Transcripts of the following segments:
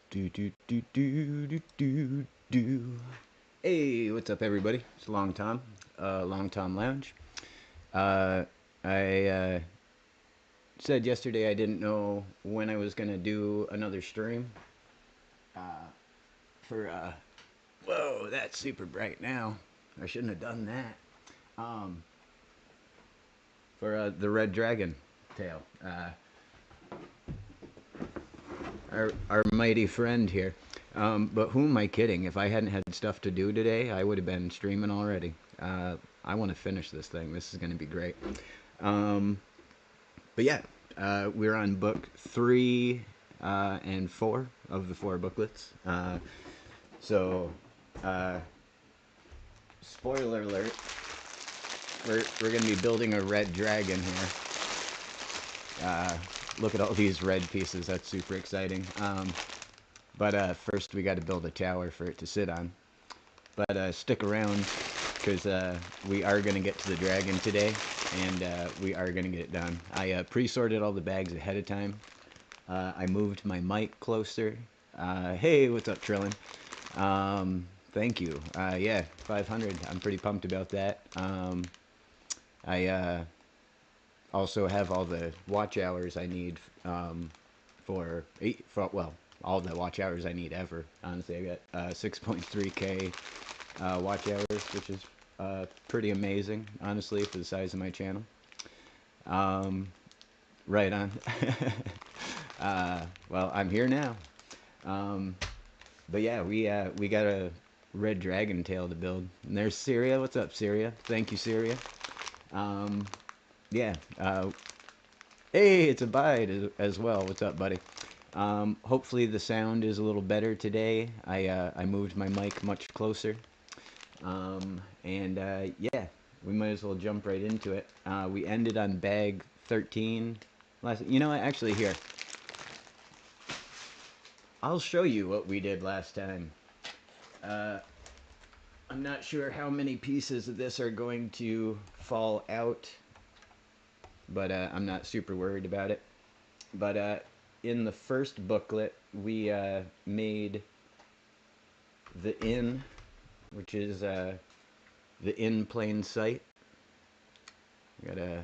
Do do do do do do do. Hey, what's up, everybody? It's Long Tom Lounge. Uh, I said yesterday I didn't know when I was gonna do another stream. Uh, for Whoa, that's super bright now. I shouldn't have done that. Um, for the Red Dragon tale. Our mighty friend here. But who am I kidding? If I hadn't had stuff to do today, I would have been streaming already. I want to finish this thing. This is going to be great. Um, but yeah, we're on book 3 and 4 of the 4 booklets. So, uh, spoiler alert, we're going to be building a red dragon here. Look at all these red pieces. That's super exciting. But first we got to build a tower for it to sit on. But stick around, because we are going to get to the dragon today, and we are going to get it done. I pre-sorted all the bags ahead of time. I moved my mic closer. Hey, what's up, Trillin? Thank you. Yeah, 500. I'm pretty pumped about that. I also have all the watch hours I need well, all the watch hours I need ever. Honestly, I got 6.3k watch hours, which is pretty amazing, honestly, for the size of my channel. Right on. Well, I'm here now. But yeah, we got a red dragon tail to build. And there's Syria. What's up, Syria? Thank you, Syria. Yeah. Hey, it's Abide as well. What's up, buddy? Hopefully the sound is a little better today. I moved my mic much closer. Yeah, we might as well jump right into it. We ended on bag 13. You know what? Actually, here. I'll show you what we did last time. I'm not sure how many pieces of this are going to fall out, but I'm not super worried about it. But in the first booklet, we made the inn, which is the in plain sight. We got a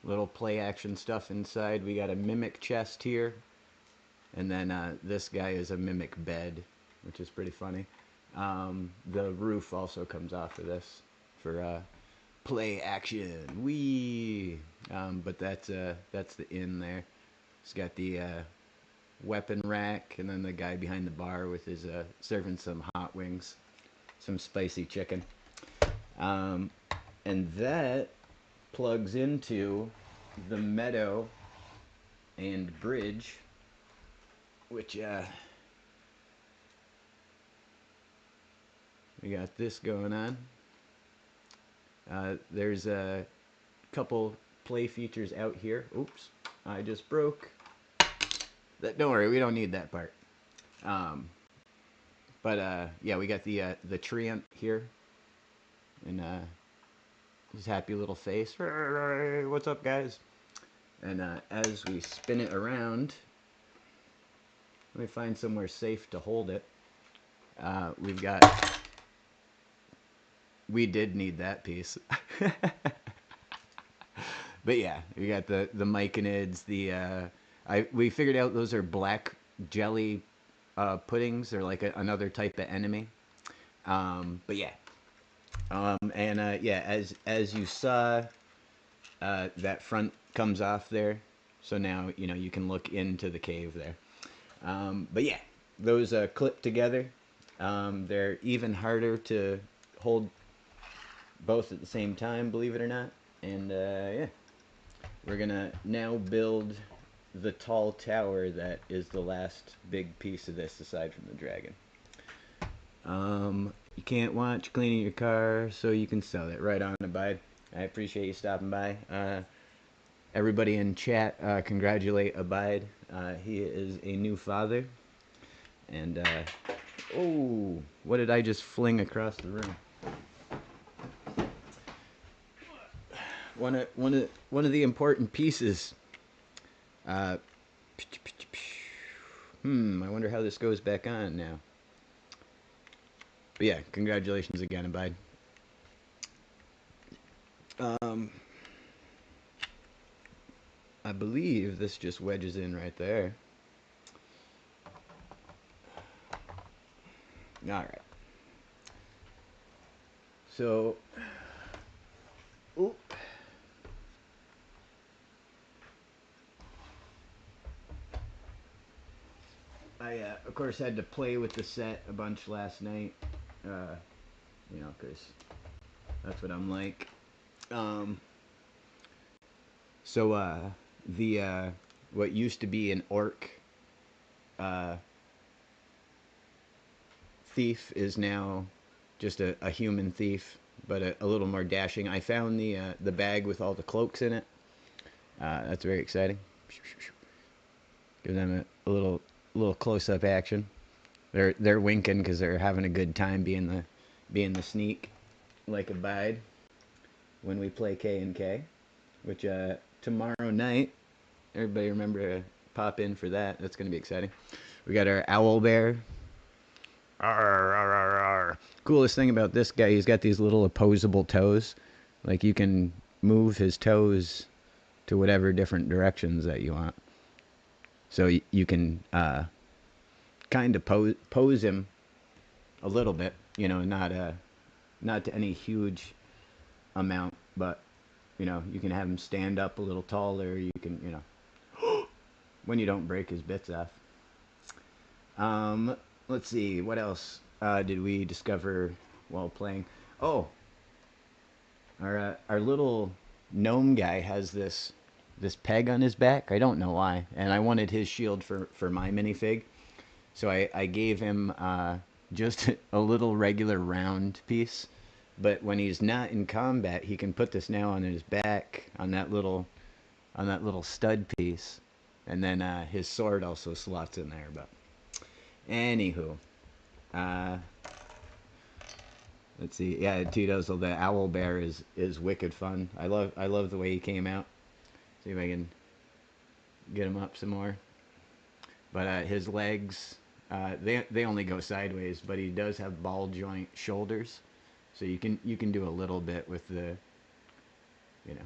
little play action stuff inside. We got a mimic chest here, and then this guy is a mimic bed, which is pretty funny. The roof also comes off of this for play action. Wee. But that's the inn there. It's got the weapon rack, and then the guy behind the bar with his serving some hot wings, some spicy chicken. And that plugs into the meadow and bridge, which we got this going on. There's a couple play features out here. Oops, I just broke that. Don't worry, we don't need that part. But yeah, we got the treant here, and his happy little face. What's up, guys? And as we spin it around, let me find somewhere safe to hold it. We did need that piece. But yeah, we got the myconids. We figured out those are black jelly puddings. They're like another type of enemy. But yeah. Yeah, as you saw, that front comes off there. So now, you can look into the cave there. But yeah, those clip together. They're even harder to hold both at the same time, believe it or not. And yeah, we're gonna now build the tall tower that is the last big piece of this aside from the dragon. You can't watch cleaning your car, so you can sell it. Right on, Abide. I appreciate you stopping by. Everybody in chat, congratulate Abide. He is a new father. And, oh, what did I just fling across the room? one of the important pieces. Uh, I wonder how this goes back on now. But yeah, congratulations again, Abide. I believe this just wedges in right there. All right. So, oop. I, of course, had to play with the set a bunch last night. You know, because that's what I'm like. Um, so, the what used to be an orc uh, thief is now just a human thief, but a little more dashing. I found the bag with all the cloaks in it. That's very exciting. Give them a little close up action. They're winking because they're having a good time being the sneak, like Abide, when we play K&K, which tomorrow night, everybody remember to pop in for that. That's gonna be exciting. We got our owl bear. Arr, arr, arr, arr. Coolest thing about this guy, he's got these little opposable toes. Like you can move his toes to whatever different directions that you want. So you can kind of pose him a little bit, you know, not to any huge amount, but you know, you can have him stand up a little taller. You can, you know, when you don't break his bits off. Let's see, what else did we discover while playing? Oh, our little gnome guy has this peg on his back. I don't know why, and I wanted his shield for my minifig, so I gave him just a little regular round piece. But when he's not in combat, he can put this now on his back on that little stud piece, and then his sword also slots in there. But anywho, let's see. Yeah, Tito's the owl bear is wicked fun. I love the way he came out. See if I can get him up some more. But his legs, they only go sideways, but he does have ball joint shoulders, so you can do a little bit with the, you know,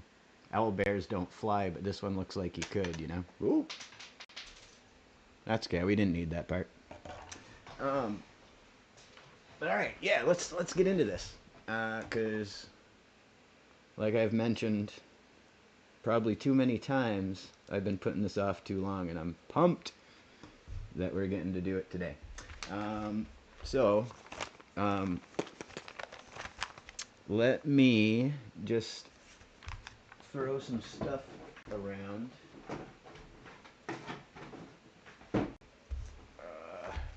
owl bears don't fly, but this one looks like he could, you know. Ooh, that's okay. We didn't need that part. But all right, yeah, let's get into this, because, like I've mentioned, probably too many times, I've been putting this off too long, and I'm pumped that we're getting to do it today. Let me just throw some stuff around.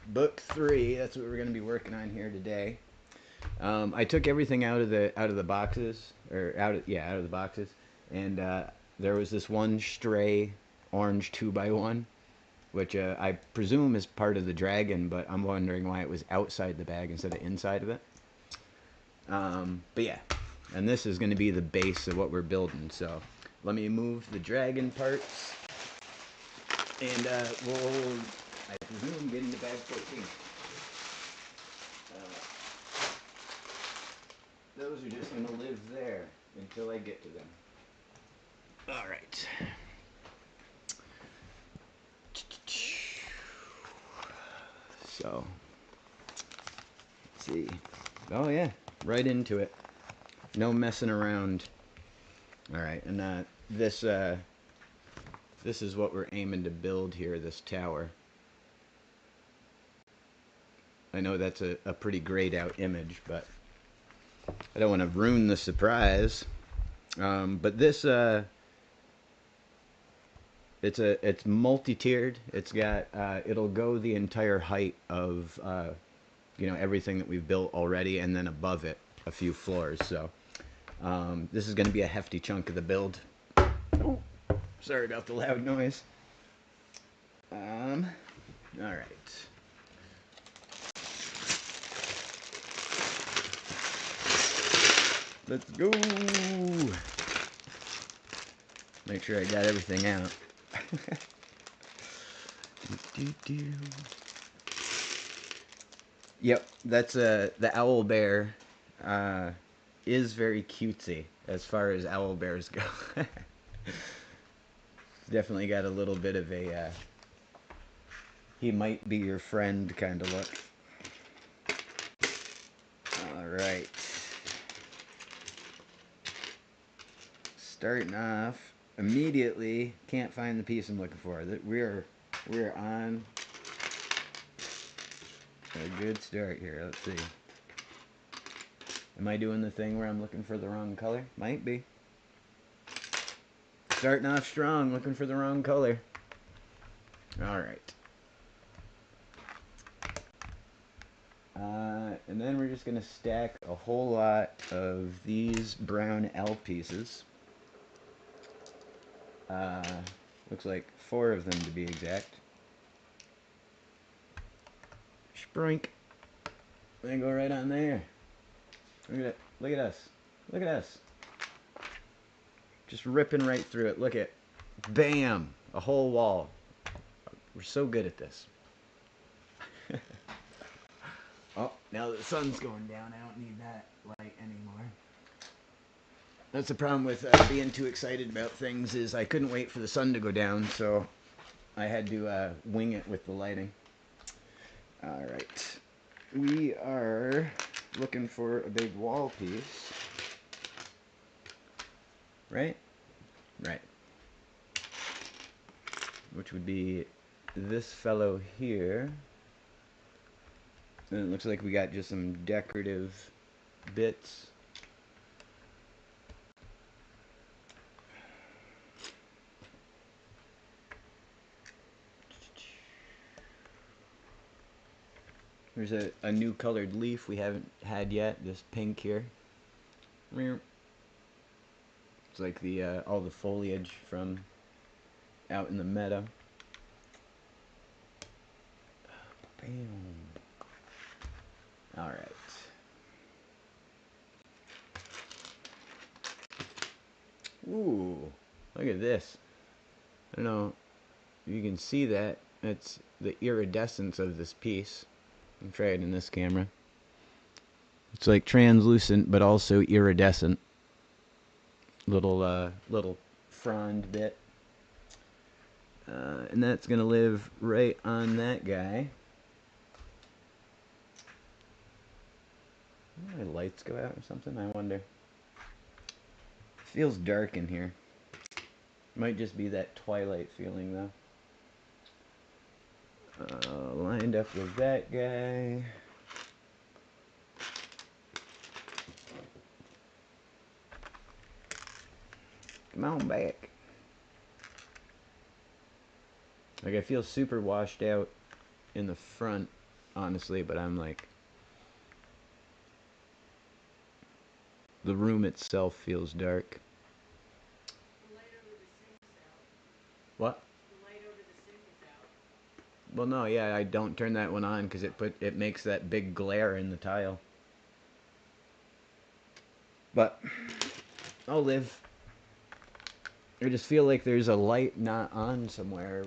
Book 3, that's what we're going to be working on here today. I took everything out of the boxes, out of the boxes, and there was this one stray orange 2x1, which I presume is part of the dragon, but I'm wondering why it was outside the bag instead of inside of it. But yeah, and this is going to be the base of what we're building. So let me move the dragon parts, and we'll, I presume, get into bag 14. Those are just going to live there until I get to them. All right. So, let's see. Oh yeah, right into it. No messing around. All right, and this is what we're aiming to build here. This tower. I know that's a pretty grayed out image, but I don't want to ruin the surprise. But this it's multi-tiered. It's got it'll go the entire height of you know, everything that we've built already, and then above it a few floors. So this is going to be a hefty chunk of the build. Oh, sorry about the loud noise. All right. Let's go. Make sure I got everything out. Yep, that's the owl bear is very cutesy as far as owl bears go. Definitely got a little bit of a he might be your friend kind of look. Alright. Starting off immediately, can't find the piece I'm looking for. We're on a good start here. Let's see. Am I doing the thing where I'm looking for the wrong color? Might be. Starting off strong, looking for the wrong color. Alright. And then we're just going to stack a whole lot of these brown L pieces. Looks like 4 of them to be exact. Sprink. They go right on there. Look at it. Look at us. Look at us. Just ripping right through it. Look at, bam, a whole wall. We're so good at this. Oh, now that the sun's going down, I don't need that light anymore. That's the problem with being too excited about things, is I couldn't wait for the sun to go down, so I had to wing it with the lighting. Alright. We are looking for a big wall piece. Right? Right. Which would be this fellow here. And it looks like we got just some decorative bits. There's a new colored leaf we haven't had yet, this pink here. It's like the all the foliage from out in the meadow. Bam. Alright. Ooh, look at this. I don't know if you can see that. It's the iridescence of this piece. I'll try it in this camera. It's like translucent, but also iridescent. Little frond bit. And that's going to live right on that guy. My lights go out or something, I wonder. Feels dark in here. Might just be that twilight feeling, though. Lined up with that guy. Come on back. Like, I feel super washed out in the front, honestly, but I'm like... The room itself feels dark. The light over the sink is out. What? The light over the sink is out. Well, no, yeah, I don't turn that one on because it makes that big glare in the tile. But I'll live. I just feel like there's a light not on somewhere.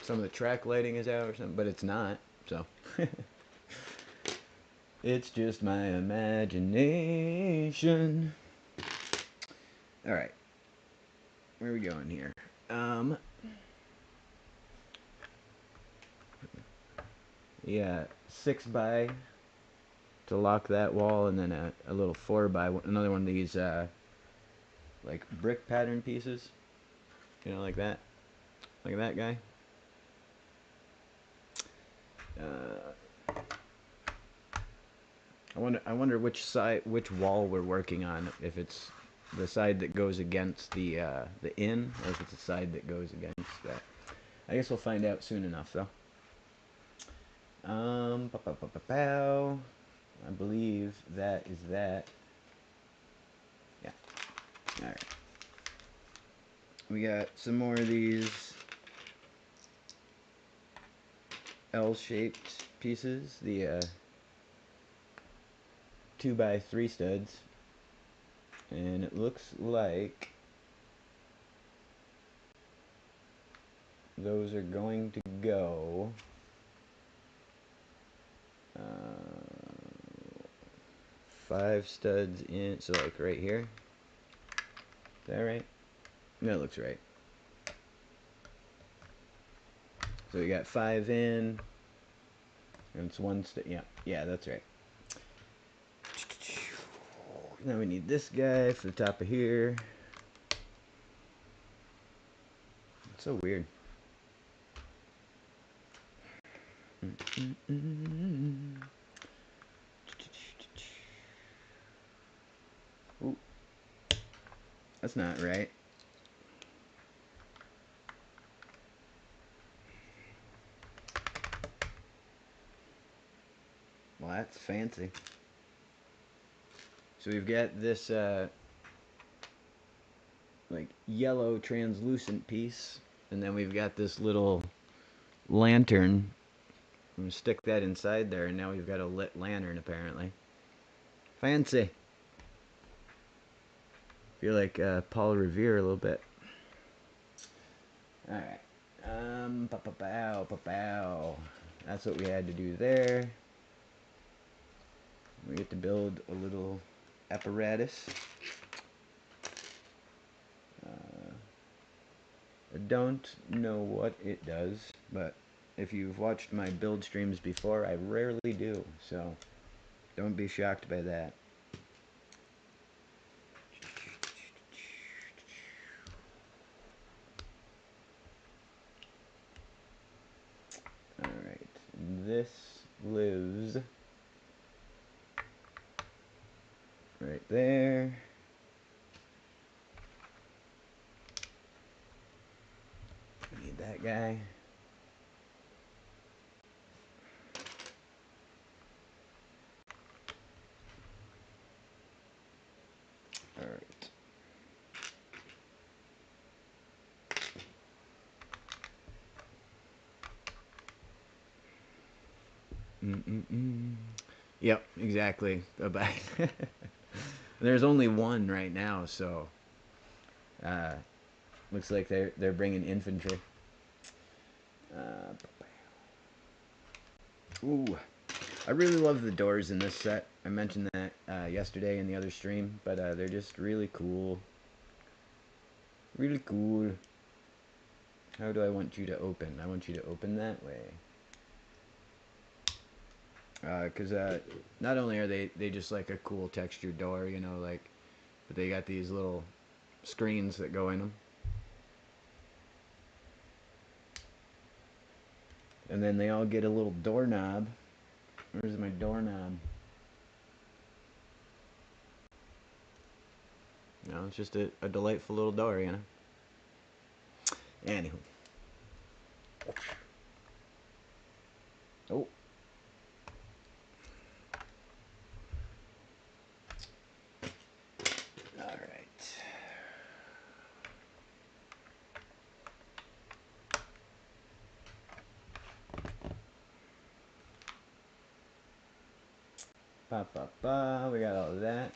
Some of the track lighting is out or something, but it's not. So it's just my imagination. All right, where are we going here? Yeah, 6x to lock that wall, and then a little 4x, another one of these like brick pattern pieces, you know, like that guy. I wonder which wall we're working on. If it's the side that goes against the inn, or if it's the side that goes against that. I guess we'll find out soon enough, though. I believe that is that. Yeah. All right. We got some more of these L-shaped pieces, the 2x3 studs, and it looks like those are going to go. Uh, 5 studs in, so like right here. Is that right? That looks right. So we got 5 in, and it's 1 stud. Yeah, yeah, that's right. Now we need this guy for the top of here. It's so weird. Ooh, that's not right. Well, that's fancy. So we've got this like yellow translucent piece, and then we've got this little lantern. I'm gonna stick that inside there, and now we've got a lit lantern apparently. Fancy. Feel like Paul Revere a little bit. All right. Pa-pow, pa-pow. That's what we had to do there. We get to build a little apparatus. I don't know what it does, but if you've watched my build streams before, I rarely do, so don't be shocked by that. Alright, this lives right there. Need that guy. Alright. Yep, exactly. There's only one right now, so uh, looks like they're bringing infantry. Uh, ooh, I really love the doors in this set. I mentioned that yesterday in the other stream, but they're just really cool. Really cool. How do I want you to open? I want you to open that way. Because not only are they just like a cool textured door, you know, like, but they got these little screens that go in them. And then they all get a little doorknob. Where's my doorknob? No, it's just a delightful little door, you know. Anywho. Oh. Alright. Ba ba ba. We got all of that.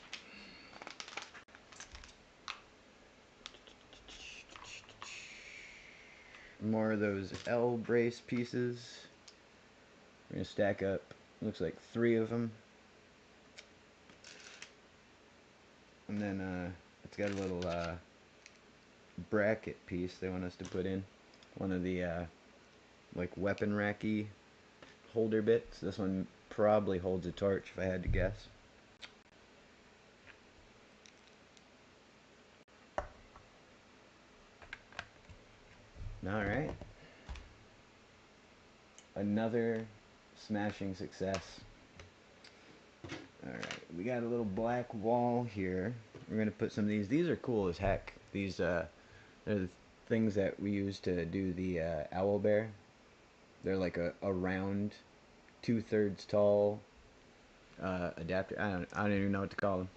More of those L brace pieces. We're gonna stack up, looks like 3 of them. And then it's got a little bracket piece they want us to put in. One of the like weapon racky holder bits. This one probably holds a torch if I had to guess. Alright. Another smashing success. Alright, we got a little black wall here. We're going to put some of these. These are cool as heck. These they're the things that we use to do the owl bear. They're like a round, 2/3 tall adapter. I don't even know what to call them.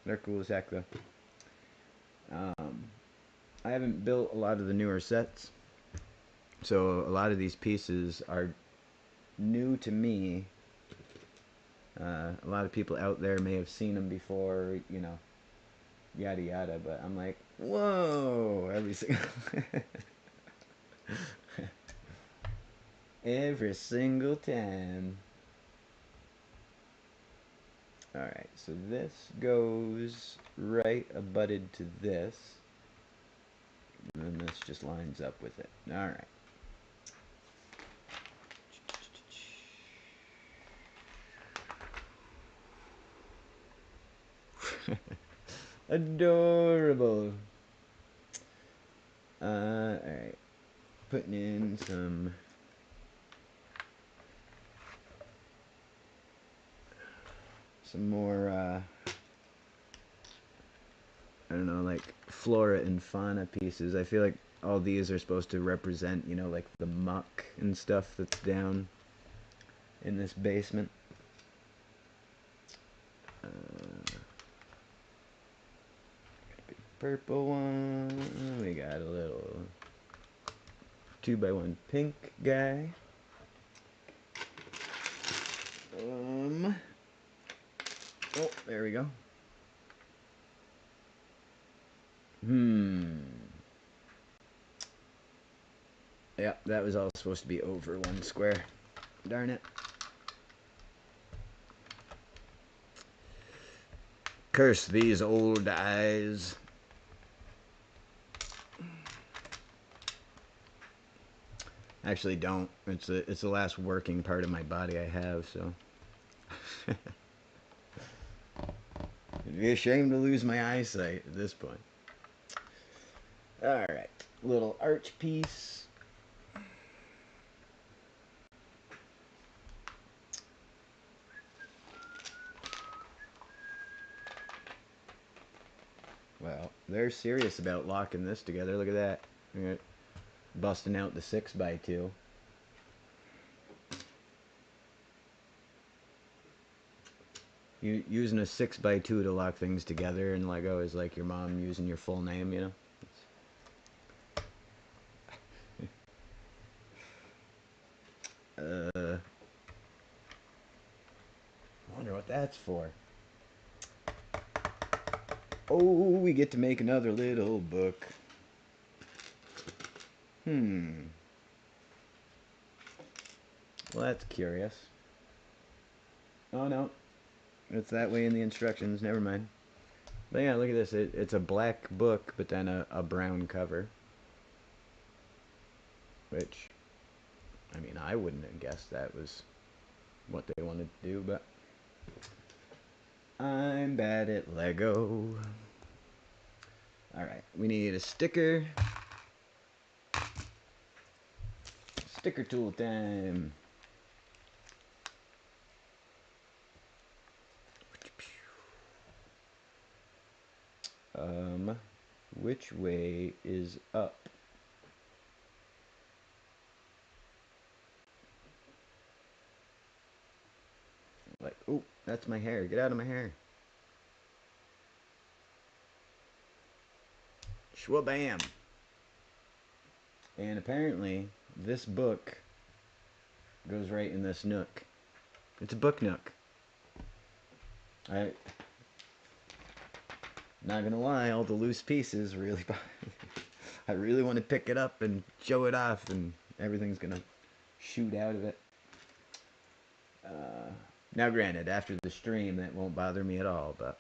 They're cool as heck though. I haven't built a lot of the newer sets, so a lot of these pieces are new to me. A lot of people out there may have seen them before, you know, yada yada. But I'm like, whoa, every single. Every single time. Alright, so this goes right abutted to this. And then this just lines up with it. Alright. Adorable. Alright. Putting in some more, I don't know, like flora and fauna pieces. I feel like all these are supposed to represent, you know, like the muck and stuff that's down in this basement. Big purple one. We got a little 2x1 pink guy. Oh, there we go. Yeah, that was all supposed to be over one square. Darn it. Curse these old eyes. Actually, don't. It's the last working part of my body I have, so. It'd be a shame to lose my eyesight at this point. Alright, little arch piece. Well, they're serious about locking this together. Look at that. Busting out the 6x2. Using a 6x2 to lock things together in Lego is like your mom using your full name, you know? I wonder what that's for. Oh, we get to make another little book. Well, that's curious. Oh, no. It's that way in the instructions. Never mind. But yeah, look at this. It's a black book, but then a brown cover. Which, I mean, I wouldn't have guessed that was what they wanted to do, but I'm bad at Lego. Alright, we need a sticker. Sticker tool time. Which way is up? Like, oh, that's my hair. Get out of my hair. Shwabam. And apparently, this book goes right in this nook. It's a book nook. Not gonna lie, all the loose pieces really. I really want to pick it up and show it off, and everything's gonna shoot out of it. Now, granted, after the stream, that won't bother me at all, but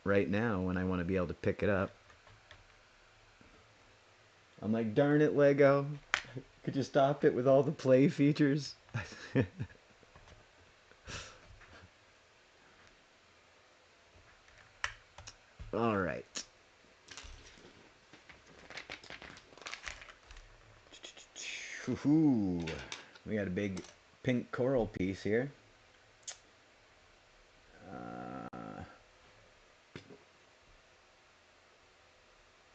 right now, when I want to be able to pick it up, I'm like, darn it, Lego. Could you stop it with all the play features? All right. Woohoo! We got a big pink coral piece here.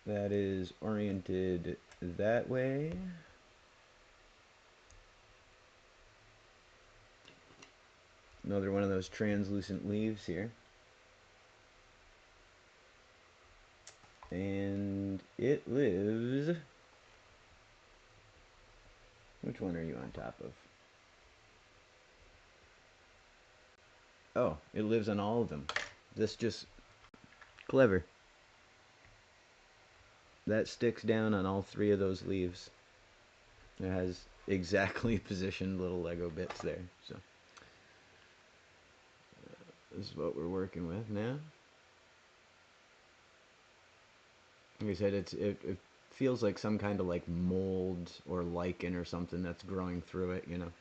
That is oriented that way. Another one of those translucent leaves here. And it lives... Which one are you on top of? Oh, it lives on all of them. This just... Clever. That sticks down on all three of those leaves. exactly positioned little Lego bits there. So this is what we're working with now. Like I said, it feels like some kind of like mold or lichen or something that's growing through it. You know,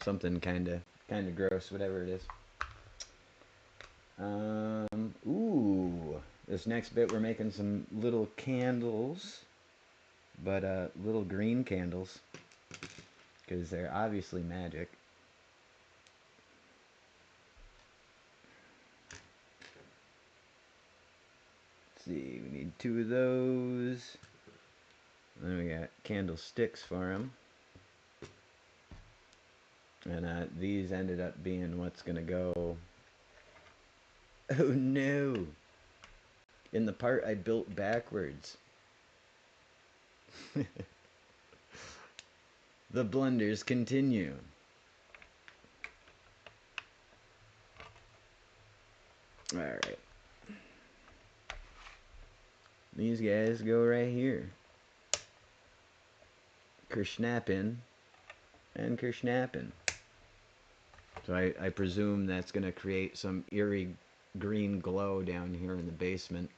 something kind of gross, whatever it is. Ooh, this next bit we're making some little candles, but little green candles, because they're obviously magic. Let's see, we need 2 of those. Then we got candlesticks for them. And these ended up being what's gonna go. Oh no! In the part I built backwards. The blunders continue. Alright. These guys go right here. Kerschnappin and Kerschnappin. So I presume that's going to create some eerie green glow down here in the basement.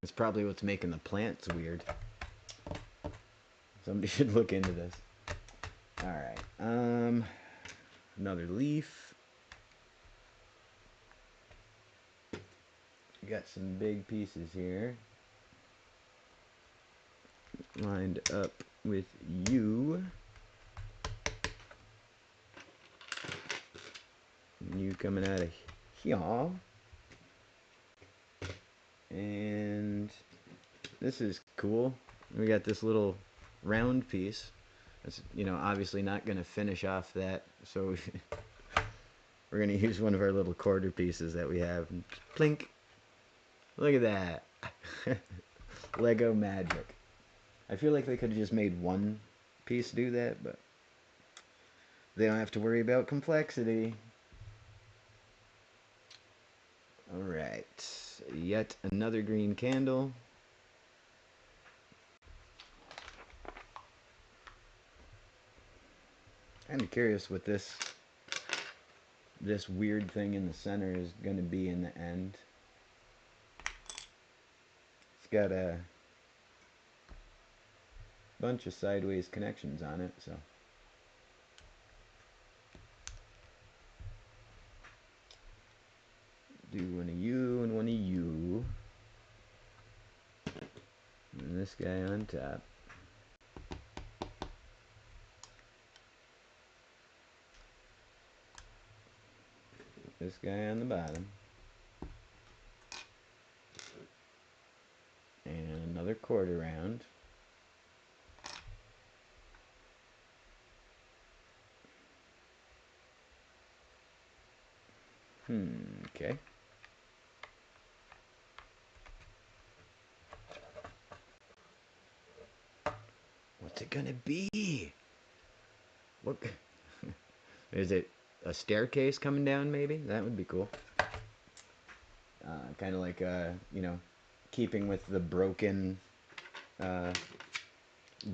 That's probably what's making the plants weird. Somebody should look into this. Alright. Another leaf. Got some big pieces here. Lined up with you. You coming out of here. And this is cool. We got this little round piece. It's, you know, obviously not going to finish off that. So we're going to use one of our little quarter pieces that we have. And plink. Look at that. Lego magic. I feel like they could have just made one piece do that, but they don't have to worry about complexity. Alright. Yet another green candle. Kind of curious what this weird thing in the center is going to be in the end. It's got a bunch of sideways connections on it, so do one of you and one of you. And this guy on top. This guy on the bottom. And another quarter round. Okay. What's it gonna be? What? Is it a staircase coming down, maybe? That would be cool. Kind of like, you know, keeping with the broken,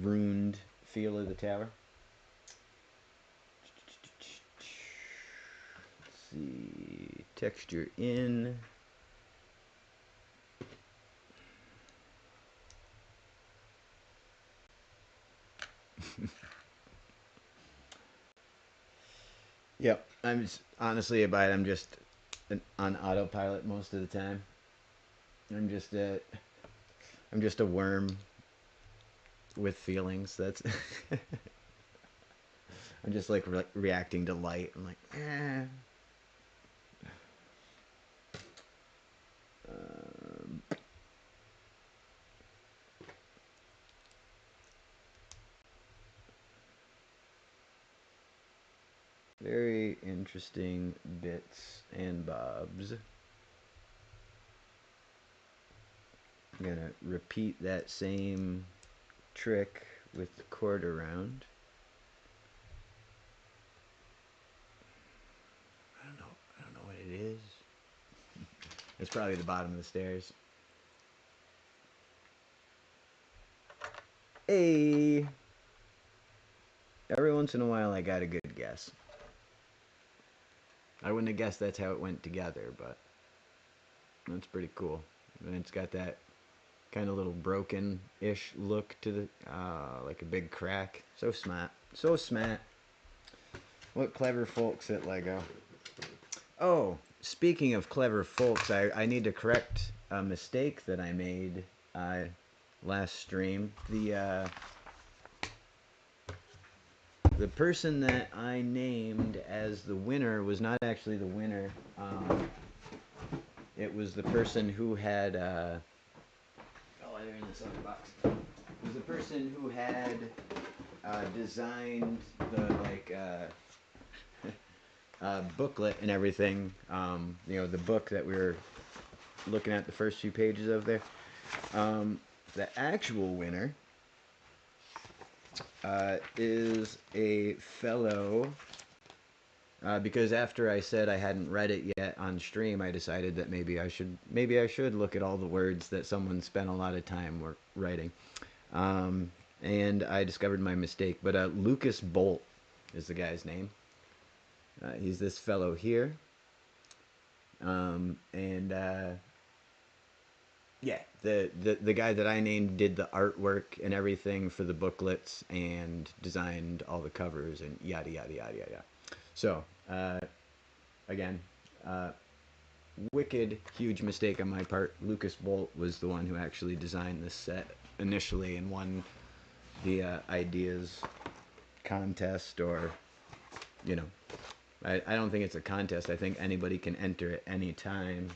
ruined feel of the tower. Let's see. Texture in. Yep, I'm just, honestly about it. I'm just on autopilot most of the time. I'm just a worm with feelings. That's I'm just like reacting to light. I'm like, eh. Um, Very interesting bits and bobs. I'm gonna repeat that same trick with the quarter round. I don't know what it is. It's probably the bottom of the stairs. Hey! Every once in a while, I got a good guess. I wouldn't have guessed that's how it went together, but that's pretty cool. And it's got that kind of little broken-ish look to the, like a big crack. So smart. So smart. What clever folks at LEGO. Oh, speaking of clever folks, I need to correct a mistake that I made last stream. The person that I named as the winner was not actually the winner. It was the person who had. Oh, they're in this other box. It was the person who had designed the booklet and everything. The book that we were looking at the first few pages of there. The actual winner is a fellow. Because after I said I hadn't read it yet on stream, I decided that maybe I should look at all the words that someone spent a lot of time writing, and I discovered my mistake. But Lucas Bolt is the guy's name. He's this fellow here, and yeah, the guy that I named did the artwork and everything for the booklets and designed all the covers and yada yada yada yada. So again, wicked huge mistake on my part. Lucas Bolt was the one who actually designed this set initially and won the ideas contest, or I don't think it's a contest. I think anybody can enter at any time,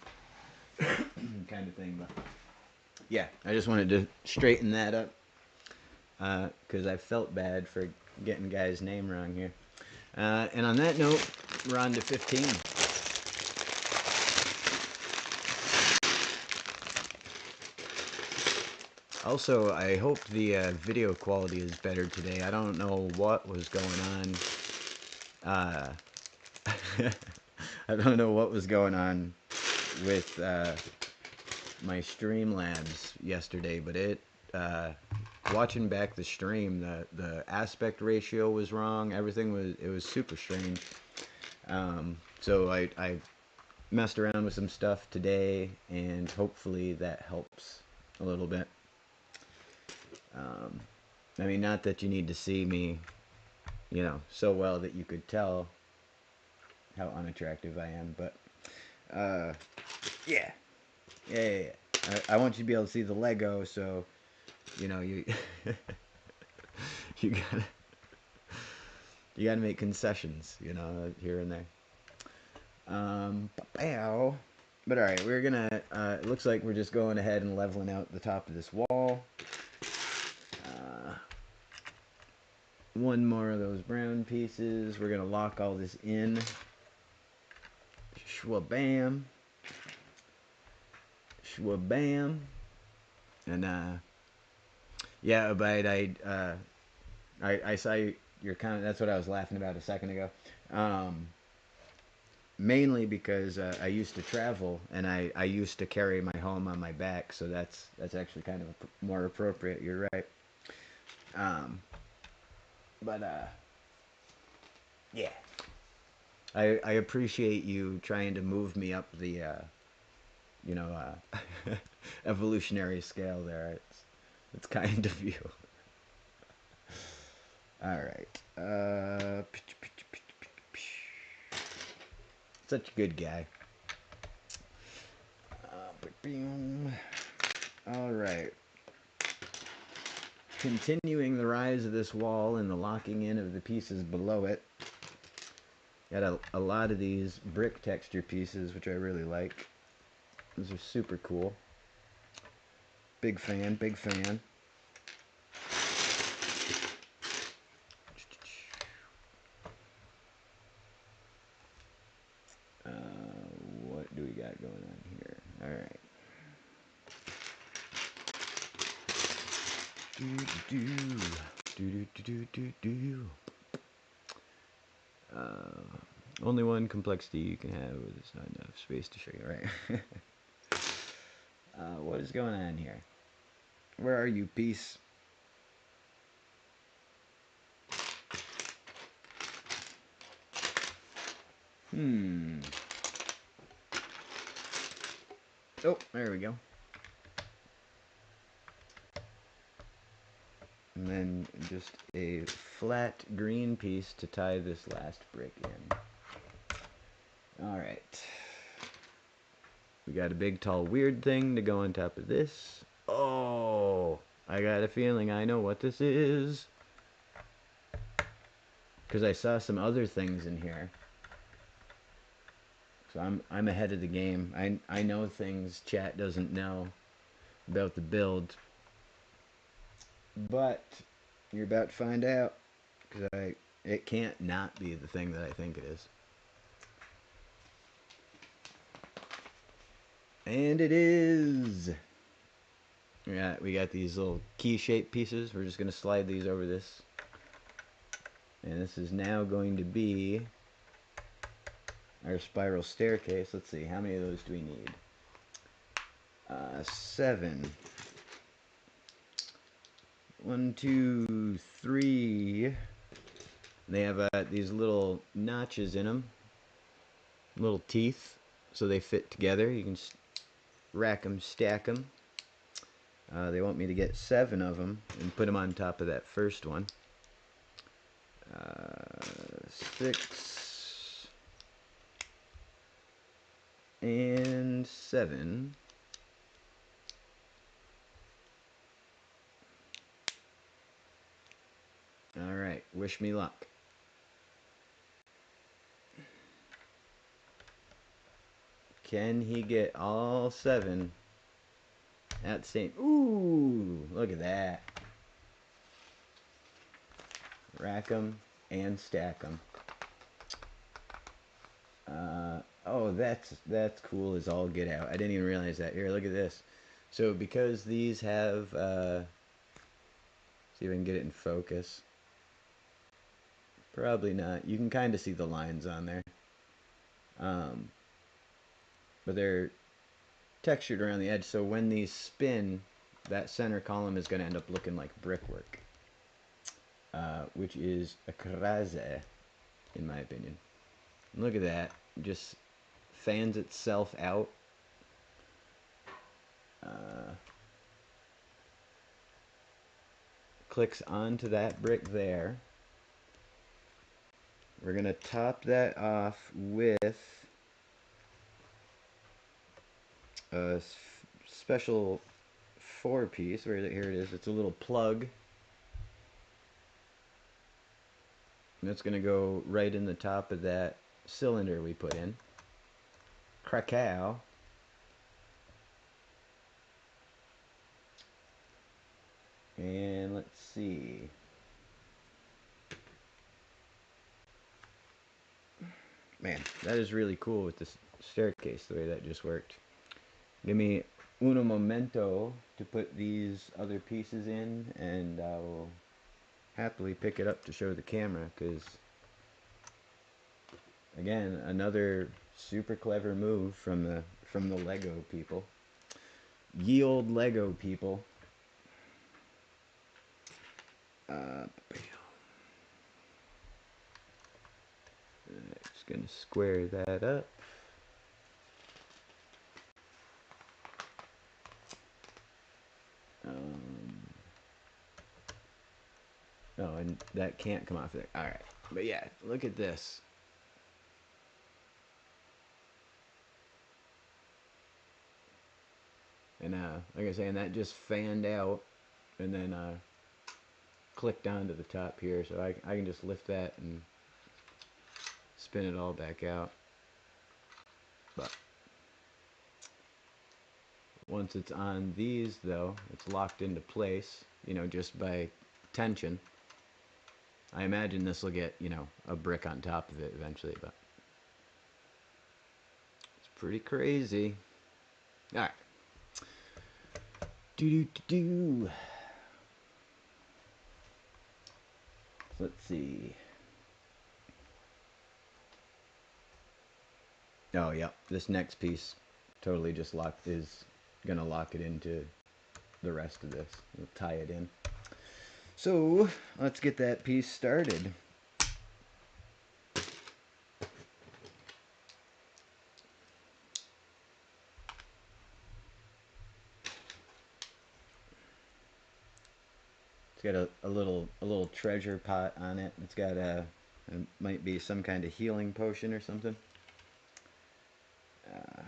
kind of thing. But yeah, I just wanted to straighten that up because I felt bad for getting guy's name wrong here. And on that note, we're on to 15. Also, I hope the video quality is better today. I don't know what was going on. I don't know what was going on with my Streamlabs yesterday, but watching back the stream, the aspect ratio was wrong. Everything was super strange. So I messed around with some stuff today, and hopefully that helps a little bit. I mean, not that you need to see me, so well that you could tell how unattractive I am, but yeah. I want you to be able to see the Lego, so you you gotta make concessions, here and there. But all right, we're gonna. It looks like we're just going ahead and leveling out the top of this wall. One more of those brown pieces. We're gonna lock all this in. Shwabam. Shwabam. And yeah, but I saw your comment. That's what I was laughing about a second ago. Mainly because I used to travel and I used to carry my home on my back, so that's actually kind of more appropriate. You're right. But yeah, I appreciate you trying to move me up the evolutionary scale there. It's kind of you. All right. Such a good guy. All right. Continuing the rise of this wall and the locking in of the pieces below it. Got a lot of these brick texture pieces, which I really like. Those are super cool. Big fan, big fan. What do we got going on here? All right. Only one complexity you can have is not enough space to show you, right? What is going on here? Where are you, piece? Oh, there we go. And then just a flat green piece to tie this last brick in. Alright. We got a big, tall, weird thing to go on top of this. Oh, I got a feeling I know what this is. Because I saw some other things in here. So I'm ahead of the game. I know things chat doesn't know about the build. But you're about to find out. Because it can't not be the thing that I think it is. And it is. Yeah, we got these little key-shaped pieces. We're just going to slide these over this. And this is now going to be our spiral staircase. Let's see, how many of those do we need? 7. 1, 2, 3. They have these little notches in them. Little teeth. So they fit together. You can rack them, stack them. They want me to get 7 of them and put them on top of that first one. 6 and 7. Alright, wish me luck. Can he get all 7 at the same... Ooh, look at that. Rack them and stack them. Oh, that's cool as all get out. I didn't even realize that. Here, look at this. So because these have... see if I can get it in focus. Probably not. You can kind of see the lines on there. But they're textured around the edge, so when these spin, that center column is going to end up looking like brickwork. Which is a craze, in my opinion. Look at that. Just fans itself out. Clicks onto that brick there. We're going to top that off with a special 4-piece. Here it is. It's a little plug. And it's going to go right in the top of that cylinder we put in. Krakow. And let's see. Man, that is really cool with this staircase, the way that just worked. Give me uno momento to put these other pieces in, and I will happily pick it up to show the camera, because, again, another super clever move from the Lego people. Ye old Lego people. Just gonna square that up. Oh, and that can't come off there. Alright. But yeah, look at this. And like I was saying, that just fanned out and then clicked onto the top here, so I can just lift that and spin it all back out. But once it's on these, though, it's locked into place, you know, just by tension. I imagine this will get, you know, a brick on top of it eventually, but it's pretty crazy. Alright. Do. Let's see. Oh, yeah. This next piece totally just is gonna lock it into the rest of this. We'll tie it in. So, let's get that piece started. got a little treasure pot on it. It's got it might be some kind of healing potion or something. Uh,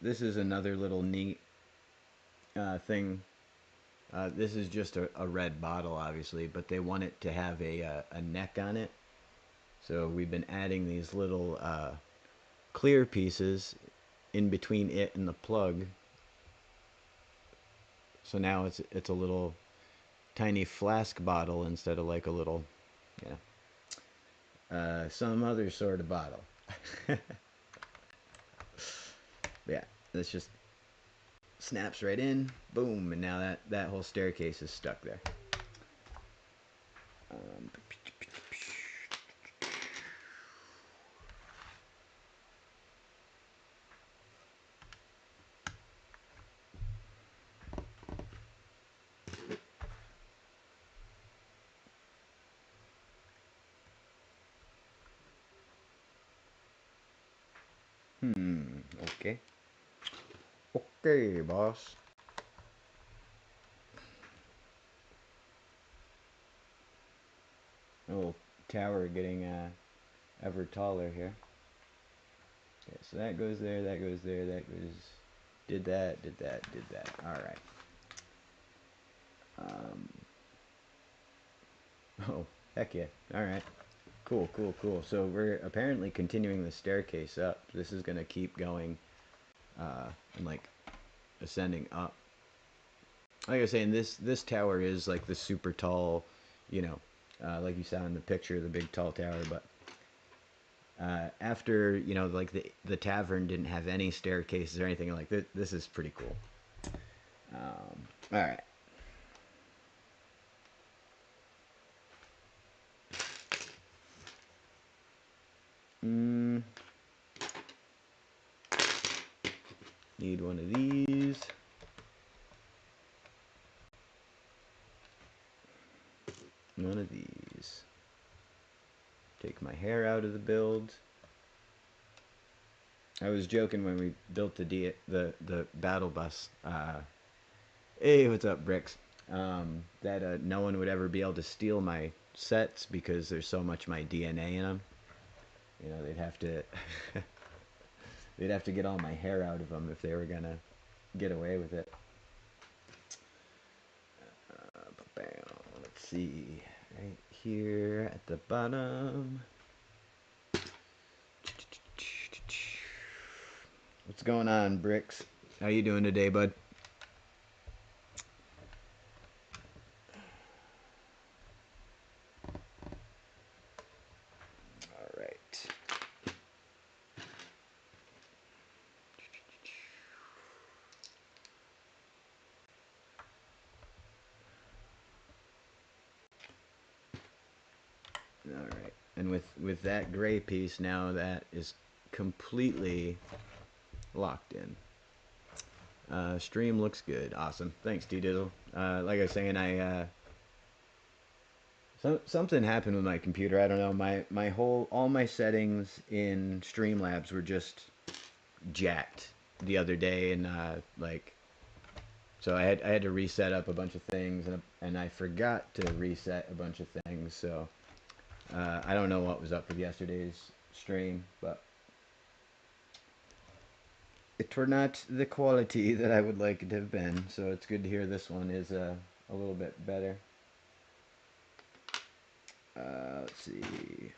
this is another little neat thing. This is just a red bottle, obviously, but they want it to have a neck on it. So we've been adding these little clear pieces in between it and the plug. So now it's a little tiny flask bottle instead of like a little, some other sort of bottle. Yeah, this just snaps right in, boom, and now that whole staircase is stuck there. Um, okay. Okay, boss. Little tower getting ever taller here. Okay, so that goes there, that goes there, that goes. Did that, did that, did that. Alright. Um, oh, heck yeah. Alright. Cool, cool, cool. So we're apparently continuing the staircase up. This is going to keep going and like ascending up. Like I was saying, this tower is like the super tall, you know, like you saw in the picture, the big tall tower. But after like the tavern didn't have any staircases or anything like that, this is pretty cool. All right. Mm, need one of these. One of these. Take my hair out of the build. I was joking when we built the battle bus. Hey, what's up, Bricks? That no one would ever be able to steal my sets because there's so much my DNA in them. They'd have to they'd have to get all my hair out of them if they were gonna get away with it. Let's see, right here at the bottom. What's going on, Bricks? How you doing today, bud? All right. All right. And with that gray piece now, that is completely locked in. Stream looks good. Awesome. Thanks, D-Dizzle. Like I was saying, something happened with my computer. I don't know. All my settings in Streamlabs were just jacked the other day, and so I had to reset up a bunch of things, and I forgot to reset a bunch of things. So I don't know what was up with yesterday's stream, but it were not the quality that I would like it to have been. So it's good to hear this one is a little bit better. Let's see.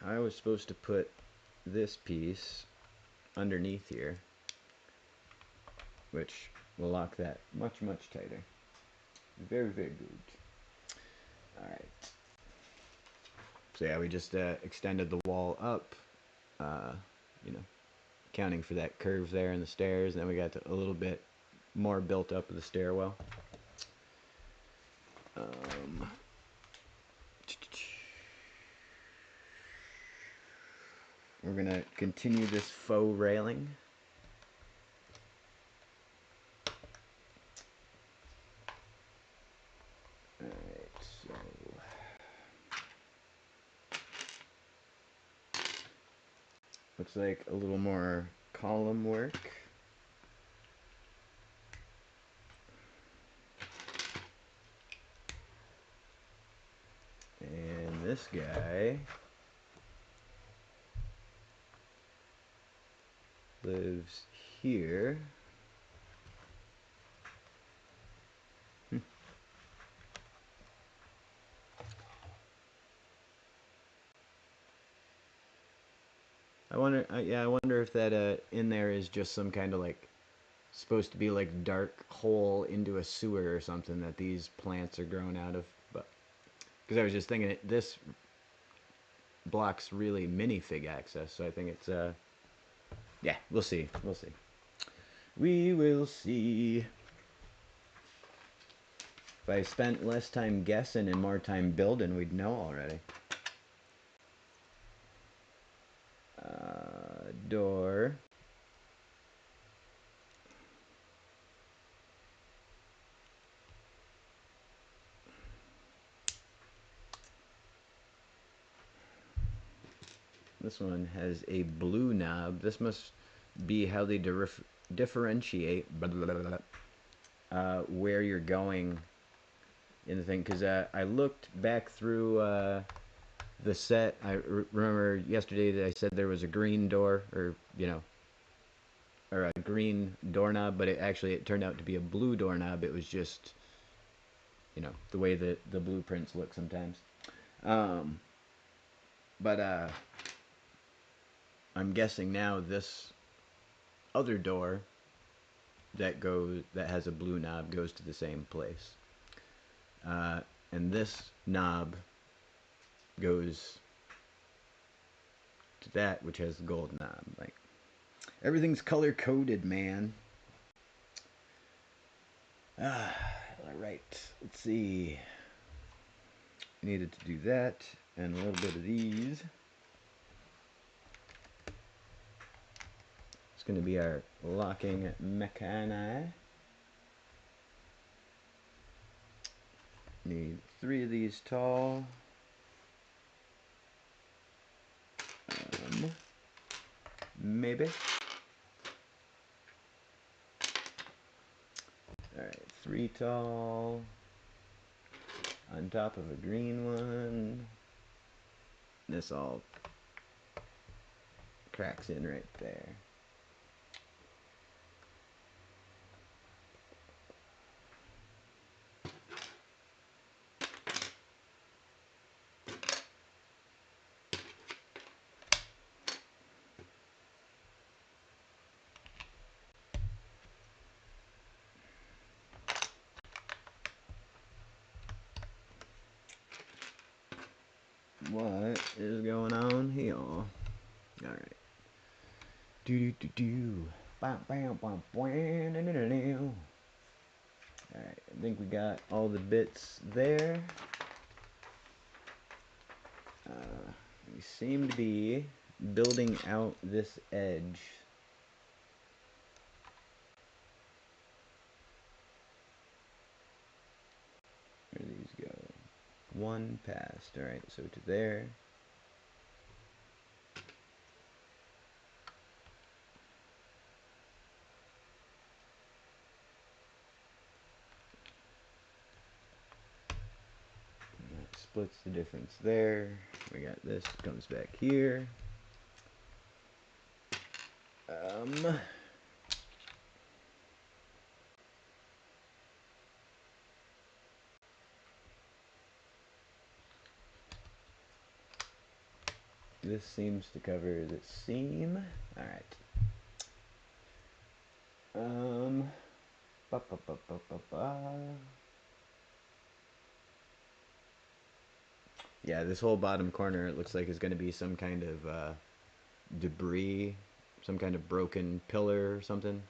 I was supposed to put this piece underneath here, which will lock that much, much tighter. Very, very good. Alright. So yeah, we just extended the wall up, uh, you know, accounting for that curve there in the stairs, and then we got a little bit more built up of the stairwell. We're going to continue this faux railing. Alright, so looks like a little more column work. this guy lives here. I wonder if that in there is just some kind of like supposed to be like dark hole into a sewer or something that these plants are growing out of. But because I was just thinking this blocks really minifig access, so I think it's yeah, we'll see. We'll see. We will see. If I spent less time guessing and more time building, we'd know already. Door. This one has a blue knob. This must be how they differentiate blah, blah, blah, blah, where you're going in the thing. Because I looked back through the set. I remember yesterday that I said there was a green door, or or a green doorknob, but it turned out to be a blue doorknob. It was just the way that the blueprints look sometimes. But I'm guessing now this other door that has a blue knob goes to the same place, and this knob goes to that which has the gold knob. Like everything's color coded, man. All right. Let's see. Needed to do that and a little bit of these. It's going to be our locking mechani. Need 3 of these tall. Maybe. Alright, 3 tall. On top of a green one. This all cracks in right there. What is going on here? Alright. Do do do do. Alright, I think we got all the bits there. We seem to be building out this edge. Where do these go? One passed. Alright, so to there. That splits the difference there. We got this, comes back here. This seems to cover the seam. Alright. Ba, ba, ba, ba, ba, ba. Yeah, this whole bottom corner, it looks like is going to be some kind of debris, some kind of broken pillar or something.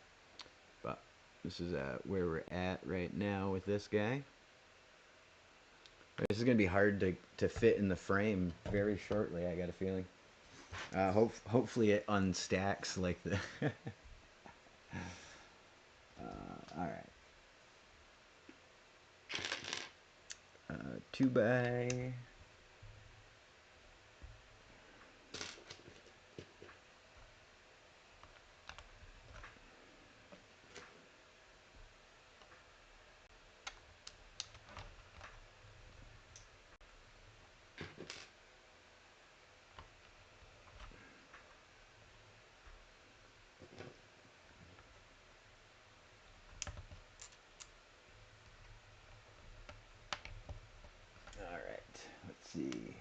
But this is where we're at right now with this guy. This is going to be hard to fit in the frame very shortly, I got a feeling. Hopefully it unstacks like the... Alright. 2 by... see.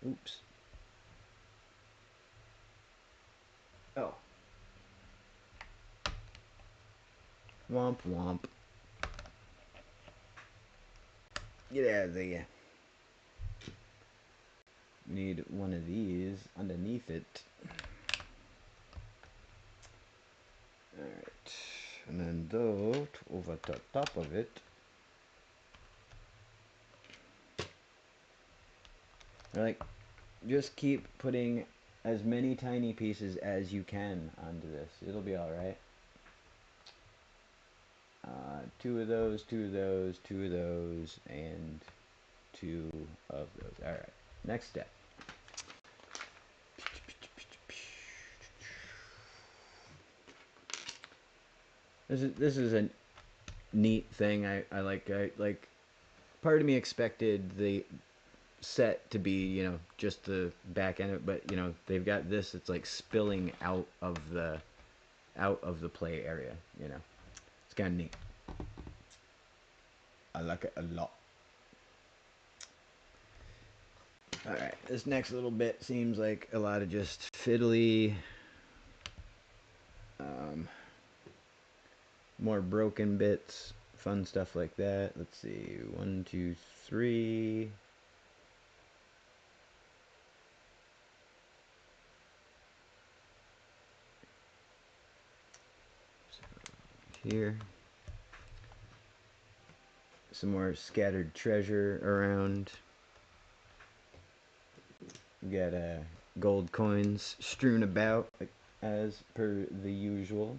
Oops. Oh. Womp womp. Get out of there. Need one of these underneath it. Alright. And then though, over the top of it, like, just keep putting as many tiny pieces as you can onto this. It'll be alright. Two of those, two of those, two of those, and two of those. Alright. Next step. This is a neat thing. I like part of me expected the set to be, you know, just the back end of it, but you know, they've got this, it's like spilling out of the play area, you know. It's kinda neat. I like it a lot. Alright, this next little bit seems like a lot of just fiddly, more broken bits, fun stuff like that. Let's see, 1, 2, 3. Here. Some more scattered treasure around. We got gold coins strewn about as per the usual.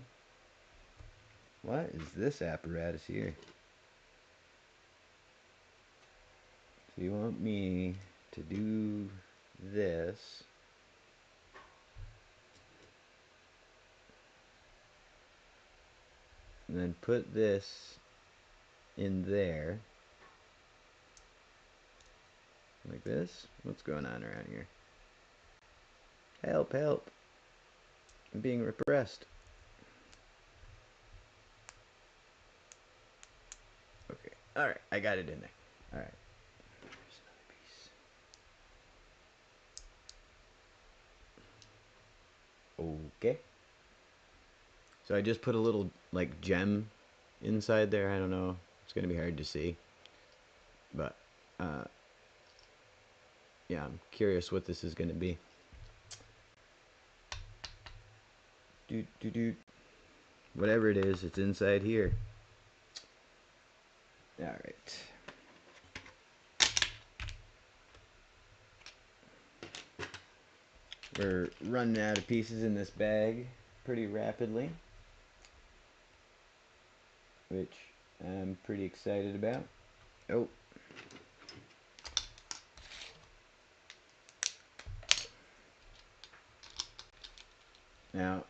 What is this apparatus here? So you want me to do this. And then put this in there. Like this? What's going on around here? Help, help. I'm being repressed. Okay. Alright, I got it in there. Alright. There's another piece. Okay. So I just put a little, like, gem inside there. I don't know. It's going to be hard to see. But, yeah, I'm curious what this is going to be. Doot, doot, doot. Whatever it is, it's inside here. Alright. We're running out of pieces in this bag pretty rapidly, which I'm pretty excited about. Oh. Now,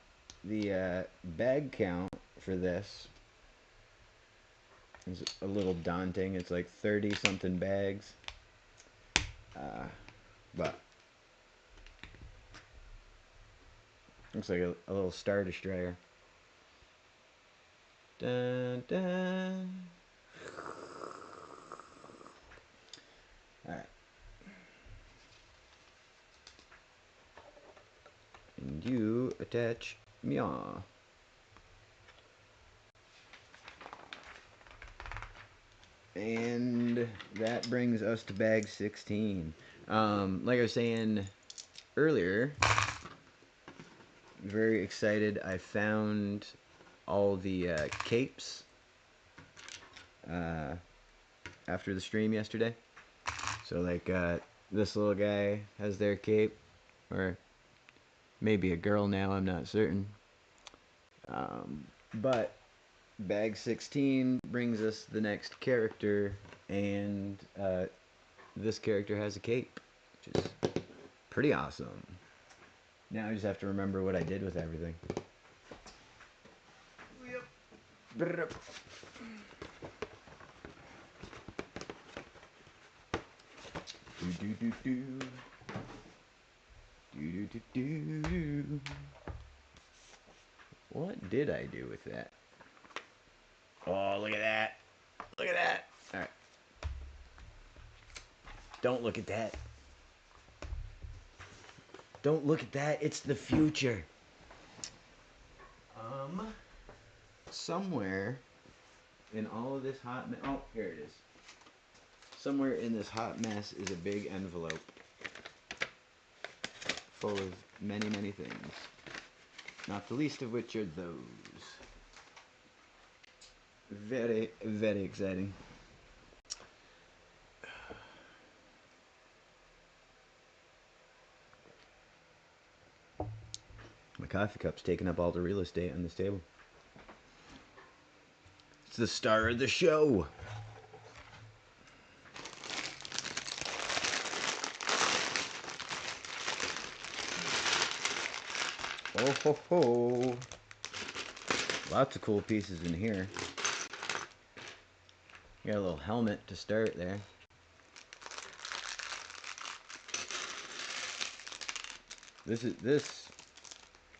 the bag count for this is a little daunting. It's like 30 something bags. But looks like a little Star Destroyer. Dun, dun. Alright. And you attach meow. And that brings us to bag 16. Like I was saying earlier, very excited. I found all the capes after the stream yesterday. So like this little guy has their cape, or maybe a girl now, I'm not certain. But bag 16 brings us the next character, and this character has a cape, which is pretty awesome. Now I just have to remember what I did with everything. Yep. What did I do with that? Oh, look at that. Look at that. Alright. Don't look at that. Don't look at that. It's the future. Somewhere in all of this hot mess. Oh, here it is. Somewhere in this hot mess is a big envelope full of many, many things. Not the least of which are those. Very, very exciting. My coffee cup's taking up all the real estate on this table. It's the star of the show. Oh ho ho. Lots of cool pieces in here. Got a little helmet to start there. This is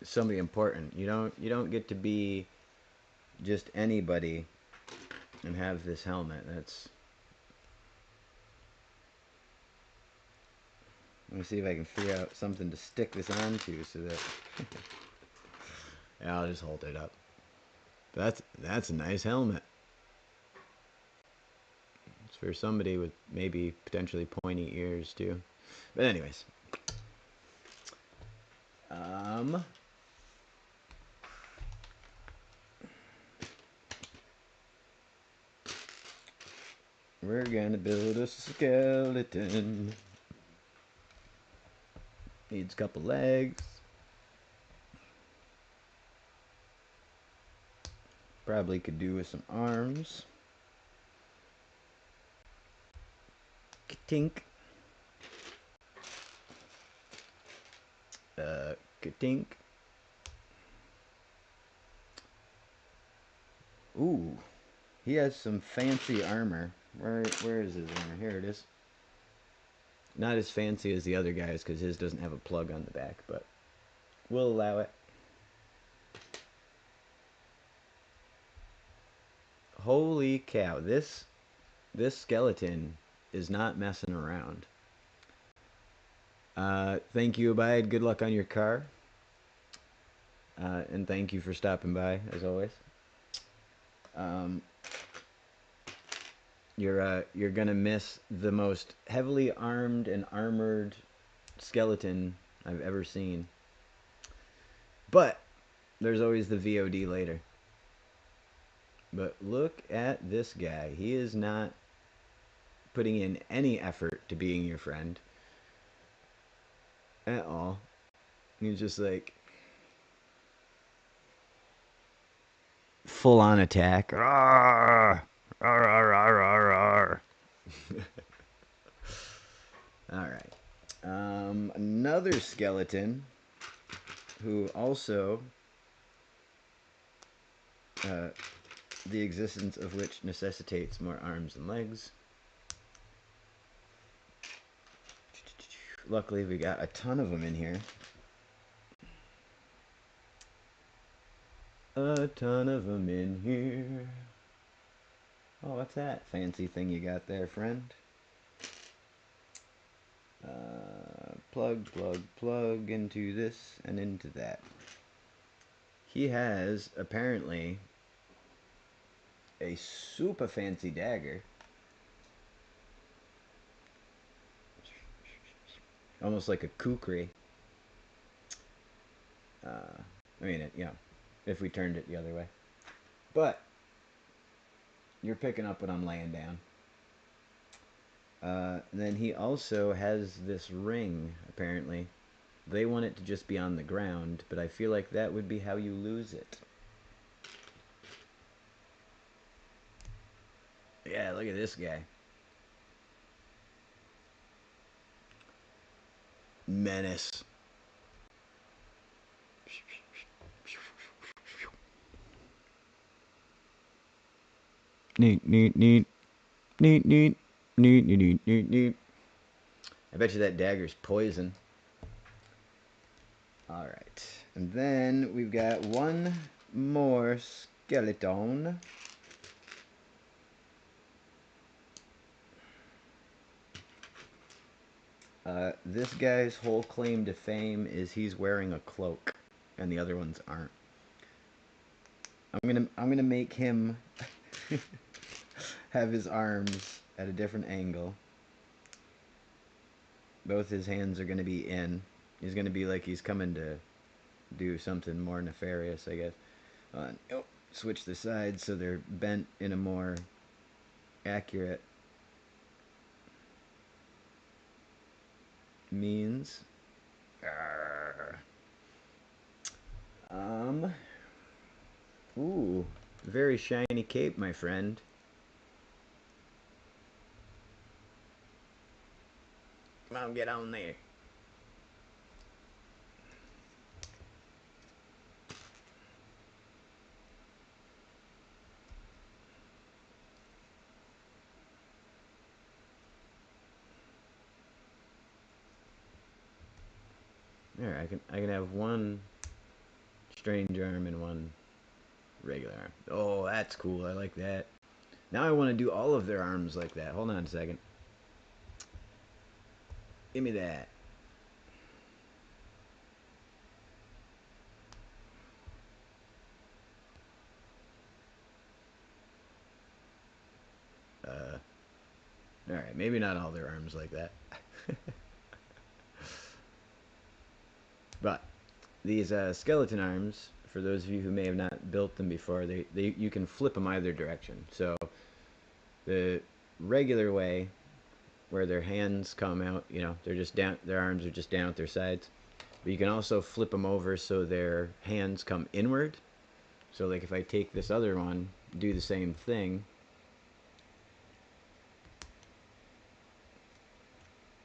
somebody important. You don't get to be just anybody and have this helmet. That's. Let me see if I can figure out something to stick this onto so that. Yeah, I'll just hold it up. That's a nice helmet. It's for somebody with maybe potentially pointy ears too. But anyways. We're gonna build a skeleton. Needs a couple legs. Probably could do with some arms. Ka-tink. Ka-tink. Ooh. He has some fancy armor. Where is his armor? Here it is. Not as fancy as the other guys because his doesn't have a plug on the back, but we'll allow it. Holy cow, this skeleton is not messing around. Thank you, Abide. Good luck on your car. And thank you for stopping by, as always. You're gonna miss the most heavily armed and armored skeleton I've ever seen. But there's always the VOD later. But look at this guy. He is not putting in any effort to being your friend at all. He's just like full on attack. Rawr! Rawr, rawr, rawr, rawr. All right. Another skeleton who also the existence of which necessitates more arms and legs. Luckily, we got a ton of them in here. A ton of them in here. Oh, what's that fancy thing you got there, friend? Plug, plug, plug into this and into that. He has, apparently, a super fancy dagger. Almost like a kukri. I mean, if we turned it the other way. But, you're picking up what I'm laying down. Then he also has this ring, apparently. They want it to just be on the ground, but I feel like that would be how you lose it. Yeah, look at this guy. Menace. Neat, neat, neat. Neat, neat. Neat, neat, neat, neat, neat. I bet you that dagger's poison. Alright. And then we've got one more skeleton. This guy's whole claim to fame is he's wearing a cloak, and the other ones aren't. I'm gonna make him have his arms at a different angle. Both his hands are gonna be in. He's gonna be like he's coming to do something more nefarious, I guess. Oh, switch the sides so they're bent in a more accurate means. Arrgh. Um. Ooh, very shiny cape, my friend. Come on, get on there. There, I can have one strange arm and one regular arm. Oh, that's cool. I like that. Now I want to do all of their arms like that. Hold on a second. Give me that. All right, maybe not all their arms like that. But these skeleton arms, for those of you who may have not built them before, you can flip them either direction. So the regular way, where their hands come out, they're just down, their arms are just down at their sides. But you can also flip them over so their hands come inward. So like if I take this other one, do the same thing.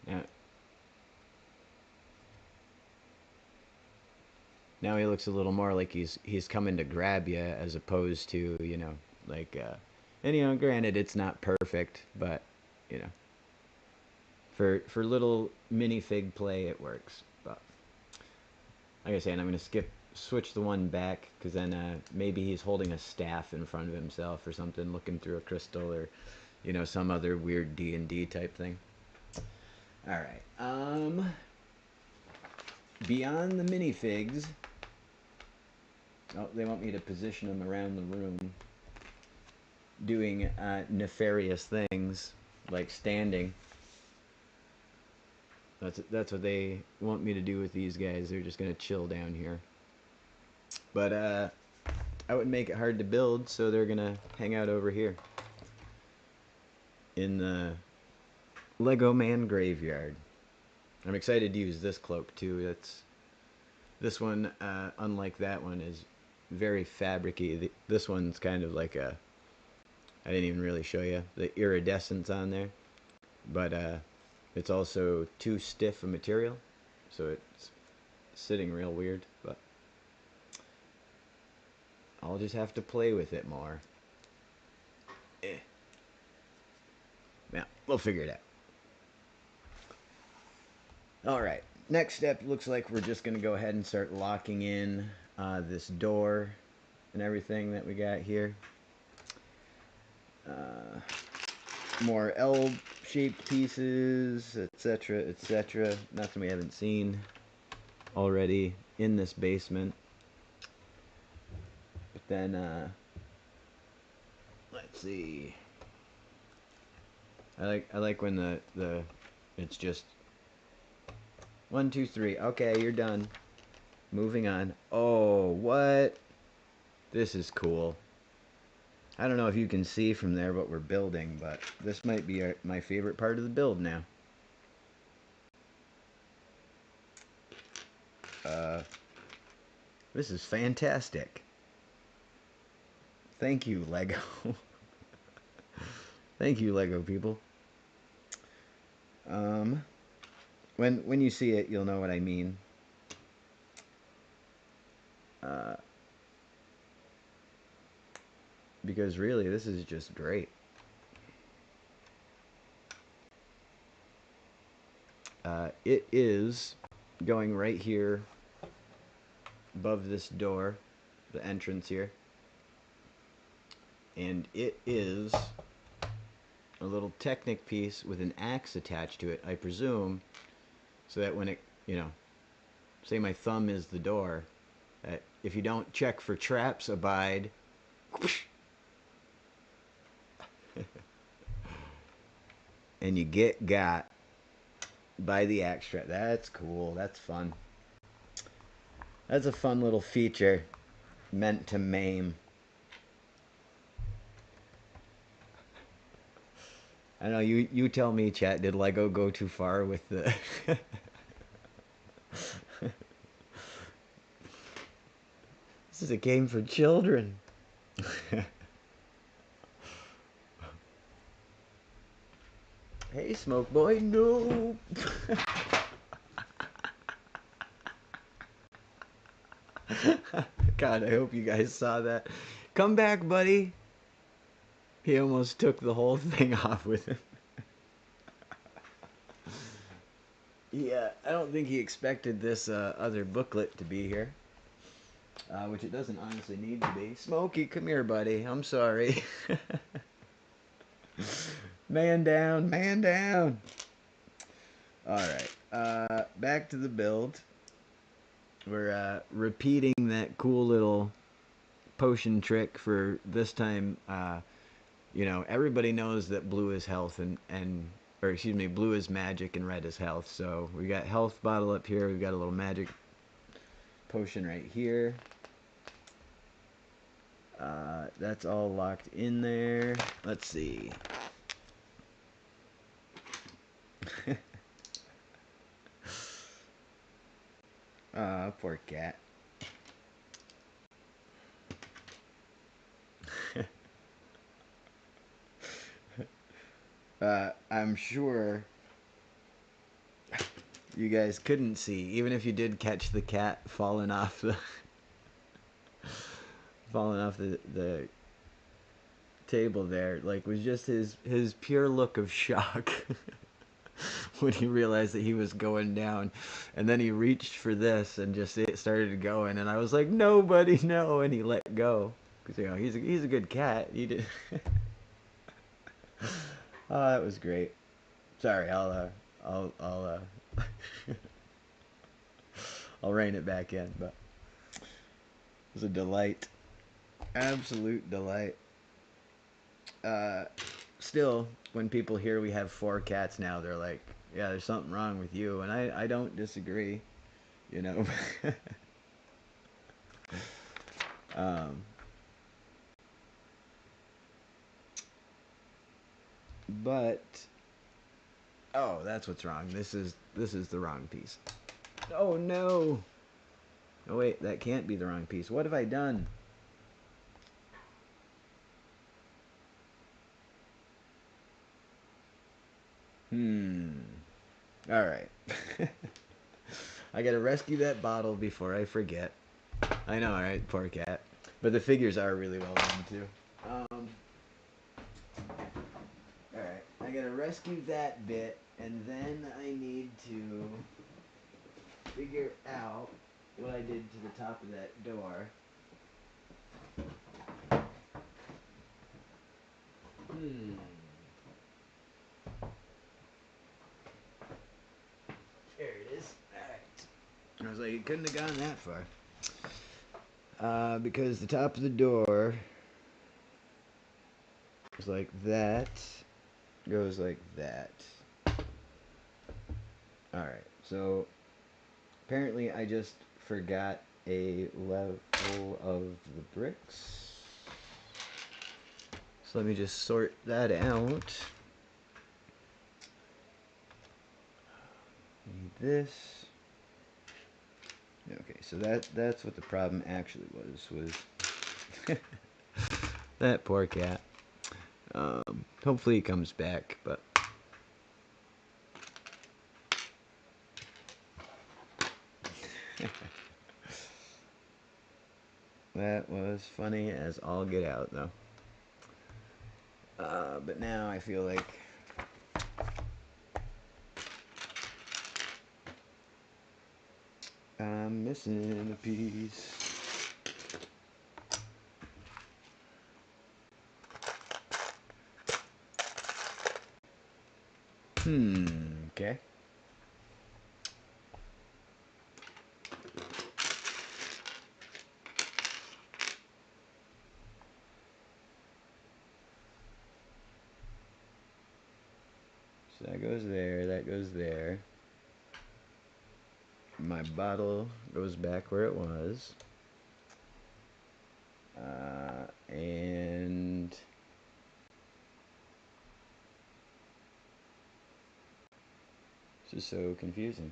Now, now he looks a little more like he's coming to grab you as opposed to, like and granted it's not perfect, but you know, for little minifig play it works. But like I said, I'm gonna switch the one back because then maybe he's holding a staff in front of himself or something, looking through a crystal or some other weird D&D type thing. All right. Beyond the minifigs. Oh, they want me to position them around the room, doing nefarious things like standing. That's what they want me to do with these guys. They're just gonna chill down here. But I would make it hard to build, so they're gonna hang out over here in the Lego Man graveyard. I'm excited to use this cloak too. This one, unlike that one, is very fabricy. This one's kind of like I didn't even really show you the iridescence on there, but it's also too stiff a material, so it's sitting real weird. But I'll just have to play with it more. Yeah, we'll figure it out. All right. Next step looks like we're just going to go ahead and start locking in this door and everything that we got here. More L-shaped pieces, etc., etc. Nothing we haven't seen already in this basement. But then, let's see. I like when the it's just 1, 2, 3. Okay, you're done. Moving on. Oh, what? This is cool. I don't know if you can see from there what we're building, but this might be my favorite part of the build now. This is fantastic. Thank you, Lego. Thank you, Lego people. When you see it, you'll know what I mean. Because really, this is just great. It is going right here above this door, the entrance here. And it is a little Technic piece with an axe attached to it. I presume so that when it, say my thumb is the door, that if you don't check for traps, abide, and you get got by the axe trap. That's cool. That's fun. That's a fun little feature meant to maim. I know you tell me, chat. Did Lego go too far with the? This is a game for children. Hey, Smoke Boy, no. God, I hope you guys saw that. Come back, buddy. He almost took the whole thing off with him. Yeah, I don't think he expected this other booklet to be here. Which it doesn't honestly need to be. Smokey, come here, buddy. I'm sorry. Man down, man down. Alright, back to the build. We're repeating that cool little potion trick for this time. Everybody knows that blue is health or excuse me, blue is magic and red is health. So we got health bottle up here. We've got a little magic potion right here. That's all locked in there. Let's see. Poor cat. I'm sure you guys couldn't see, even if you did catch the cat falling off the the table there, like, was just his pure look of shock when he realized that he was going down, and then he reached for this and just it started going, and I was like, nobody, no, and he let go because he's a good cat. He did. Oh, that was great. Sorry, I'll I'll rein it back in, but it was a delight, absolute delight. Still, when people hear we have 4 cats now, they're like, "Yeah, there's something wrong with you," and I don't disagree, you know. um, but oh, that's what's wrong. This is the wrong piece. Oh no! Oh wait, that can't be the wrong piece. What have I done? All right. I gotta rescue that bottle before I forget. I know, right? Poor cat. But the figures are really well done too. All right. I gotta rescue that bit, and then I need to figure out what I did to the top of that door. There it is. Alright. I was like, it couldn't have gone that far. Because the top of the door is like that, goes like that. Alright, so apparently I just forgot a level of the bricks. So let me just sort that out. Need this. Okay, so that's what the problem actually was that poor cat. Hopefully he comes back, but that was funny as all get out, though. But now I feel like I'm missing a piece. Okay. So that goes there, that goes there. My bottle goes back where it was. And this is so confusing.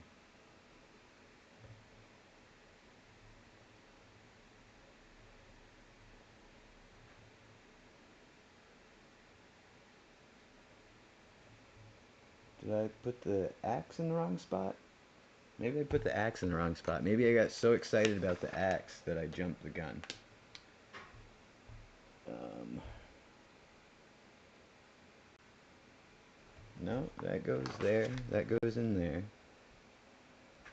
Did I put the axe in the wrong spot? Maybe I put the axe in the wrong spot. Maybe I got so excited about the axe that I jumped the gun. No, that goes there. That goes in there.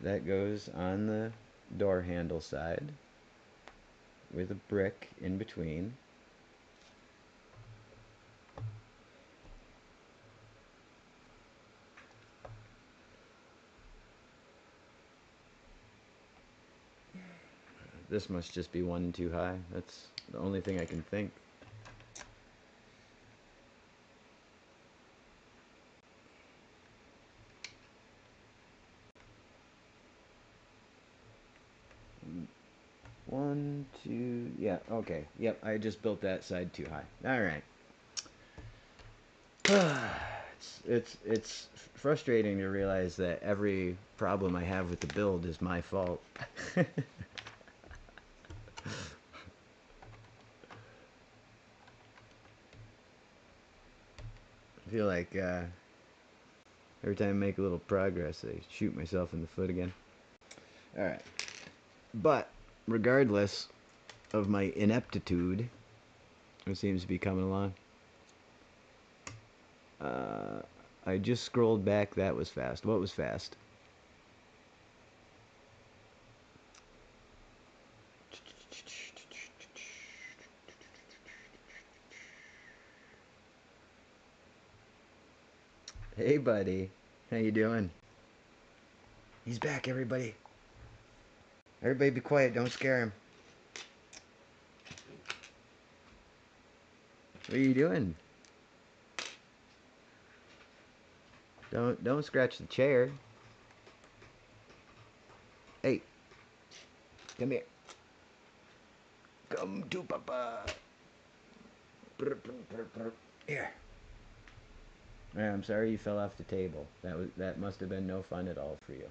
That goes on the door handle side with a brick in between. This must just be one too high. That's the only thing I can think. One, two, yeah, okay. Yep, I just built that side too high. Alright. It's frustrating to realize that every problem I have with the build is my fault. I feel like every time I make a little progress, I shoot myself in the foot again. Alright. But, regardless of my ineptitude, it seems to be coming along. I just scrolled back. That was fast. What was fast? Hey, buddy. How you doing? He's back, everybody. Everybody be quiet. Don't scare him. What are you doing? Don't scratch the chair. Hey, come here. Come to Papa. Here. I'm sorry you fell off the table. That must have been no fun at all for you.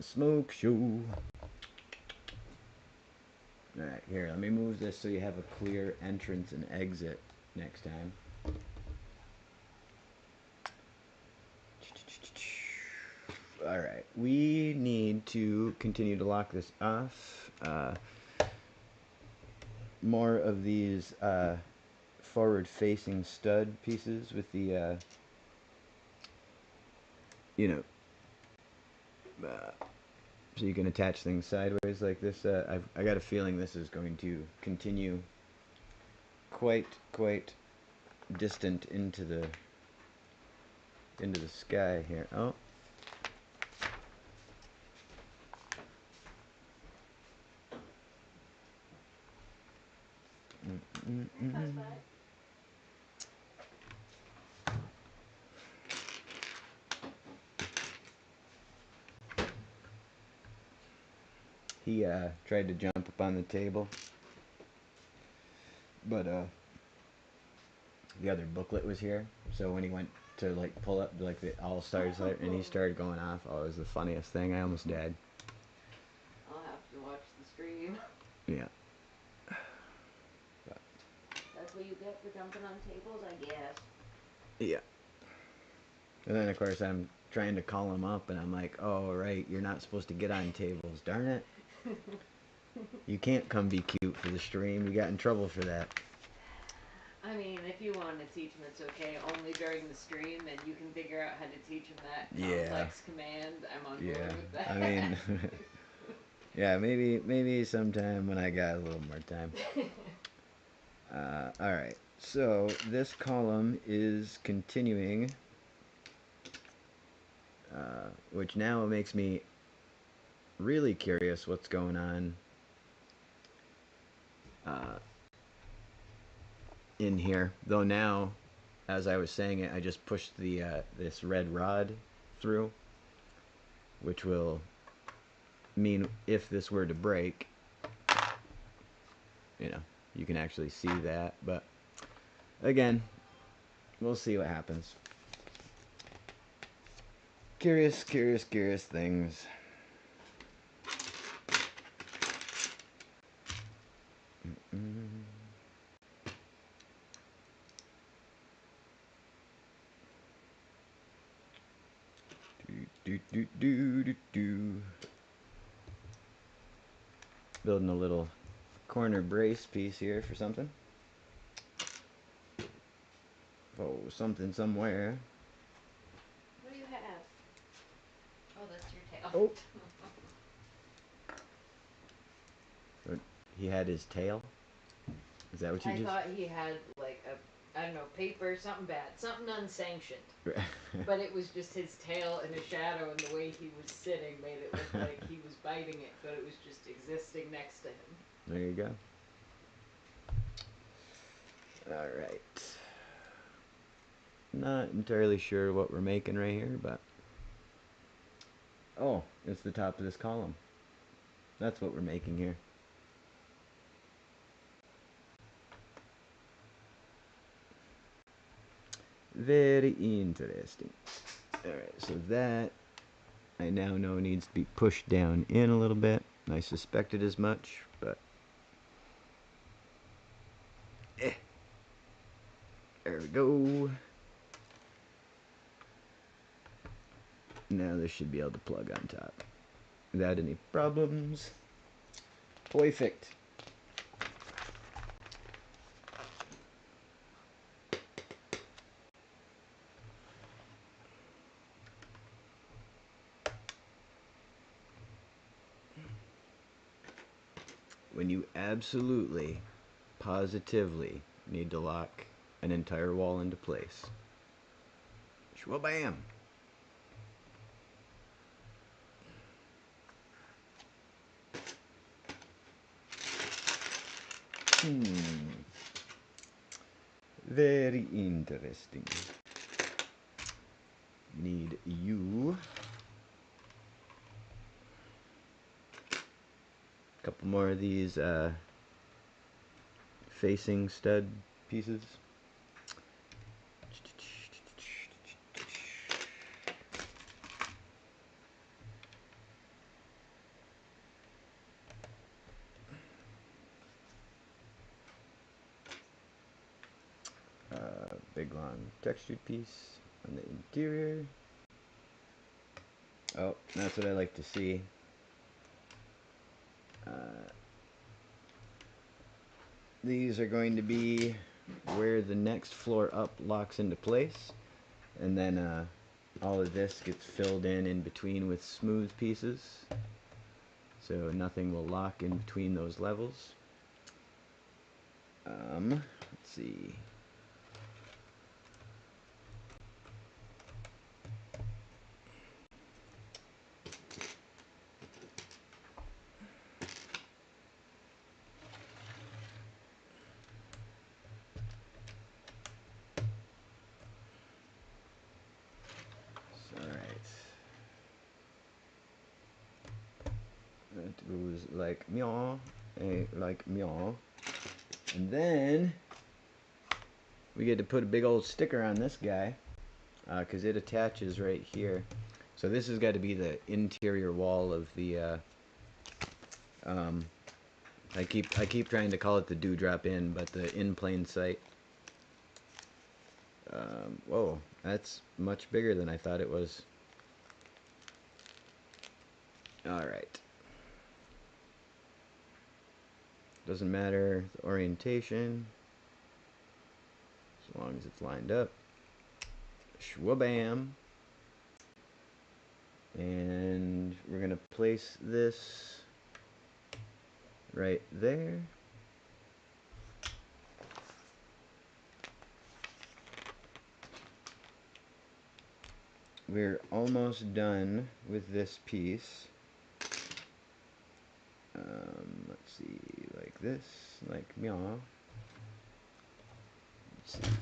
Smoke shoe. Alright, here, let me move this so you have a clear entrance and exit next time. Alright, we need to continue to lock this off. More of these forward-facing stud pieces with the, so you can attach things sideways like this. I got a feeling this is going to continue quite distant into the sky here. Oh. He tried to jump up on the table, but the other booklet was here. So when he went to like pull up like the all stars and he started going off, oh, it was the funniest thing. I almost died. I'll have to watch the stream. Yeah. That's what you get for jumping on tables, I guess. Yeah. And then of course I'm trying to call him up, and I'm like, oh right, you're not supposed to get on tables. Darn it. You can't come be cute for the stream. You got in trouble for that. I mean, if you want to teach them, it's okay. Only during the stream, and you can figure out how to teach them that complex command. I'm on board with that. I mean, yeah, maybe sometime when I got a little more time. All right. So this column is continuing, which now makes me really curious what's going on in here. Though now as I was saying it, I just pushed the this red rod through, which will mean if this were to break, you know, you can actually see that. But again, we'll see what happens. Curious things. Building a little corner brace piece here for something. Oh, something somewhere. What do you have? Oh, that's your tail. Oh. So he had his tail? Is that what you I just... thought he had like a, I don't know, paper, something bad, something unsanctioned. But it was just his tail in a shadow, and the way he was sitting made it look like he was biting it, but it was just existing next to him. There you go. Alright. Not entirely sure what we're making right here, but... Oh, it's the top of this column. That's what we're making here. Very interesting. Alright, so that I now know needs to be pushed down in a little bit. I suspected as much, but... There we go. Now this should be able to plug on top without any problems. Perfect. When you absolutely, positively need to lock an entire wall into place. Shwabam! Very interesting. Need you. A couple more of these facing stud pieces. Big long textured piece on the interior. Oh, that's what I like to see. These are going to be where the next floor up locks into place, and then all of this gets filled in between with smooth pieces, so nothing will lock in between those levels. Let's see. That goes like meow, like meow. And then we get to put a big old sticker on this guy, because it attaches right here. So this has got to be the interior wall of the, I keep trying to call it the dewdrop in, but the in plain sight. Whoa, that's much bigger than I thought it was. Alright. Doesn't matter the orientation, as long as it's lined up. Shwabam. And we're going to place this right there. We're almost done with this piece. Let's see, like this, like meow. Let's see.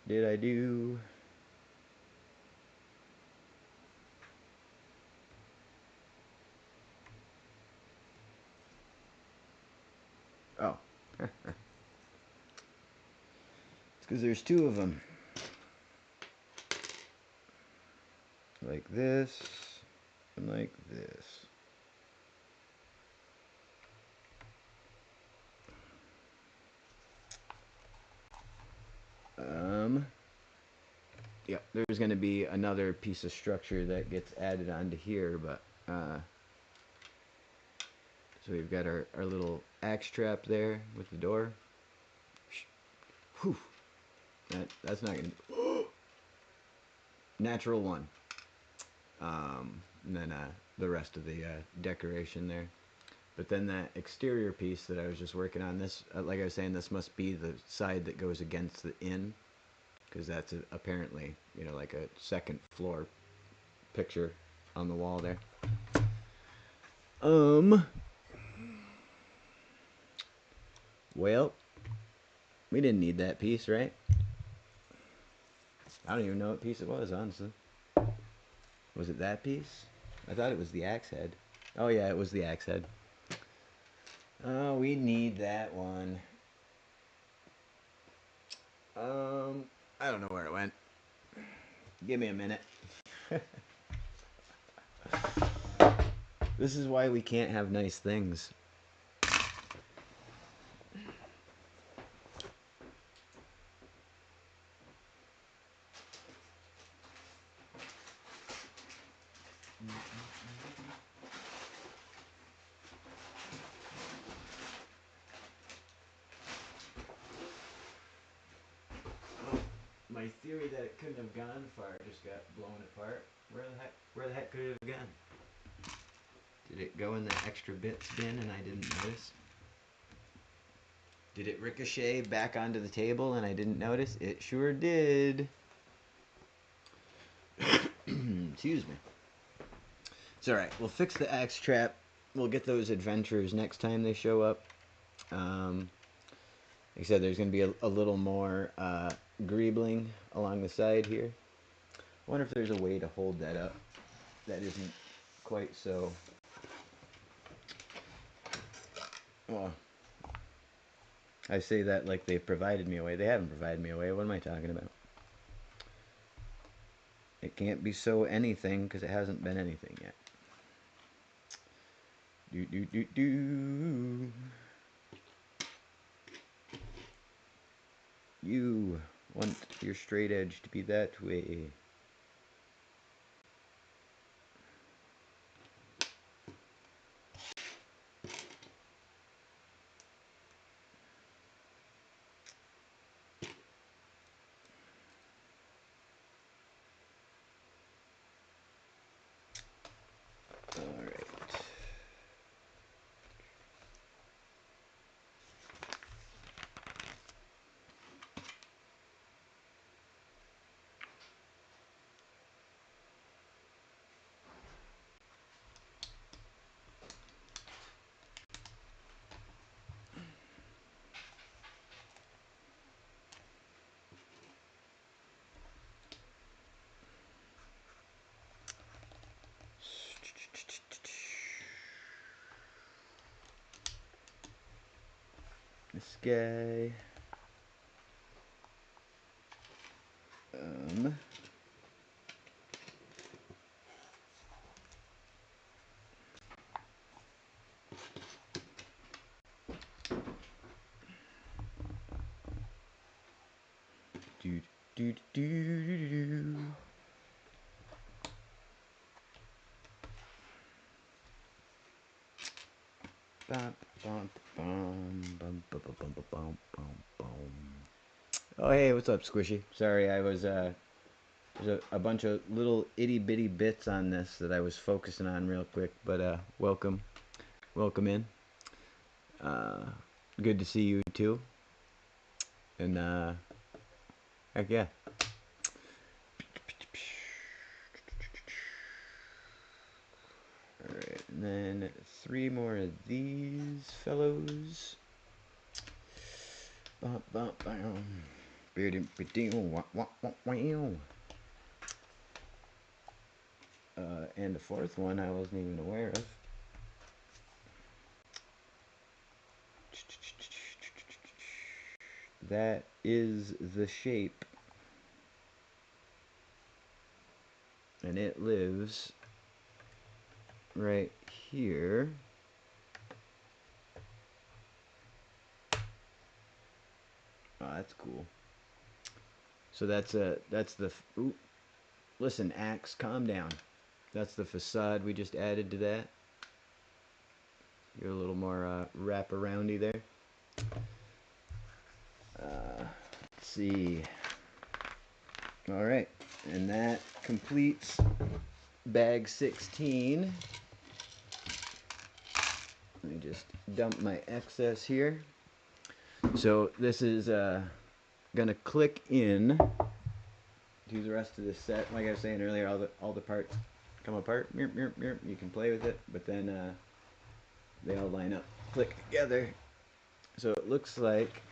did I do? Oh. It's because there's two of them. Like this, and like this. Yep, there's going to be another piece of structure that gets added onto here, but, so we've got our little axe trap there with the door. Whew. That's not going to... Natural one. And then the rest of the decoration there. But then that exterior piece that I was just working on, this, like I was saying, this must be the side that goes against the inn, because that's apparently, you know, like a second floor picture on the wall there. Well, we didn't need that piece, right? I don't even know what piece it was, honestly. Was it that piece? I thought it was the axe head. Oh yeah, it was the axe head. Oh, we need that one. I don't know where it went. Give me a minute. This is why we can't have nice things. My theory that it couldn't have gone far just got blown apart. Where the heck could it have gone? Did it go in the extra bits bin and I didn't notice? Did it ricochet back onto the table and I didn't notice? It sure did. Excuse me. It's alright. We'll fix the axe trap. We'll get those adventurers next time they show up. Like I said, there's going to be a little more greebling along the side here. I wonder if there's a way to hold that up that isn't quite so... Well, I say that like they've provided me a way. They haven't provided me a way. What am I talking about? It can't be so anything because it hasn't been anything yet. Do do do do. You want your straight edge to be that way. All right. This guy. Do do do do do. Oh hey, what's up, Squishy? Sorry, I was there's a bunch of little itty bitty bits on this that I was focusing on real quick, but welcome in. Good to see you too. And heck yeah. Alright, and then 3 more of these fellows. Bum, bum, bum. And the fourth one I wasn't even aware of. That is the shape. And it lives right here. Oh, that's cool. So that's the ooh, listen, Axe, calm down. That's the facade we just added to that. You're a little more wrap-aroundy there. Let's see. All right, and that completes bag 16. Let me just dump my excess here. So this is gonna click in to the rest of this set. Like I was saying earlier, all the parts come apart. You can play with it, but then they all line up, click together. So it looks like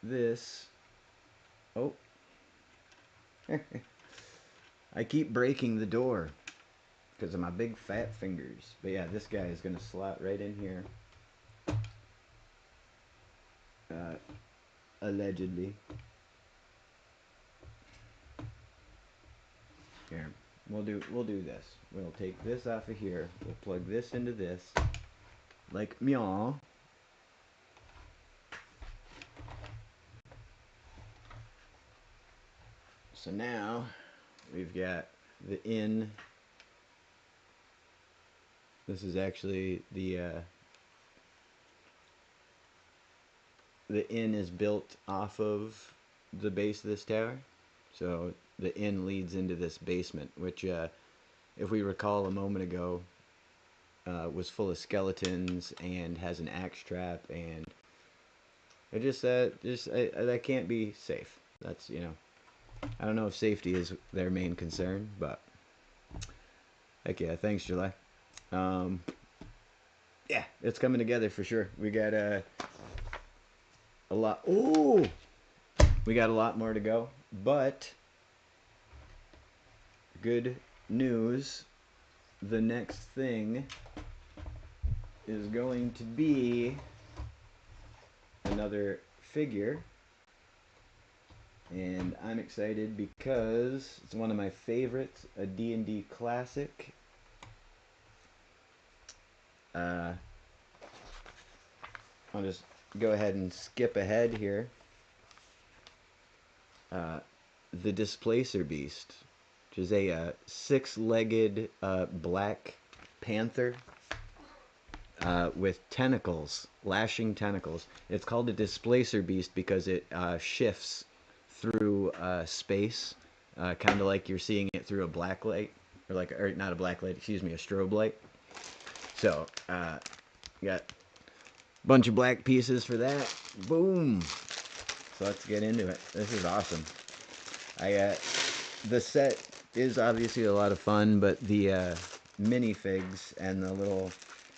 this. Oh, I keep breaking the door because of my big fat fingers. But yeah, this guy is gonna slot right in here. Allegedly. Here, we'll do this. We'll take this off of here. We'll plug this into this, like meow. So now we've got the inn. This is actually the inn is built off of the base of this tower. So the inn leads into this basement, which, if we recall a moment ago, was full of skeletons and has an axe trap, and it just that can't be safe. That's, you know, I don't know if safety is their main concern, but heck yeah, thanks, July. Yeah, it's coming together for sure. We got a lot. Oh, we got a lot more to go, but good news. The next thing is going to be another figure, and I'm excited because it's one of my favorites, a D&D classic. I'll just go ahead and skip ahead here. The Displacer Beast, which is a six-legged black panther with tentacles, lashing tentacles. It's called a Displacer Beast because it shifts through space, kind of like you're seeing it through a black light, or not a black light, excuse me, a strobe light. So, got a bunch of black pieces for that. Boom! So let's get into it. This is awesome. The set is obviously a lot of fun, but the minifigs and the little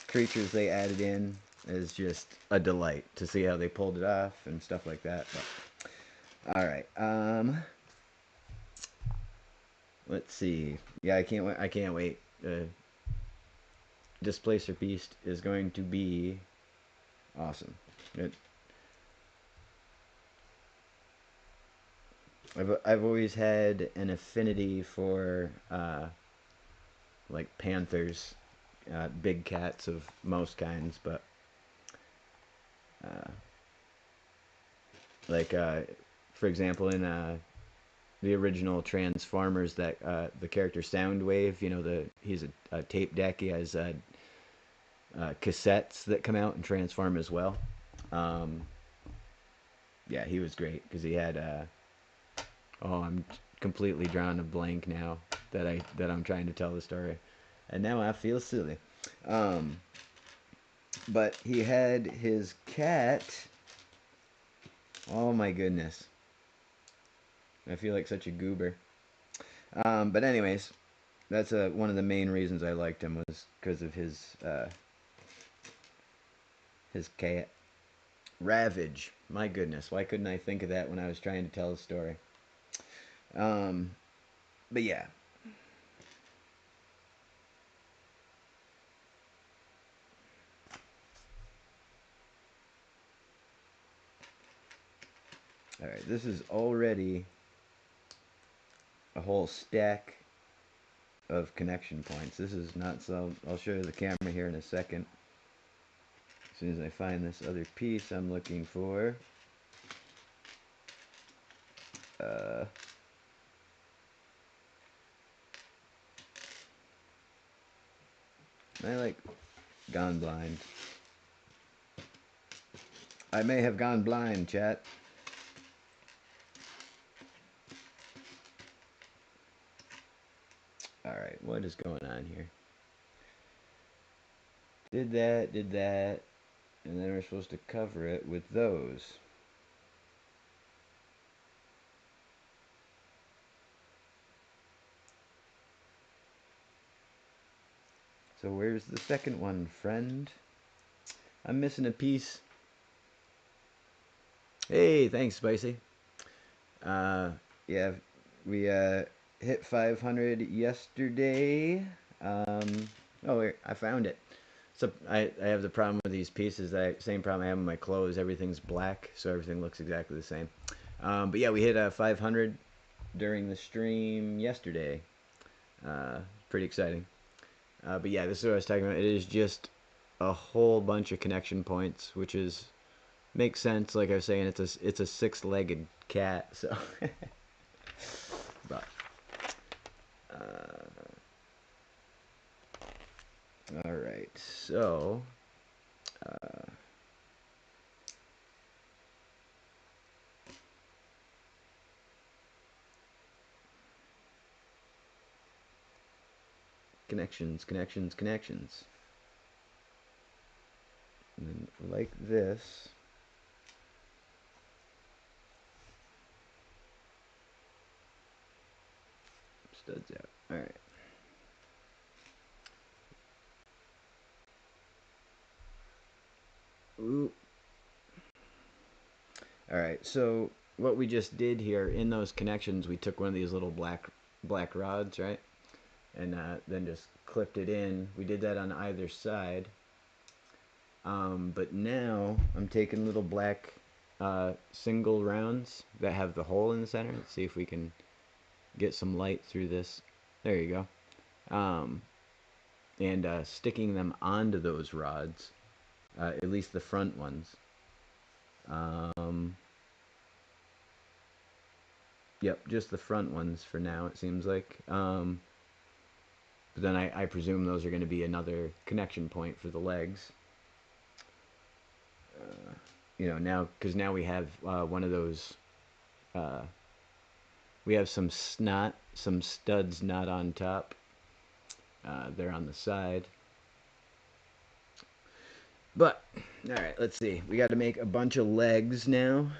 creatures they added in is just a delight to see how they pulled it off and stuff like that. But, all right. Let's see. Yeah, I can't wait. Displacer Beast is going to be awesome. I've always had an affinity for like panthers, big cats of most kinds, but like for example in the original Transformers, that the character Soundwave, you know, he's a tape deck. He has cassettes that come out and transform as well. Yeah, he was great because he had oh, I'm completely drawing a blank now that I'm trying to tell the story, and now I feel silly. But he had his cat. Oh my goodness, I feel like such a goober. But anyways, that's one of the main reasons I liked him, was because of his cat. Ravage. My goodness, why couldn't I think of that when I was trying to tell a story? Um, but yeah. Alright, this is already a whole stack of connection points. This is not so... I'll show you the camera here in a second. As soon as I find this other piece I'm looking for. I like gone blind. I may have gone blind, chat. Alright, what is going on here? Did that, and then we're supposed to cover it with those. So where's the second one, friend? I'm missing a piece. Hey, thanks, Spicy. Yeah, we hit 500 yesterday. Oh, I found it. So I have the problem with these pieces. Same problem I have with my clothes. Everything's black, so everything looks exactly the same. But yeah, we hit 500 during the stream yesterday. Pretty exciting. But yeah, this is what I was talking about. It is just a whole bunch of connection points, which makes sense. Like I was saying, it's a six-legged cat. So, but all right. So, connections. And then like this. Studs out. All right. Ooh. All right. So what we just did here in those connections, we took one of these little black rods, right, and then just clipped it in. We did that on either side. But now I'm taking little black single rounds that have the hole in the center. Let's see if we can get some light through this. There you go. And sticking them onto those rods, at least the front ones. Yep, just the front ones for now, it seems like. But then I presume those are going to be another connection point for the legs. Now, because now we have one of those... we have some studs not on top. They're on the side. But, alright, let's see. We got to make a bunch of legs now.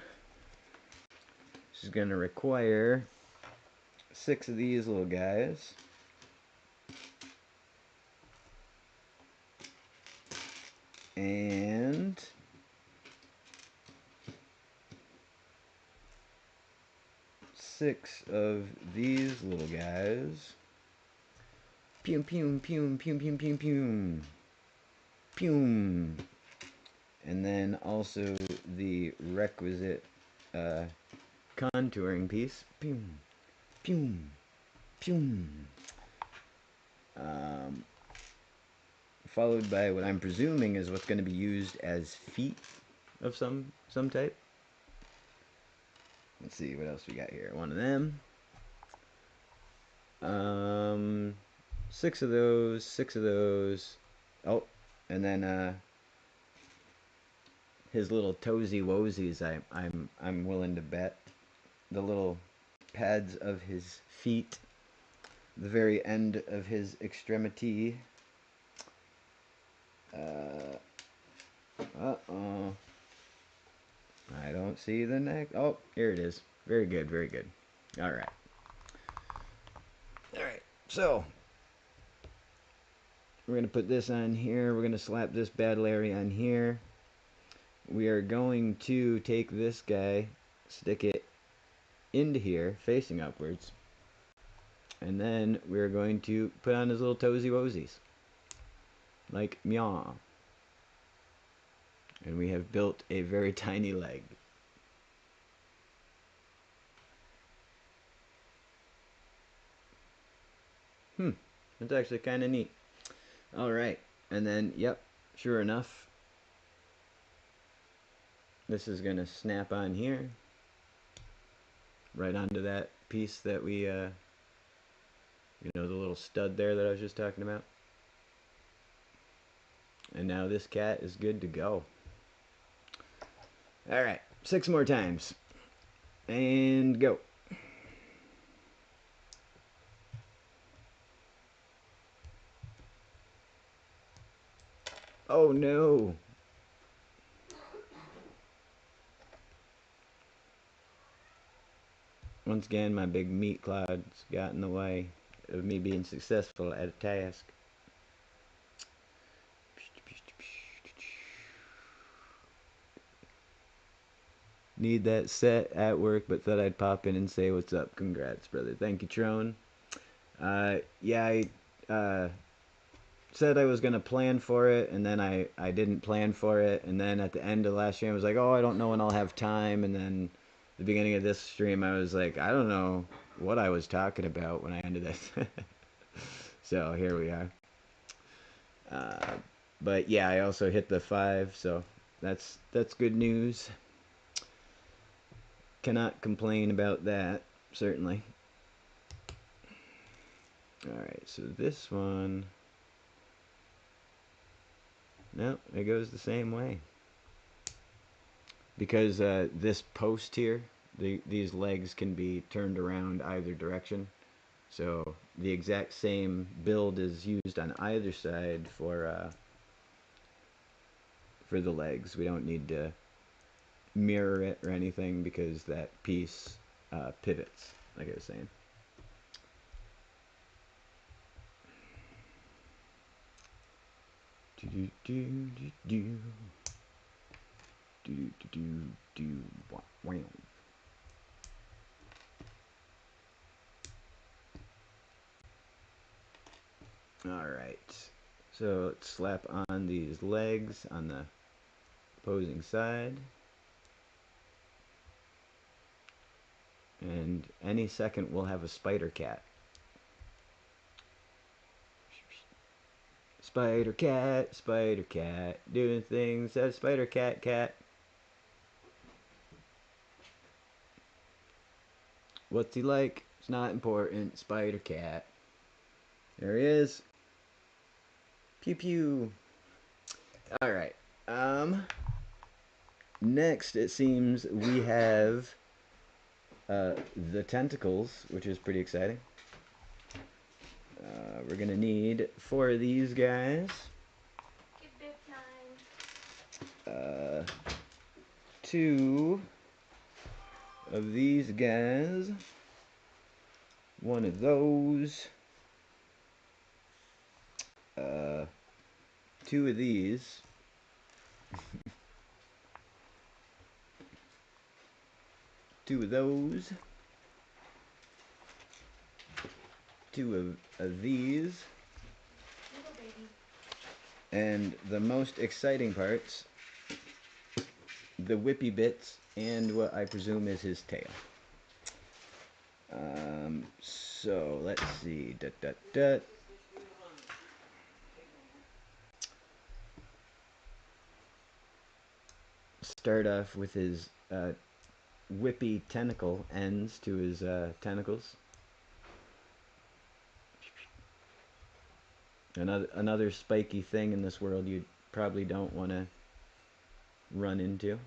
This is going to require 6 of these little guys. And 6 of these little guys. Pew, pew, pew, pew, pew, pew, pew. Pew. And then also the requisite contouring piece. Pew, pew, pew. Followed by what I'm presuming is what's going to be used as feet of some type. Let's see what else we got here. One of them. 6 of those. 6 of those. Oh, and then his little toesy woesies. I'm willing to bet the little pads of his feet, the very end of his extremity. Uh-oh. I don't see the neck. Oh, here it is. Very good, very good. All right. All right, so we're going to put this on here. We're going to slap this bad Larry on here. we are going to take this guy, stick it into here, facing upwards, and then we're going to put on his little toesy woesies, like meow. And we have built a very tiny leg. That's actually kind of neat. Alright, and then, yep, sure enough, this is going to snap on here, right onto that piece that we, you know, the little stud there that I was just talking about. And now this cat is good to go. Alright, 6 more times. And go. Oh no! Once again, my big meat clouds got in the way of me being successful at a task. Need that set at work, but thought I'd pop in and say what's up. Congrats, brother. Thank you, Trone. Yeah, I said I was going to plan for it, and then I didn't plan for it, and then at the end of last stream I was like, oh, I don't know when I'll have time, and then the beginning of this stream I was like, I don't know what I was talking about when I ended this. So here we are. But yeah, I also hit the 5, so that's good news. Cannot complain about that, certainly. Alright, so this one... No, it goes the same way. Because this post here, these legs can be turned around either direction. So the exact same build is used on either side for the legs. We don't need to mirror it or anything because that piece pivots, like I was saying. Wow. Alright, so let's slap on these legs on the opposing side. And any second we'll have a spider cat. Spider cat, doing things that a spider cat. What's he like? It's not important. Spider cat. There he is. Pew pew. Alright. Next it seems we have the tentacles, which is pretty exciting. We're gonna need 4 of these guys. 2 of these guys. 1 of those. 2 of these. 2 of those. 2 of these. And the most exciting parts, the whippy bits and what I presume is his tail. So let's see. Start off with his whippy tentacle ends to his tentacles. Another spiky thing in this world you probably don't want to run into.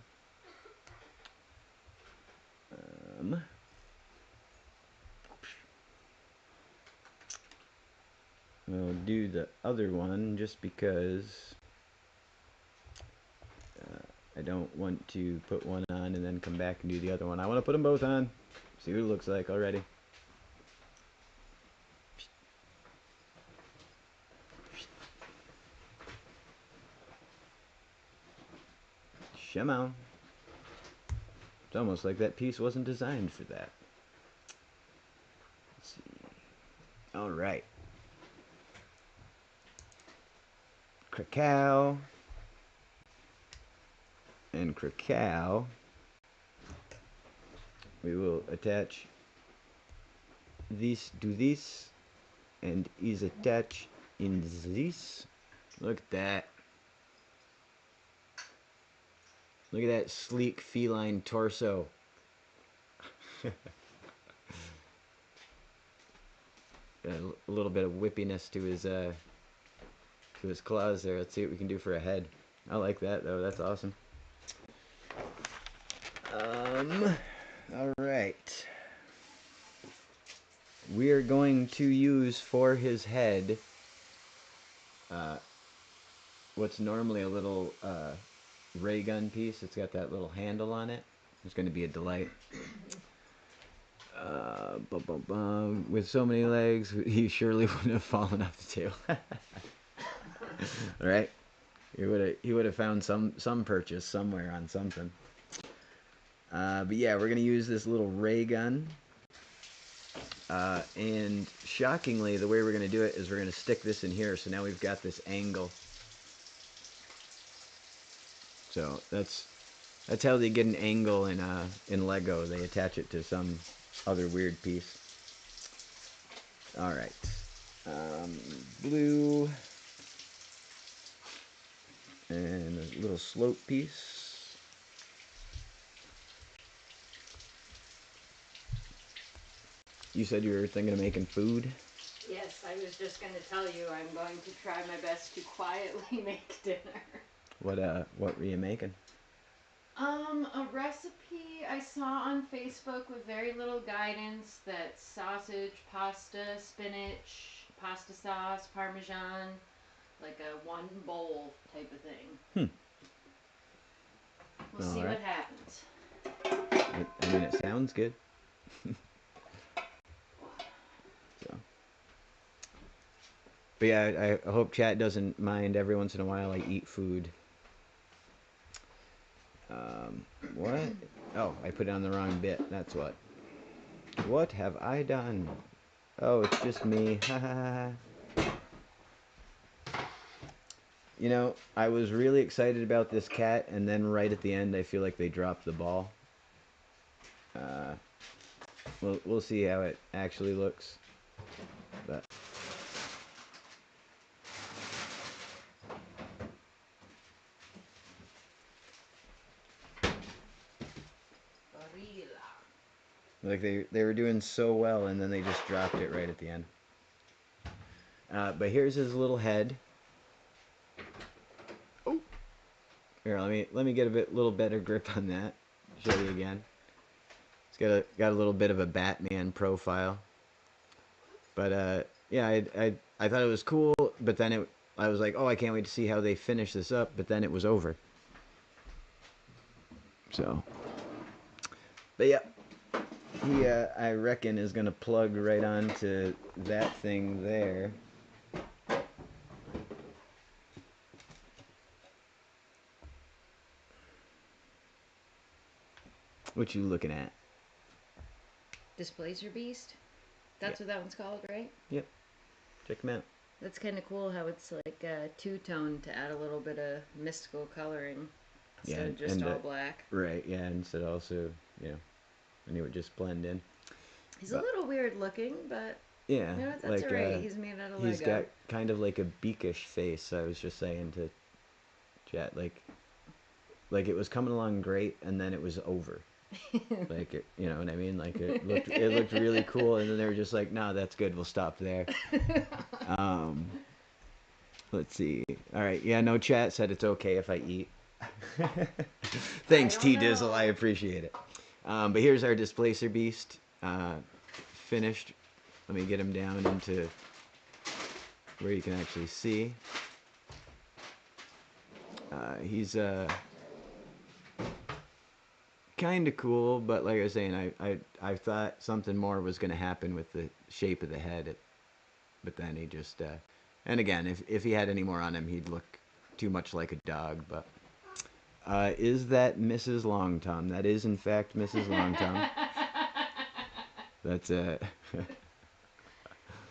We'll do the other one just because I don't want to put one on and then come back and do the other one. I want to put them both on. See what it looks like already. Come on. It's almost like that piece wasn't designed for that. Let's see. All right. Krakow. And Krakow. We will attach this to this. And is attached in this. Look at that. Look at that sleek feline torso. Got a little bit of whippiness to his claws there. Let's see what we can do for a head. I like that though. That's awesome. All right. We are going to use for his head what's normally a little ray gun piece. It's got that little handle on it. It's going to be a delight. With so many legs, he surely wouldn't have fallen off the table. Right? He would have found some purchase somewhere on something. But yeah, we're gonna use this little ray gun. And shockingly, the way we're gonna do it is we're gonna stick this in here. So now we've got this angle. So that's how they get an angle in Lego. They attach it to some other weird piece. All right, blue and a little slope piece. You said you were thinking of making food? Yes, I was just going to tell you I'm going to try my best to quietly make dinner. What were you making? A recipe I saw on Facebook with very little guidance. That's sausage, pasta, spinach, pasta sauce, parmesan, like a one bowl type of thing. We'll see what happens. I mean, it sounds good. So. But yeah, I hope chat doesn't mind every once in a while I eat food. What? Oh, I put it on the wrong bit. That's what. What have I done? Oh, it's just me. Ha ha ha. You know, I was really excited about this cat, and then right at the end, I feel like they dropped the ball. We'll see how it actually looks. But like they were doing so well, and then they just dropped it right at the end. But here's his little head. Oh, here, let me get a little better grip on that. Show you again. It's got a little bit of a Batman profile. But yeah, I thought it was cool. But then I was like, oh, I can't wait to see how they finish this up. But then it was over. So, but yeah. He, I reckon, is going to plug right onto that thing there. What you looking at? Displacer Beast? That's what that one's called, right? Yep. Check him out. That's kind of cool how it's like a two-tone to add a little bit of mystical coloring instead of just all black. Right, yeah, instead also, and he would just blend in. He's a little weird looking, but yeah, that's like, alright. He's made out of Lego. He's got kind of like a beakish face. I was just saying to chat, like it was coming along great, and then it was over. Like it, you know what I mean? Like it looked really cool, and then they were just like, "No, that's good. We'll stop there." Let's see. All right, yeah, no chat said it's okay if I eat. Thanks, T Dizzle. I appreciate it. But here's our Displacer Beast finished. Let me get him down into where you can actually see. He's kind of cool, but like I was saying, I thought something more was going to happen with the shape of the head, but then he just and again, if he had any more on him, he'd look too much like a dog. But Is that Mrs. Longtom? That is, in fact, Mrs. Longtom. That's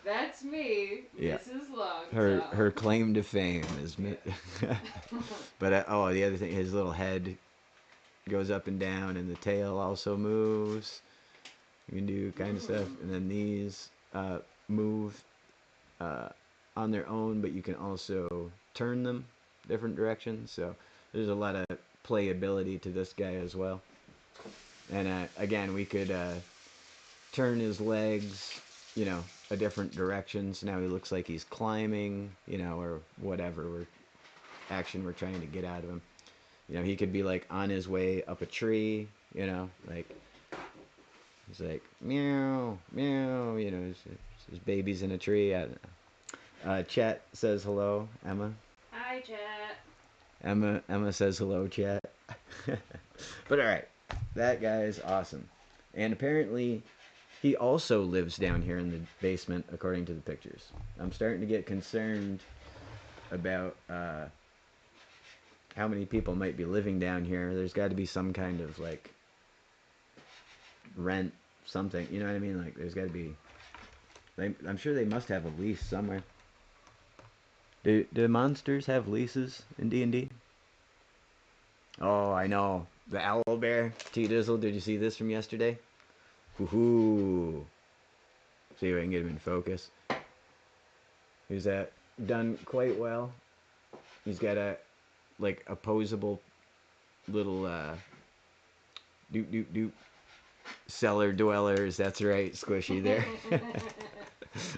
That's me, yeah. Mrs. Longtom. Her claim to fame is. Yeah. But oh, the other thing, his little head goes up and down, and the tail also moves. You can do kind of stuff, and then these move on their own, but you can also turn them different directions. So there's a lot of playability to this guy as well. And again, we could turn his legs, a different direction. So now he looks like he's climbing, or whatever action we're trying to get out of him. He could be like on his way up a tree, like he's like meow, meow, his baby's in a tree. I don't know. Chat says hello, Emma. Hi, chat. Emma says hello, chat. But all right, that guy is awesome, and apparently he also lives down here in the basement, according to the pictures. I'm starting to get concerned about how many people might be living down here. There's got to be some kind of like rent, something. You know what I mean? Like there's got to be. I'm sure they must have a lease somewhere. Do monsters have leases in D&D? Oh, I know. The owl bear. T-Dizzle, did you see this from yesterday? Woohoo! See if I can get him in focus. He's done quite well. He's got a opposable little doop doop doop cellar dwellers. That's right, Squishy.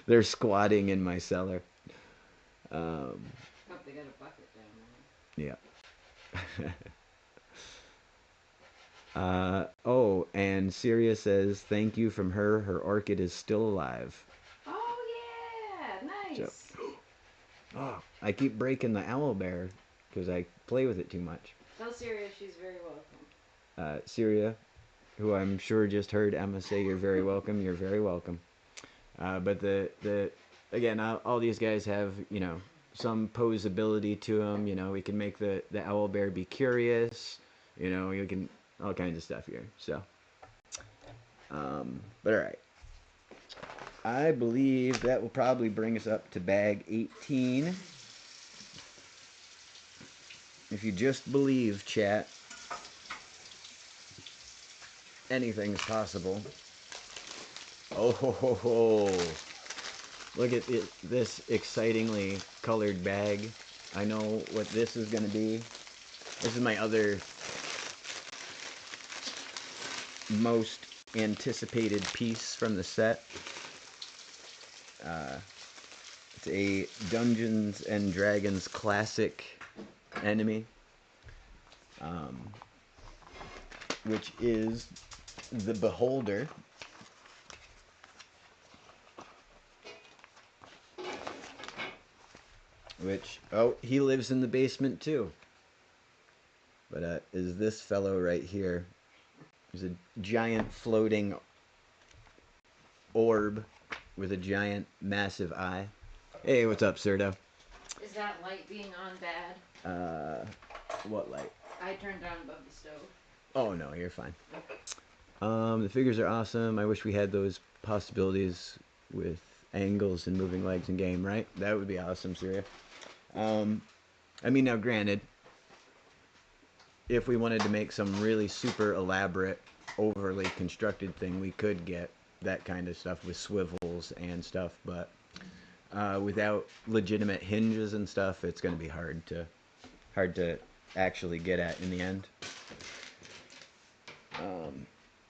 They're squatting in my cellar. Hope they got a bucket down Yeah. Oh, and Syria says thank you from her. Her orchid is still alive. there. Oh yeah, nice. So, oh, I keep breaking the owl bear because I play with it too much. Tell Syria she's very welcome. Syria, who I'm sure just heard Emma say you're very welcome. You're very welcome. But the again, all these guys have some posability to them. We can make the owl bear be curious. You can all kinds of stuff here. So, but all right. I believe that will probably bring us up to bag 18. If you just believe, chat, anything's possible. Oh ho ho ho! Look at this excitingly colored bag. I know what this is going to be. This is my other most anticipated piece from the set. It's a Dungeons and Dragons classic enemy, which is the Beholder. Which, oh, he lives in the basement too. But is this fellow right here. There's a giant floating orb with a giant, massive eye. Hey, what's up, Serto? Is that light being on bad? What light? I turned down above the stove. Oh, no, you're fine. The figures are awesome. I wish we had those possibilities with angles and moving legs in game, right? That would be awesome, Syria. I mean, now granted, if we wanted to make some really super elaborate, overly constructed thing, we could get that kind of stuff with swivels and stuff, but without legitimate hinges and stuff, it's going to be hard to actually get at in the end.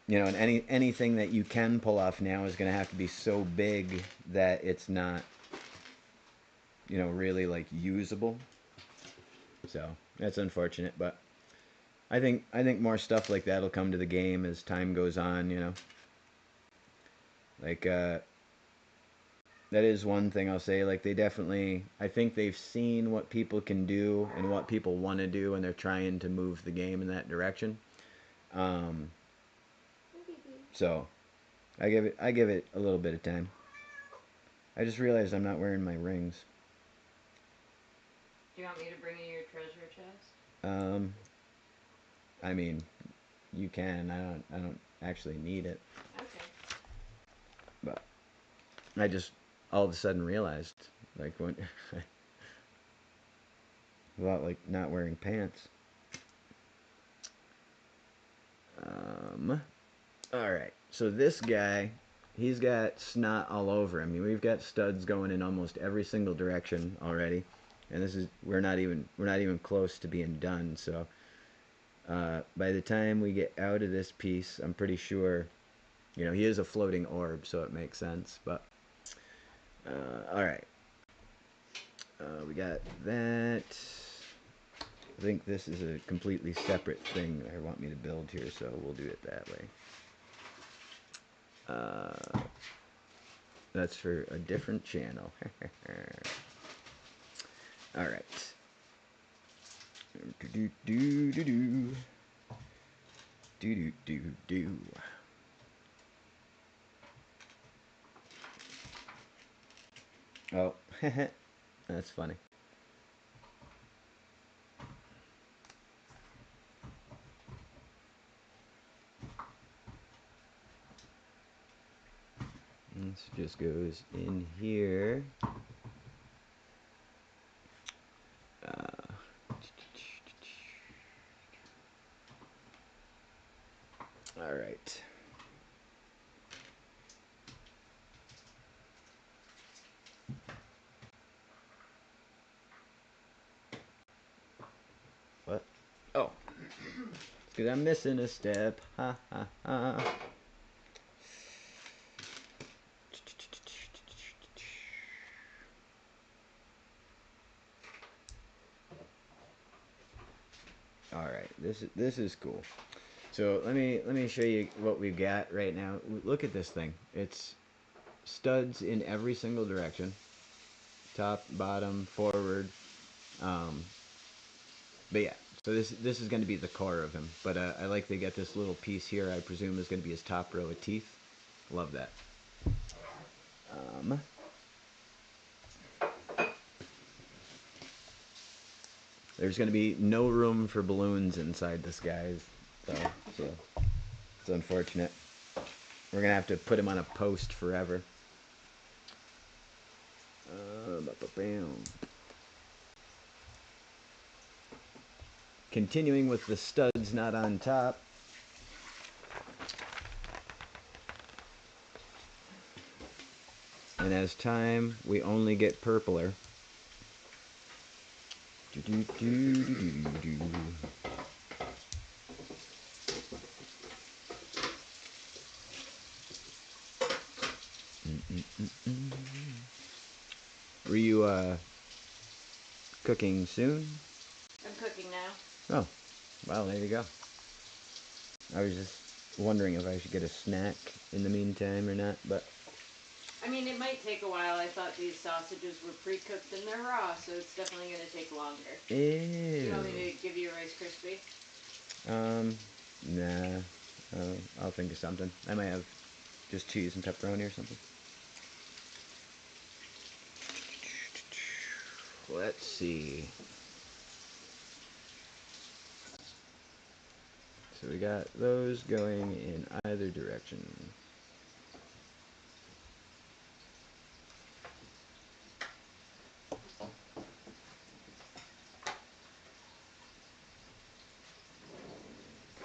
And anything that you can pull off now is going to have to be so big that it's not, really like usable. So that's unfortunate, but I think more stuff like that'll come to the game as time goes on. Like that is one thing I'll say. Like I think they've seen what people can do and what people want to do, and they're trying to move the game in that direction. So I give it a little bit of time. I just realized I'm not wearing my rings. Do you want me to bring you your treasure chest? I mean, you can. I don't actually need it. Okay. But I just all of a sudden realized, like, when about like not wearing pants. All right. So this guy, he's got snot all over him. I mean, we've got studs going in almost every single direction already, and this is we're not even close to being done. So by the time we get out of this piece, I'm pretty sure, you know, he is a floating orb, so it makes sense. But all right, we got that. I think this is a completely separate thing I want me to build here, so we'll do it that way. That's for a different channel. All right. Do do do do do do do do. Oh, that's funny. This just goes in here. All right. What? Oh, because I'm missing a step. Ha ha ha. All right, this is cool. So let me show you what we've got right now. Look at this thing. It's studs in every single direction, top, bottom, forward. Um, but yeah, so this is going to be the core of him. But I like to get this little piece here. I presume is going to be his top row of teeth. Love that. There's going to be no room for balloons inside this guy, so it's unfortunate. We're going to have to put him on a post forever. Continuing with the studs not on top. And as time, we only get purpler. Do, do, do, do, do, do. Were you cooking soon? I'm cooking now. Oh, well, there you go. I was just wondering if I should get a snack in the meantime or not, but... I mean, it might take a while. I thought these sausages were pre-cooked and they're raw, so it's definitely going to take longer. Ew. You want me to give you a Rice Krispie? Nah. I'll think of something. I might have just cheese and pepperoni or something. Let's see. So we got those going in either direction.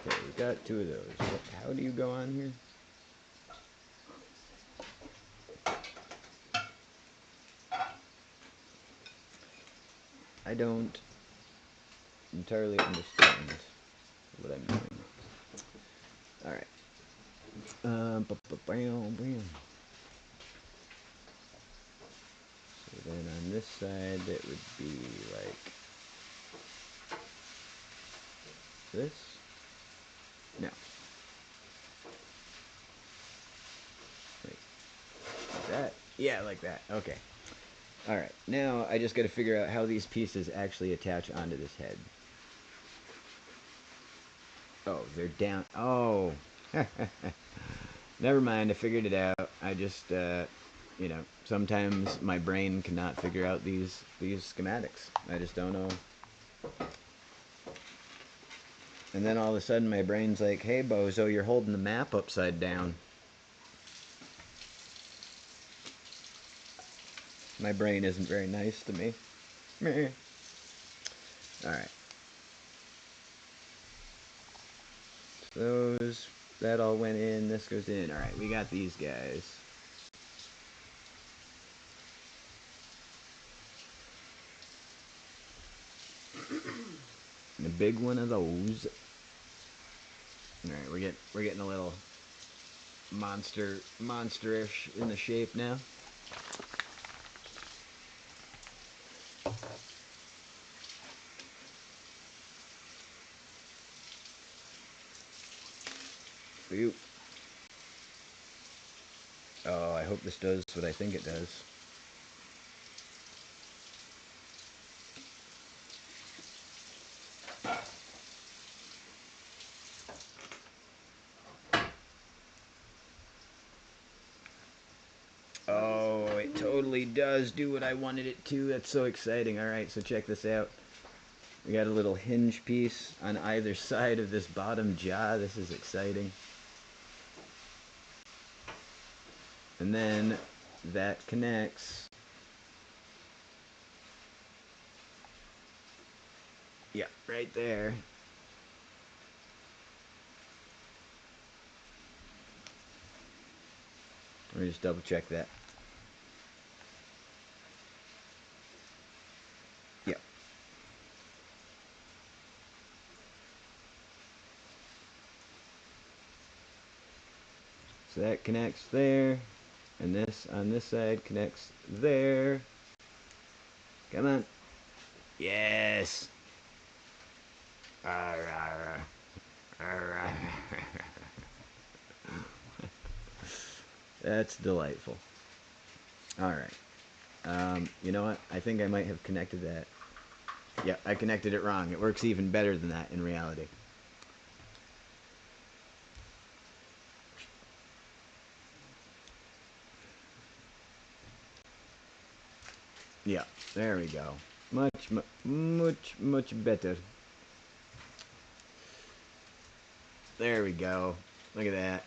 Okay, we got two of those. How do you go on here? I don't entirely understand what I'm doing. Alright. So then on this side, it would be like this. No. Like that? Yeah, like that. Okay. Alright, now I just gotta figure out how these pieces actually attach onto this head. Oh, they're down. Oh. Never mind, I figured it out. I just, you know, sometimes my brain cannot figure out these schematics. I just don't know. And then all of a sudden my brain's like, hey, bozo, you're holding the map upside down. My brain isn't very nice to me. Alright. That all went in. This goes in. Alright, we got these guys. And a big one of those. Alright, we're getting a little monsterish in the shape now. Boop. Oh, I hope this does what I think it does. Oh, it totally does do what I wanted it to. That's so exciting. Alright, so check this out. We got a little hinge piece on either side of this bottom jaw. This is exciting. And then that connects. Yeah, right there. Let me just double check that. Yep. So that connects there. And this on this side connects there. Come on. Yes. That's delightful. Alright. You know what? I think I might have connected that. Yeah, I connected it wrong. It works even better than that in reality. Yeah, there we go. Much better. There we go. Look at that.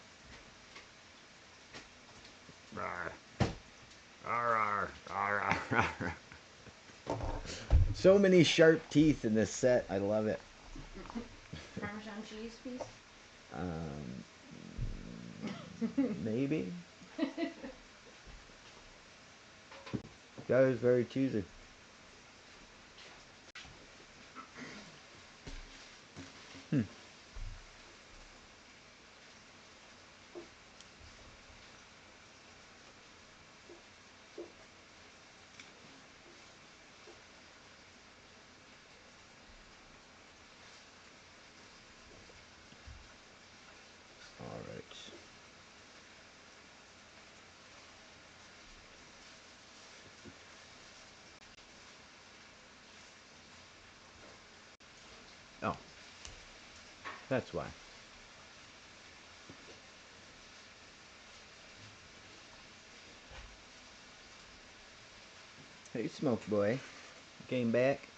So many sharp teeth in this set. I love it. Parmesan cheese piece? Maybe. That is very cheesy. Alright. Oh. That's why. Hey, Smoke Boy. Came back.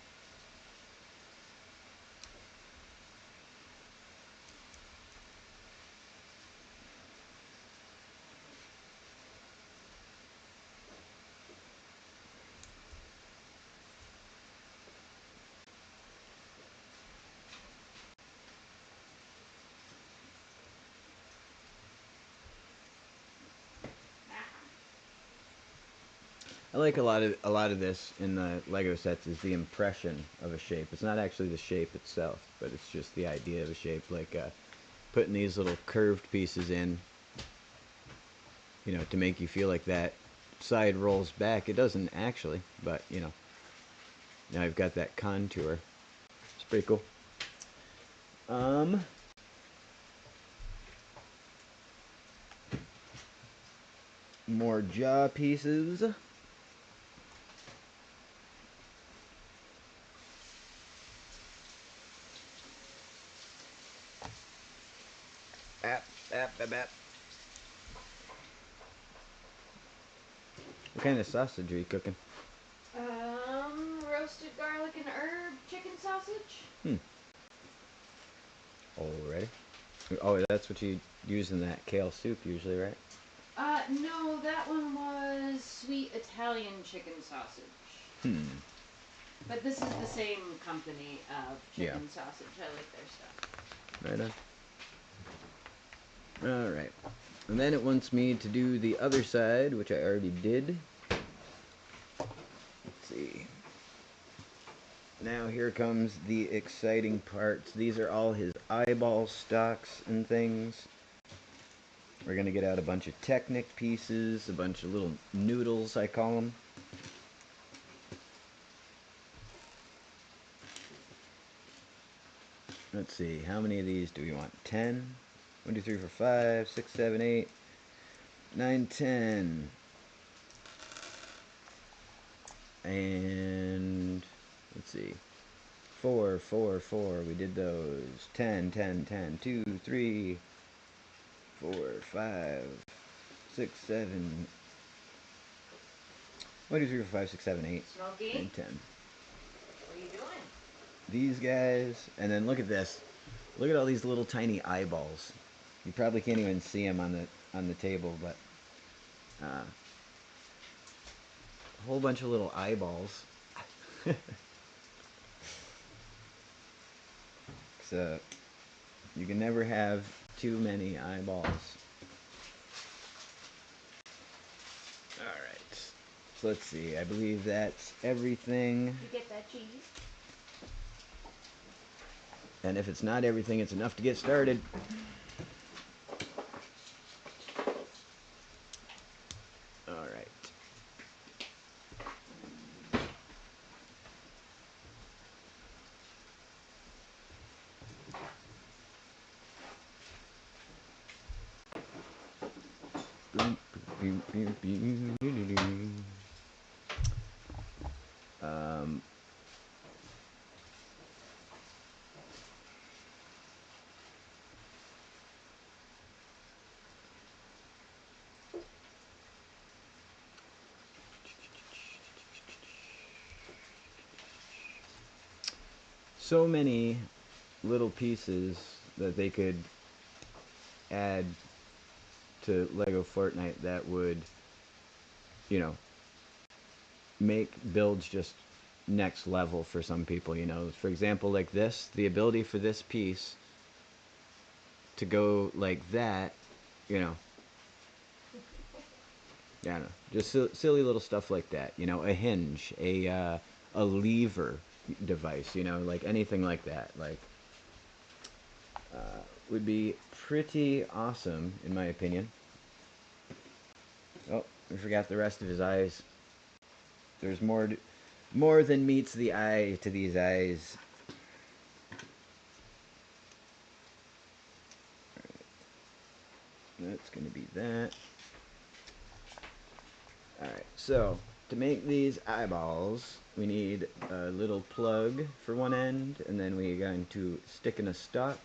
I like a lot of this in the Lego sets is the impression of a shape. It's not actually the shape itself, but it's just the idea of a shape. Like putting these little curved pieces in, you know, to make you feel like that side rolls back. It doesn't actually, but you know, now I've got that contour. It's pretty cool. More jaw pieces. App. What kind of sausage are you cooking? Roasted garlic and herb chicken sausage. ready? Oh, that's what you use in that kale soup usually, right? No, that one was sweet Italian chicken sausage. But this is the same company of chicken sausage. I like their stuff. Right on. Alright. And then it wants me to do the other side, which I already did. Let's see. Now here comes the exciting parts. These are all his eyeball stocks and things. We're going to get out a bunch of Technic pieces, a bunch of little noodles, I call them. Let's see, how many of these do we want? 10? 1, 2, 3, 4, 5, 6, 7, 8, 9, 10. And let's see. 4, 4, 4. We did those. 10, 10, 10. 2, 3, 4, 5, 6, 7. 1, 2, 3, 4, 5, 6, 7, 8, Smokey? 9, 10. What are you doing? These guys, and then look at this. Look at all these little tiny eyeballs. You probably can't even see them on the table, but a whole bunch of little eyeballs. So you can never have too many eyeballs. Alright. So let's see. I believe that's everything. Did you get that cheese? And if it's not everything, it's enough to get started. Alright. So many little pieces that they could add to LEGO Fortnite that would, you know, make builds just next level for some people, you know. For example, like this, the ability for this piece to go like that, you know. I don't know, just silly little stuff like that, you know, a hinge, a lever device, you know, like anything like that, like, would be pretty awesome, in my opinion. Oh, we forgot the rest of his eyes. There's more than meets the eye to these eyes. Right. That's gonna be that. Alright, so to make these eyeballs, we need a little plug for one end, and then we're going to stick in a stock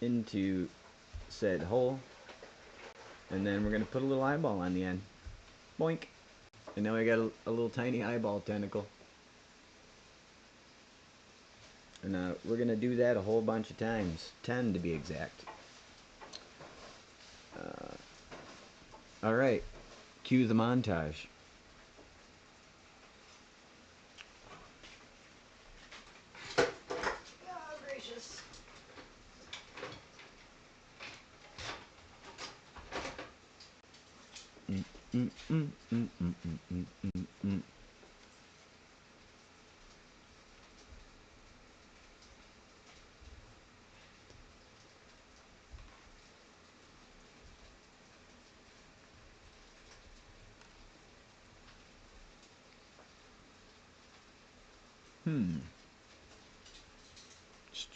into said hole, and then we're going to put a little eyeball on the end. Boink! And now we got a little tiny eyeball tentacle. And we're going to do that a whole bunch of times, 10 to be exact. Alright, cue the montage. Oh, gracious. Just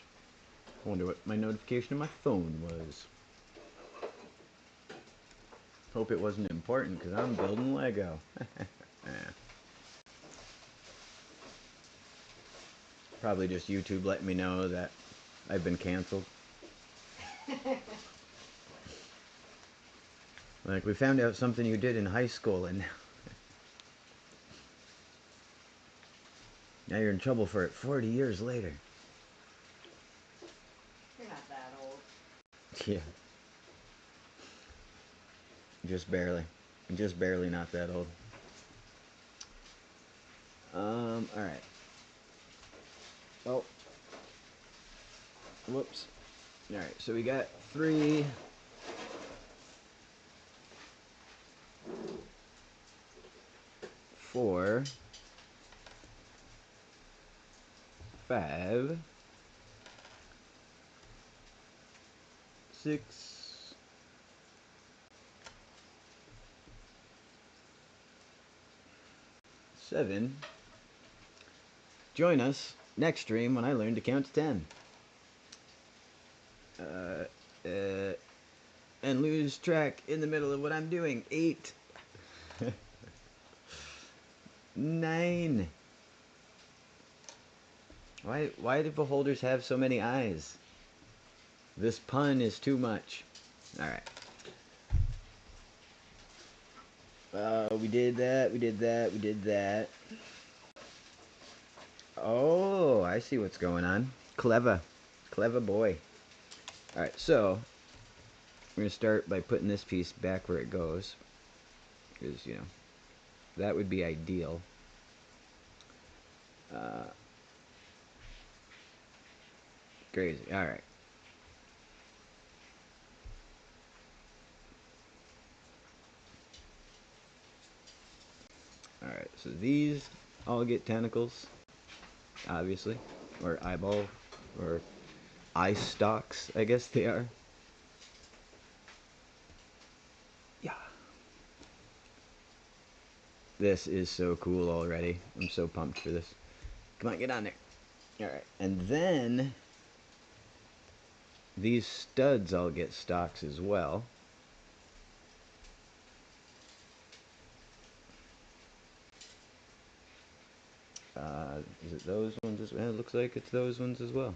wonder what my notification on my phone was. Hope it wasn't important, because I'm building Lego. Probably just YouTube letting me know that I've been canceled. Like, we found out something you did in high school, and now you're in trouble for it 40 years later. Yeah. Just barely. Just barely not that old. Alright. Oh. Whoops. Alright, so we got 3. 4. 5. 6. 7. Join us next stream when I learn to count to 10. And lose track in the middle of what I'm doing. 8. 9. Why do beholders have so many eyes? This pun is too much. Alright. We did that, we did that, we did that. Oh, I see what's going on. Clever. Clever boy. Alright, so we're going to start by putting this piece back where it goes. Because, you know, that would be ideal. Crazy. Alright. Alright, so these all get tentacles, obviously. Or eyeball, or eye stalks, I guess they are. Yeah. This is so cool already. I'm so pumped for this. Come on, get on there. Alright, and then these studs all get stalks as well. Is it those ones as well? It looks like it's those ones as well.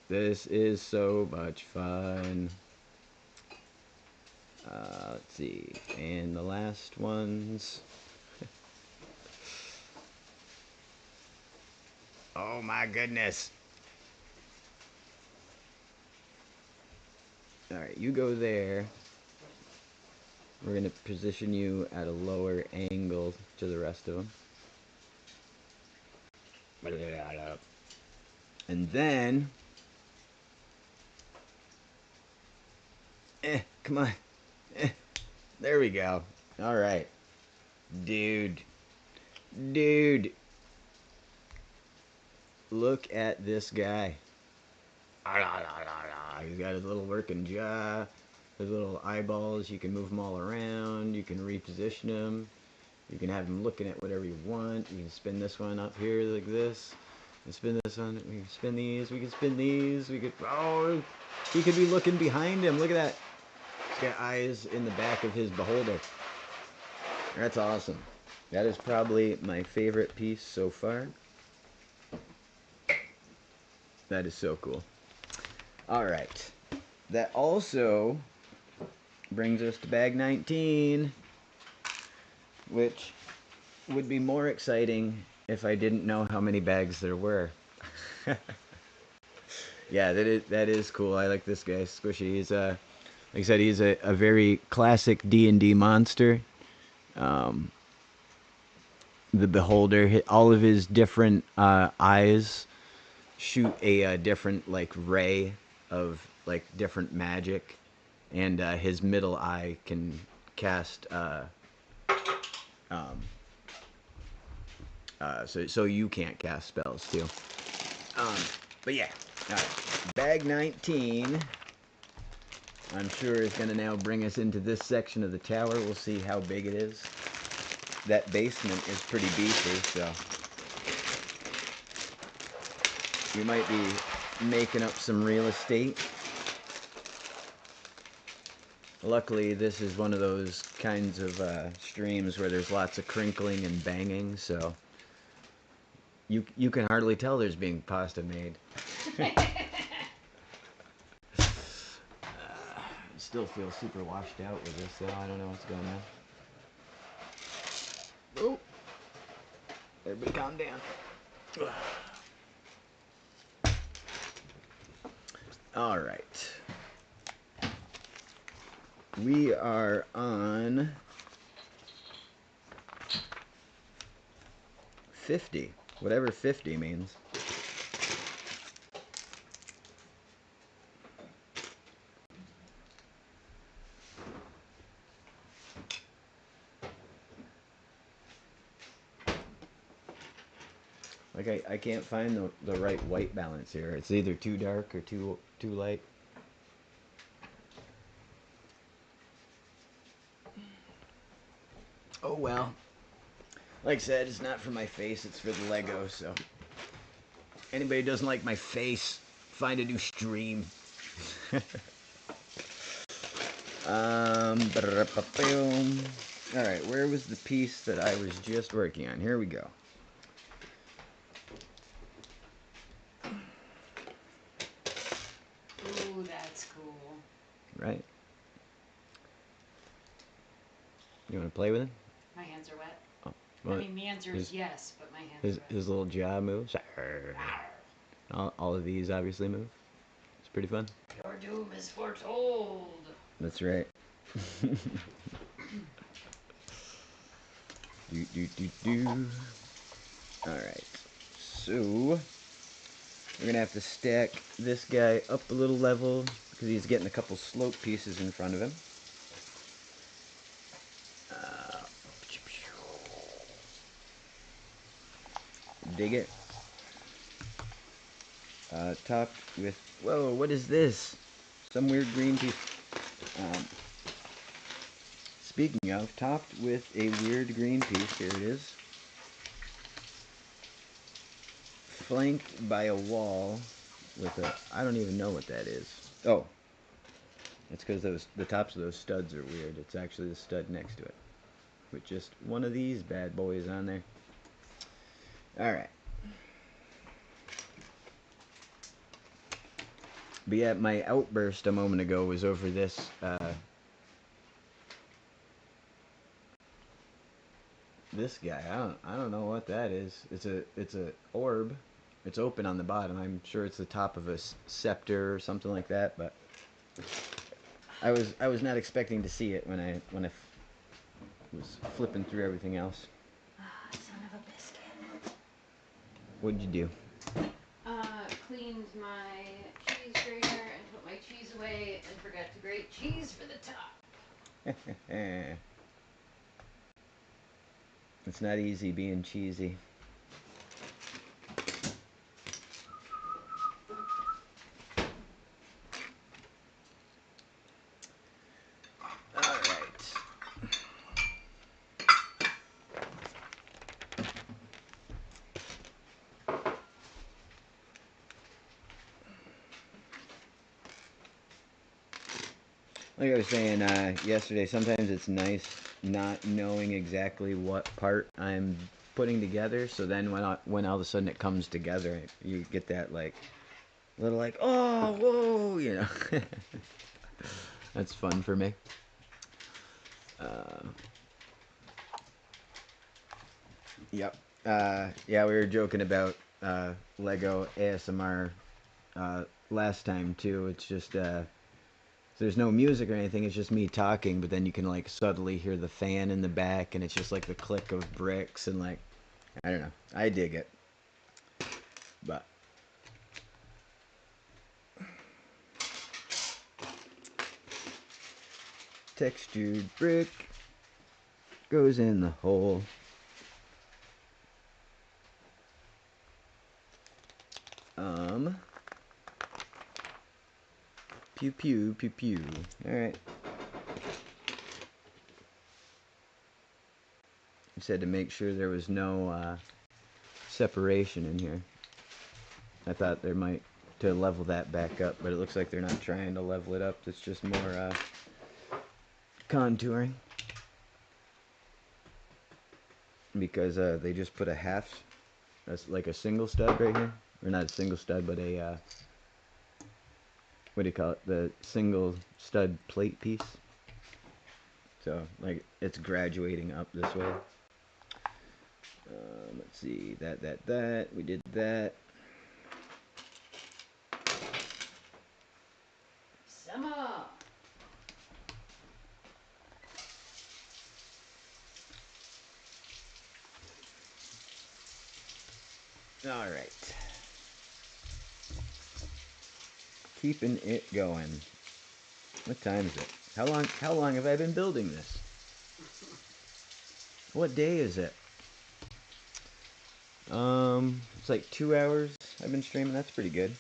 This is so much fun. Let's see. And the last ones. Oh my goodness. Alright, you go there. We're going to position you at a lower angle to the rest of them. And then... come on. There we go. Alright. Dude. Look at this guy. He's got his little working jaw. His little eyeballs. You can move them all around. You can reposition them. You can have him looking at whatever you want. You can spin this one up here like this. And spin this one. We can spin these. We can spin these. We could... Oh! He could be looking behind him. Look at that. He's got eyes in the back of his beholder. That's awesome. That is probably my favorite piece so far. That is so cool. Alright. That also brings us to bag 19, which would be more exciting if I didn't know how many bags there were. Yeah, that is cool. I like this guy, Squishy. He's like I said, he's a very classic D&D monster. The beholder, all of his different eyes shoot a different like ray of like different magic, and his middle eye can cast so you can't cast spells too. But yeah, bag 19 I'm sure is going to now bring us into this section of the tower. We'll see how big it is. That basement is pretty beefy, so we might be making up some real estate. Luckily, this is one of those kinds of streams where there's lots of crinkling and banging, so you can hardly tell there's being pasta made. Still feel super washed out with this, though. I don't know what's going on. Oh, everybody calm down. All right. We are on 50, whatever 50 means. Like I can't find the right white balance here. It's either too dark or too light. Oh well. Like I said, it's not for my face, it's for the Lego, so anybody who doesn't like my face, find a new stream. Alright, where was the piece that I was just working on? Here we go. Ooh, that's cool. Right? You want to play with it? My hands are wet. Oh, well, I mean, the answer is yes, but my hands are wet. His little jaw moves. All of these obviously move. It's pretty fun. Your doom is foretold. That's right. Alright. So, we're going to have to stack this guy up a little level because he's getting a couple slope pieces in front of him. Dig it. Topped with... Whoa, what is this? Some weird green piece. Speaking of, topped with a weird green piece. Here it is. Flanked by a wall with a... I don't even know what that is. Oh. It's because the tops of those studs are weird. It's actually the stud next to it. With just one of these bad boys on there. Alright. But yeah, my outburst a moment ago was over this, this guy. I don't know what that is. It's a orb. It's open on the bottom. I'm sure it's the top of a scepter or something like that, but I was not expecting to see it when I was flipping through everything else. Son of a biscuit. What'd you do? Cleaned my cheese grater and put my cheese away and forgot to grate cheese for the top. It's not easy being cheesy. Like I was saying yesterday, sometimes it's nice not knowing exactly what part I'm putting together. So then when all of a sudden it comes together, you get that like little like, oh, whoa, you know. That's fun for me. Yep. Yeah, we were joking about Lego ASMR last time too. It's just there's no music or anything. It's just me talking, but then you can like subtly hear the fan in the back, and it's just like the click of bricks and like I don't know. I dig it, but textured brick goes in the hole. Pew pew pew pew. All right. You said to make sure there was no separation in here. I thought there might to level that back up, but it looks like they're not trying to level it up. It's just more contouring because they just put a half, that's like a single stud right here, or not a single stud, but a what do you call it? The single stud plate piece. So like it's graduating up this way. Let's see, that we did that. Summer. All right. Keeping it going. What time is it? How long have I been building this? What day is it? It's like 2 hours I've been streaming. That's pretty good.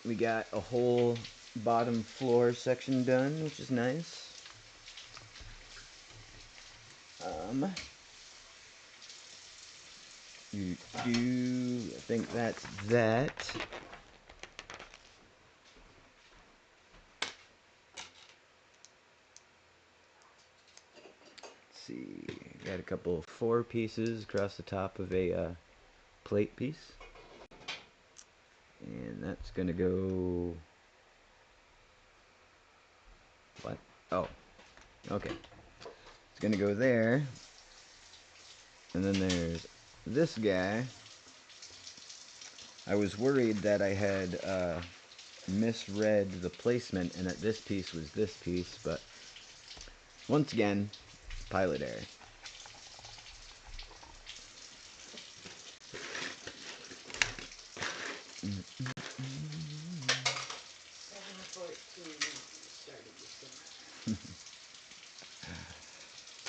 We got a whole bottom floor section done, which is nice. I think that's that. Let's see, got a couple of 4 pieces across the top of a plate piece. And that's gonna go... What? Oh, okay. It's gonna go there. And then there's this guy. I was worried that I had misread the placement and that this piece was this piece, but once again, pilot error.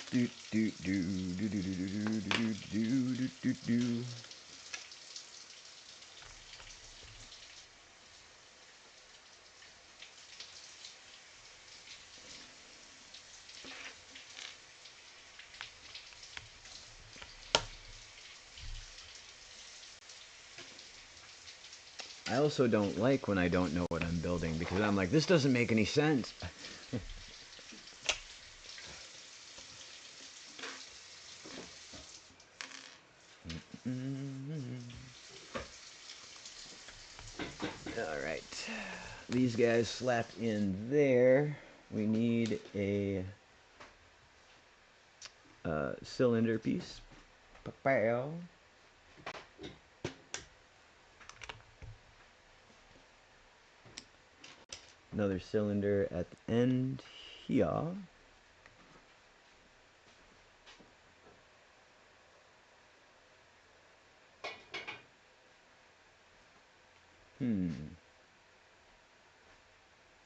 Do do do do do do do do do do do do. I also don't like when I don't know what I'm building because I'm like, this doesn't make any sense. Alright. These guys slapped in there. We need a cylinder piece. Pow. Another cylinder at the end here.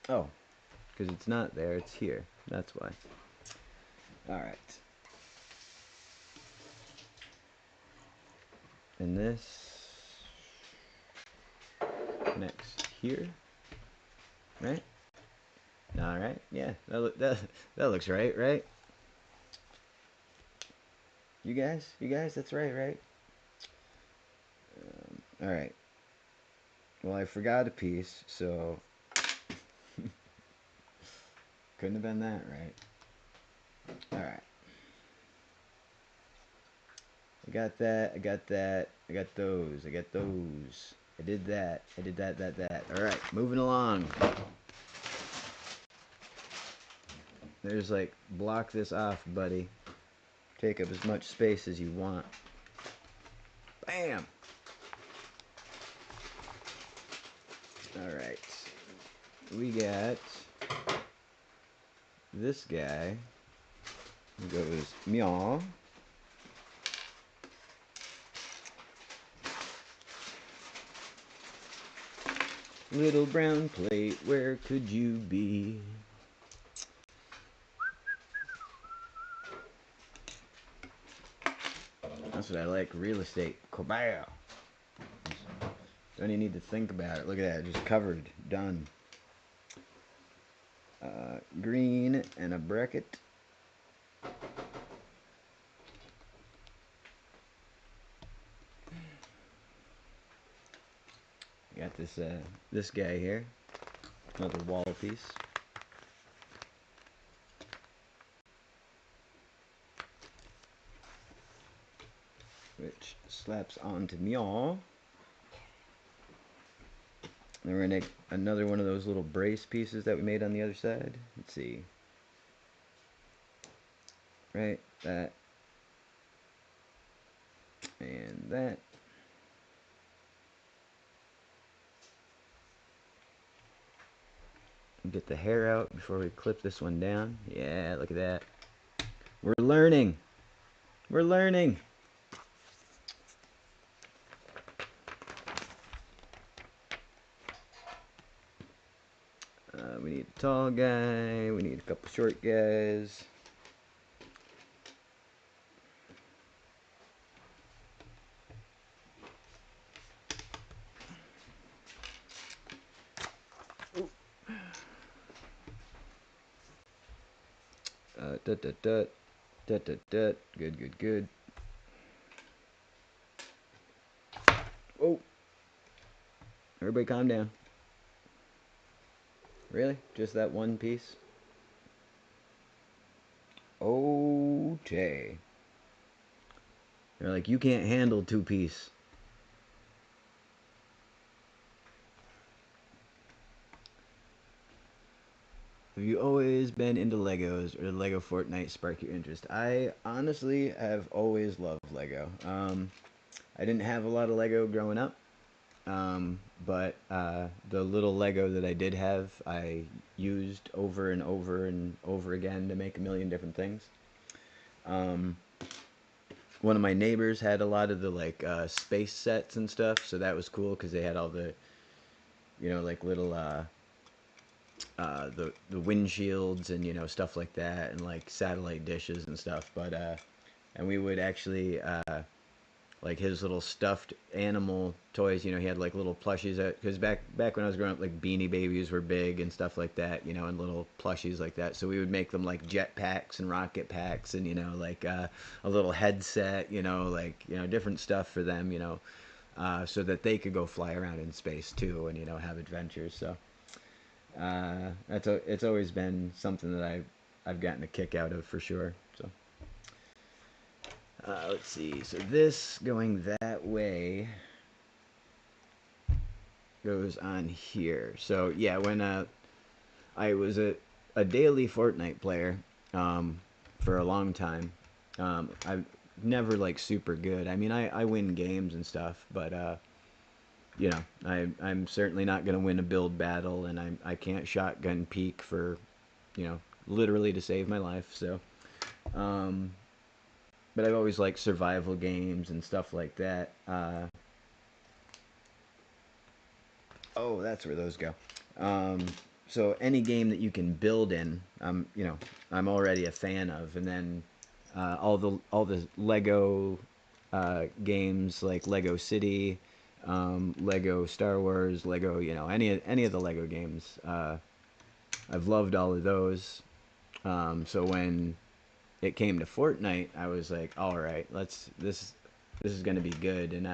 Oh, because it's not there, it's here. That's why. Alright. And this next here. Right? Alright, yeah. That looks right, right? You guys, that's right? Alright. Well, I forgot a piece, so... Couldn't have been that, right? Alright. I got that, I got those, I did that. Alright, moving along. There's like, block this off, buddy. Take up as much space as you want. Bam! Alright. We got this guy. He goes meow. Little brown plate, where could you be? That's what I like, real estate. Kabow! Don't even need to think about it. Look at that, just covered, done. Green and a bracket. Got this guy here, another wall piece. Which slaps onto meow. Then we're gonna make another one of those little brace pieces that we made on the other side. Let's see. Right, that. And that. Get the hair out before we clip this one down. Yeah, look at that. We're learning. We're learning. We need a tall guy. We need a couple short guys. Dut, dut, dut. Dut, dut, dut. Good, good, good. Whoa. Everybody calm down. Really? Just that one piece? Okay. They're like, you can't handle two-piece. Have you always been into Legos, or did Lego Fortnite spark your interest? I honestly have always loved Lego. I didn't have a lot of Lego growing up, but the little Lego that I did have, I used over and over and over again to make a million different things. One of my neighbors had a lot of the like space sets and stuff, so that was cool because they had all the, like little the windshields and stuff like that, and like satellite dishes and stuff. But and we would actually like his little stuffed animal toys. He had like little plushies. Because back when I was growing up, like Beanie Babies were big and stuff like that. And little plushies like that. So we would make them like jet packs and rocket packs, and like a little headset. Like different stuff for them. So that they could go fly around in space too, and have adventures. So it's always been something that I've gotten a kick out of for sure. So. Let's see. So this going that way goes on here. So yeah, when I was a daily Fortnite player for a long time, I'm never like super good. I mean, I win games and stuff, but I'm certainly not going to win a build battle, and I can't shotgun peek for literally to save my life. So. But I've always liked survival games and stuff like that. Oh, that's where those go. So any game that you can build in, I'm already a fan of. And then all the Lego games like Lego City, Lego Star Wars, Lego, any of the Lego games. I've loved all of those. So when it came to Fortnite, I was like, all right, this is gonna be good. And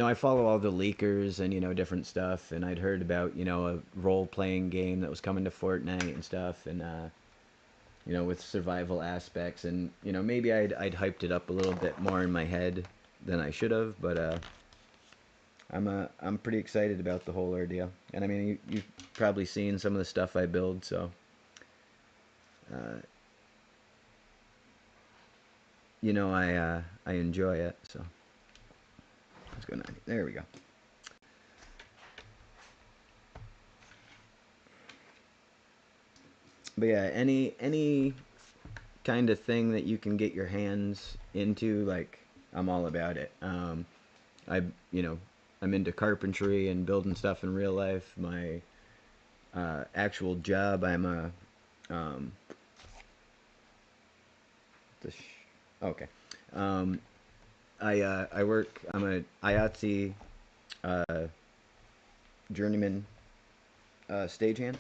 I follow all the leakers and different stuff, and I'd heard about a role playing game that was coming to Fortnite and stuff, and with survival aspects, and maybe I'd hyped it up a little bit more in my head than I should have, but I'm pretty excited about the whole ordeal. And I mean, you've probably seen some of the stuff I build, so. I enjoy it. So what's going on? There we go. But yeah, any kind of thing that you can get your hands into, like I'm all about it. I I'm into carpentry and building stuff in real life. My actual job, I'm a okay. Um, I work. I'm a IATSE journeyman stagehand,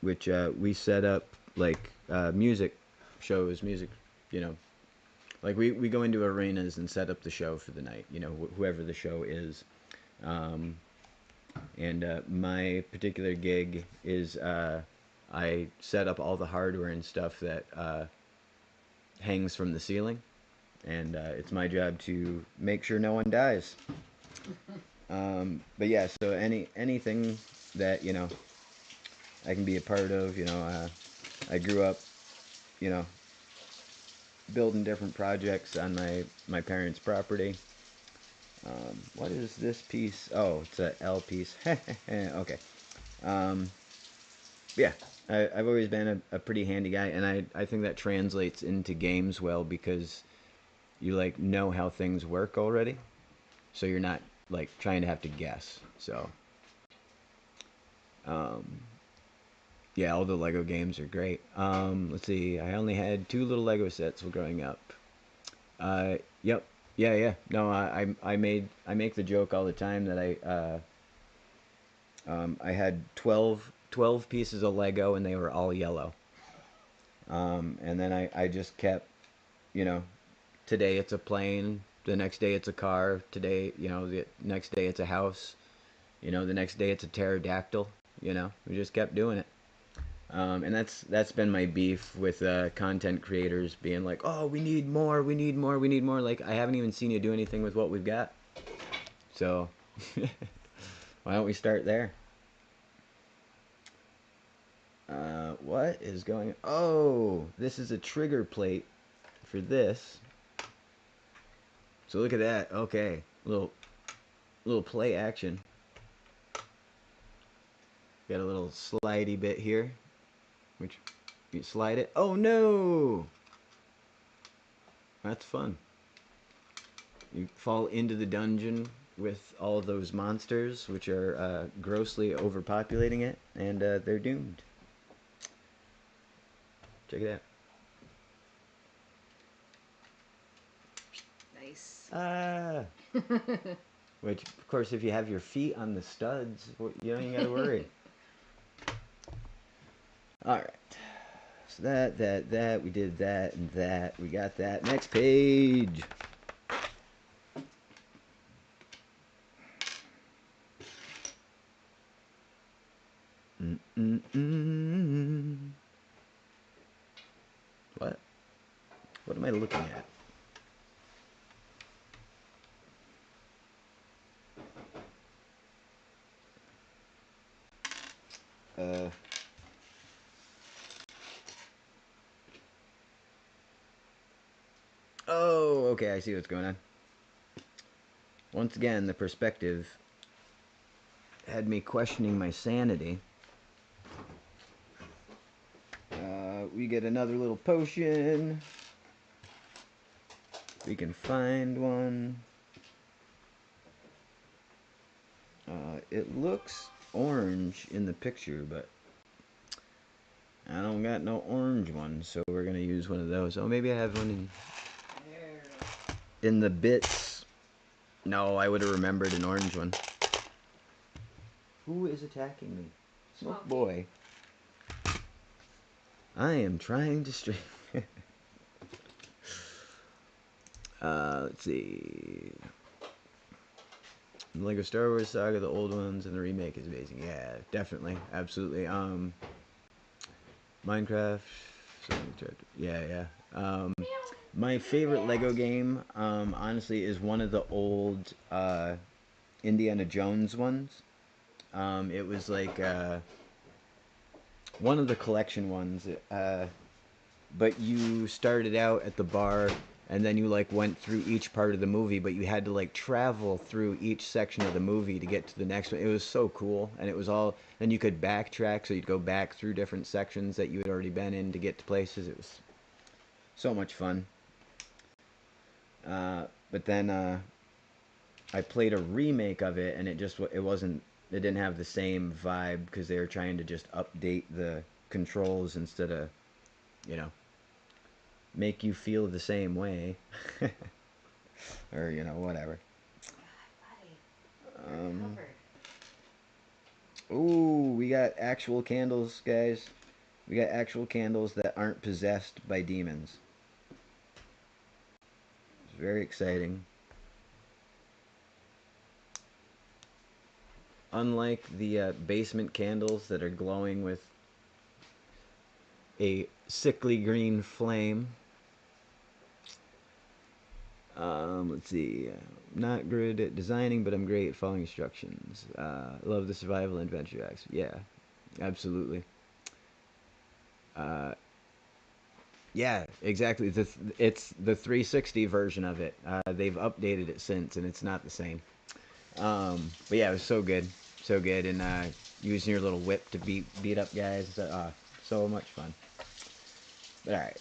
which we set up like music shows, you know, like we go into arenas and set up the show for the night, whoever the show is. Um, and my particular gig is I set up all the hardware and stuff that hangs from the ceiling, and it's my job to make sure no one dies. But yeah, so anything that I can be a part of. I grew up, you know, building different projects on my parents' property. What is this piece? Oh, it's a L piece. Okay. Um, yeah, I've always been a pretty handy guy, and I think that translates into games well because you like know how things work already, so you're not like trying to have to guess. So, um, yeah, all the Lego games are great. Let's see, I only had two little Lego sets while growing up. Yep, yeah, yeah. No, I make the joke all the time that I had 12 pieces of Lego and they were all yellow. And then I just kept, you know, today it's a plane, the next day it's a car, today, the next day it's a house, the next day it's a pterodactyl, we just kept doing it. And that's been my beef with content creators being like, oh, we need more, we need more, we need more. Like, I haven't even seen you do anything with what we've got. So, why don't we start there? What is going? Oh, this is a trigger plate for this. So look at that. Okay, little play action. Got a little slidey bit here, which you slide it. Oh no! That's fun. You fall into the dungeon with all those monsters, which are grossly overpopulating it, and they're doomed. Check it out. Nice. Ah! Which, of course, if you have your feet on the studs, you don't even gotta worry. Alright. So that, we did that and that. We got that. Next page. Mm-mm-mm. What? What am I looking at? Uh... Oh, okay, I see what's going on. Once again, the perspective had me questioning my sanity. We get another little potion. We can find one. It looks orange in the picture, but I don't got no orange one, so we're gonna use one of those. Oh, maybe I have one in the bits. No, I would have remembered an orange one. Who is attacking me? Smoke boy. I am trying to stream. Let's see. The Lego Star Wars Saga, the old ones, and the remake is amazing. Yeah, definitely, absolutely. Minecraft. Yeah, yeah. My favorite Lego game, honestly, is one of the old Indiana Jones ones. It was like one of the collection ones. But you started out at the bar and then you like went through each part of the movie, but you had to like travel through each section of the movie to get to the next one. It was so cool, and it was all, then you could backtrack, so you'd go back through different sections that you had already been in to get to places. It was so much fun. But then I played a remake of it, and it wasn't, it didn't have the same vibe because they were trying to just update the controls instead of, you know, make you feel the same way. Or, whatever. Ooh, we got actual candles, guys. We got actual candles that aren't possessed by demons. It's very exciting. Unlike the basement candles that are glowing with a sickly green flame. Let's see. Not good at designing, but I'm great at following instructions. Love the survival and adventure acts. Yeah, absolutely. Uh, Yeah, exactly. It's the 360 version of it. They've updated it since, and it's not the same. But yeah, it was so good, so good, and using your little whip to beat up guys. So much fun. But all right.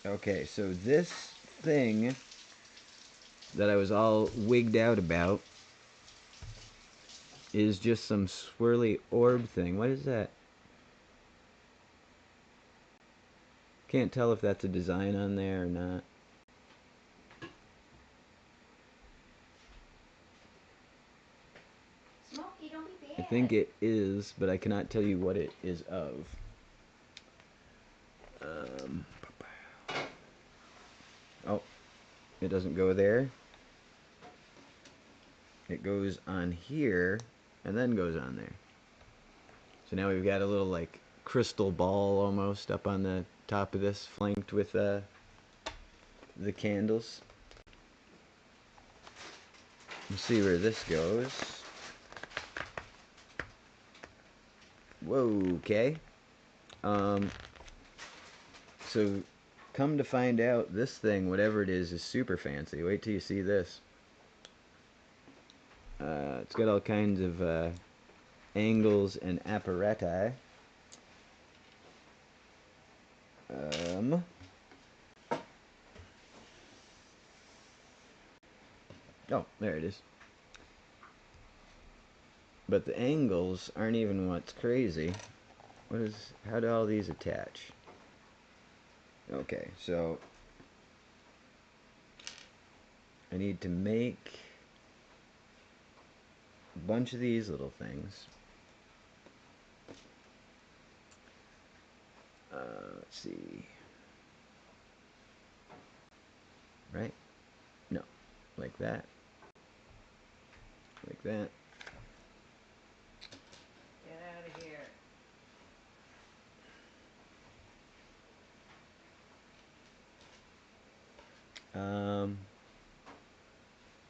Okay, so this thing that I was all wigged out about is just some swirly orb thing. What is that? Can't tell if that's a design on there or not. Smokey, don't be I bad. think it is, but I cannot tell you what it is of. Um, oh, it doesn't go there. It goes on here, and then goes on there. So now we've got a little, like, crystal ball almost up on the top of this, flanked with the candles. Let's see where this goes. Whoa, okay. So, come to find out, this thing, whatever it is super fancy. Wait till you see this. It's got all kinds of angles and apparati. Oh, there it is. But the angles aren't even what's crazy. How do all these attach? Okay, so I need to make a bunch of these little things. Let's see. Right? No. Like that. Like that. Get out of here.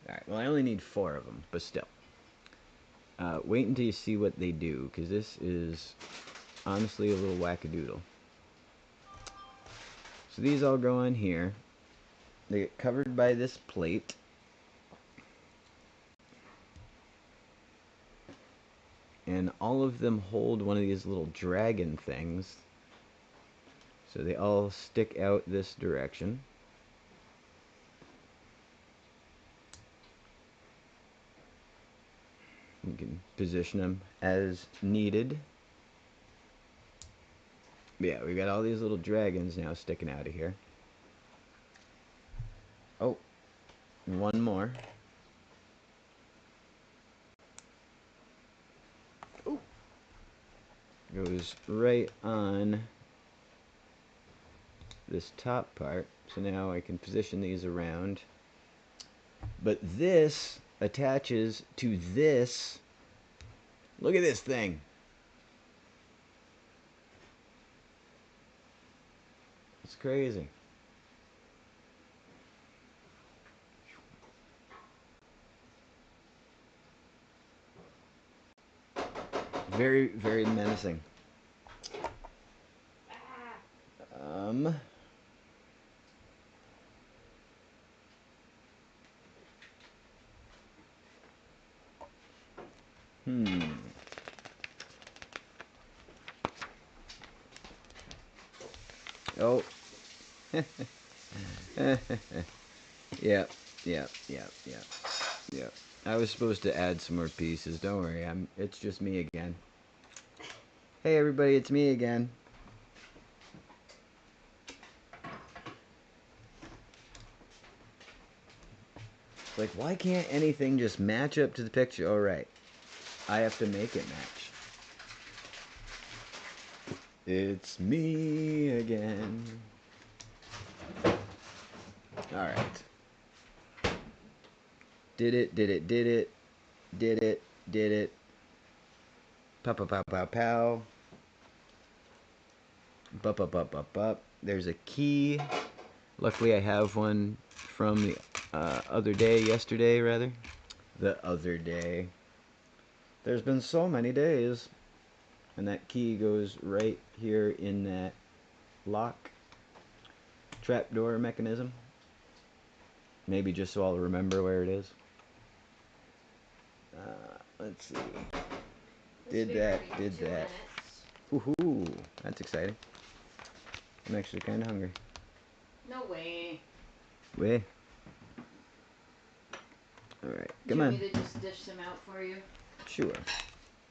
Alright, well I only need 4 of them, but still. Wait until you see what they do, because this is honestly a little wackadoodle. So these all go on here. They get covered by this plate. And all of them hold one of these little dragon things. So they all stick out this direction. You can position them as needed. But yeah, we got all these little dragons now sticking out of here. Oh, one more. Oh, goes right on this top part. So now I can position these around. But this attaches to this. Look at this thing. It's crazy. Very, very menacing. Um. Hmm. Oh. Yep, yep, yep, yep, yep. I was supposed to add some more pieces. Don't worry, it's just me again. Hey everybody, it's me again. Like, why can't anything just match up to the picture? All right, I have to make it match. It's me again. All right. Did it, did it, did it, did it, did it. Pow, pow, pow, pow, pow. Bup, up, up, up, up. There's a key. Luckily, I have one from the yesterday, rather. The other day. There's been so many days. and that key goes right here in that lock trapdoor mechanism. Maybe just so I'll remember where it is. Let's see. Did that. Woohoo! That's exciting. I'm actually kind of hungry. No way. Way. Alright, come on. Do you want me to just dish them out for you? Sure.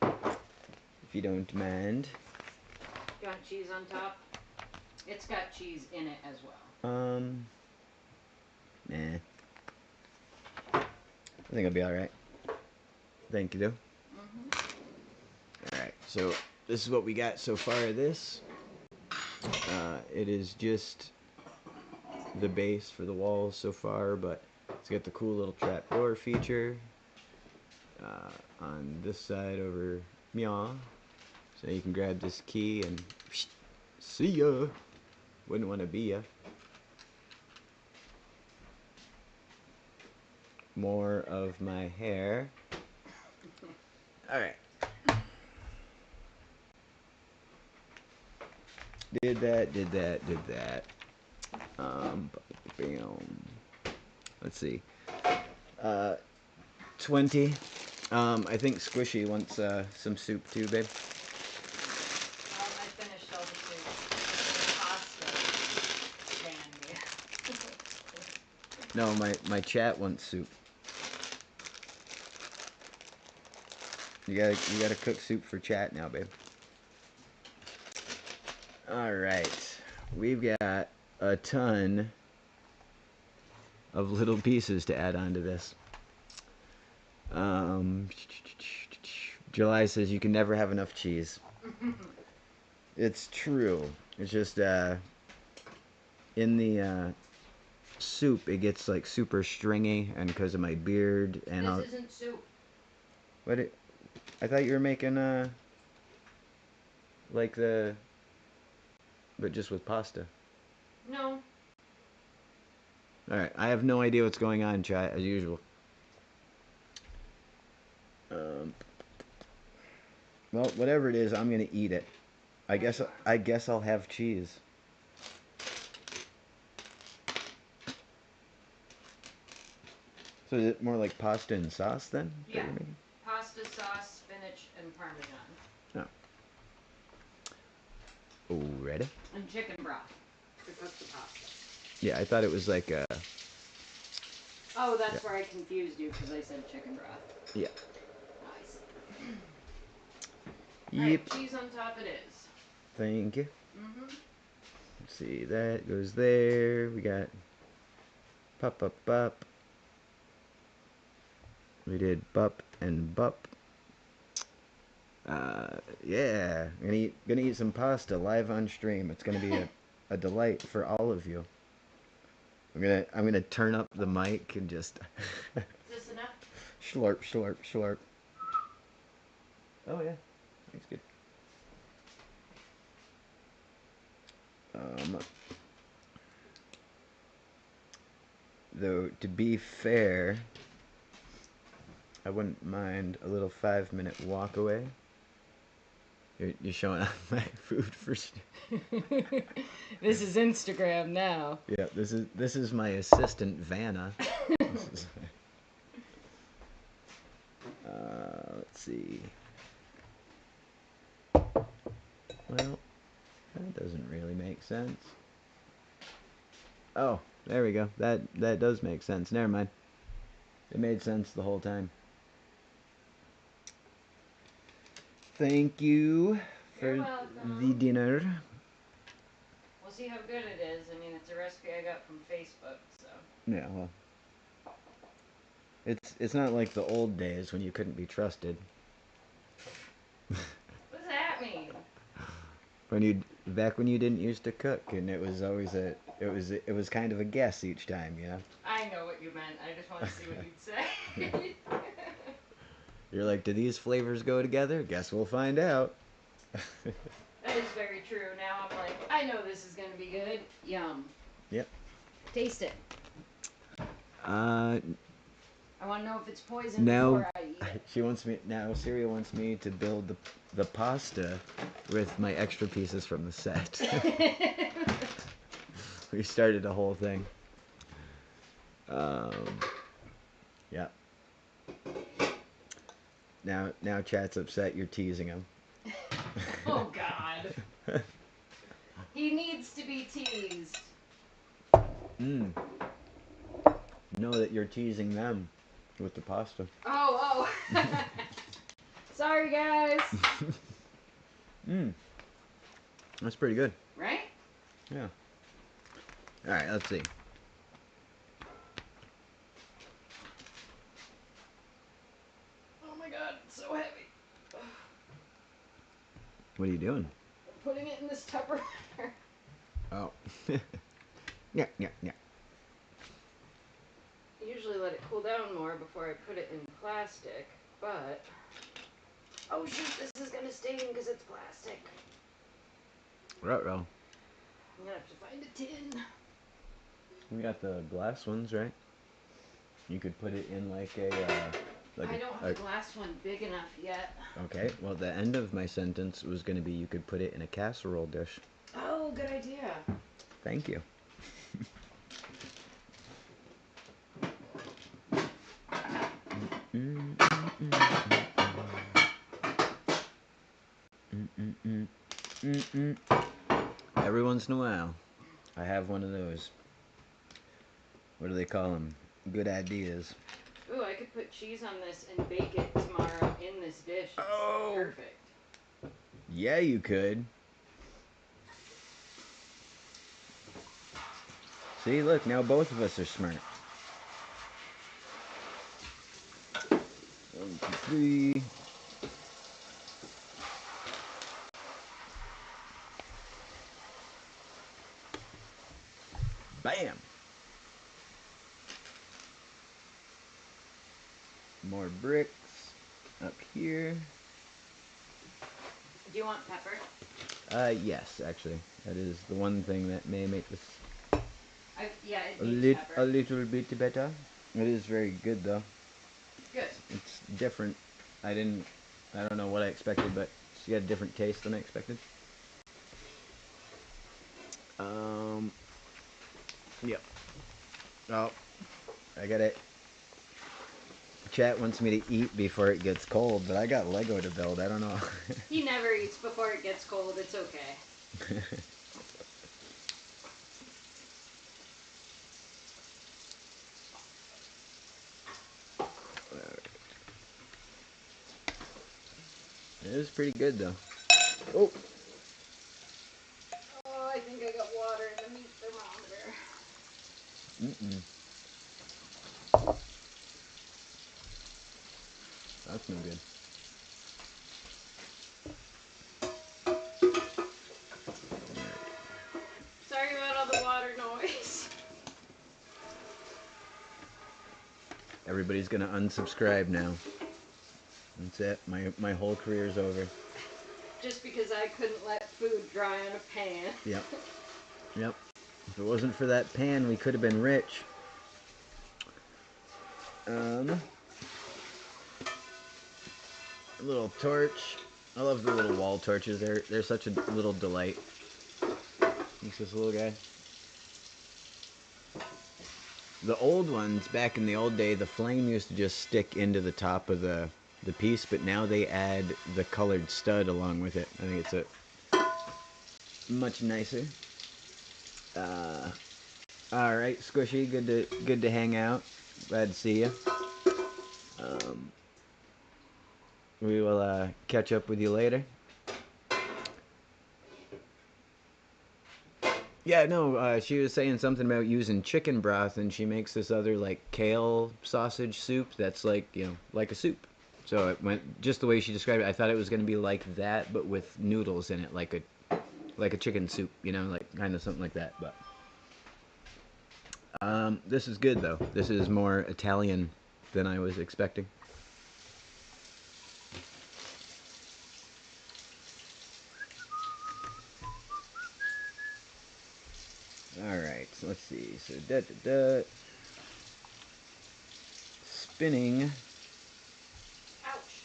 If you don't mind. Do you want cheese on top? It's got cheese in it as well. Nah. I think I'll be alright. Thank you, though. Alright, so this is what we got so far of this. It is just the base for the walls so far, but it's got the cool little trapdoor feature on this side over meow. So you can grab this key and see ya. Wouldn't want to be ya. More of my hair. Alright. Did that. Let's see. 20. I think Squishy wants some soup too, babe. I finished all the soup. Pasta. No, my chat wants soup. You gotta cook soup for chat now, babe. Alright. We've got a ton of little pieces to add on to this. July says you can never have enough cheese. It's true. It's just in the soup it gets like super stringy, and because of my beard and this isn't soup. What? I thought you were making like but just with pasta. No. Alright, I have no idea what's going on, chat, as usual. Well, whatever it is, I'm gonna eat it. I guess I'll have cheese. So is it more like pasta and sauce then? Yeah. Pasta, sauce, spinach, and Parmesan. Oh. Ready? And chicken broth to cook the pasta. Yeah, I thought it was like a... Oh, that's where I confused you because I said chicken broth. Yeah. Nice. Yep. Alright, cheese on top it is. Thank you. Let's see, that goes there. We got pop. We did bup and bup. Yeah, gonna eat some pasta live on stream. It's gonna be a delight for all of you. I'm gonna turn up the mic and just Is this enough? Slurp. Oh yeah, that's good. Though to be fair, I wouldn't mind a little 5-minute walk away. You're showing off my food for. This is Instagram now. Yeah, this is my assistant Vanna. Let's see. Well, that doesn't really make sense. Oh, there we go. That does make sense. Never mind. It made sense the whole time. Thank you for the dinner. We'll see how good it is. I mean, it's a recipe I got from Facebook, so. Yeah, well. It's not like the old days when you couldn't be trusted. What does that mean? Back when you didn't used to cook, and it was always it was kind of a guess each time, you know. I know what you meant. I just want to see what you'd say. You're like, do these flavors go together? Guess we'll find out. That is very true. Now I'm like, I know this is gonna be good. Yum. Yep. Taste it. I want to know if it's poison Now, before I eat it. Siri wants me to build the pasta with my extra pieces from the set. We started the whole thing. Yeah. Now chat's upset you're teasing him. Oh, God. He needs to be teased. Know that you're teasing them with the pasta. Oh. Sorry, guys. That's pretty good. Right? Yeah. Alright, let's see. Oh my god, it's so heavy. What are you doing? I'm putting it in this Tupperware. Oh. Yeah. Usually let it cool down more before I put it in plastic, but... Oh shoot, this is gonna stain because it's plastic. Ruh-roh. I'm gonna have to find a tin. We got the glass ones, right? You could put it in like a... I don't have a glass one big enough yet. Okay, well the end of my sentence was going to be you could put it in a casserole dish. Oh, good idea. Thank you. Every once in a while, I have one of those. What do they call them? Good ideas. Ooh, I could put cheese on this and bake it tomorrow in this dish. It's perfect. Yeah, you could. See, look, now both of us are smart. 1, 2, 3. Bam! More bricks up here. Do you want pepper? Yes, actually. That is the one thing that may make this It needs pepper. a little bit better. It is very good though. Good. It's different. I don't know what I expected, but it's got a different taste than I expected. Yep. Oh, I got it. Chat wants me to eat before it gets cold, but I got Lego to build. I don't know. He never eats before it gets cold. It's okay. It is pretty good though. Oh. Oh, I think I got water in the meat thermometer. That's no good. Sorry about all the water noise. Everybody's gonna unsubscribe now. That's it. My whole career's over. Just because I couldn't let food dry on a pan. Yep. Yep. If it wasn't for that pan, we could have been rich. A little torch. I love the little wall torches. They're such a little delight. He's this little guy. The old ones, back in the old day, the flame used to just stick into the top of the piece, but now they add the colored stud along with it. I think it's a much nicer. All right, Squishy, good to hang out. Glad to see you. We will catch up with you later. Yeah, no, she was saying something about using chicken broth, and she makes this other like kale sausage soup that's like like a soup. So it went just the way she described it. I thought it was going to be like that, but with noodles in it, like a chicken soup, like kind of something like that. But this is good though. This is more Italian than I was expecting. All right, so let's see. So spinning. Ouch.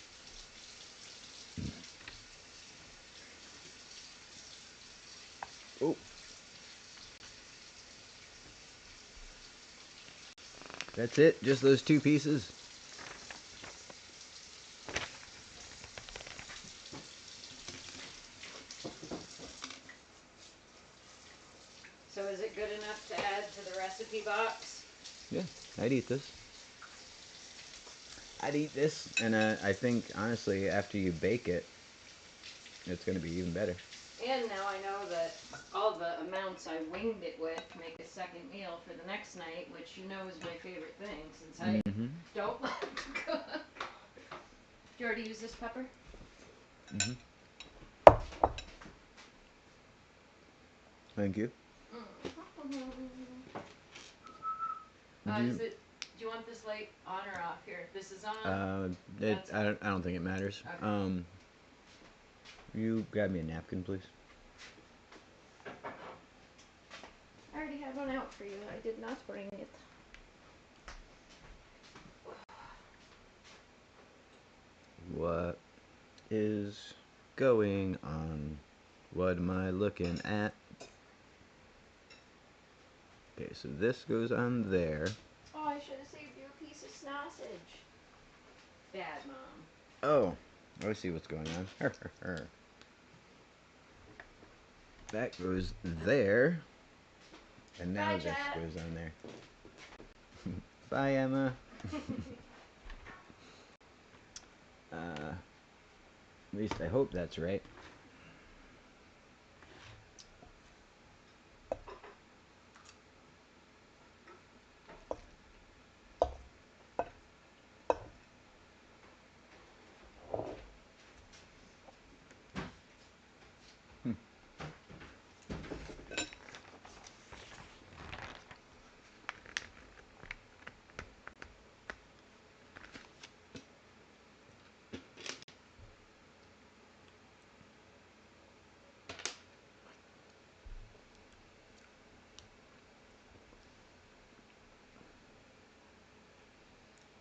Oh. That's it? Just those two pieces? So is it good enough to add to the recipe box? Yeah, I'd eat this. I'd eat this, and I think, honestly, after you bake it, it's going to be even better. And now I know that all the amounts I winged it with make a second meal for the next night, which you know is my favorite thing since I don't like to cook. Did you already use this pepper? Thank you. Is it? Do you want this light on or off here? This is on. I don't think it matters. Okay. You grab me a napkin, please. I already had one out for you. I did not bring it. What is going on? What am I looking at? Okay, so this goes on there. Oh, I should have saved you a piece of sausage. Bad mom. Oh, I see what's going on. That goes there. And now Bye, this Jet. goes on there. Bye, Emma. At least I hope that's right.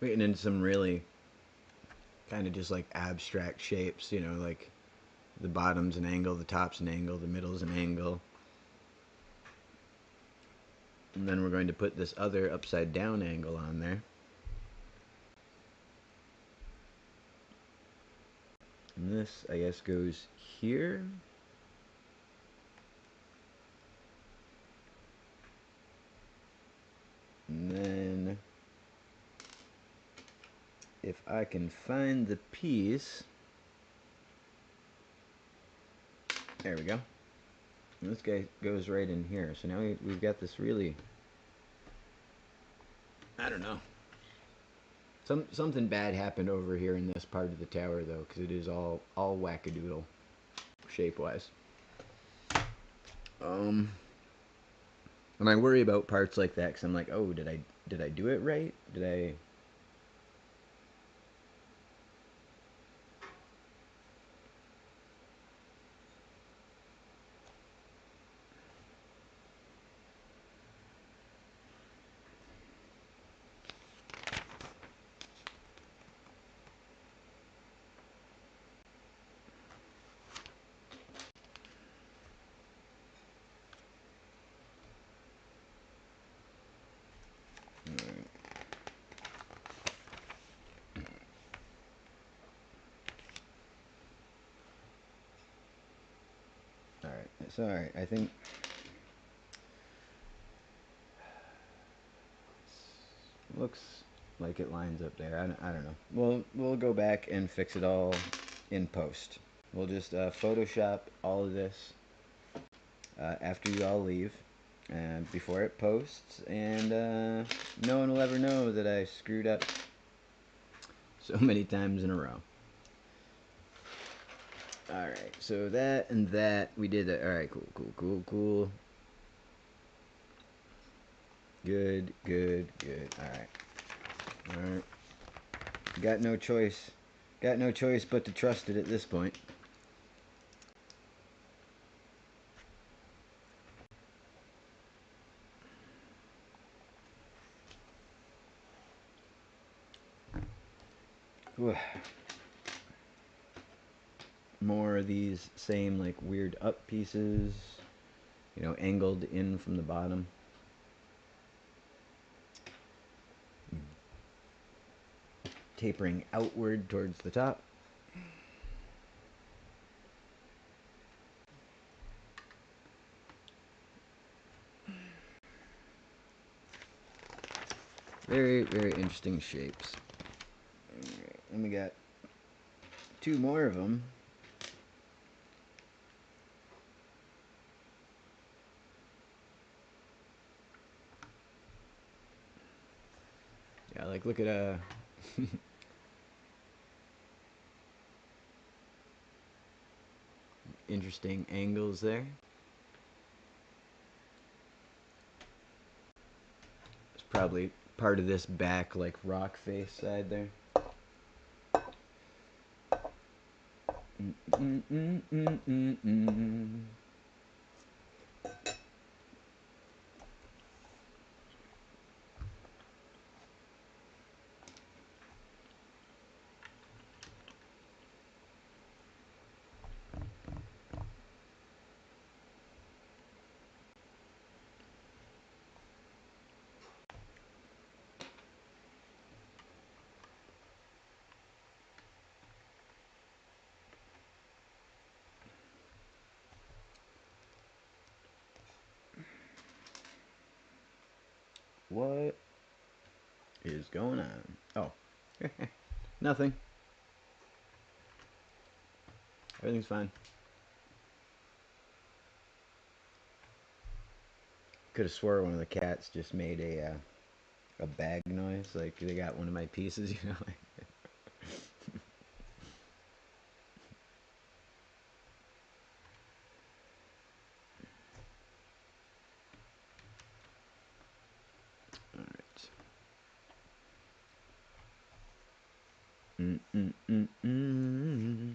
Getting into some really kind of just like abstract shapes, you know, like the bottom's an angle, the top's an angle, the middle's an angle. And then we're going to put this other upside down angle on there. And this, I guess, goes here. And then, if I can find the piece, there we go. And this guy goes right in here. So now we've got this really, I don't know. Something bad happened over here in this part of the tower, though, because it is all wackadoodle, shape-wise. And I worry about parts like that because I'm like, oh, did I do it right? Did I? Alright, it's alright. I think looks like it lines up there. I don't know. We'll go back and fix it all in post. We'll just Photoshop all of this after you all leave, before it posts, and no one will ever know that I screwed up so many times in a row. Alright, so that and that, we did that. Alright, cool. Good. Alright. Got no choice but to trust it at this point. More of these same like weird up pieces, you know, angled in from the bottom. Tapering outward towards the top. Very, very interesting shapes. Alright, and we got two more of them. Yeah, like look at interesting angles there. It's probably part of this back like rock face side there. What is going on? Oh, nothing. Everything's fine. Could have swore one of the cats just made a bag noise, like they got one of my pieces, you know. All right. Mm mm mm mm.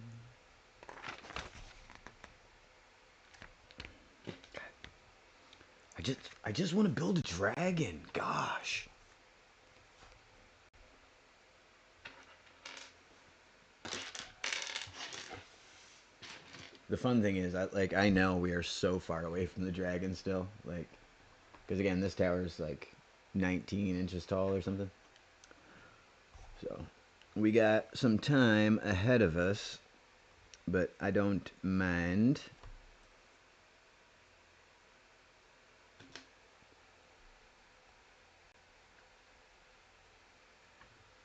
I just want to build a dragon. Gosh. The fun thing is, I know we are so far away from the dragon still, like, because again, this tower is like 19 inches tall or something. So we got some time ahead of us, but I don't mind.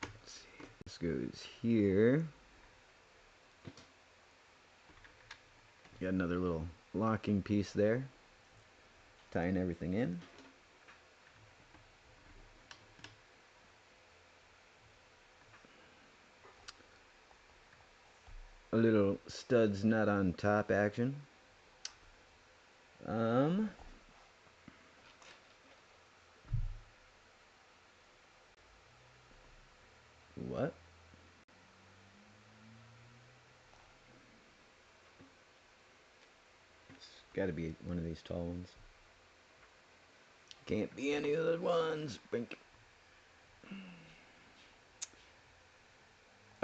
Let's see. This goes here. Got another little locking piece there, tying everything in. A little studs nut on top action. What? It's got to be one of these tall ones. Can't be any of the ones. Bink.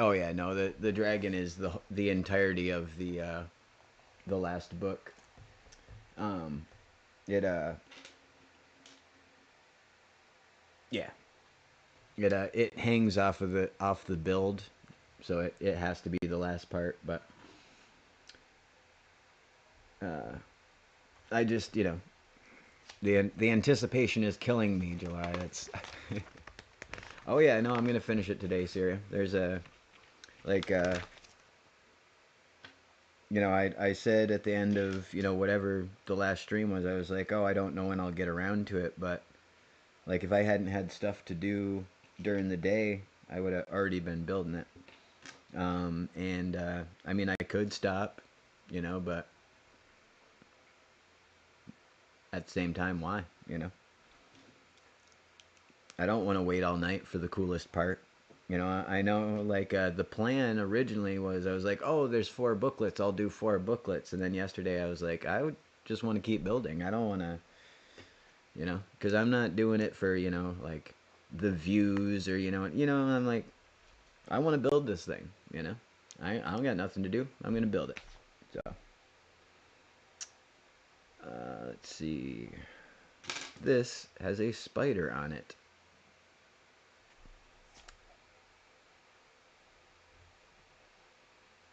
Oh yeah, no. The dragon is the entirety of the last book. Um, it yeah, it hangs off of the build, so it has to be the last part. But I just the anticipation is killing me, July. That's oh yeah, no, I'm gonna finish it today, Syria. There's a like I said at the end of whatever the last stream was, I was like, oh, I don't know when I'll get around to it, but like if I hadn't had stuff to do during the day, I would have already been building it. And I mean, I could stop, but at the same time, why? I don't want to wait all night for the coolest part. I know like the plan originally was I was like, oh, there's 4 booklets. I'll do 4 booklets. And then yesterday I was like, I would just want to keep building. I don't want to, because I'm not doing it for, like the views or, I'm like, I want to build this thing, you know. I don't got nothing to do. I'm gonna build it. So let's see. This has a spider on it.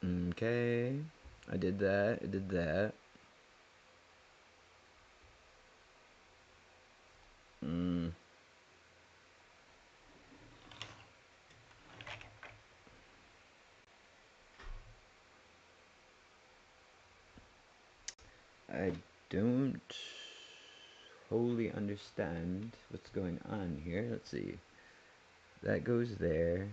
Okay, I did that. I did that. Mm. I don't wholly understand what's going on here. Let's see. That goes there.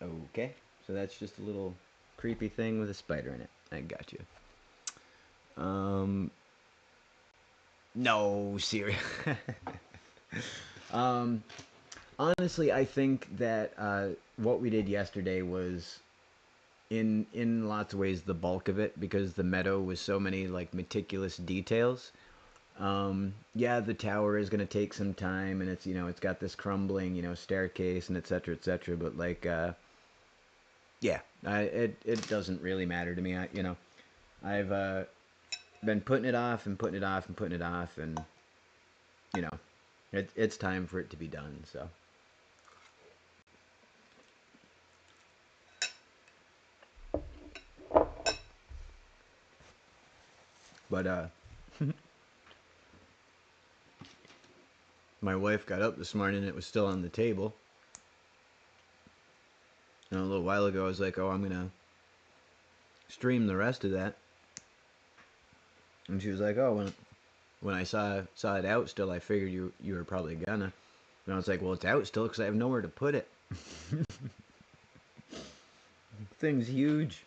Okay, so that's just a little creepy thing with a spider in it. I got you. No, serious. um, honestly, I think that what we did yesterday was in lots of ways the bulk of it because the meadow was so many like meticulous details. Yeah, the tower is going to take some time, and it's it's got this crumbling staircase and etc. etc. But like yeah, it doesn't really matter to me. I've been putting it off and putting it off and putting it off, and you know it's time for it to be done. So. But my wife got up this morning and it was still on the table. And a little while ago I was like, "Oh, I'm gonna stream the rest of that." And she was like, "Oh, when I saw it out still, I figured you were probably gonna." And I was like, "Well, it's out still because I have nowhere to put it." Thing's huge.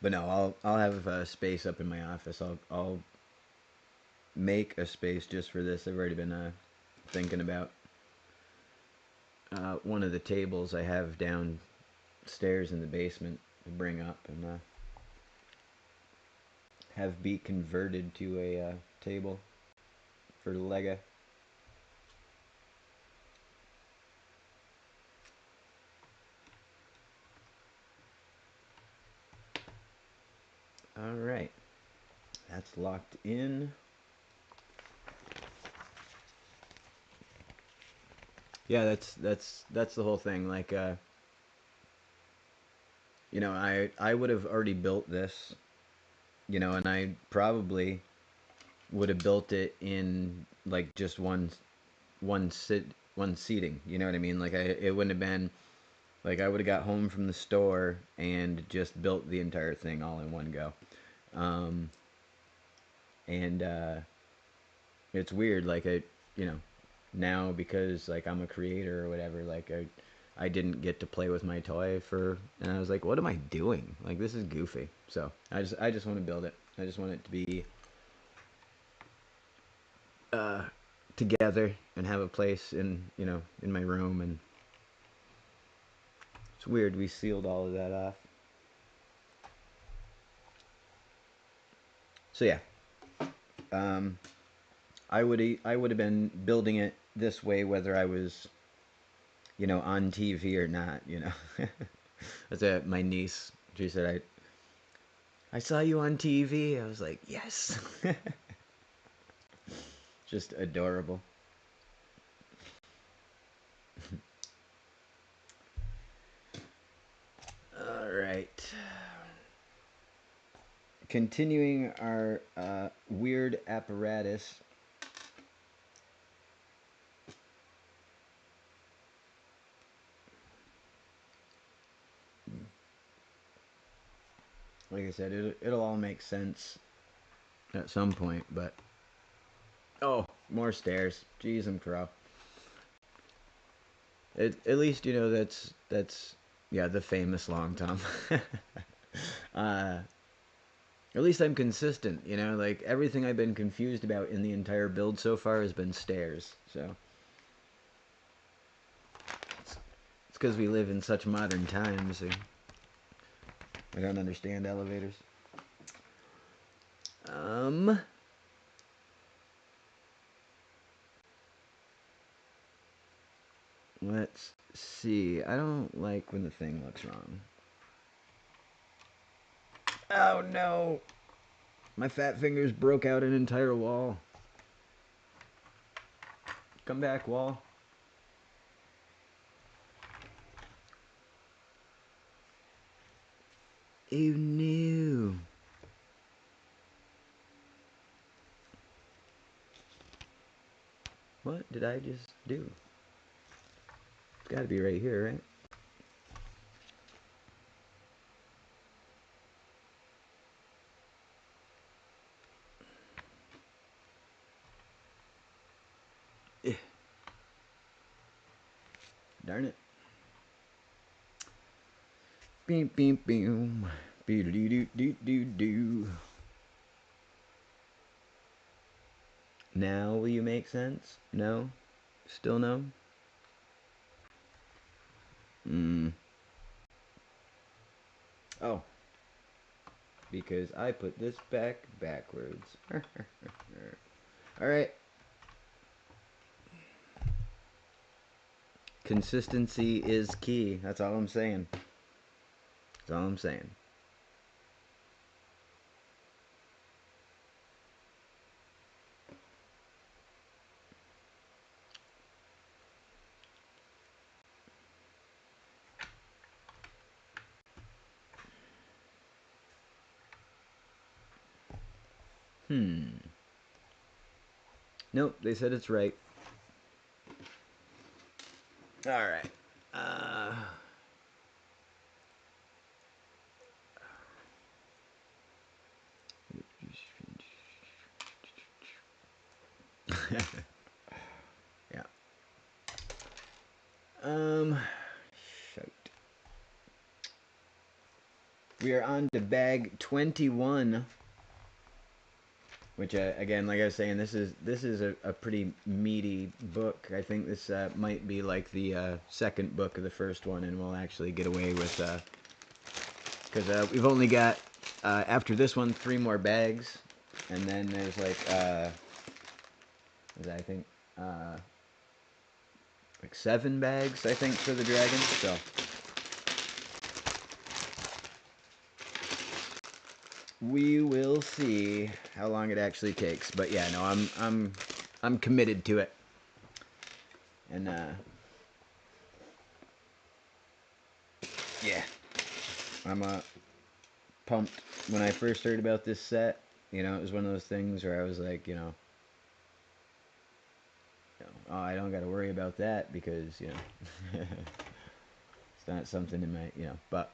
But no, I'll have a space up in my office. I'll make a space just for this. I've already been thinking about one of the tables I have downstairs in the basement to bring up and have be converted to a table for LEGO. All right, that's locked in. Yeah, that's the whole thing. Like, I would have already built this, and I probably would have built it in like just one seating. You know what I mean? Like, it wouldn't have been like I would have got home from the store and just built the entire thing all in one go. Um, and it's weird, like now because like I'm a creator or whatever, like I didn't get to play with my toy and I was like, what am I doing? Like this is goofy. So I just want to build it. I just want it to be uh, together and have a place in my room. And it's weird we sealed all of that off. So yeah, um, I would have been building it this way whether I was on TV or not. That's my niece. She said I saw you on TV. I was like, yes. Just adorable. All right. Continuing our weird apparatus. Like I said, it'll all make sense at some point, but oh, more stairs. Jeez, I'm crow. At least that's yeah the famous long Tom. uh, at least I'm consistent. Like everything I've been confused about in the entire build so far has been stairs. So it's because we live in such modern times. I don't understand elevators. Let's see. I don't like when the thing looks wrong. Oh no! My fat fingers broke out an entire wall. Come back, wall. Oh no. What did I just do? It's gotta be right here, right? Darn it. Beep, beep, boom. Be-do-do-do-do-do. Now will you make sense? No? Still no? Oh. Because I put this back backwards. Alright. Consistency is key. That's all I'm saying. That's all I'm saying. Nope, they said it's right. Alright. Yeah. Shoot. We are on to bag 21. Which, again, like I was saying, this is a pretty meaty book. I think this might be like the second book of the first one, and we'll actually get away with, because we've only got, after this one, 3 more bags, and then there's like, I think, like 7 bags, I think, for the dragon, so... We will see how long it actually takes, but yeah, no, I'm committed to it, and yeah, I'm pumped. When I first heard about this set, you know, it was one of those things where I was like, oh, I don't got to worry about that because it's not something in my, but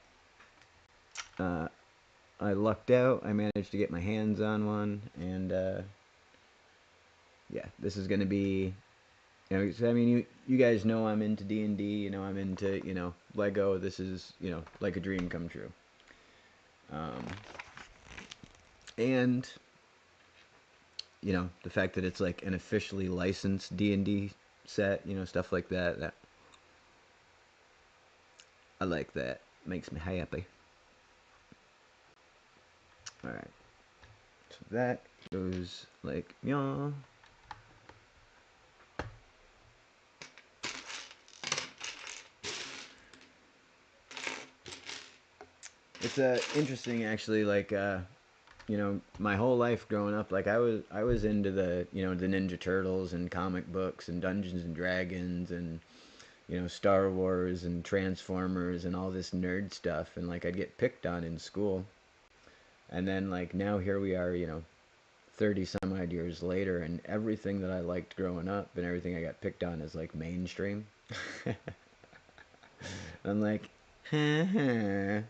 I lucked out. I managed to get my hands on one, and yeah, this is gonna be, I mean, you guys know I'm into D&D. I'm into Lego. This is like a dream come true. And the fact that it's like an officially licensed D&D set, stuff like that. That I like that. Makes me happy. All right. So that goes like yeah. It's interesting actually. Like my whole life growing up, like I was into the the Ninja Turtles and comic books and Dungeons and Dragons and Star Wars and Transformers and all this nerd stuff, and like I'd get picked on in school, and then like now here we are, 30 some odd years later, and everything that I liked growing up and everything I got picked on is like mainstream. I'm like, I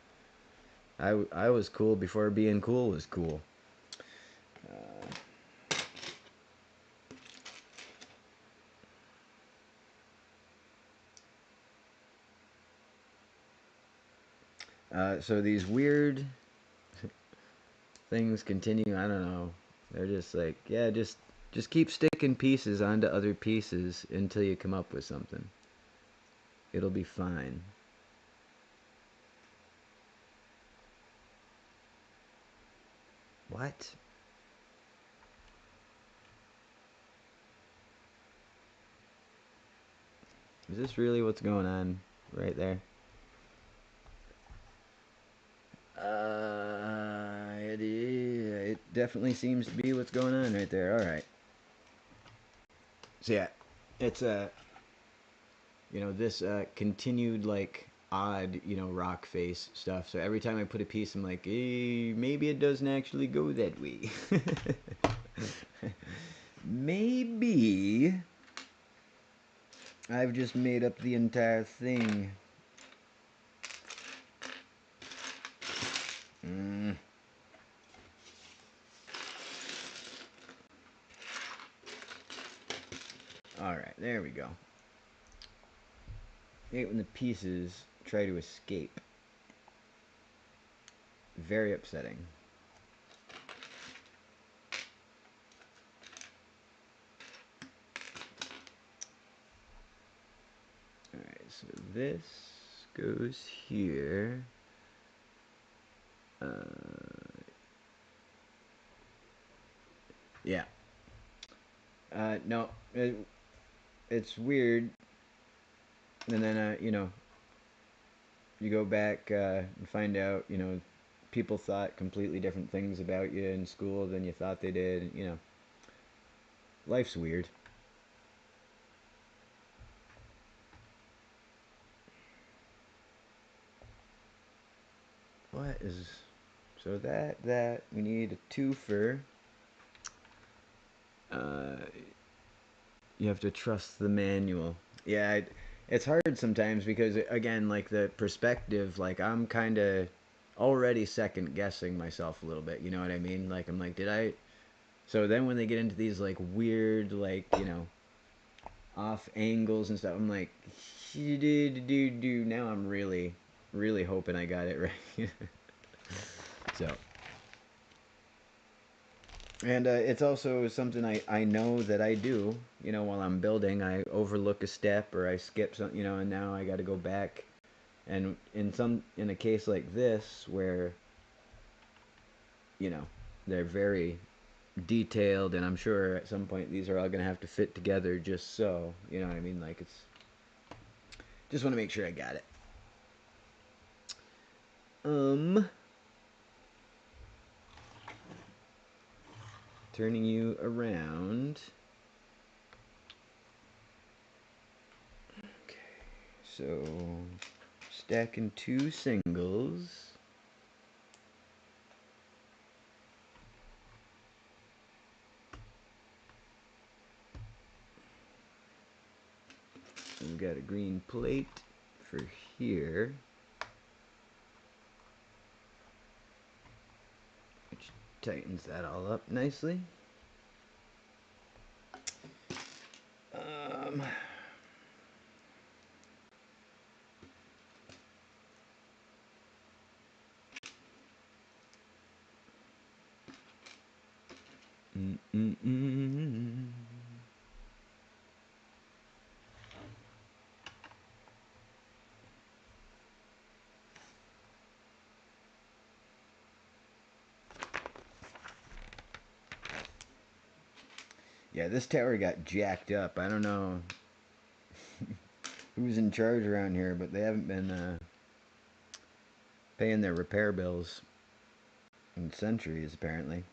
was cool before being cool was cool. So these weird things continue. I don't know. They're just like, yeah, just keep sticking pieces onto other pieces until you come up with something. It'll be fine. What? Is this really what's going on right there? It definitely seems to be what's going on right there. All right. So yeah, it's this continued like odd rock face stuff. So every time I put a piece, I'm like, maybe it doesn't actually go that way. Maybe I've just made up the entire thing. Alright, there we go. I hate when the pieces try to escape. Very upsetting. Alright, so this goes here. Yeah. No, it's weird. And then, you go back and find out, people thought completely different things about you in school than you thought they did. Life's weird. What is... So that, we need a twofer. You have to trust the manual. Yeah, it's hard sometimes because, again, like the perspective, like I'm kind of already second guessing myself a little bit. You know what I mean? Like I'm like, did I... So then when they get into these like weird, like, off angles and stuff, I'm like, now I'm really, really hoping I got it right. So... And it's also something I know that I do, while I'm building. I overlook a step or I skip something, and now I got to go back. And in a case like this where, they're very detailed, and I'm sure at some point these are all going to have to fit together just so, you know what I mean? Like it's, just want to make sure I got it. Turning you around. Okay, so stacking two singles. We've got a green plate for here, which tightens that all up nicely. Yeah, this tower got jacked up. I don't know who's in charge around here, but they haven't been paying their repair bills in centuries, apparently.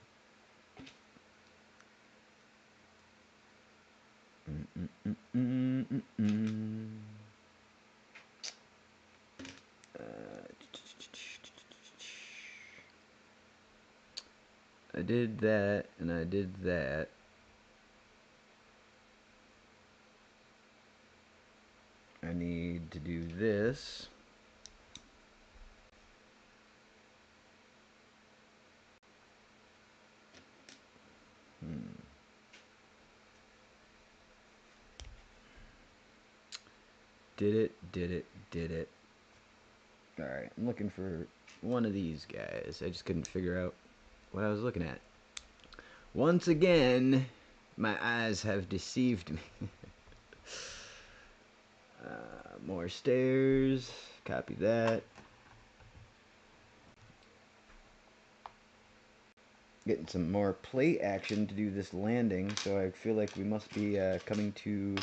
I did that, and I did that. I need to do this. Did it. Alright, I'm looking for one of these guys. I just couldn't figure out what I was looking at. Once again, my eyes have deceived me. More stairs. Copy that. Getting some more play action to do this landing, so I feel like we must be coming to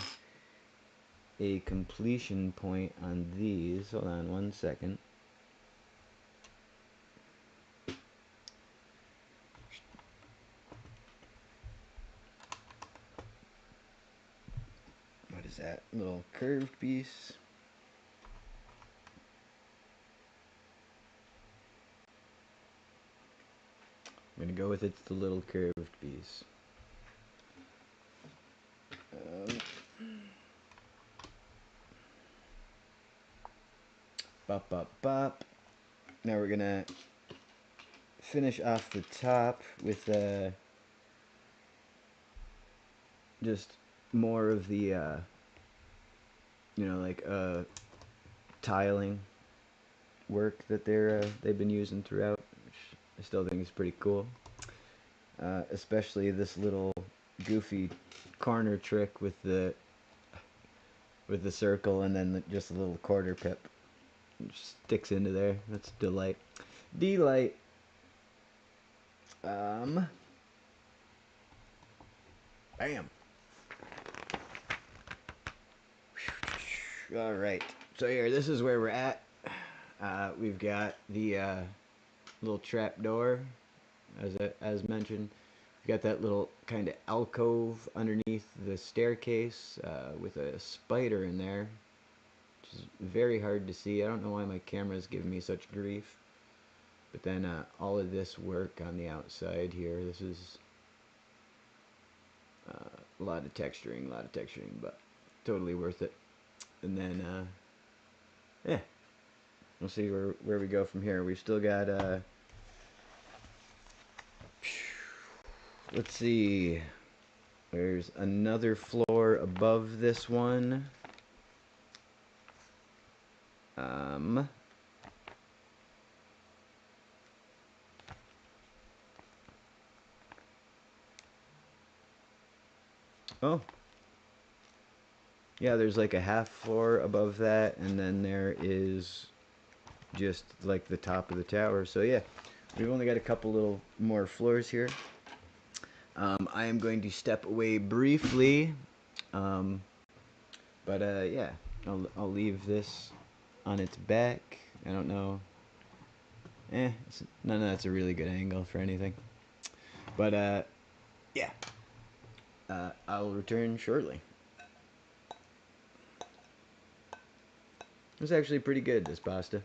a completion point on these. Hold on one second. What is that? Little curved piece. I'm gonna go with it's the little curved piece. Bop, bop, bop. Now we're gonna finish off the top with just more of the, like tiling work that they've been using throughout, which I still think is pretty cool. Especially this little goofy corner trick with the circle and then just a little quarter pip. It just sticks into there. That's delight. Delight. Bam. All right. So here, this is where we're at. We've got the little trap door, as mentioned. We've got that little kind of alcove underneath the staircase with a spider in there, which is very hard to see. I don't know why my camera is giving me such grief. But then all of this work on the outside here, this is a lot of texturing, but totally worth it. And then, yeah, we'll see where we go from here. We've still got, let's see, there's another floor above this one. Oh, yeah, there's like a half floor above that, and then there is just like the top of the tower. So yeah, we've only got a couple little more floors here. I am going to step away briefly, but yeah, I'll leave this on its back. I don't know. None of that's a really good angle for anything. But yeah, I'll return shortly. It's actually pretty good, this pasta.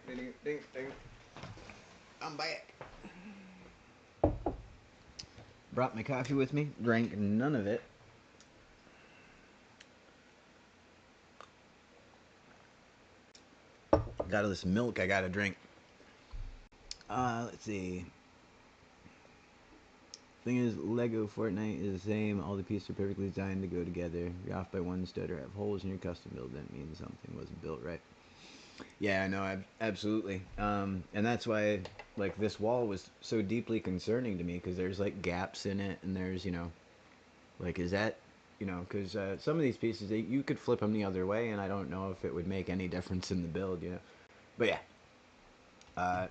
Ding, ding, ding. I'm back. Brought my coffee with me. Drank none of it. Got all this milk I gotta drink. Let's see. Thing is, LEGO Fortnite is the same. All the pieces are perfectly designed to go together. If you're off by one stud or have holes in your custom build, that means something wasn't built right. Yeah, I know, absolutely. And that's why, like, this wall was so deeply concerning to me, because there's, like, gaps in it, and there's, you know, like, is that, you know, because some of these pieces, you could flip them the other way, and I don't know if it would make any difference in the build, you know. But yeah. I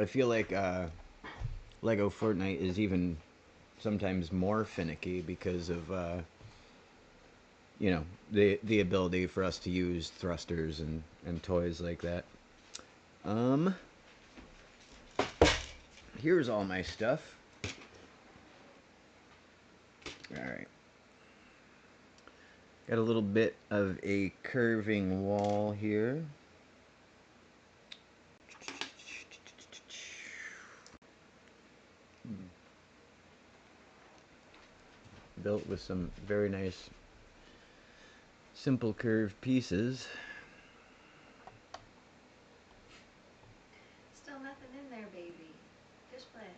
feel like LEGO Fortnite is even sometimes more finicky because of you know, the ability for us to use thrusters and toys like that. Here's all my stuff. Alright. Got a little bit of a curving wall here. Built with some very nice simple curved pieces. Still nothing in there, baby. Just plastic.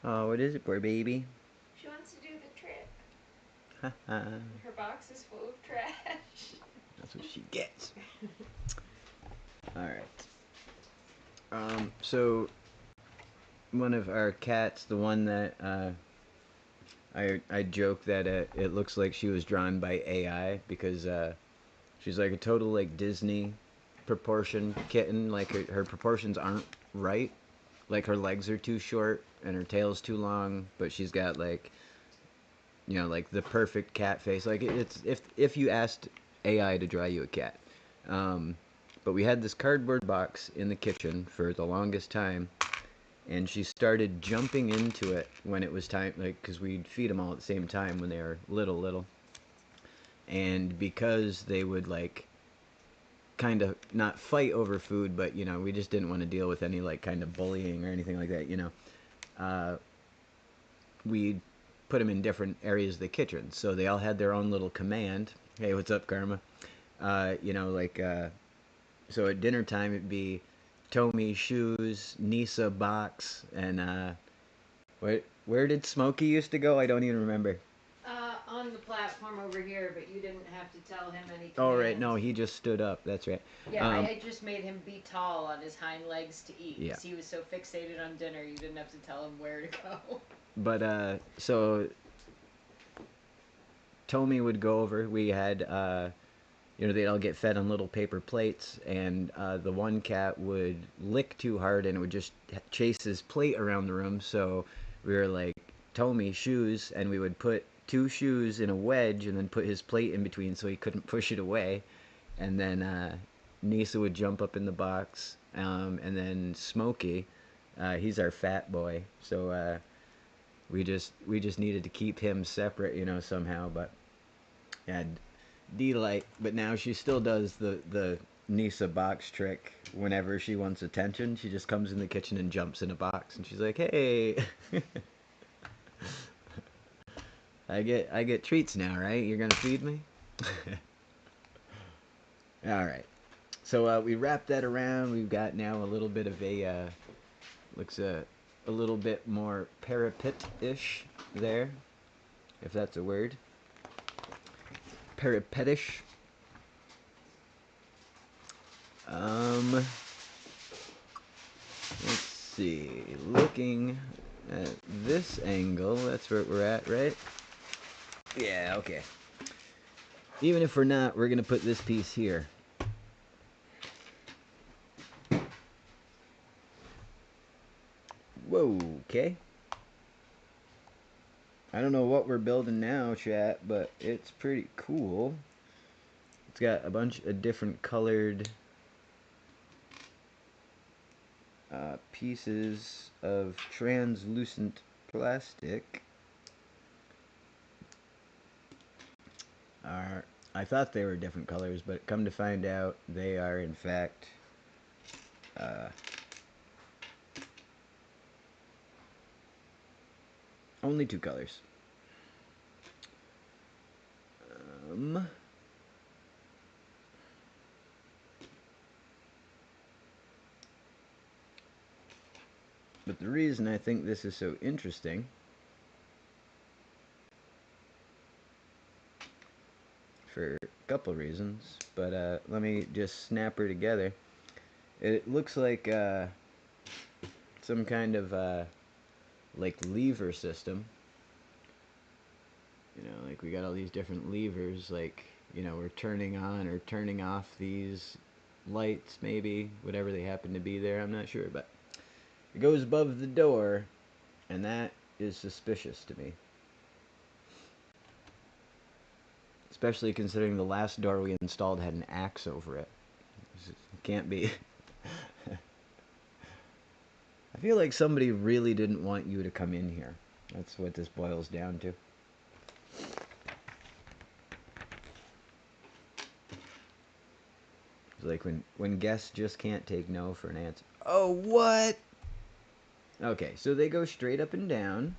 Oh, what is it, poor baby? She wants to do the trick. Haha. Her box is full of trash. That's what she gets. Alright. So one of our cats, the one that I joke that it looks like she was drawn by AI, because she's like a total, like, Disney proportion kitten. Like, her proportions aren't right. Like, her legs are too short and her tail's too long, but she's got, like, you know, like the perfect cat face. Like, it's if you asked AI to draw you a cat. But we had this cardboard box in the kitchen for the longest time, and she started jumping into it when it was time, like, because we'd feed them all at the same time when they were little. And because they would, like, kind of not fight over food, but, you know, we just didn't want to deal with any, like, kind of bullying or anything like that, you know. We put them in different areas of the kitchen, so they all had their own little command. Hey, what's up, Karma? You know, like, so at dinner time it'd be Tommy shoes, Nisa box, and where did Smokey used to go? I don't even remember. On the platform over here, but you didn't have to tell him any commands. Oh, right, no, he just stood up. That's right. Yeah, I just made him be tall on his hind legs to eat. Yeah. Because he was so fixated on dinner, you didn't have to tell him where to go. But so Tommy would go over. We had you know, they'd all get fed on little paper plates, and the one cat would lick too hard, and it would just chase his plate around the room. So we were like, Tommy, shoes, and we would put two shoes in a wedge, and then put his plate in between so he couldn't push it away. And then Nisa would jump up in the box, and then Smokey, he's our fat boy. So we just needed to keep him separate, you know, somehow. But yeah, delight. But now she still does the Nisa box trick whenever she wants attention. She just comes in the kitchen and jumps in a box, and she's like, "Hey, I get treats now, right? You're gonna feed me." All right. So we wrapped that around. We've got now a little bit of a looks a little bit more parapet-ish there, if that's a word. Parapetish. Let's see. Looking at this angle, that's where we're at, right? Yeah, okay. Even if we're not, we're gonna put this piece here. Whoa, okay. I don't know what we're building now, chat, but it's pretty cool. It's got a bunch of different colored pieces of translucent plastic. I thought they were different colors, but come to find out, they are in fact only 2 colors. But the reason I think this is so interesting for a couple reasons, but let me just snap her together. It looks like some kind of like lever system. You know, like we got all these different levers, like, you know, we're turning on or turning off these lights, maybe, whatever they happen to be there, I'm not sure, but it goes above the door, and that is suspicious to me. Especially considering the last door we installed had an axe over it. It can't be. I feel like somebody really didn't want you to come in here. That's what this boils down to. It's like when guests just can't take no for an answer. Oh, what? Okay, so they go straight up and down.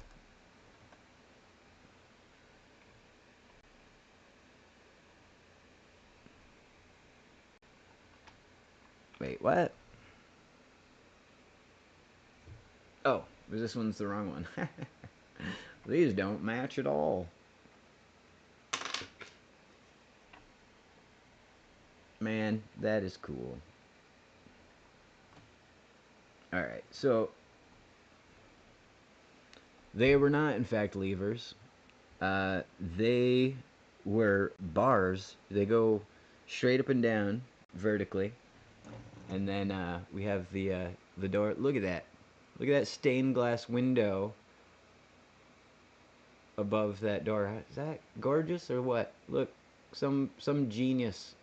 Wait, what? Oh, this one's the wrong one. These don't match at all. Man, that is cool. Alright, so they were not, in fact, levers. They were bars. They go straight up and down vertically. And then we have the door. Look at that. Look at that stained glass window above that door. Is that gorgeous or what? Look, some genius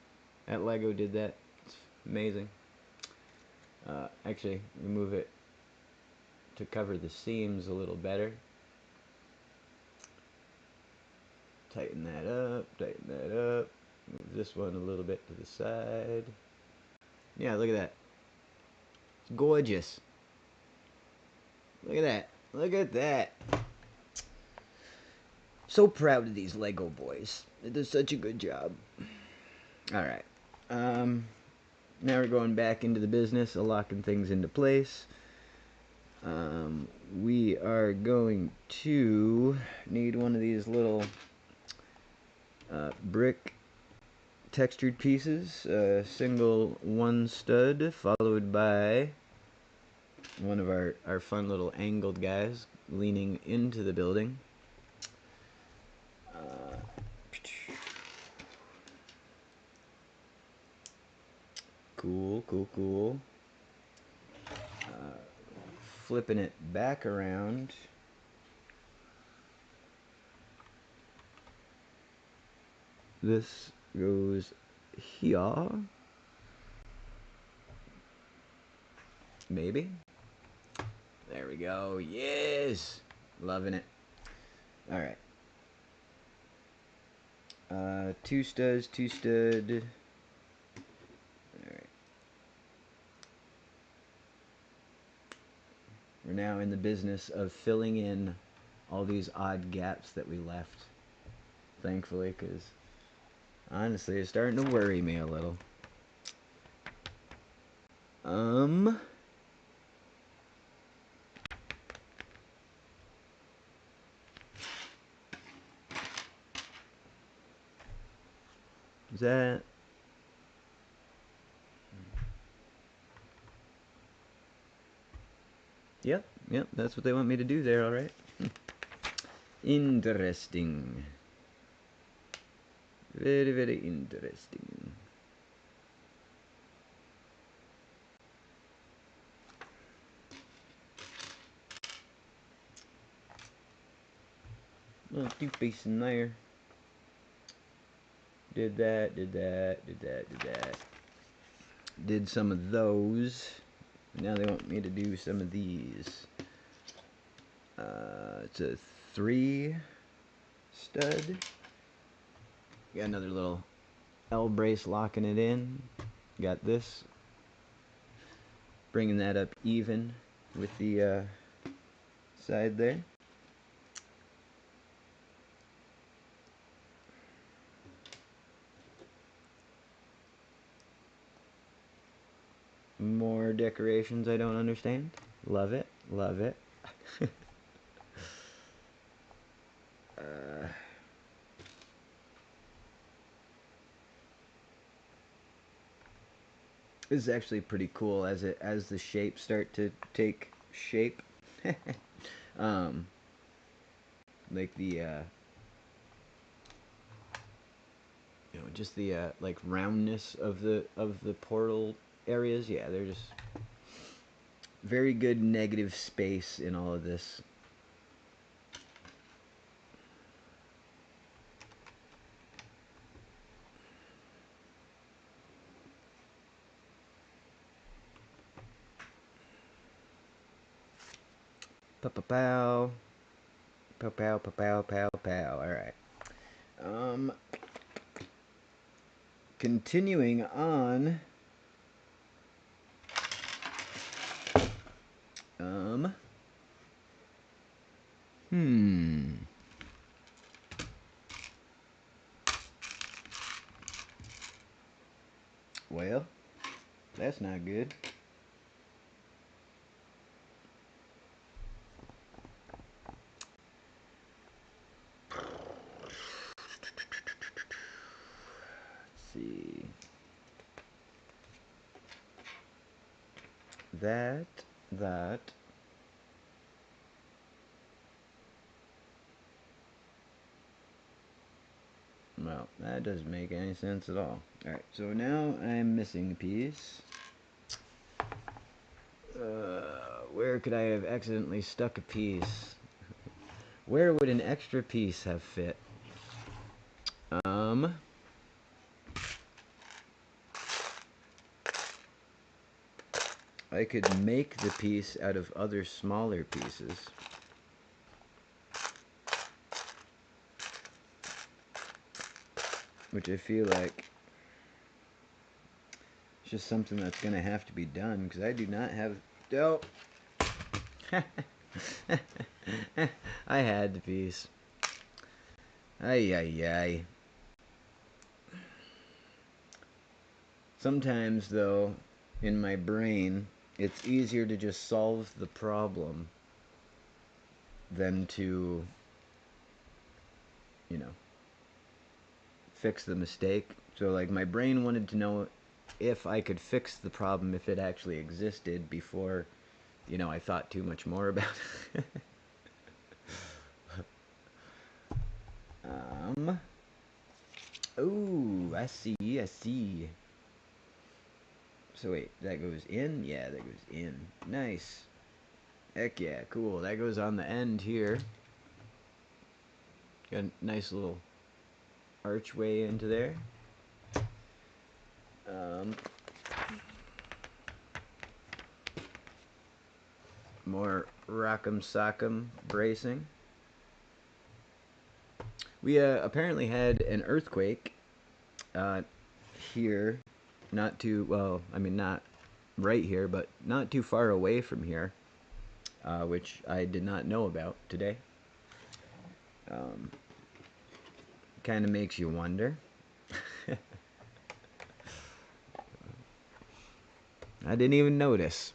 at LEGO did that. It's amazing. Actually, remove it to cover the seams a little better. Tighten that up, tighten that up. Move this one a little bit to the side. Yeah, look at that. It's gorgeous. Look at that. Look at that. So proud of these LEGO boys. They did such a good job. Alright. Now we're going back into the business of locking things into place. We are going to need one of these little brick textured pieces. Single one stud followed by one of our fun little angled guys leaning into the building. Cool, cool, cool. Flipping it back around. This goes here. Maybe. There we go. Yes! Loving it. Alright. 2 studs, 2 stud. Alright. We're now in the business of filling in all these odd gaps that we left. Thankfully, because honestly, it's starting to worry me a little. Is that... Yep, yep, that's what they want me to do there, alright. Interesting. Very, very interesting. Little toothpaste in there. Did that, did that, did that, did that. Did some of those. Now they want me to do some of these. It's a 3 stud. Got another little L brace locking it in. Got this. Bringing that up even with the side there. More decorations I don't understand. Love it. Love it. This is actually pretty cool as the shapes start to take shape. Like the just the like roundness of the portal areas. Yeah, they're just very good negative space in all of this. Pow pow pow. Pow pow pow pow pow pow. Alright. Continuing on. Well, that's not good. Let's see. That. Well, that doesn't make any sense at all. Alright, so now I'm missing a piece. Where could I have accidentally stuck a piece? Where would an extra piece have fit? I could make the piece out of other smaller pieces. Which I feel like it's just something that's going to have to be done because I do not have... Oh! I had the piece. Ay, ay, ay. Sometimes, though, in my brain, it's easier to just solve the problem than to, fix the mistake. So, like, my brain wanted to know if I could fix the problem if it actually existed before, I thought too much more about it. Oh, I see. So wait, that goes in? Yeah, that goes in. Nice. Heck yeah, cool. That goes on the end here. Got a nice little archway into there. More rock'em sock'em bracing. We apparently had an earthquake here, not too, well, I mean, not right here, but not too far away from here, which I did not know about today. Kind of makes you wonder. I didn't even notice.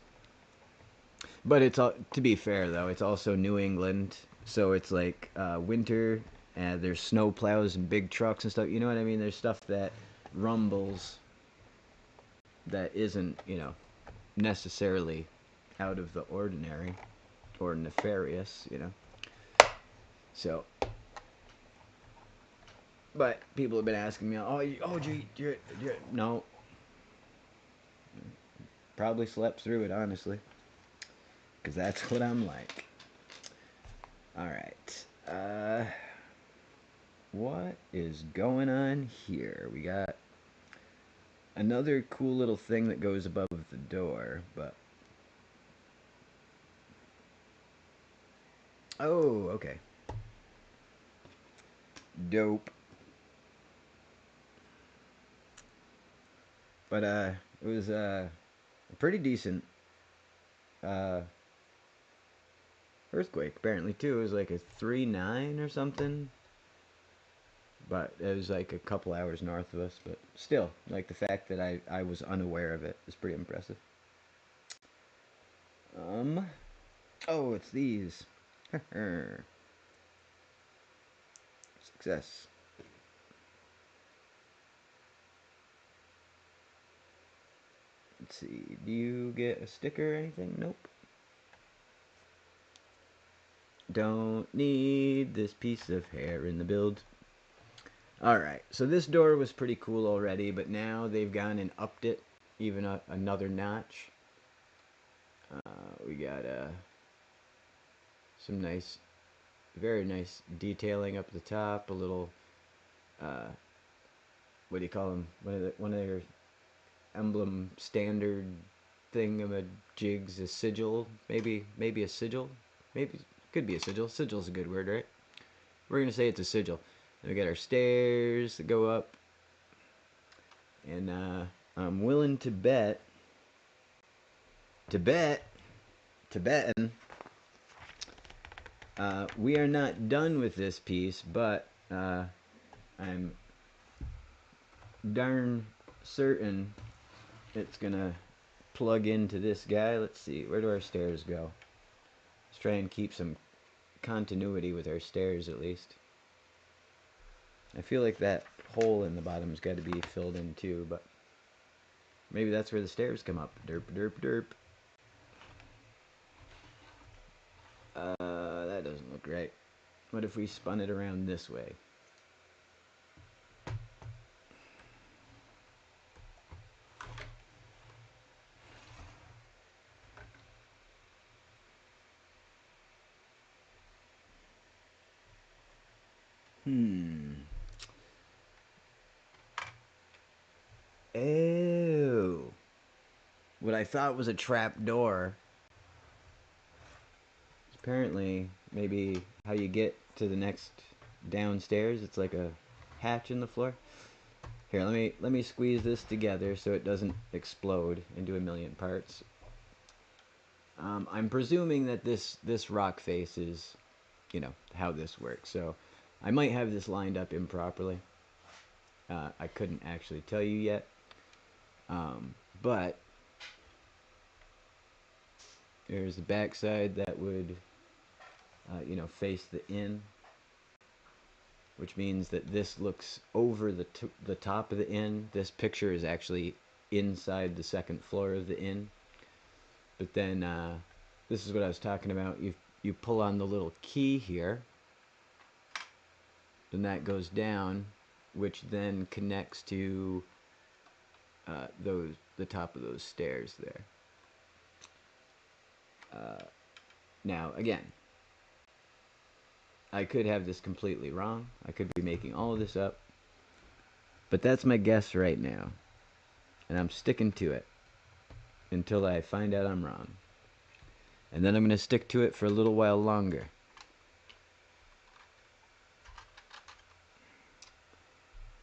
But it's all, to be fair though, it's also New England, so it's like winter, and there's snow plows and big trucks and stuff. You know what I mean? There's stuff that rumbles that isn't, necessarily out of the ordinary or nefarious, So, but people have been asking me, no, probably slept through it honestly, because that's what I'm like. All right. What is going on here? We got another cool little thing that goes above the door, but... Oh, okay. Dope. But it was a pretty decent uh, earthquake. Apparently, too. It was like a 3.9 or something. But it was like a couple hours north of us. But still, like the fact that I was unaware of it is pretty impressive. Oh, it's these. Success. Let's see. Do you get a sticker or anything? Nope. Don't need this piece of hair in the build. Alright, so this door was pretty cool already, but now they've gone and upped it even another notch. We got some nice, very nice detailing up the top, a little, what do you call them? One of their emblem standard thing of a jigs, a sigil, maybe a sigil, maybe could be a sigil. Sigil's a good word, right? We're gonna say it's a sigil. And we got our stairs that go up, and I'm willing to bet, Tibetan. We are not done with this piece, but I'm darn certain it's gonna plug into this guy. Let's see, where do our stairs go? Let's try and keep some continuity with our stairs at least. I feel like that hole in the bottom's got to be filled in too, but maybe that's where the stairs come up. Derp, derp, derp. That doesn't look right. What if we spun it around this way? Oh. What I thought was a trap door. Apparently, maybe how you get to the next downstairs. It's like a hatch in the floor. Here, let me squeeze this together so it doesn't explode into a million parts. I'm presuming that this rock face is, you know, how this works. So I might have this lined up improperly. I couldn't actually tell you yet. But there's the backside that would, you know, face the inn, which means that this looks over the top of the inn. This picture is actually inside the second floor of the inn. But then this is what I was talking about. You pull on the little key here, then that goes down, which then connects to the top of those stairs there. Now again, I could have this completely wrong. I could be making all of this up, but that's my guess right now, and I'm sticking to it until I find out I'm wrong. And then I'm going to stick to it for a little while longer.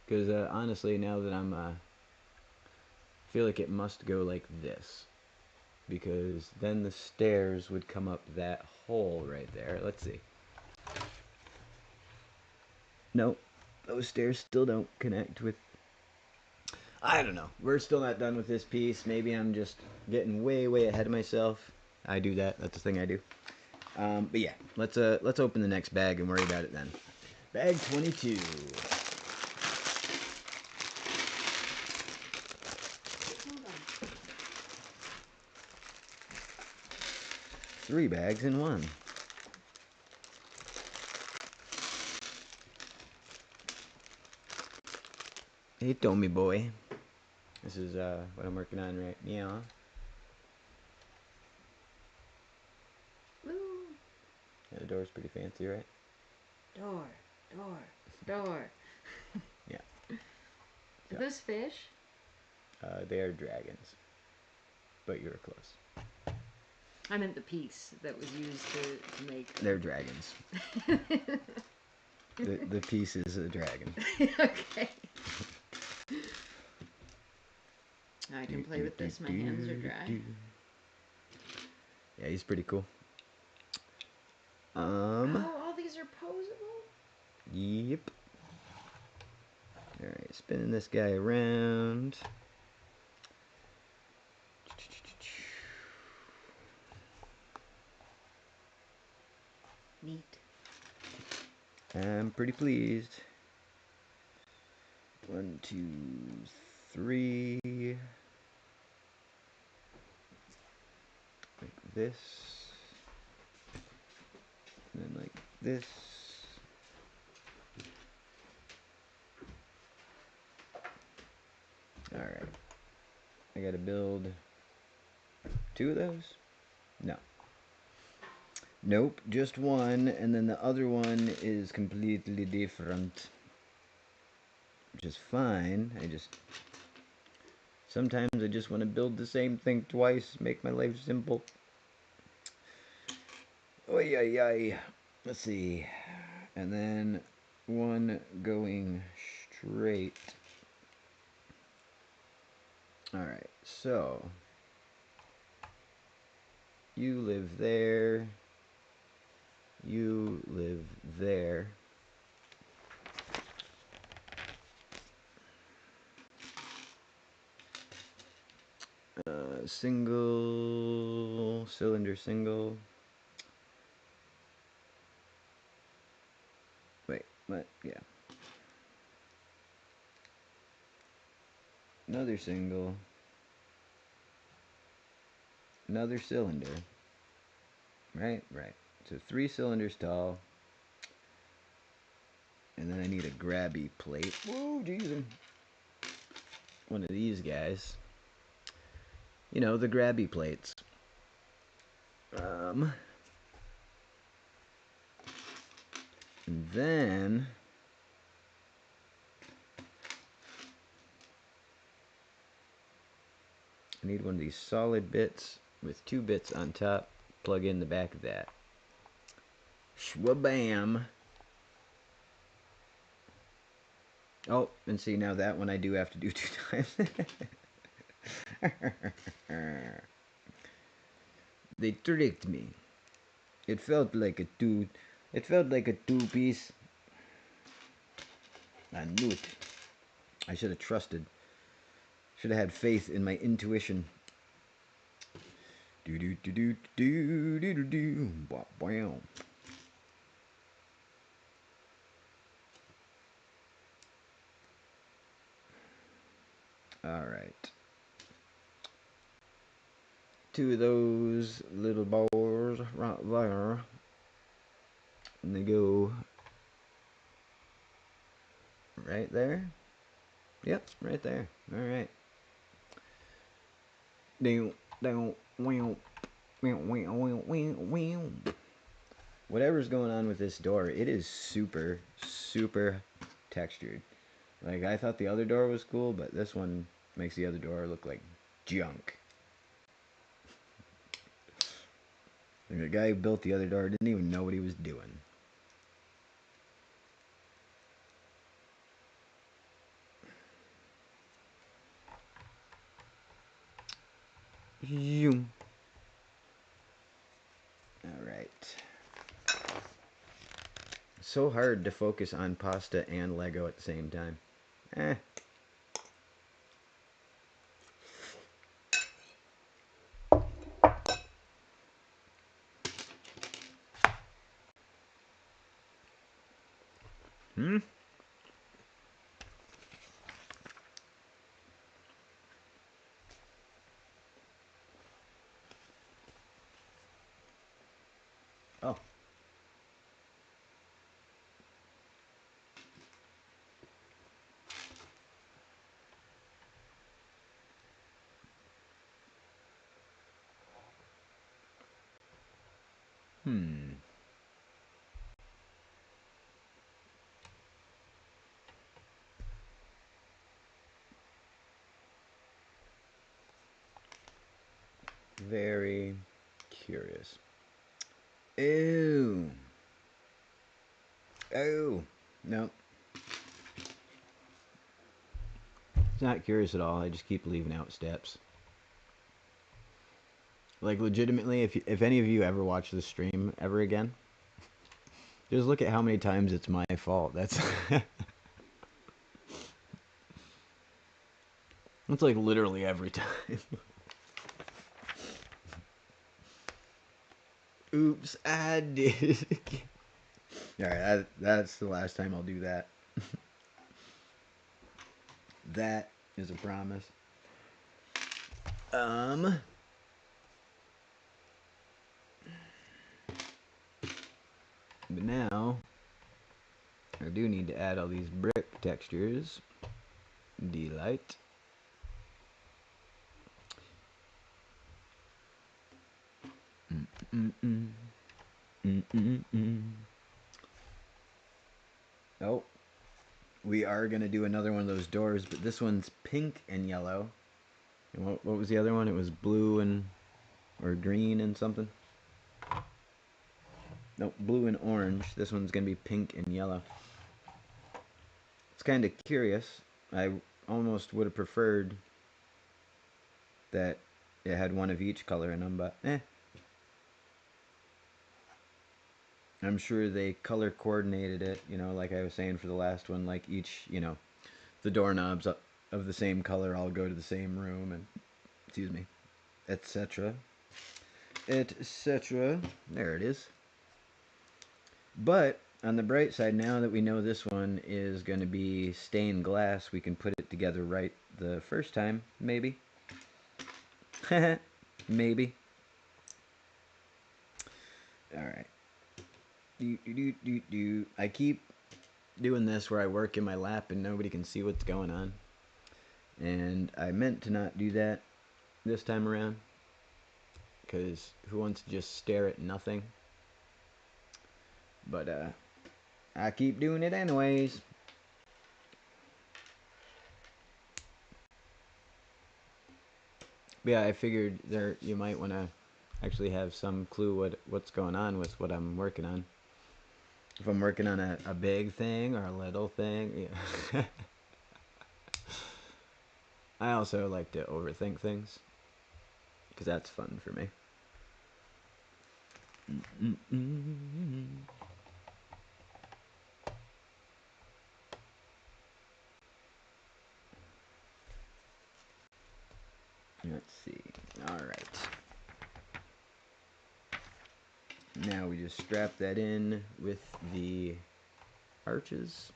Because honestly, now that I'm, feel like it must go like this. Because then the stairs would come up that hole right there. Let's see. Nope. Those stairs still don't connect with... I don't know. We're still not done with this piece. Maybe I'm just getting way, way ahead of myself. I do that. That's the thing I do. But yeah, let's open the next bag and worry about it then. Bag 22. Three bags in one. Hey, Tommy boy. This is what I'm working on right now. Woo. Yeah, the door's pretty fancy, right? Door. Yeah. Are those fish? They are dragons. But you were close. I meant the piece that was used to make them. They're dragons. the piece is a dragon. Okay. I can play with this. My hands are dry. Yeah, he's pretty cool. Oh, all these are posable? Yep. Alright, spinning this guy around. Neat. I'm pretty pleased. 1, 2, 3. Like this. And then like this. Alright. I gotta build 2 of those? No. Nope, just one, and then the other one is completely different. Which is fine. Sometimes I just want to build the same thing twice, make my life simple. Oy, oy, oy. Let's see. And then one going straight. Alright, so you live there. You live there. Single cylinder, single. Wait, what? Yeah. Another single. Another cylinder. Right. So 3 cylinders tall. And then I need a grabby plate. Whoa, jeez. One of these guys. You know, the grabby plates. And then I need one of these solid bits with 2 bits on top. Plug in the back of that. Shwabam! Oh, and see, now that one I do have to do 2 times. They tricked me. It felt like a 2-piece. I knew it. I should have trusted. Should have had faith in my intuition. Do do do do do do do do. Wow. All right. 2 of those little balls right there. And they go right there. Yep, right there. All right. Whatever's going on with this door, it is super, super textured. Like, I thought the other door was cool, but this one makes the other door look like junk. Like, the guy who built the other door didn't even know what he was doing. Alright. So hard to focus on pasta and Lego at the same time. Hmm? Oh. Very curious. Ew. Oh. No. It's not curious at all. I just keep leaving out steps. Like, legitimately, if any of you ever watch this stream ever again, just look at how many times it's my fault. That's that's like literally every time. Oops, I did it again. Alright, that's the last time I'll do that. That is a promise. But now, I do need to add all these brick textures. Delight. Oh, we are going to do another one of those doors, but this one's pink and yellow. And what was the other one? It was blue and, or green and something. Nope, blue and orange. This one's going to be pink and yellow. It's kind of curious. I almost would have preferred that it had one of each color in them, but I'm sure they color coordinated it, you know, like I was saying for the last one, like each, you know, the doorknobs of the same color all go to the same room, and, excuse me, etc. etc. There it is. But on the bright side, now that we know this one is going to be stained glass, we can put it together right the first time, maybe. Maybe. Alright. I keep doing this where I work in my lap and nobody can see what's going on. And I meant to not do that this time around, because who wants to just stare at nothing? But I keep doing it anyways. But yeah, I figured there you might want to actually have some clue what's going on with what I'm working on. If I'm working on a big thing or a little thing. Yeah. I also like to overthink things, because that's fun for me. Let's see. Alright. Now we just strap that in with the arches.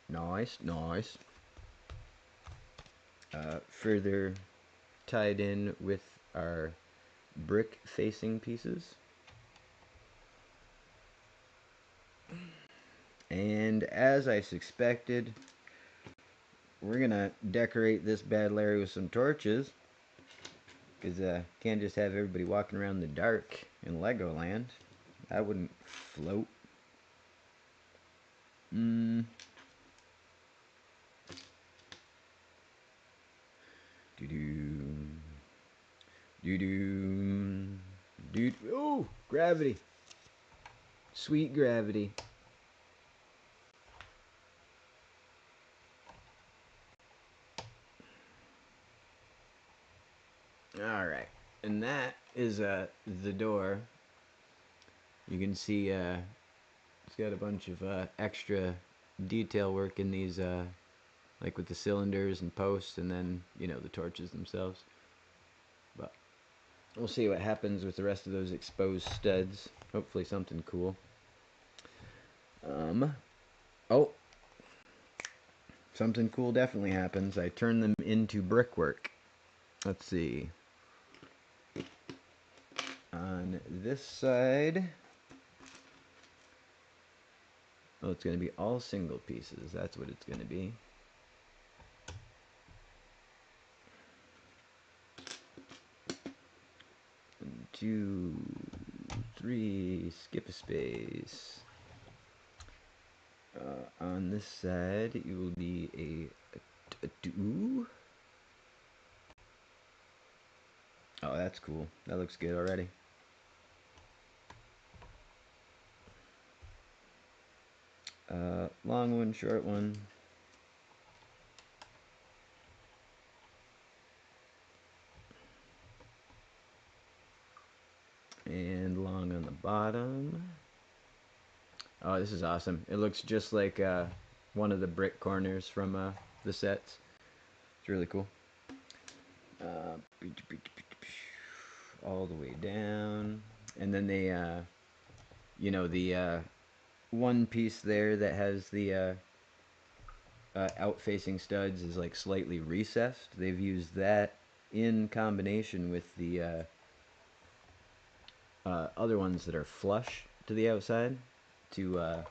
Nice, nice. Further tied in with our brick facing pieces. And as I suspected, we're gonna decorate this bad Larry with some torches, because can't just have everybody walking around in the dark in Legoland. That wouldn't float. Oh, gravity. Sweet gravity. Alright, and that is the door. You can see it's got a bunch of extra detail work in these, like with the cylinders and posts, and then, you know, the torches themselves. But we'll see what happens with the rest of those exposed studs. Hopefully something cool. Oh, something cool definitely happens. I turn them into brickwork. Let's see. On this side, oh, it's going to be all single pieces. That's what it's going to be. 1, 2, 3, skip a space. On this side, it will be a 2. Oh, that's cool. That looks good already. Long one, short one. And long on the bottom. Oh, this is awesome. It looks just like one of the brick corners from the sets. It's really cool. All the way down. And then they, you know, the one piece there that has the out-facing studs is like slightly recessed. They've used that in combination with the other ones that are flush to the outside to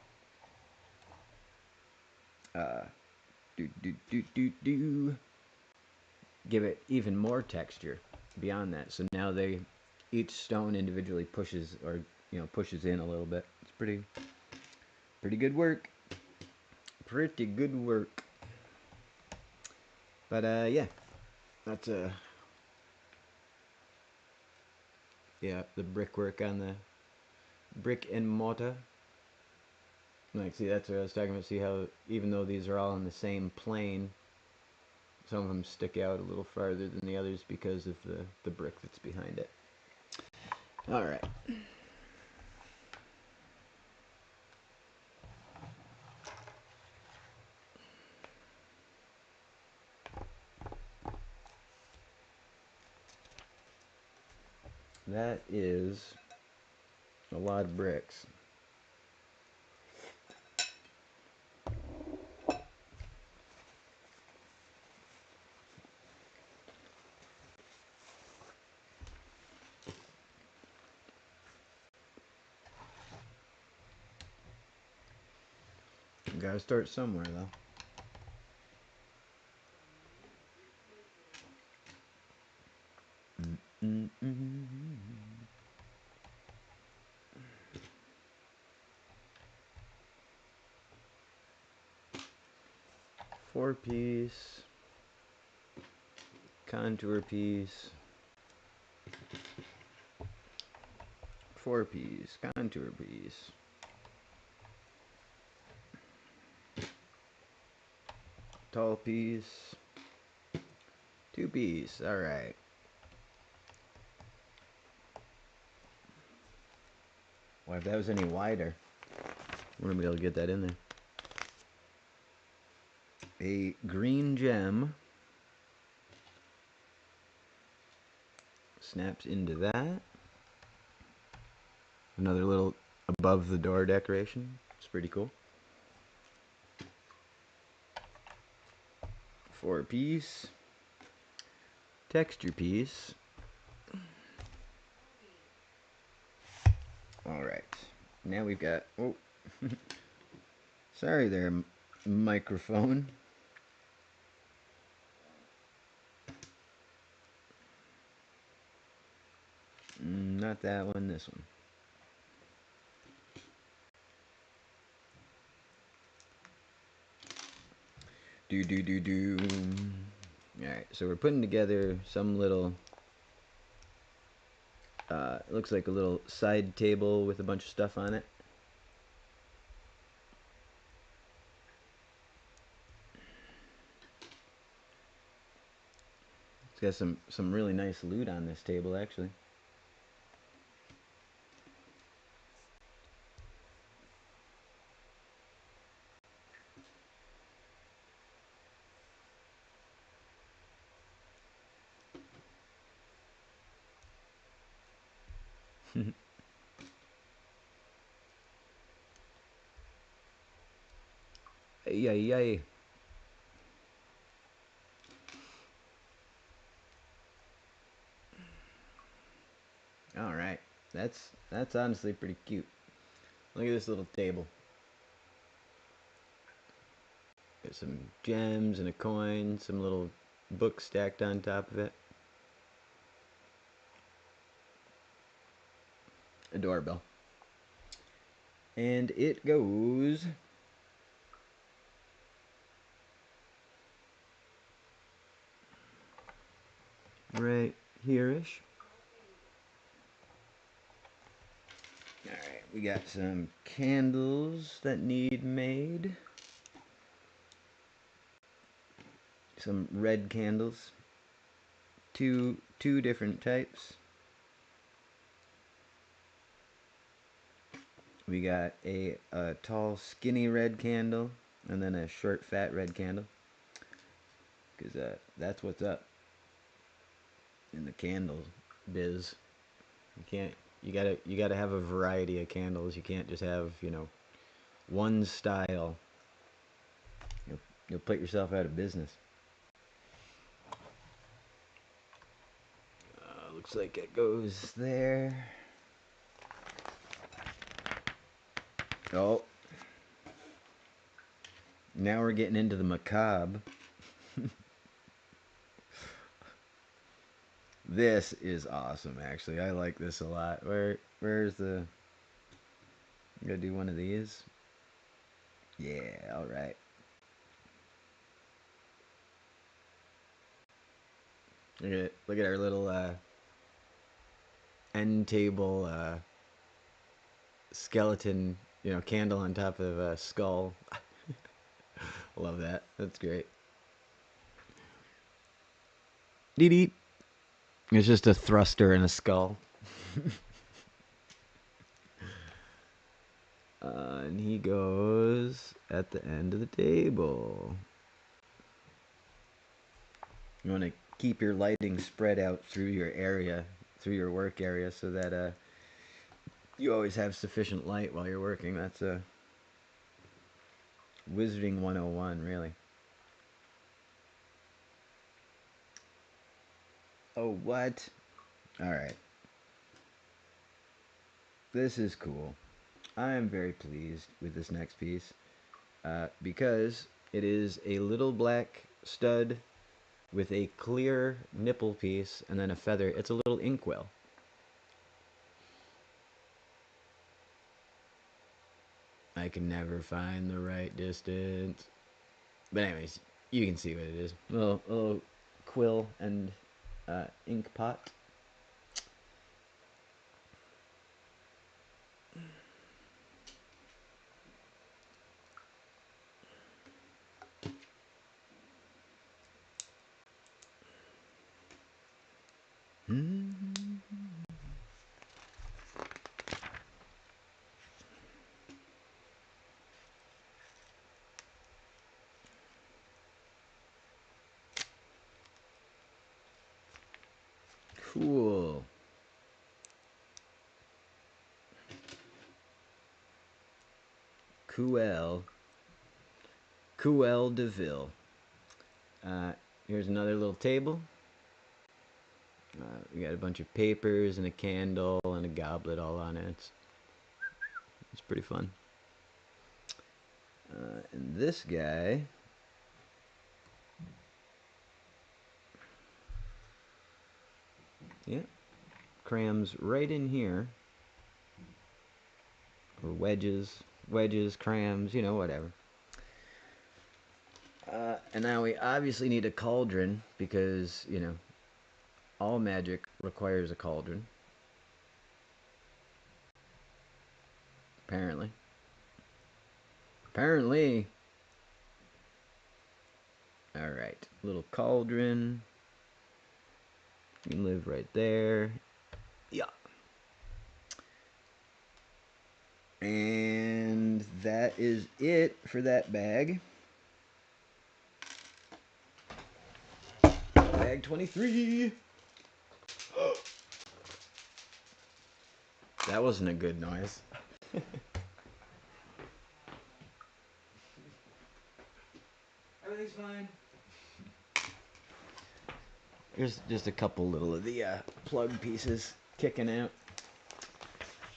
give it even more texture beyond that. So now each stone individually pushes pushes in a little bit. It's pretty good work. Pretty good work. But yeah, that's yeah, the brickwork on the brick and mortar. Like, see, that's what I was talking about. See how even though these are all on the same plane, some of them stick out a little farther than the others because of the brick that's behind it. All right. That is a lot of bricks. You gotta start somewhere, though. Four piece, contour piece, four piece, contour piece. Tall piece, two piece. All right. Well, if that was any wider, we're gonna be able to get that in there. A green gem snaps into that. Another little above the door decoration. It's pretty cool. Four piece, texture piece. All right. Now we've got. Oh, sorry there, microphone. Not that one, this one. Do. Alright, so we're putting together some little, it looks like a little side table with a bunch of stuff on it. It's got some really nice loot on this table, actually. Yay. Alright, that's honestly pretty cute. Look at this little table. Got some gems and a coin, some little books stacked on top of it. A doorbell. And it goes right here-ish. Alright. We got some candles that need made. Some red candles. Two different types. We got a tall, skinny red candle, and then a short, fat red candle. Because that's what's up in the candle biz. You gotta have a variety of candles. You can't just have, one style. You'll put yourself out of business. Looks like it goes there. Oh. Now we're getting into the macabre. This is awesome, actually. I like this a lot. Where's the... You gotta do one of these? Yeah, alright. Look at our little end table skeleton, candle on top of a skull. Love that. That's great. Dee dee. It's just a thruster and a skull. And he goes at the end of the table. You want to keep your lighting spread out through your area, through your work area, so that you always have sufficient light while you're working. That's a Wizarding 101, really. Oh, what? Alright. This is cool. I am very pleased with this next piece because it is a little black stud with a clear nipple piece and then a feather. It's a little inkwell. I can never find the right distance. But anyways, you can see what it is. Little quill and ink pot. Cool. Coel DeVille. Here's another little table. We got a bunch of papers and a candle and a goblet all on it. It's pretty fun. And this guy... Yeah, crams right in here. Or wedges, crams, whatever. And now we obviously need a cauldron because, all magic requires a cauldron. Apparently. Alright, little cauldron. You can live right there. Yeah. And that is it for that bag. Bag 23. That wasn't a good noise. Everything's fine. There's just a couple little of the plug pieces kicking out.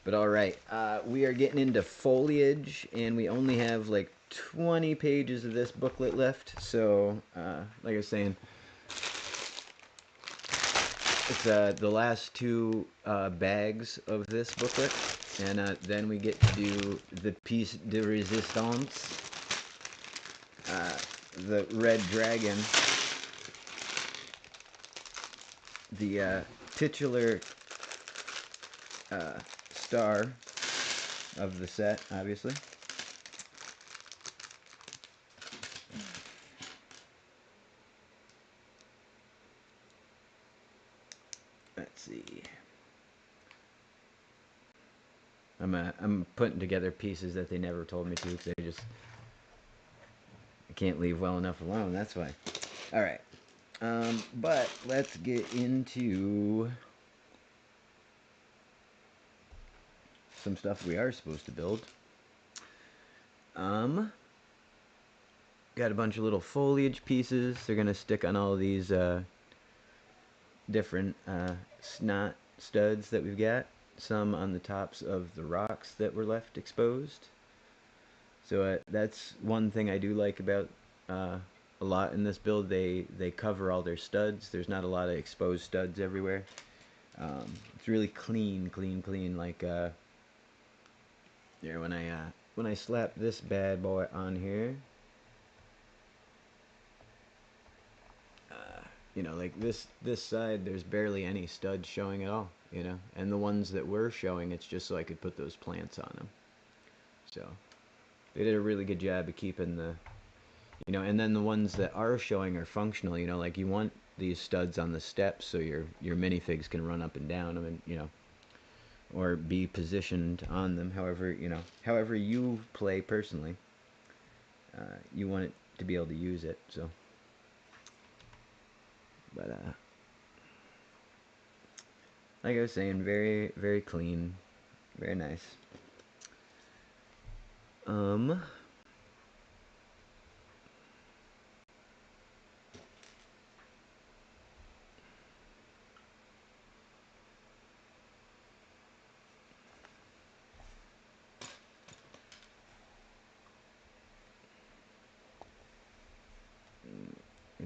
But alright, we are getting into foliage, and we only have like 20 pages of this booklet left. So, like I was saying, it's the last two bags of this booklet. And then we get to do the piece de resistance, the red dragon, the titular star, of the set, obviously. Let's see. I'm putting together pieces that they never told me to because I can't leave well enough alone. That's why. All right. But let's get into some stuff we are supposed to build. Got a bunch of little foliage pieces. They're gonna stick on all these different snot studs that we've got. Some on the tops of the rocks that were left exposed. So that's one thing I do like about a lot in this build. They cover all their studs. There's not a lot of exposed studs everywhere. It's really clean. Like there when I slap this bad boy on here, you know, like this side, there's barely any studs showing at all. You know, and the ones that were showing, it's just so I could put those plants on them. So they did a really good job of keeping the, you know, and then the ones that are showing are functional. You know, like you want these studs on the steps so your minifigs can run up and down them, and you know, or be positioned on them. However, you know, however you play personally, you want it to be able to use it. So, but like I was saying, very clean, very nice. I'm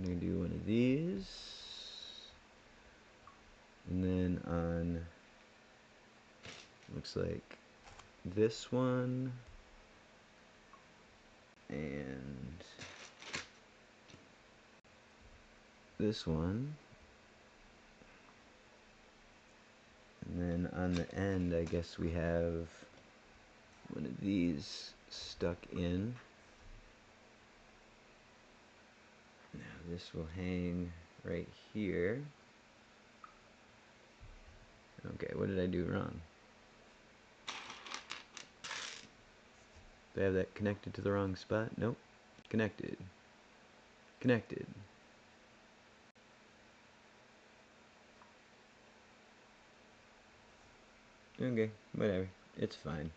gonna do one of these, and then on, looks like this one, and this one, and then on the end, I guess we have one of these stuck in. Now this will hang right here. Okay, what did I do wrong? Do I have that connected to the wrong spot? Nope. Connected. Connected. Okay, whatever. It's fine.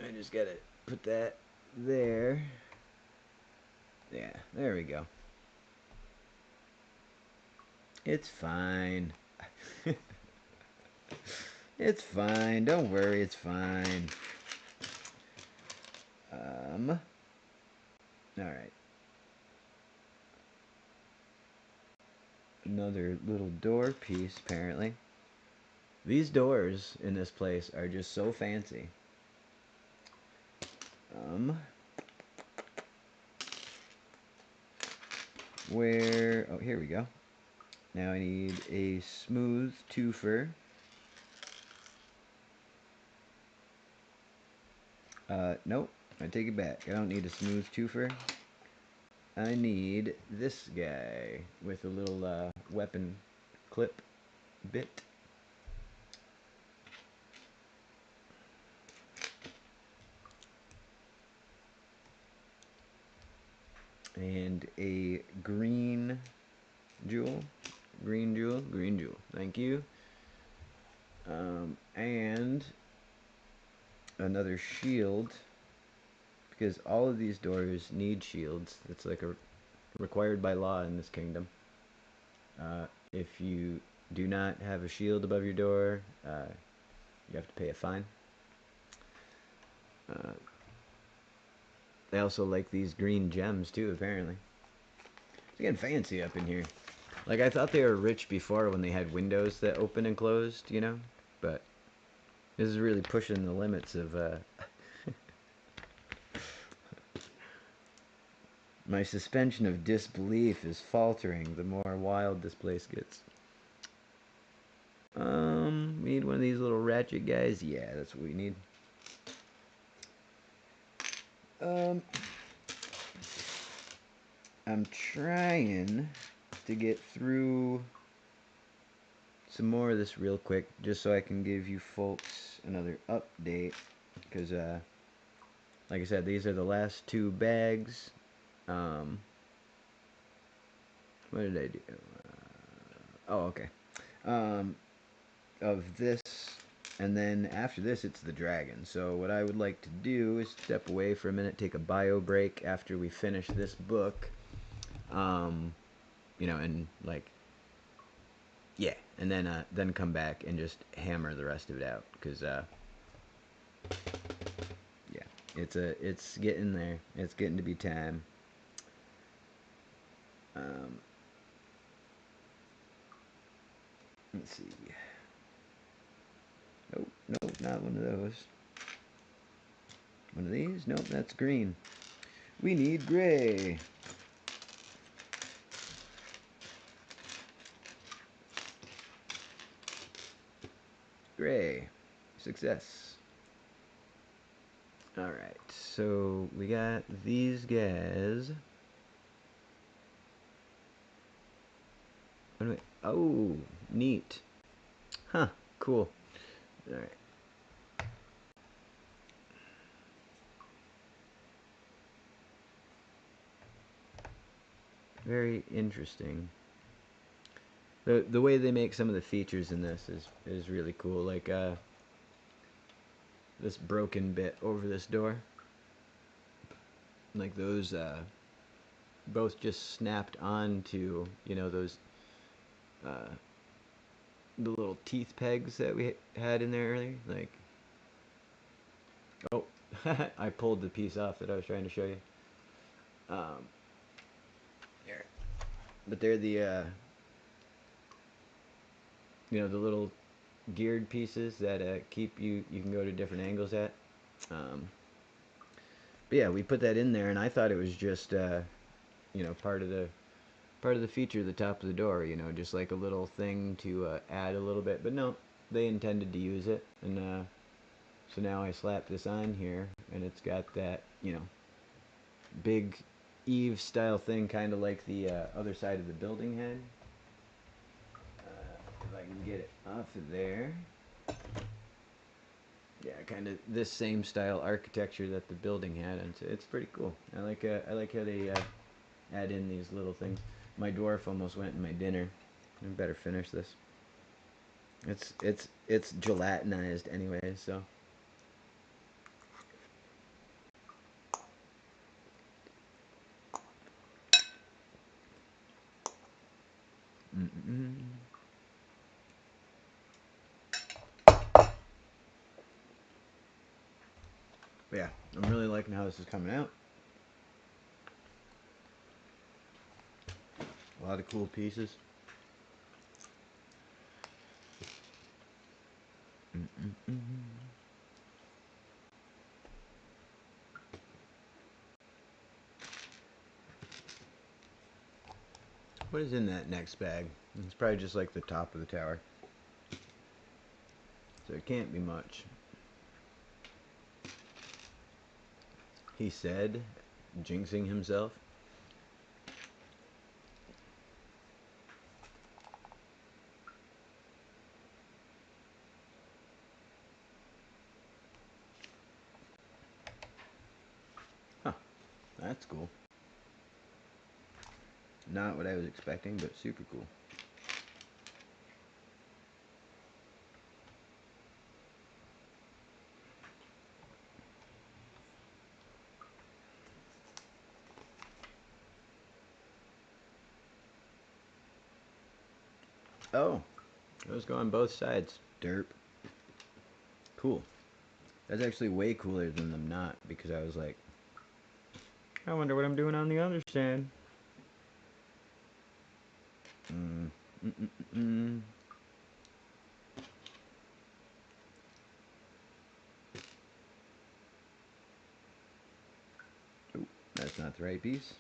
I just gotta put that there. Yeah, there we go. It's fine. It's fine. Don't worry, it's fine. Alright. Another little door piece, apparently. These doors in this place are just so fancy. Where... Oh, here we go. Now I need a smooth twofer. Nope. I take it back. I don't need a smooth twofer. I need this guy with a little weapon clip bit. And a green jewel. Green jewel. Green jewel. Thank you. And another shield. Because all of these doors need shields. It's like a required by law in this kingdom. If you do not have a shield above your door, you have to pay a fine. They also like these green gems too, apparently. It's getting fancy up in here. Like, I thought they were rich before when they had windows that open and closed, you know? But this is really pushing the limits of my suspension of disbelief is faltering the more wild this place gets. We need one of these little ratchet guys? Yeah, that's what we need. I'm trying to get through some more of this real quick, just so I can give you folks another update, because like I said, these are the last 2 bags. What did I do? Oh, okay. Of this, and then after this, it's the dragon. So what I would like to do is step away for a minute, take a bio break after we finish this book. You know, and like, yeah, and then come back and just hammer the rest of it out, because yeah, it's getting there. It's getting to be time. Let's see. Nope, nope, not one of those. One of these? Nope, that's green. We need gray. Gray. Success. Alright, so we got these guys. Oh, neat. Huh, cool. Alright. Very interesting. The way they make some of the features in this is really cool. Like this broken bit over this door. Like those both just snapped onto, you know, those the little teeth pegs that we had in there earlier. Like, oh, I pulled the piece off that I was trying to show you. Here, but they're the you know, the little geared pieces that keep you can go to different angles at. But yeah, we put that in there, and I thought it was just you know, part of the feature of the top of the door, you know, just like a little thing to add a little bit. But no, they intended to use it, and so now I slap this on here, and it's got that, you know, big eave style thing, kind of like the other side of the building had. If I can get it off of there. Yeah, kind of this same style architecture that the building had, and it's pretty cool. I like how they add in these little things. My dwarf almost went in my dinner. I better finish this. It's gelatinized anyway, so. Mm-mm. But yeah, I'm really liking how this is coming out. A lot of cool pieces. Mm-mm-mm. What is in that next bag? It's probably just like the top of the tower. So it can't be much. He said, jinxing himself. Huh, that's cool. Not what I was expecting, but super cool. Oh, those go on both sides. Derp. Cool. That's actually way cooler than them not, because I was like, I wonder what I'm doing on the other side. Mm, mm, mm, mm. Oh, that's not the right piece.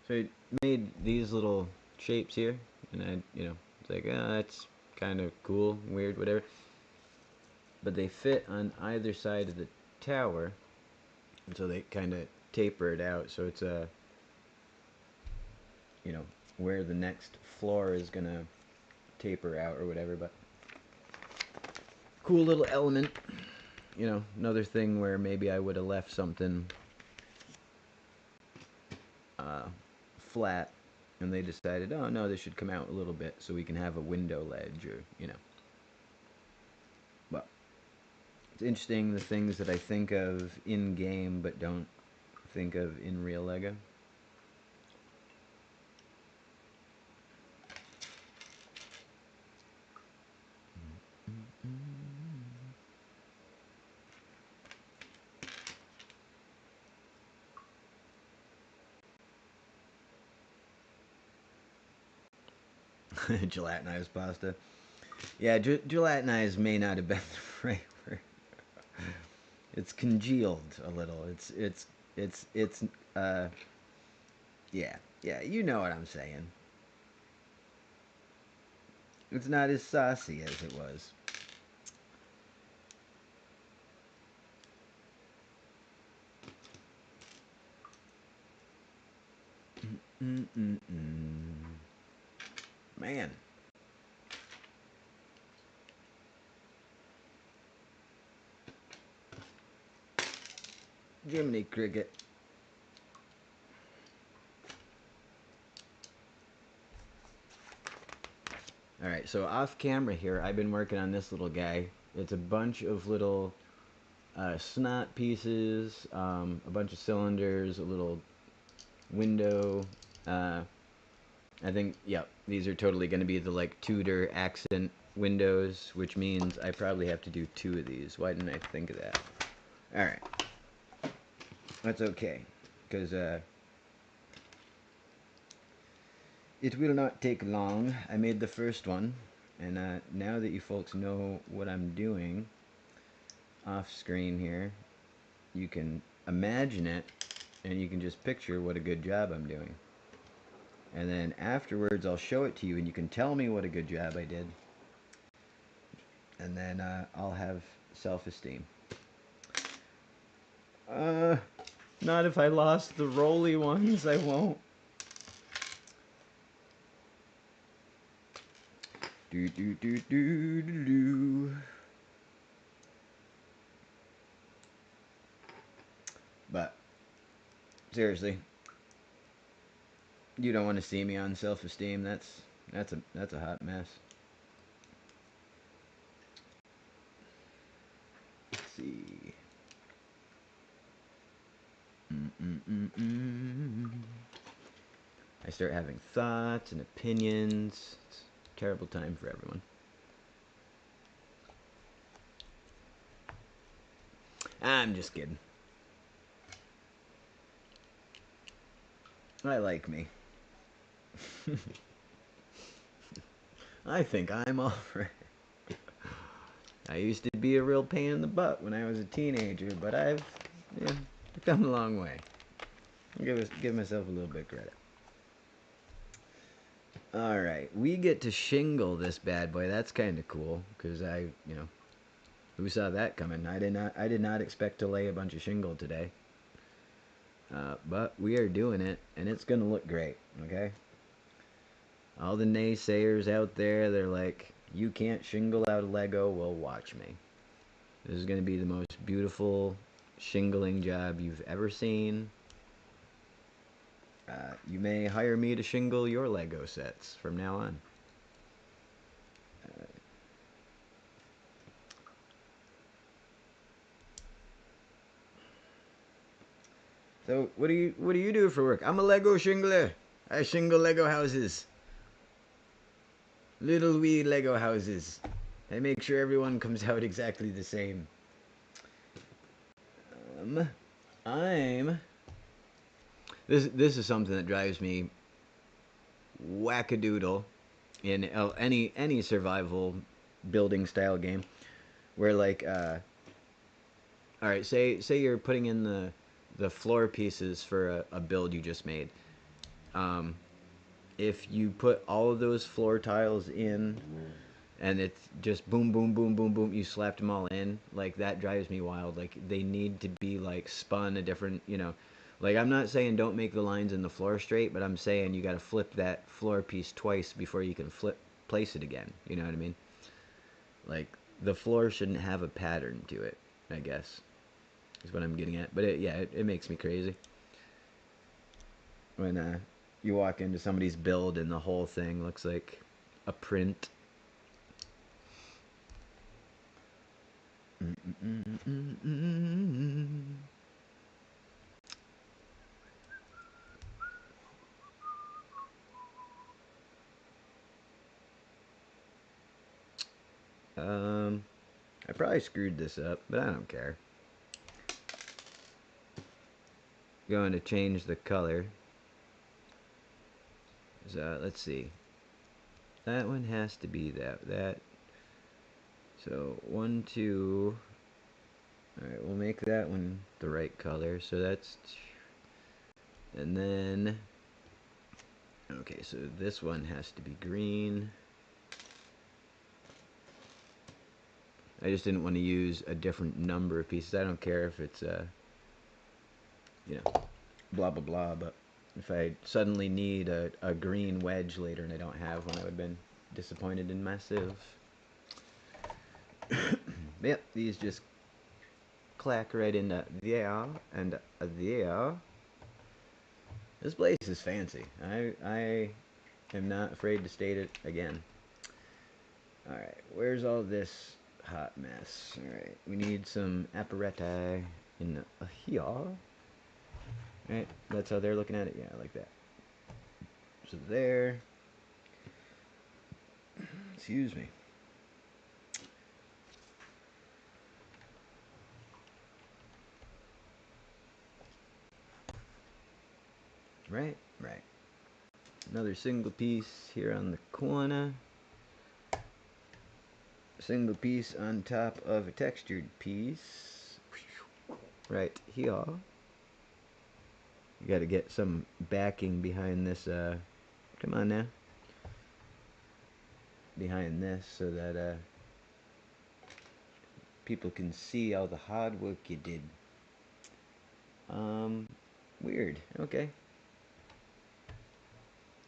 So I made these little shapes here, and it's like, oh, that's kind of cool, weird, whatever. But they fit on either side of the tower, and so they kind of taper it out, so it's where the next floor is gonna taper out or whatever. But cool little element. Another thing where maybe I would have left something flat, and they decided, oh no, this should come out a little bit so we can have a window ledge, or. But it's interesting the things that I think of in game but don't think of in real Lego. Gelatinized pasta. Yeah, gelatinized may not have been the right word. It's congealed a little. It's yeah, you know what I'm saying. It's not as saucy as it was. Man. Jiminy Cricket. Alright, so off camera here, I've been working on this little guy. It's a bunch of little snot pieces, a bunch of cylinders, a little window. I think, yep, these are totally going to be the like Tudor accent windows, which means I probably have to do 2 of these. Why didn't I think of that? Alright. That's okay, because it will not take long. I made the first one, and now that you folks know what I'm doing off screen here, you can imagine it, and you can just picture what a good job I'm doing. And then afterwards, I'll show it to you, and you can tell me what a good job I did. And then I'll have self-esteem. Not if I lost the roly ones, I won't. Do do do do do do. But seriously, you don't want to see me on self-esteem. That's a hot mess. Let's see. I start having thoughts and opinions. It's a terrible time for everyone. I'm just kidding. I like me. I think I'm alright. I used to be a real pain in the butt when I was a teenager, but I've come a long way. Give myself a little bit of credit. Alright, we get to shingle this bad boy. That's kind of cool, because who saw that coming? I did not expect to lay a bunch of shingle today. But we are doing it, and it's going to look great, okay? All the naysayers out there, they're like, you can't shingle out a Lego, well, watch me. This is going to be the most beautiful shingling job you've ever seen. You may hire me to shingle your Lego sets from now on. So, what do you do for work? I'm a Lego shingler. I shingle Lego houses. Little wee Lego houses. I make sure everyone comes out exactly the same. This is something that drives me wackadoodle in any survival building style game, where like all right, say you're putting in the floor pieces for a build you just made. Um, if you put all of those floor tiles in and it's just boom boom boom boom boom, you slapped them all in, like that drives me wild. Like they need to be like spun a different, like I'm not saying don't make the lines in the floor straight, but I'm saying you got to flip that floor piece twice before you can flip place it again. You know what I mean? Like the floor shouldn't have a pattern to it, I guess is what I'm getting at. But it makes me crazy when you walk into somebody's build and the whole thing looks like a print. I probably screwed this up, but I don't care. Going to change the color. So let's see. That one has to be that. So 1, 2. All right, we'll make that one the right color. So that's, and then okay. So this one has to be green. I just didn't want to use a different number of pieces. I don't care if it's blah blah blah. But if I suddenly need a green wedge later and I don't have one, I would have been disappointed in myself. Yep, these just clack right into there and there. This place is fancy. I am not afraid to state it again. Alright, where's all this hot mess? Alright, we need some apparatus in here. Right, that's how they're looking at it? Yeah, I like that. So there. Excuse me. Right. Another single piece here on the corner. Single piece on top of a textured piece. Right here. You gotta get some backing behind this, come on now. Behind this so that, people can see all the hard work you did. Weird. Okay.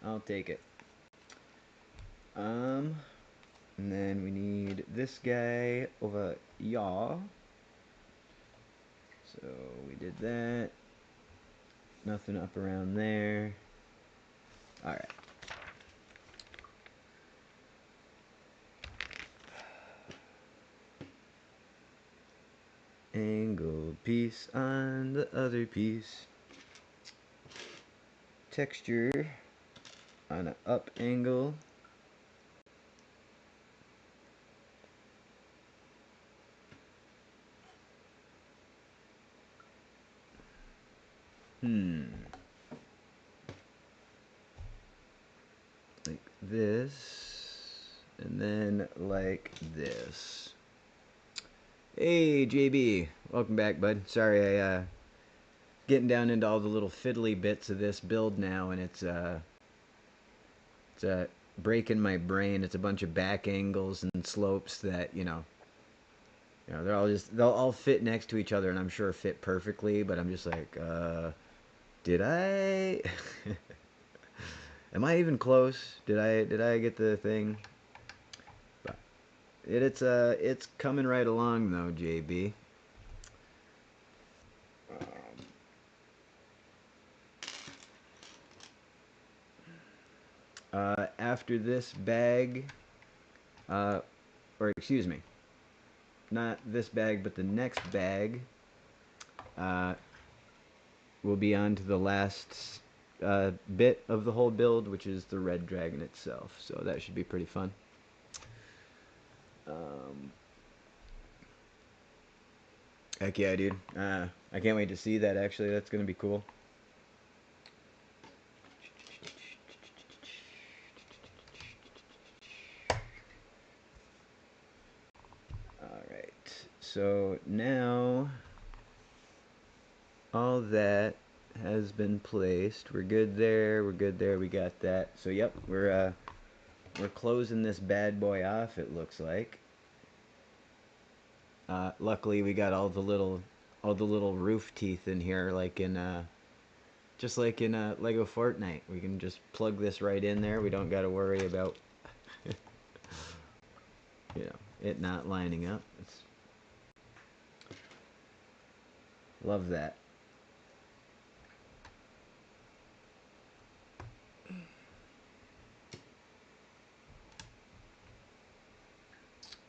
I'll take it. And then we need this guy over here. So we did that. Nothing up around there. Alright. Angle piece on the other piece. Texture on an up angle. Like this. And then like this. Hey, JB. Welcome back, bud. Sorry, getting down into all the little fiddly bits of this build now, and it's breaking my brain. It's a bunch of back angles and slopes that, they'll all fit next to each other, and I'm sure fit perfectly, but I'm just like, did I? Am I even close? Did I get the thing? But it's coming right along though, JB. After this bag, or excuse me, not this bag, but the next bag, will be on to the last bit of the whole build, which is the red dragon itself. So that should be pretty fun. Heck yeah, dude. I can't wait to see that, actually. That's going to be cool. Alright. So now all that has been placed. We're good there. We're good there. We got that. So yep, we're closing this bad boy off. It looks like. Luckily, we got all the little roof teeth in here, like in just like in LEGO Fortnite. We can just plug this right in there. We don't got to worry about it not lining up. Love that.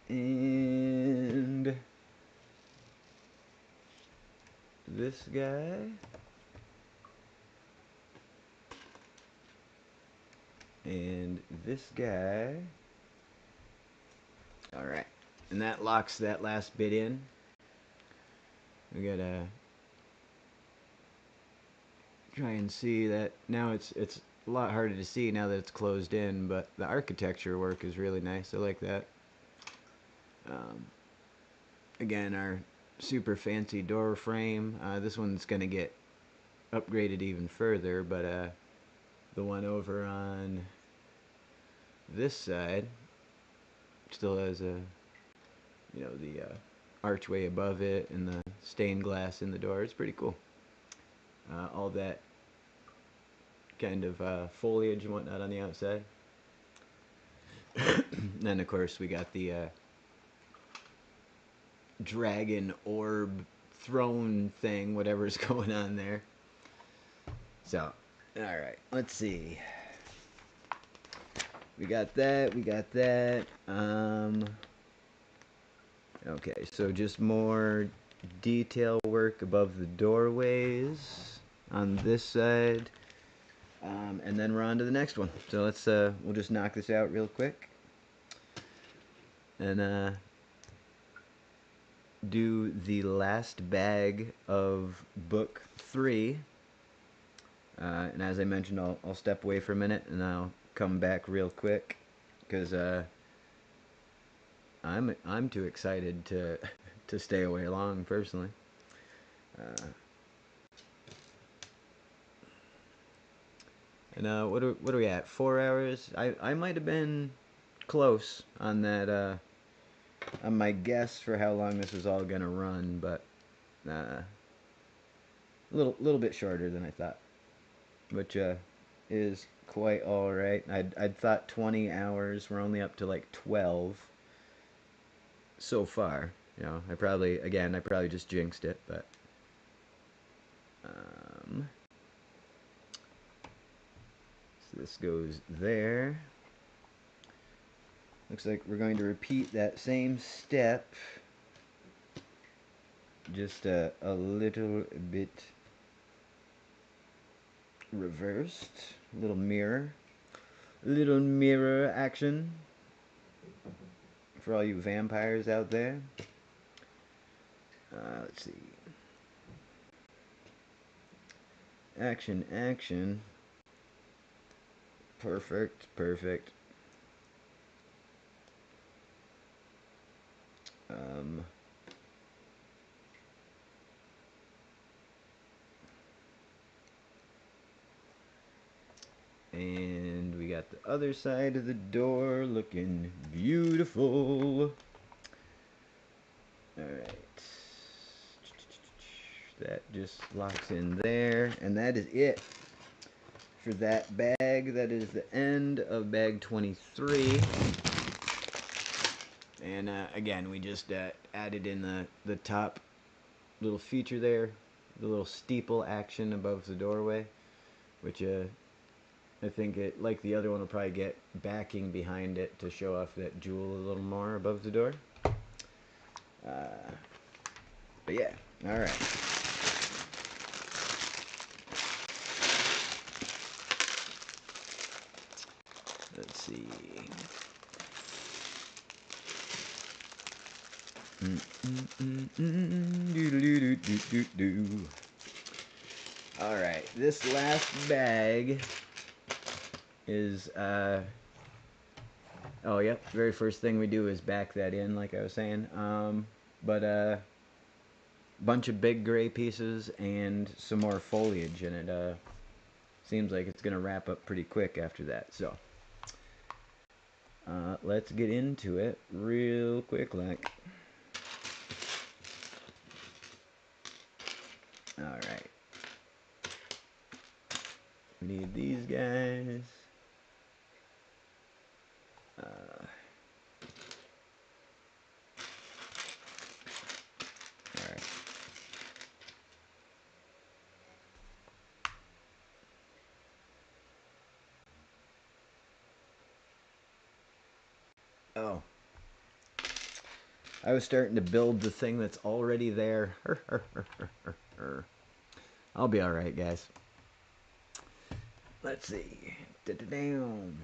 And this guy. And this guy. Alright. And that locks that last bit in. We gotta try and see that. Now it's a lot harder to see now that it's closed in, but the architecture work is really nice. I like that. Again, our super fancy door frame. This one's gonna get upgraded even further, but the one over on this side still has the archway above it and the stained glass in the door. It's pretty cool. All that kind of foliage and whatnot on the outside. And then of course we got the dragon orb throne thing, whatever's going on there. So, alright, let's see. We got that, okay, so just more detail work above the doorways on this side. And then we're on to the next one. So let's, we'll just knock this out real quick. And, do the last bag of book 3. And as I mentioned, I'll step away for a minute and I'll come back real quick because I'm too excited to to stay away long personally. And what are we at? 4 hours? I might have been close on that. On my guess for how long this was all gonna run, but a little bit shorter than I thought, which is quite all right. I'd thought 20 hours. We're only up to like 12 so far. You know, I probably just jinxed it, but so this goes there. Looks like we're going to repeat that same step, just a little bit reversed. Little mirror action for all you vampires out there. Let's see. Action. Perfect. And we got the other side of the door looking beautiful. Alright. That just locks in there. And that is it for that bag. That is the end of bag 23. And again, we just added in the top little feature there, the little steeple action above the doorway, which I think it, like the other one, will probably get backing behind it to show off that jewel a little more above the door. But yeah, alright. Let's see. Alright, this last bag is, oh yep, very first thing we do is back that in, like I was saying. But bunch of big gray pieces and some more foliage, and it seems like it's gonna wrap up pretty quick after that. So let's get into it real quick, like. All right. We need these guys. All right. Oh. I was starting to build the thing that's already there. I'll be alright, guys. Let's see. Da-da-dam.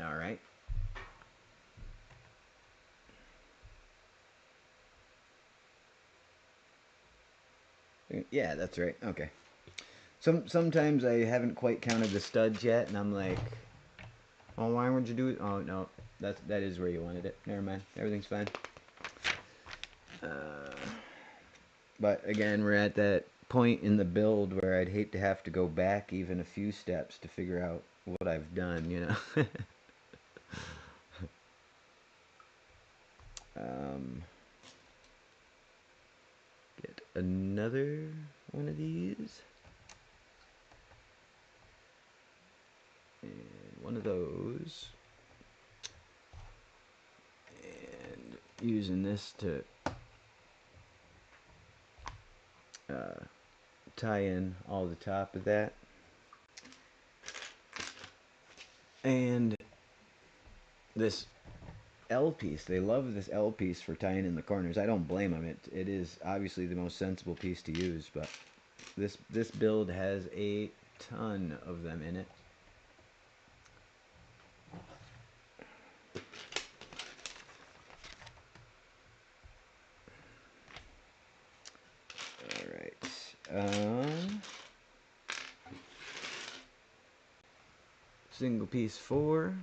Alright. Yeah, that's right. Okay. Sometimes I haven't quite counted the studs yet, and I'm like, oh, why would you do it? Oh no, that is where you wanted it. Never mind. Everything's fine. But again, we're at that point in the build where I'd hate to have to go back even a few steps to figure out what I've done, you know. Get another one of these. And one of those. And using this to tie in all the top of that. And this L piece, they love this L piece for tying in the corners. I don't blame them. It is obviously the most sensible piece to use, but this build has a ton of them in it. Alright. Single piece 4.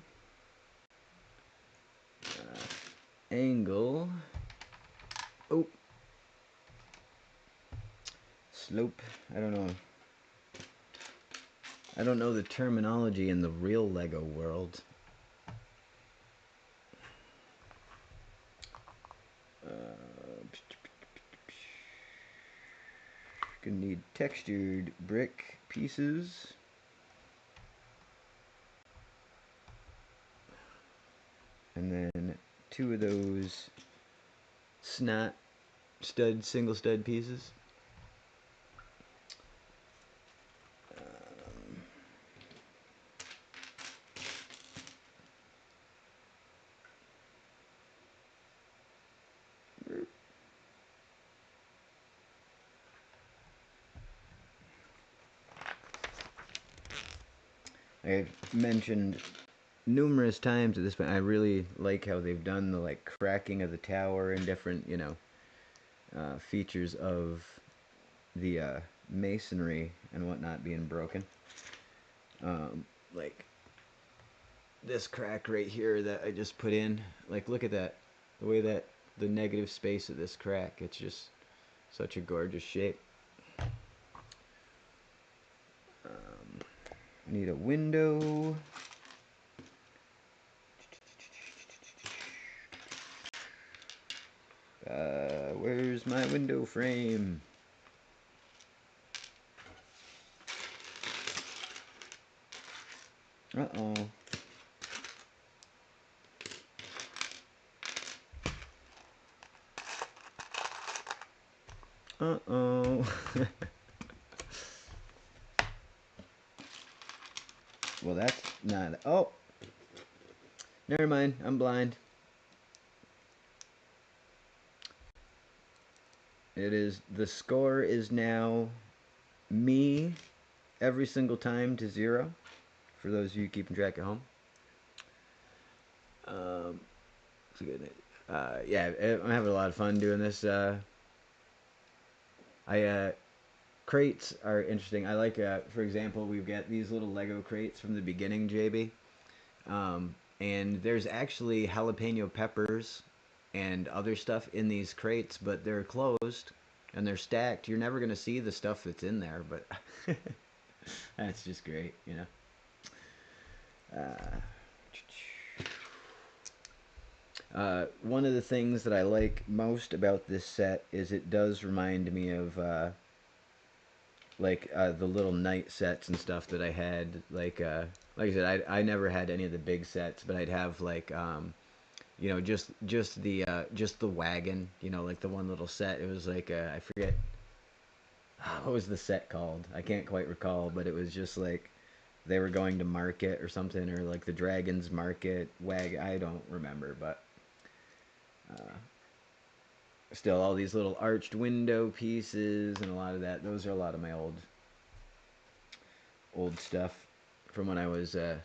Angle. Oh. Slope. I don't know. I don't know the terminology in the real LEGO world. Gonna need textured brick pieces. And then 2 of those snot stud, single stud pieces. I've mentioned numerous times at this point, I really like how they've done the like cracking of the tower and different, you know, features of the masonry and whatnot being broken. Like this crack right here that I just put in, like look at that, the way that the negative space of this crack, it's just such a gorgeous shape. Need a window. Where's my window frame? Uh-oh. Uh-oh. Well, that's not... Oh! Never mind. I'm blind. It is... The score is now me every single time to 0. For those of you keeping track at home. Um, yeah, I'm having a lot of fun doing this. I Crates are interesting. I like, for example, we've got these little Lego crates from the beginning, JB. And there's actually jalapeno peppers and other stuff in these crates, but they're closed and they're stacked. You're never gonna see the stuff that's in there, but that's just great, you know. Uh, One of the things that I like most about this set is it does remind me of the little night sets and stuff that I had. Like I said, I never had any of the big sets, but I'd have just the wagon, like the one little set. It was like I forget what was the set called. I can't quite recall, but it was just like they were going to market or something, or like the Dragon's Market wagon. I don't remember, but uh, still, all these little arched window pieces and a lot of that. Those are a lot of my old stuff from when I was a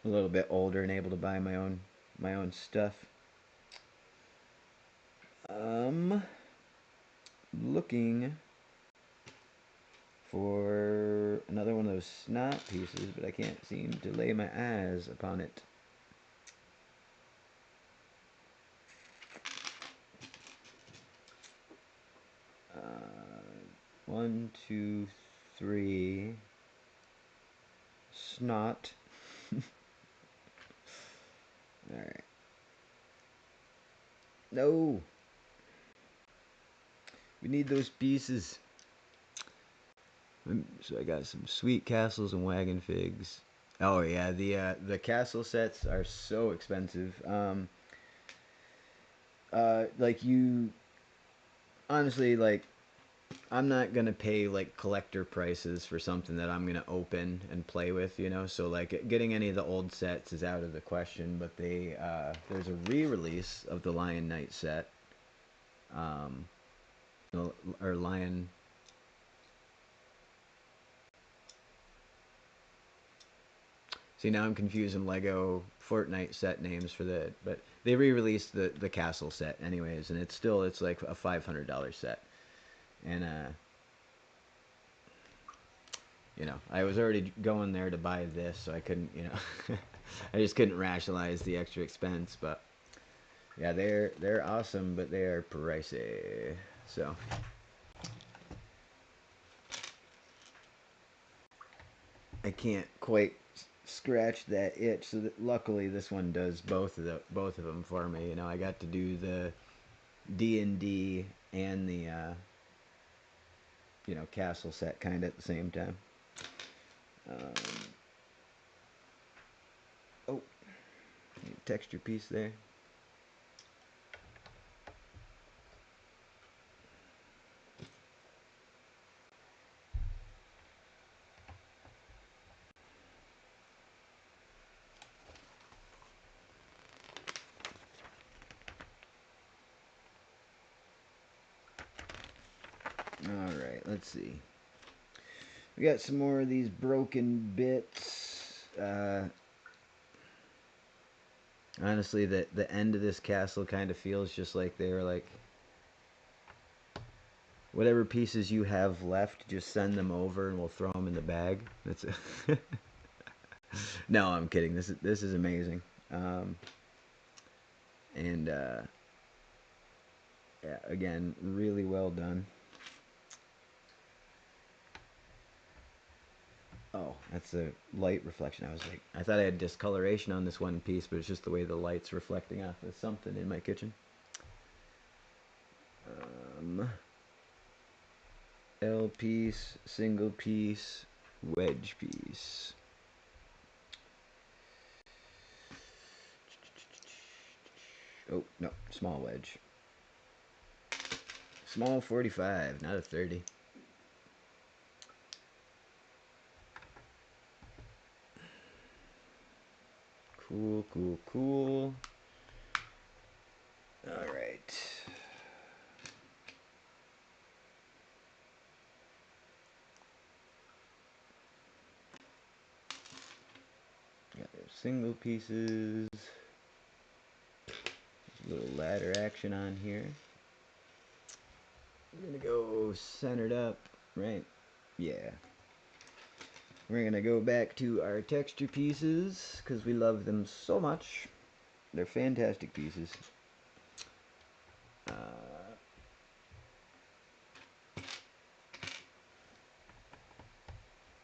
little bit older and able to buy my own stuff. Um, Looking for another one of those snot pieces, but I can't seem to lay my eyes upon it. One, two, three. Snot. Alright. No! We need those pieces. So I got some sweet castles and wagon figs. Oh yeah, the castle sets are so expensive. Like you honestly, like, I'm not gonna pay like collector prices for something that I'm gonna open and play with, So like getting any of the old sets is out of the question. But there's a re-release of the Lion Knight set, um, or Lion. See, now I'm confusing Lego Fortnite set names for but they re-released the castle set anyways, and it's like a $500 set, and I was already going there to buy this, so I couldn't, I just couldn't rationalize the extra expense. But yeah, they're awesome, but they are pricey. So I can't quite scratch that itch. So that luckily this one does both of them for me. I got to do the D&D and the castle set kind of at the same time. Um, oh, texture piece there. All right, let's see. We got some more of these broken bits. Honestly, the end of this castle kind of feels just like they were like, whatever pieces you have left, just send them over and we'll throw them in the bag. That's it. No, I'm kidding. This is amazing. Um, and yeah, again, really well done. Oh, that's a light reflection. I thought I had discoloration on this one piece, but it's just the way the light's reflecting off of something in my kitchen. Um, L piece, single piece, wedge piece. Oh, no, small wedge. Small 45, not a 30. Cool, cool, cool. All right. Got those single pieces. Little ladder action on here. We're gonna go centered up, right? Yeah. We're gonna go back to our texture pieces because we love them so much. They're fantastic pieces.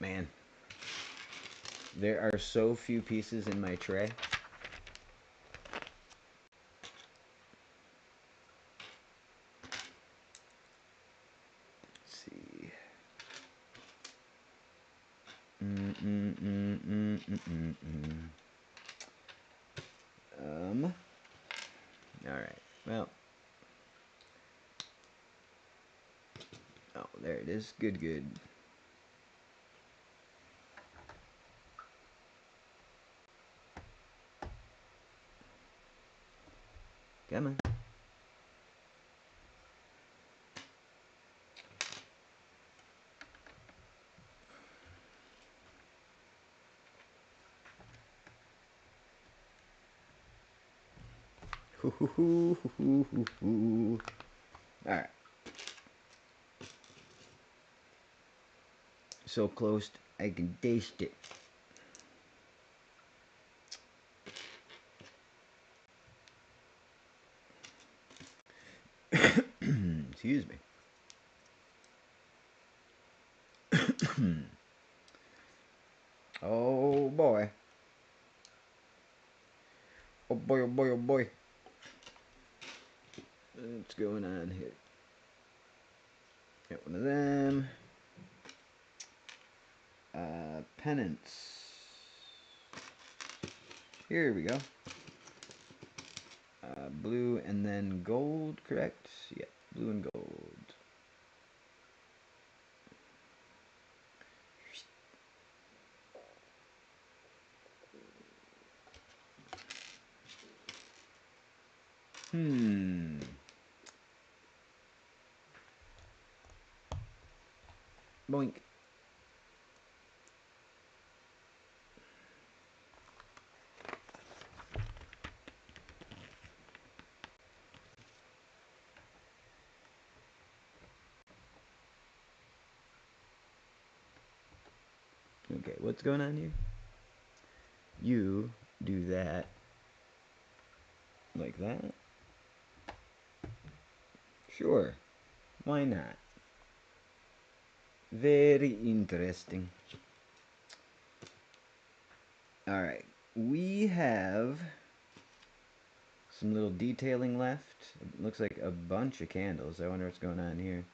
Man, there are so few pieces in my tray. Let's see. All right. Well. Oh, there it is. Good, good. Come on. Alright. So close, I can taste it. Excuse me. Oh boy. Oh boy, oh boy, oh boy. What's going on here? Got one of them. Pennants. Here we go. Blue and then gold, correct? Yeah, blue and gold. Boink. Okay, what's going on here? You do that like that? Sure. Why not? Very interesting. Alright. We have some little detailing left. It looks like a bunch of candles. I wonder what's going on here.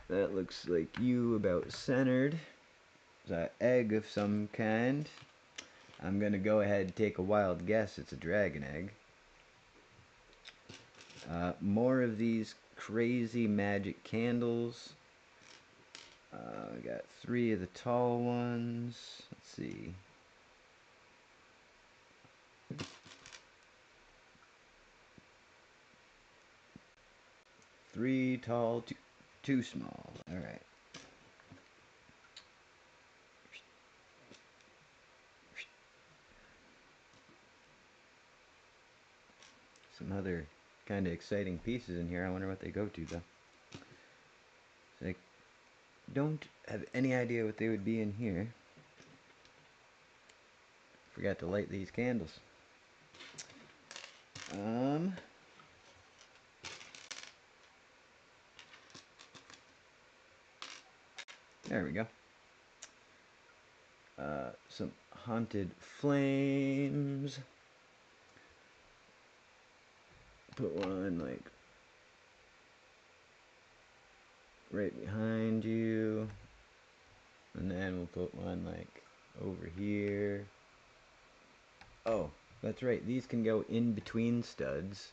That looks like you about centered. There's an egg of some kind. I'm gonna go ahead and take a wild guess. It's a dragon egg. More of these crazy magic candles. I got 3 of the tall ones. Let's see. Three tall, two small. All right. Some other kind of exciting pieces in here. I wonder what they go to, though. So I don't have any idea what they would be in here. Forgot to light these candles. There we go. Some haunted flames. Put one like right behind you, and then we'll put one like over here. Oh, that's right. These can go in between studs,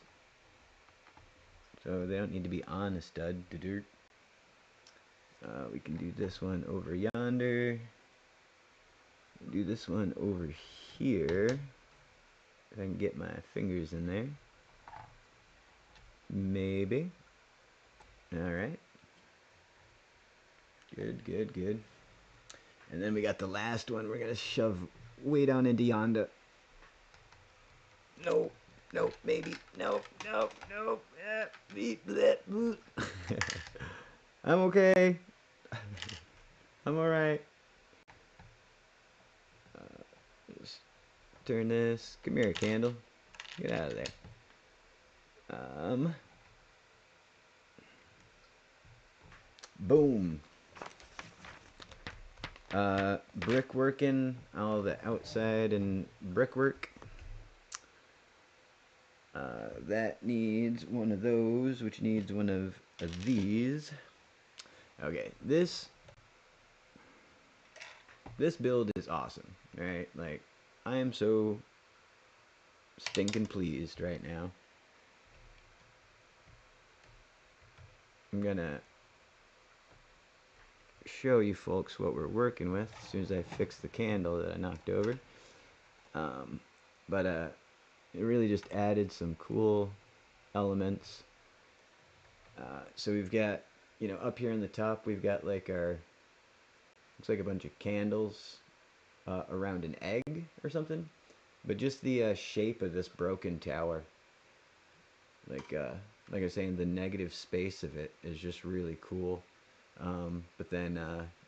so they don't need to be on a stud. We can do this one over yonder. Do this one over here. If I can get my fingers in there. Maybe. Alright. Good, good, good. And then we got the last one we're going to shove way down into yonder. No. Nope, maybe. Nope, nope, nope. Beep, bleh, bleh. I'm okay. I'm alright. Just turn this. Come here, candle. Get out of there. Boom. Brickworking, all the outside and brickwork. That needs one of those, which needs one of these. Okay, this build is awesome, right? Like, I am so stinking pleased right now. I'm gonna show you folks what we're working with as soon as I fix the candle that I knocked over. But it really just added some cool elements. So we've got, you know, up here in the top, we've got like our, looks like a bunch of candles around an egg or something. But just the shape of this broken tower, like I was saying, the negative space of it is just really cool. But then,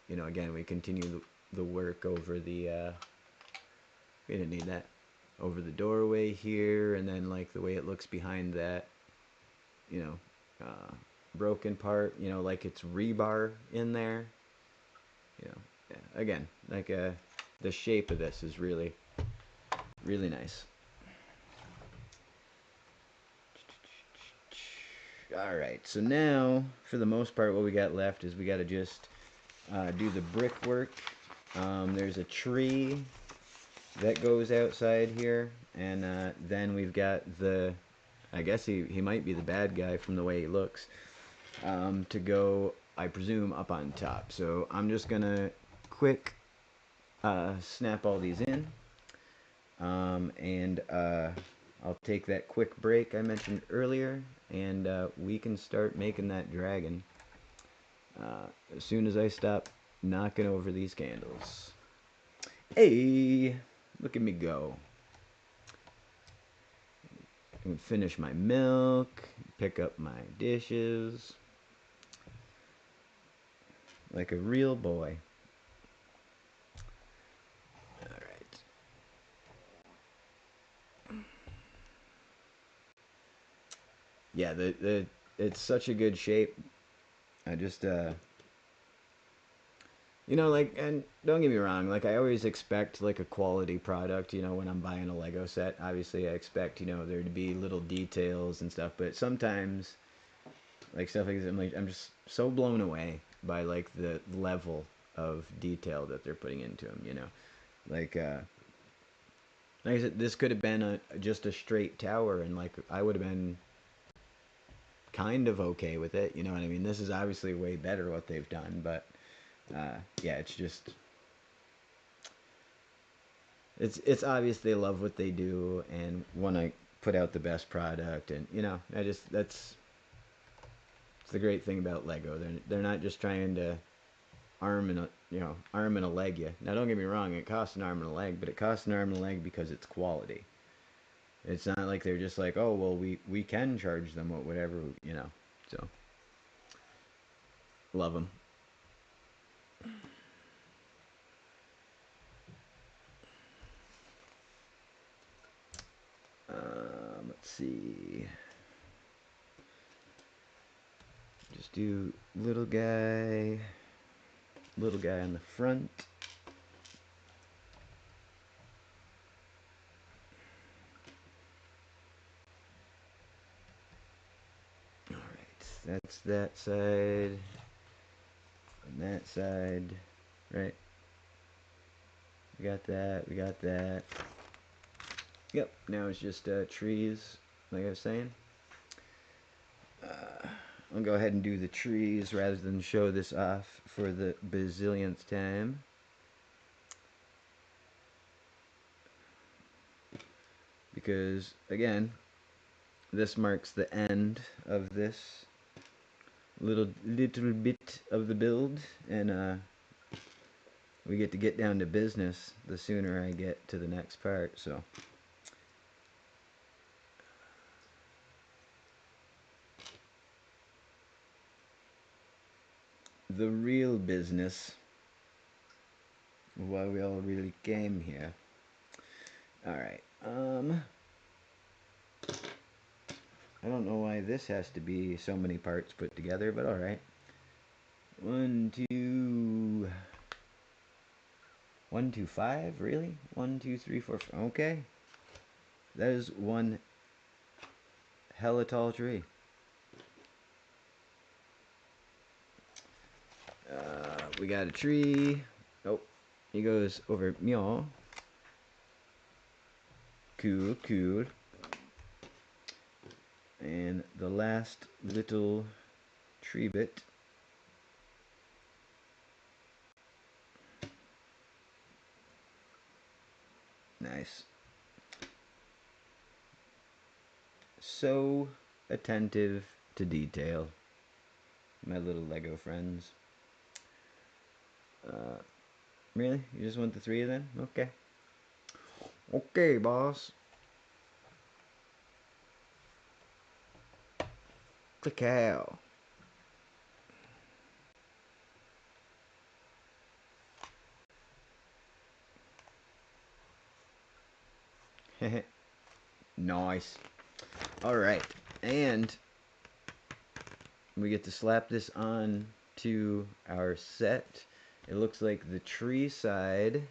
you know, again, we continue the work over the, we didn't need that, over the doorway here, and then like the way it looks behind that, you know, broken part, you know, like it's rebar in there. You know, yeah, again, like the shape of this is really, really nice. Alright, so now, for the most part, what we got left is we got to just do the brickwork. There's a tree that goes outside here, and then we've got the, I guess he might be the bad guy from the way he looks, to go, I presume, up on top. So I'm just going to quick snap all these in, and I'll take that quick break I mentioned earlier, and we can start making that dragon as soon as I stop knocking over these candles. Hey, look at me go. I can finish my milk, pick up my dishes, like a real boy. Alright. Yeah, it's such a good shape. I just, you know, like, and don't get me wrong, like, I always expect, like, a quality product, you know, when I'm buying a Lego set. Obviously, I expect, you know, there to be little details and stuff, but sometimes, like, stuff like this, I'm just so blown away by, like, the level of detail that they're putting into them, you know? Like I said, this could have been just a straight tower, and, like, I would have been kind of okay with it, you know what I mean? This is obviously way better what they've done, but yeah, it's just, it's obvious they love what they do and want to put out the best product, and you know, that's it's the great thing about Lego. They're not just trying to arm and a leg you. Now don't get me wrong, it costs an arm and a leg, but it costs an arm and a leg because it's quality. It's not like they're just like, oh well, we can charge them whatever, you know. So love them. Let's see. Just do little guy on the front. All right, that's that side. On that side, right? We got that. We got that. Yep. Now it's just trees, like I was saying. I'll go ahead and do the trees rather than show this off for the bazillionth time. Because, again, this marks the end of this little bit of the build, and we get down to business the sooner I get to the next part, so. the real business, why we all really came here. Alright, I don't know why this has to be so many parts put together, but alright. 1, 2... 1, 2, 5? Really? 1, 2, 3, 4, 5. Okay. That is one hella tall tree. We got a tree. Oh, he goes over meow. Cool, cool. And the last little tree bit. Nice. So attentive to detail, my little Lego friends. Really? You just want the 3 of them? Okay. Okay, boss. The cow. Nice. Alright, and we get to slap this on to our set. It looks like the tree side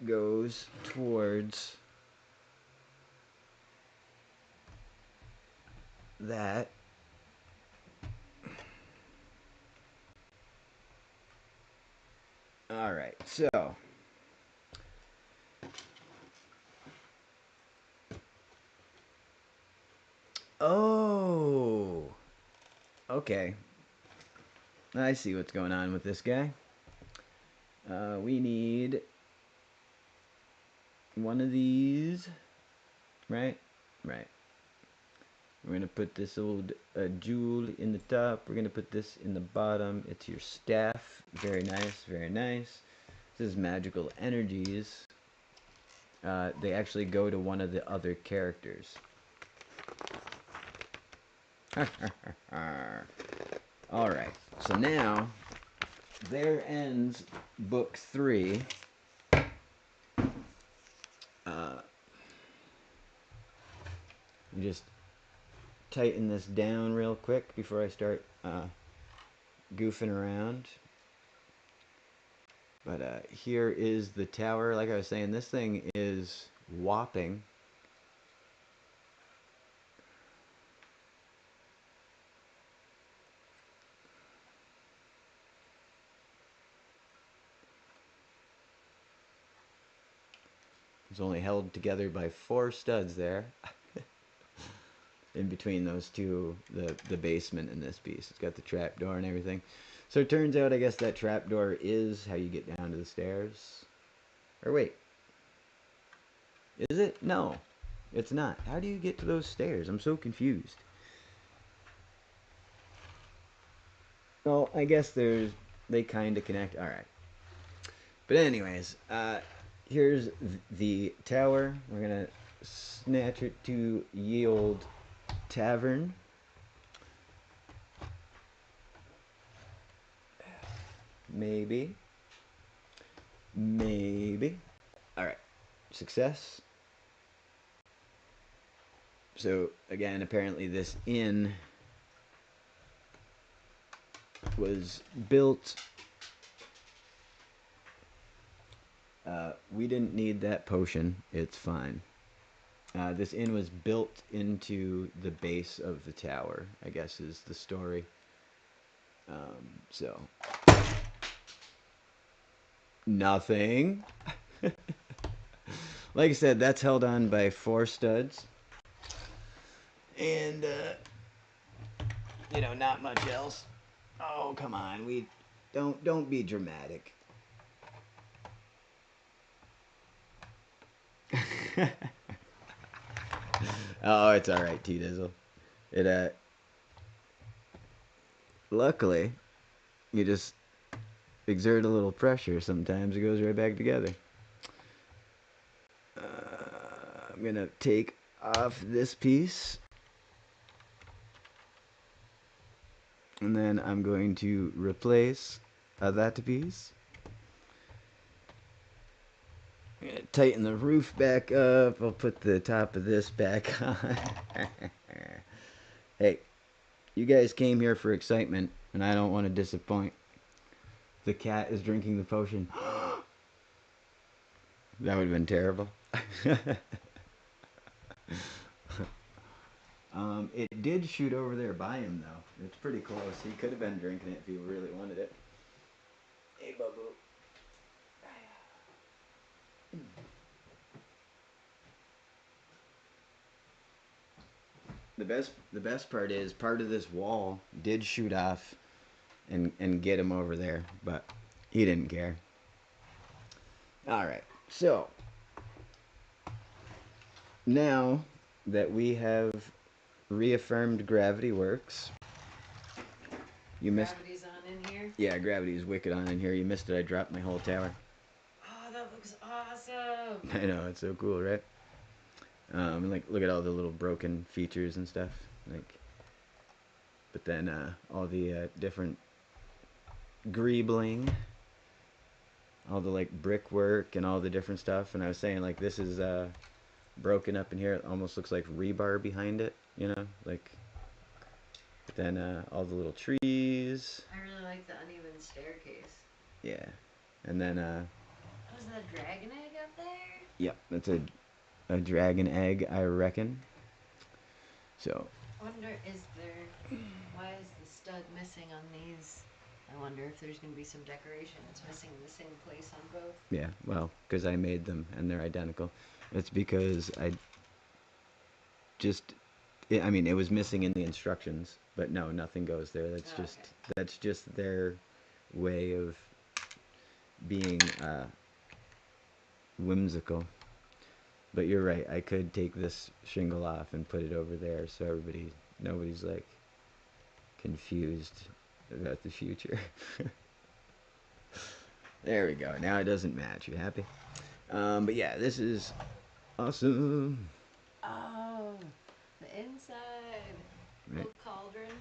goes towards that. Alright, so oh, okay. I see what's going on with this guy. We need one of these, right? Right. We're going to put this old jewel in the top. We're going to put this in the bottom. It's your staff. Very nice, very nice. This is magical energies. They actually go to one of the other characters. Alright, so now, there ends book 3. Just tighten this down real quick before I start goofing around. But here is the tower. Like I was saying, this thing is whopping. It's only held together by 4 studs there. In between those two, the basement and this piece. It's got the trapdoor and everything. So it turns out, I guess that trapdoor is how you get down to the stairs. Or wait. Is it? No. It's not. How do you get to those stairs? I'm so confused. Well, I guess they kind of connect. Alright. But anyways, here's the tower. We're going to snatch it to ye old tavern. Maybe. Maybe. Alright. Success. So, again, apparently this inn was built. We didn't need that potion. It's fine. This inn was built into the base of the tower, I guess is the story. So. Nothing. Like I said, that's held on by 4 studs. And, you know, not much else. Oh, come on. We don't be dramatic. Oh, it's alright, T-Dizzle. It, luckily, you just exert a little pressure. Sometimes it goes right back together. I'm gonna take off this piece. And then I'm going to replace that piece. Tighten the roof back up. I'll put the top of this back on. Hey, you guys came here for excitement, and I don't want to disappoint. The cat is drinking the potion. That would have been terrible. It did shoot over there by him, though. It's pretty close. He could have been drinking it if he really wanted it. Hey, Bubba. The best part is part of this wall did shoot off and get him over there, but he didn't care. All right, so now that we have reaffirmed gravity works, you missed. Gravity's on in here. Yeah, gravity is wicked on in here. You missed it. I dropped my whole tower. Oh, that looks awesome. I know, it's so cool, right? Like, look at all the little broken features and stuff. Like, but then all the different greebling, all the like brickwork and all the different stuff. And I was saying like this is broken up in here. It almost looks like rebar behind it, you know, like. But then all the little trees. I really like the uneven staircase. Yeah, and then Was that a dragon egg up there? yep, that's a dragon egg, I reckon. So. Wonder why is the stud missing on these? I wonder if there's going to be some decoration that's missing in the same place on both. Yeah, well, because I made them and they're identical. It's because I mean, it was missing in the instructions, but no, nothing goes there. Okay. That's just their way of being whimsical. But you're right. I could take this shingle off and put it over there, so nobody's like confused about the future. There we go. Now it doesn't match. You happy? But yeah, this is awesome. Oh, the inside. Right. Little cauldron.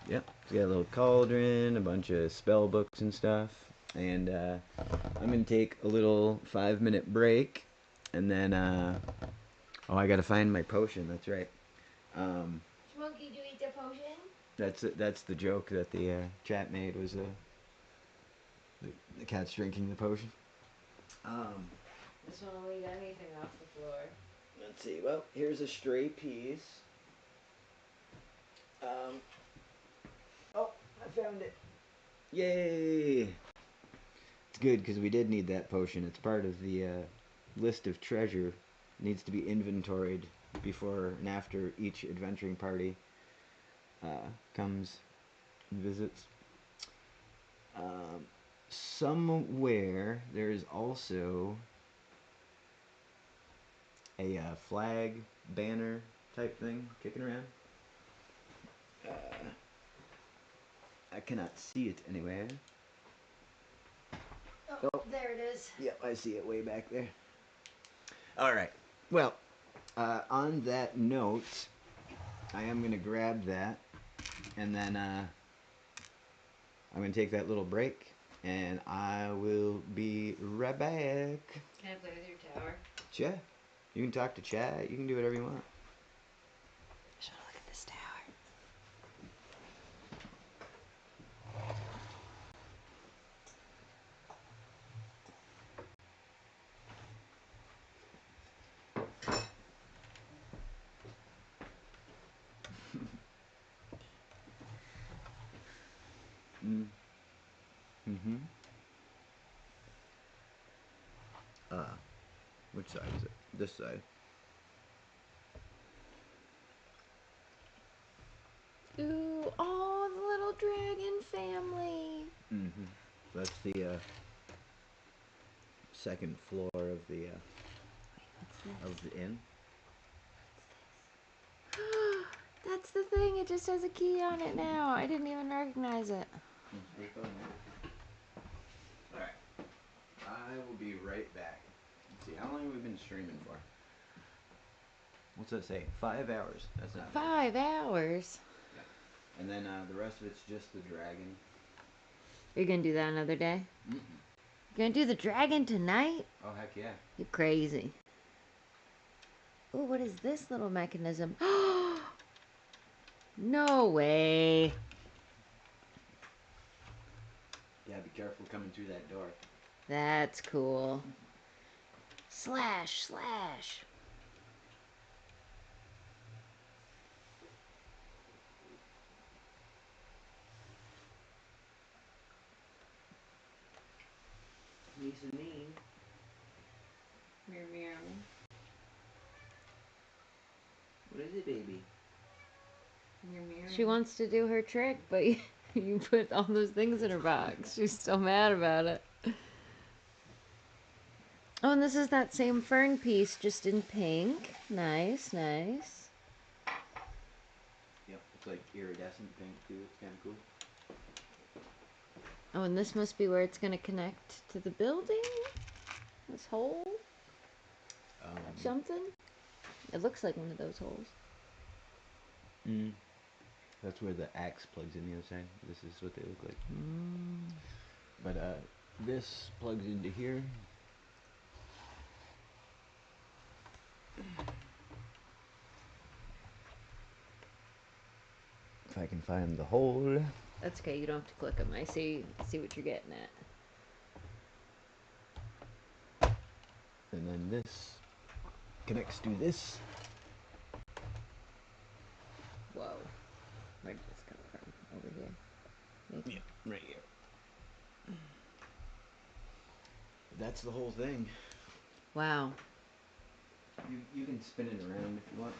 Yep. It's got a little cauldron, a bunch of spell books and stuff. And I'm going to take a little 5-minute break. And then, oh, I got to find my potion. That's right. Smokey, do you eat the potion? That's the joke that the chat made was the cat's drinking the potion. This one will eat anything off the floor. Let's see. Well, here's a stray piece. Oh, I found it. Yay! It's good because we did need that potion. It's part of the list of treasure. It needs to be inventoried before and after each adventuring party comes and visits. Somewhere there is also a flag banner type thing kicking around. I cannot see it anywhere. Oh, there it is. Yep, I see it way back there. All right. Well, on that note, I am going to grab that, and then I'm going to take that little break, and I will be right back. Can I play with your tower? Chat. You can talk to chat. You can do whatever you want. I just want to look at this tower. Mm-hmm. Which side is it? This side. Ooh, oh, the little dragon family. Mm-hmm. That's the second floor of the inn. That's the thing. It just has a key on it now. I didn't even recognize it. Alright. I will be right back. Let's see, how long have we been streaming for? What's that say? 5 hours. That's not 5 hours. Yeah. And then the rest of it's just the dragon. You're gonna do that another day? Mm-mm. You're gonna do the dragon tonight? Oh, heck yeah. You're crazy. Oh, what is this little mechanism? No way. Yeah, be careful coming through that door. That's cool. Slash, slash. Lisa me. Meow meow. What is it, baby? She wants to do her trick, but you put all those things in her box. She's still mad about it. Oh, and this is that same fern piece, just in pink. Nice, nice. Yep, it's like iridescent pink too. It's kind of cool. Oh, and this must be where it's going to connect to the building? This hole? Something? It looks like one of those holes. That's where the axe plugs in the other side. This is what they look like. But this plugs into here. If I can find the hole. That's okay, you don't have to click them. I see what you're getting at. And then this connects to this. Whoa. Where did this come from? Over here. Maybe. Yeah, right here. That's the whole thing. Wow. You can spin it around if you want.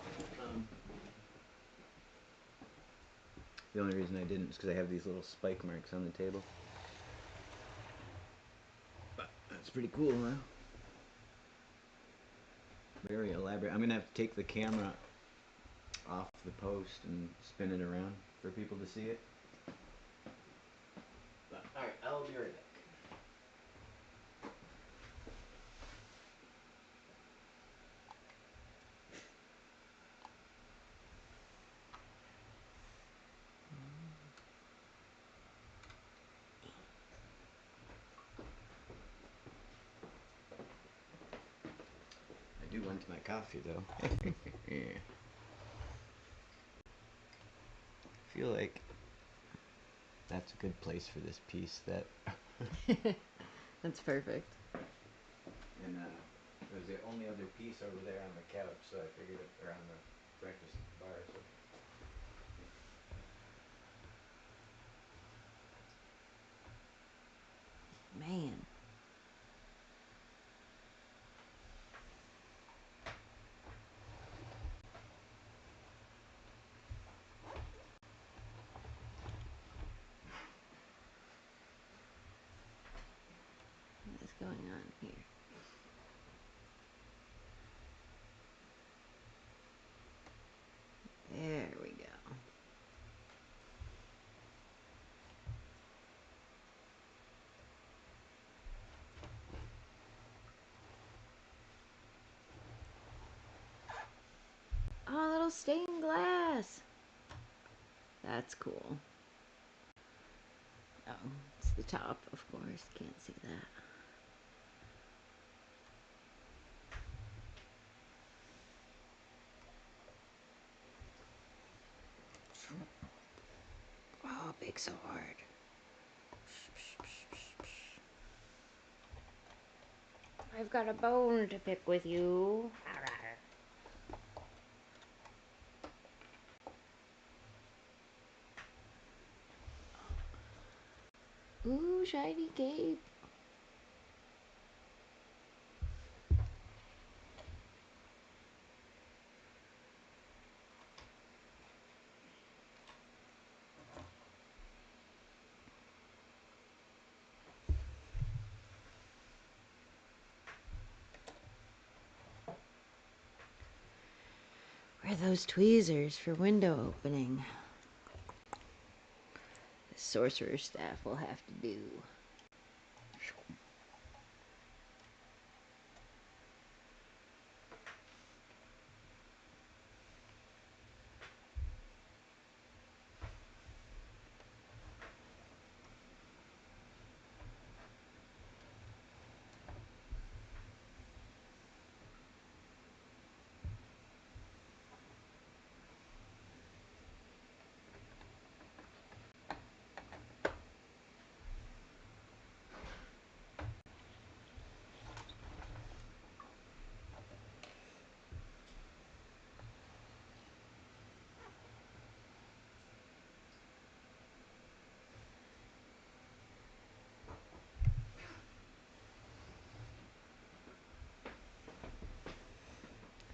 The only reason I didn't is because I have these little spike marks on the table. But that's pretty cool, huh? Very elaborate. I'm gonna have to take the camera off the post and spin it around for people to see it. But alright, I'll be right back. I do want my coffee though. Yeah. I feel like that's a good place for this piece. That That's perfect. and it was the only other piece over there on the couch, so I figured it around the breakfast bar. So. Man. What is going on here? There we go. Oh, little stained glass. That's cool. Oh, it's the top, of course. Can't see that. Oh, big sword. I've got a bone to pick with you. Ooh, shiny cape. Where are those tweezers for window opening? The sorcerer's staff will have to do.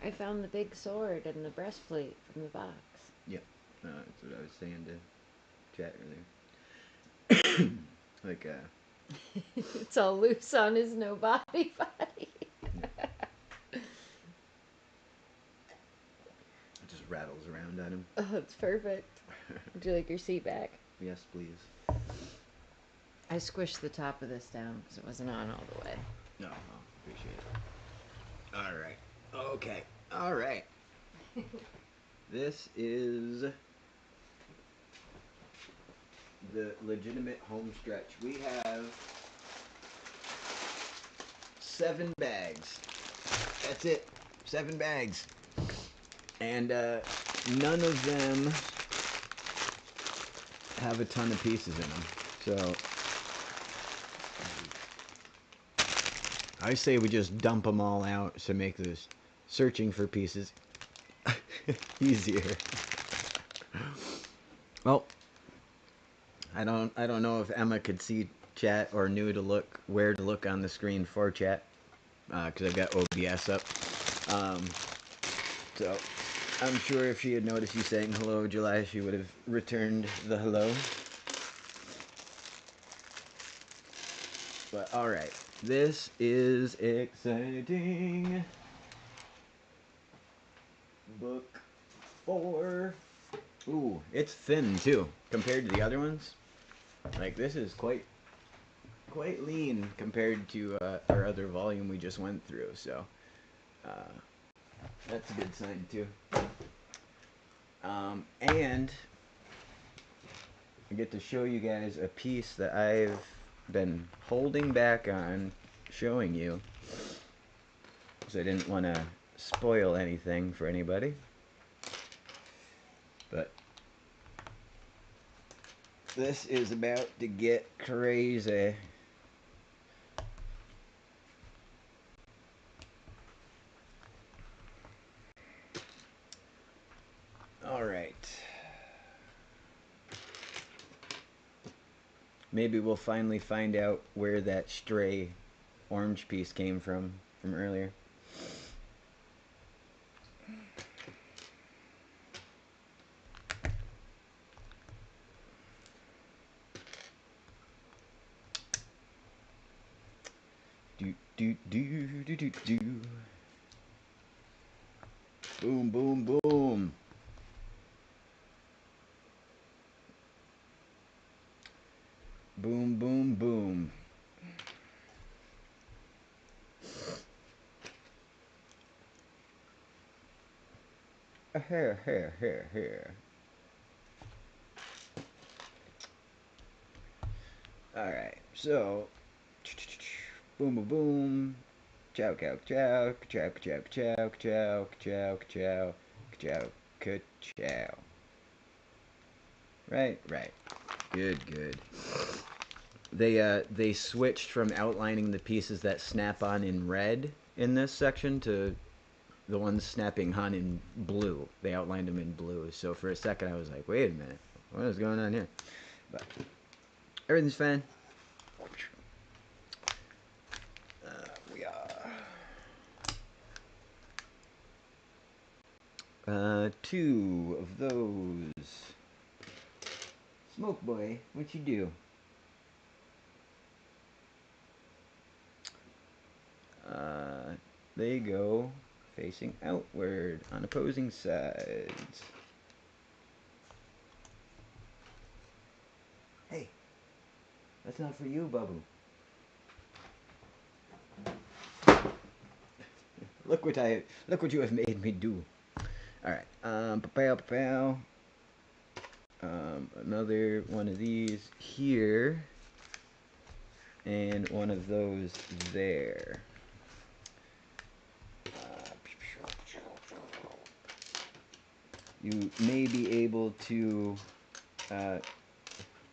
I found the big sword and the breastplate from the box. Yep. That's what I was saying to chat earlier. Like, It's all loose on his no body body. it just rattles around on him. Oh, it's perfect. Would you like your seat back? Yes, please. I squished the top of this down because it wasn't on all the way. No, appreciate it. All right. Okay. All right. This is the legitimate home stretch. We have 7 bags. That's it. 7 bags. And none of them have a ton of pieces in them. So I say we just dump them all out to make this searching for pieces easier. Well, I don't know if Emma could see chat or knew to look where to look on the screen for chat, because I've got OBS up. So I'm sure if she had noticed you saying hello, July, she would have returned the hello. But all right, this is exciting. Book 4. Ooh, it's thin too compared to the other ones. Like, this is quite lean compared to our other volume we just went through. So that's a good sign too. And I get to show you guys a piece that I've been holding back on showing you because I didn't want to spoil anything for anybody. But this is about to get crazy. All right. Maybe we'll finally find out where that stray orange piece came from earlier. Do do do do do do. Boom boom boom. Boom boom boom. Here. All right, so boom boom boom. Chow chow chow chow chow chow chow chow chow chow chow. Right. Good. They switched from outlining the pieces that snap on in red in this section to the ones snapping on in blue. They outlined them in blue. So for a second I was like, wait a minute, what is going on here? But everything's fine. We are 2 of those. Smoke boy, what you do? They go facing outward on opposing sides. Hey, that's not for you, Babu. Look what you have made me do. All right, pow. Another one of these here, and one of those there. You may be able to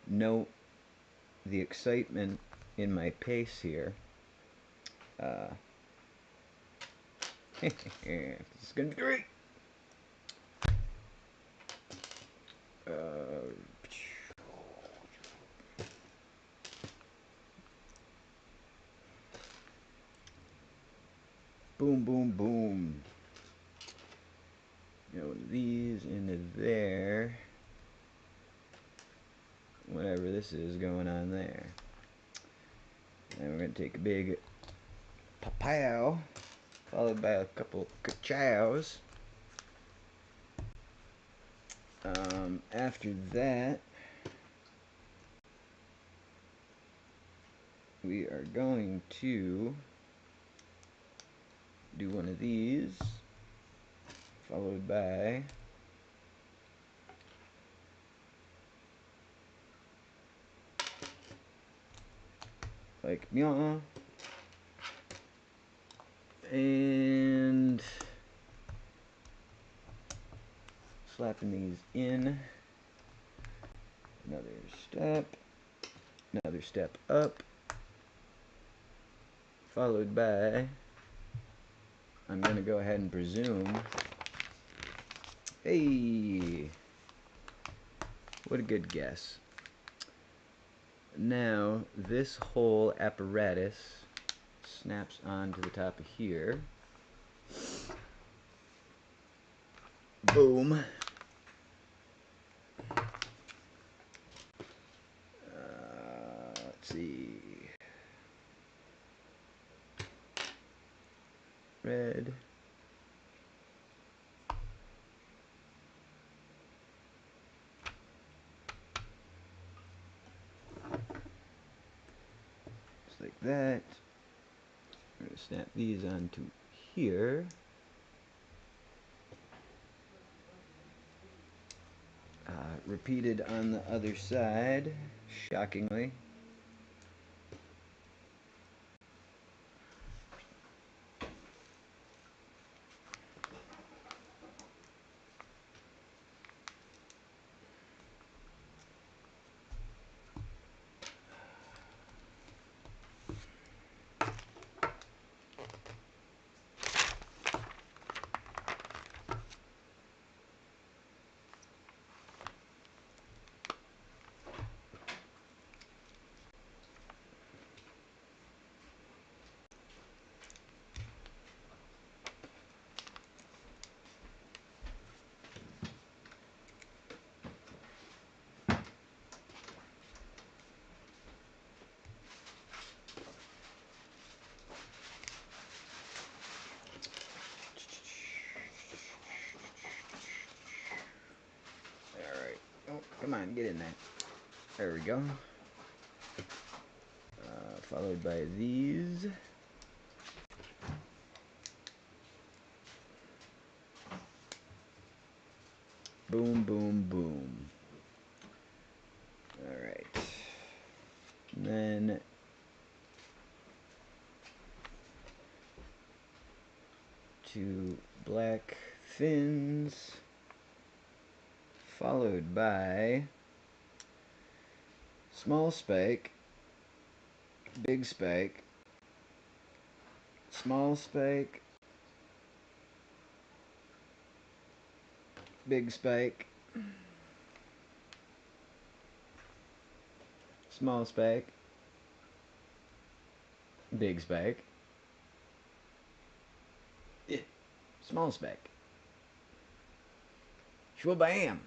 note the excitement in my pace here. This is gonna be great. Boom, boom, boom. one of these into there. Whatever this is going on there. And we're going to take a big pow, followed by a couple ka-chows. After that, we are going to do one of these, followed by like meow, and slapping these in. Another step up, followed by, I'm going to go ahead and presume, hey, what a good guess. Now, this whole apparatus snaps onto the top of here. Boom. Let's see. Red. Just like that. I'm going to snap these onto here. Repeated on the other side, shockingly. Alright. Oh, come on, get in there. There we go. Followed by these. Boom, boom, boom. Alright. Then two black fins, followed by small spike, big spike, small spike, big spike, small spike, big spike, small spike. Shwabam!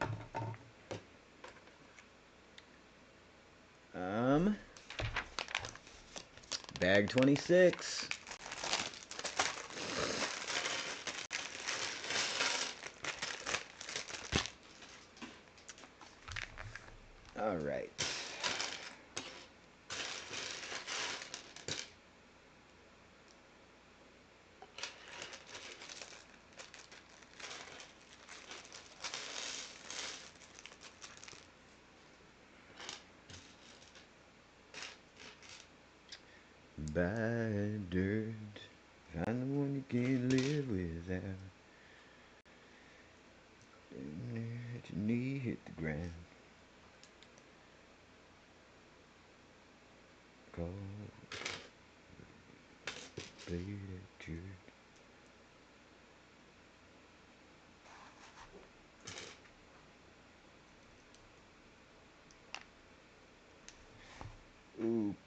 Bag 26. All right. Buy dirt, find the one you can't live without. Let your knee hit the ground. Call, play that church.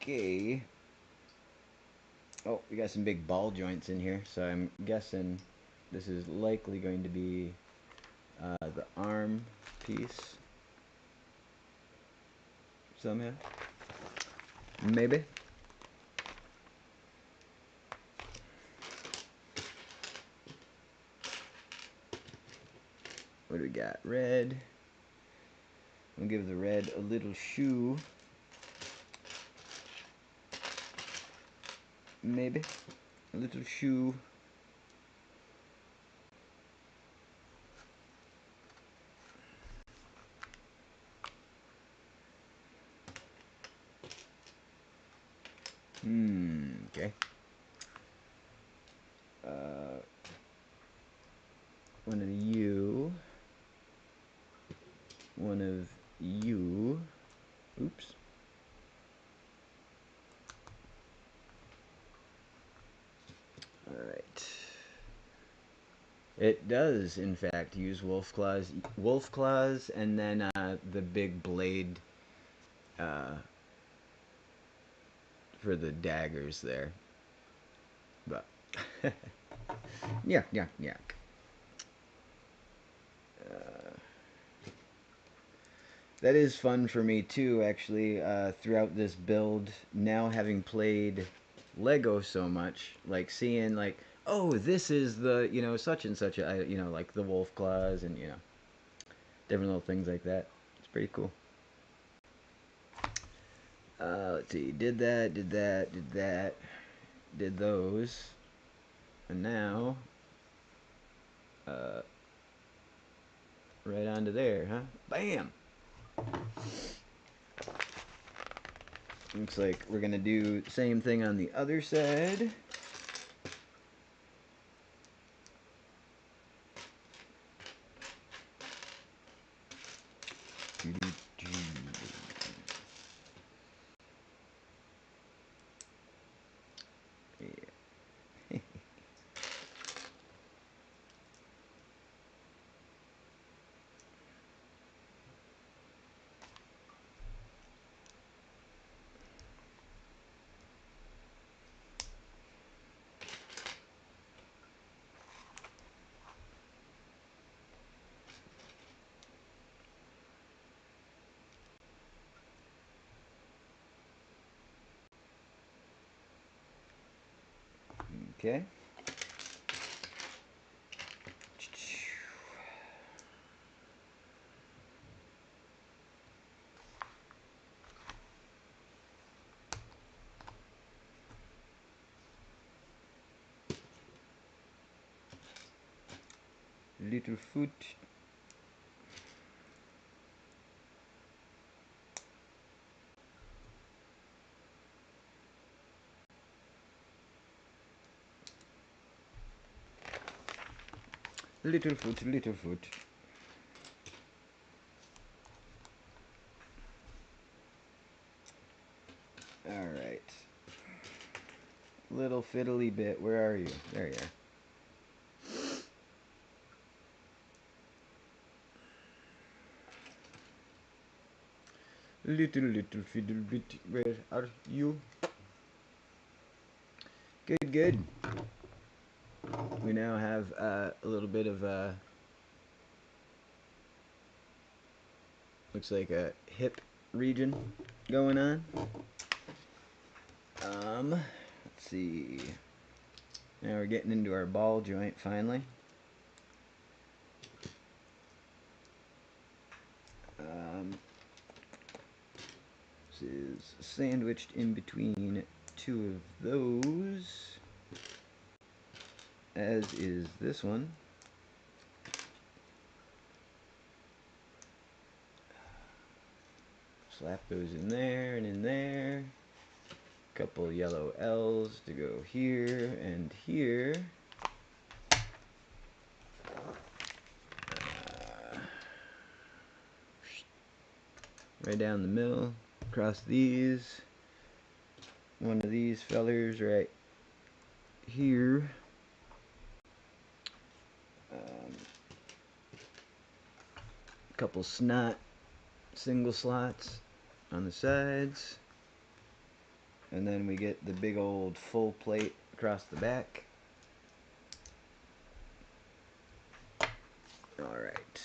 Okay. Oh, we got some big ball joints in here, so I'm guessing this is likely going to be the arm piece somehow. Maybe. What do we got? Red. We'll give the red a little shoe. Maybe. A little shoe. Okay. One of you. One of you. Oops. Alright. It does, in fact, use wolf claws. Wolf claws, and then the big blade for the daggers there. But, yeah. That is fun for me too, actually, throughout this build. Now having played Lego so much, like seeing like, oh, this is the, such and such, like the wolf claws and, different little things like that. It's pretty cool. Let's see, did those. And now, right onto there, huh? Bam! Looks like we're gonna do the same thing on the other side. Okay. Little foot. Little foot, little foot. Alright. Little fiddly bit, where are you? There you are. Little fiddle bit, where are you? Good. We now have a little bit of looks like a hip region going on. Let's see. Now we're getting into our ball joint finally. This is sandwiched in between two of those, as is this one. Slap those in there and in there. Couple yellow L's to go here and here. Right down the middle, across these. One of these fellers right here. Couple snot single slots on the sides. And then we get the big old full plate across the back. Alright.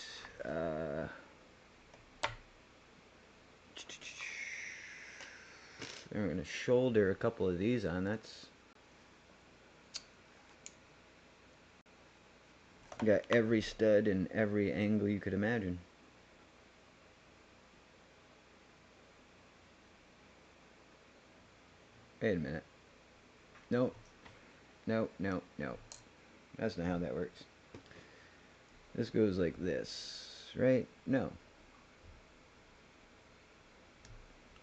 we're going to shoulder a couple of these on. That's got every stud and every angle you could imagine. Wait a minute. Nope. Nope, nope, nope. That's not how that works. This goes like this, right? No.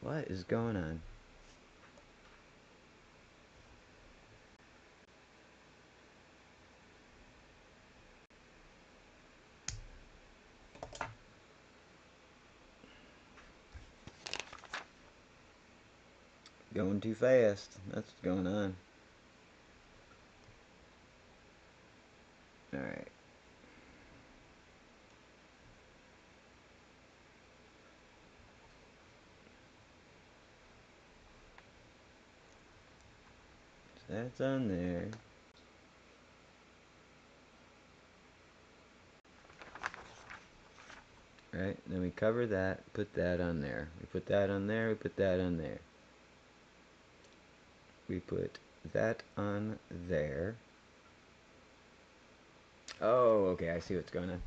What is going on? Going too fast. That's what's going on. Alright. So that's on there. Right, then we cover that, put that on there. We put that on there, we put that on there. We put that on there. Oh, okay, I see what's going on.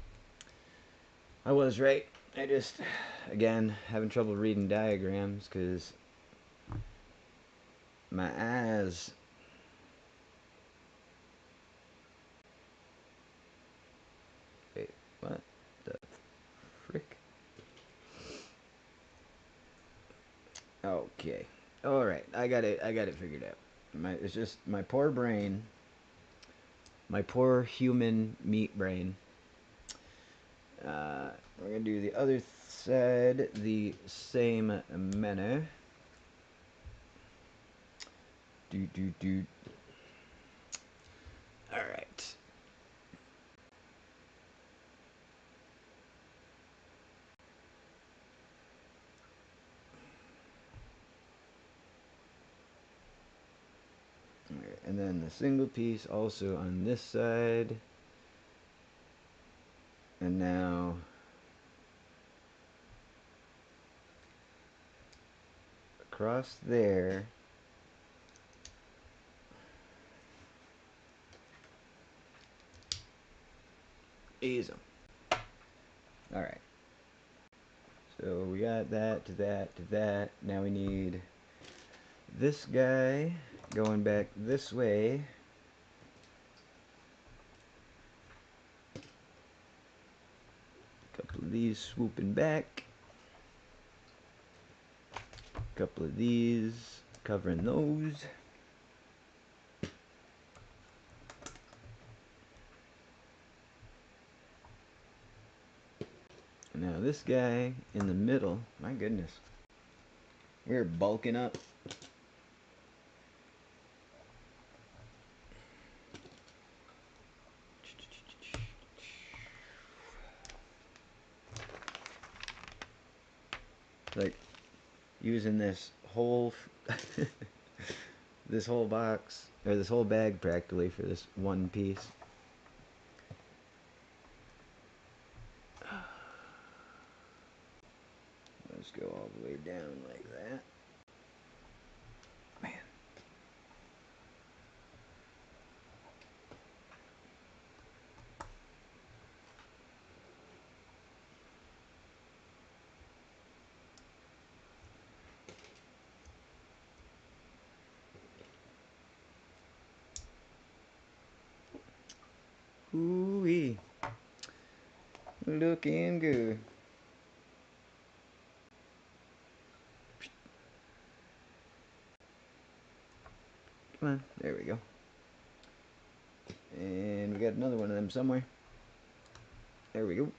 I was right. I just, again, having trouble reading diagrams because my eyes. Wait, what the frick? Okay. Alright, I got it figured out. It's just my poor brain. My poor human meat brain. We're gonna do the other side the same manner. Do. Alright. And then the single piece also on this side. And now across there. Ease them. Alright. So we got that to that to that. Now we need this guy going back this way. A couple of these swooping back. A couple of these covering those. Now this guy in the middle, my goodness, we're bulking up. Like using this whole this whole box or this whole bag practically for this one piece. Let's go all the way down like that. Man. Ooh-wee. Looking good. Come on, there we go. And we got another one of them somewhere. There we go.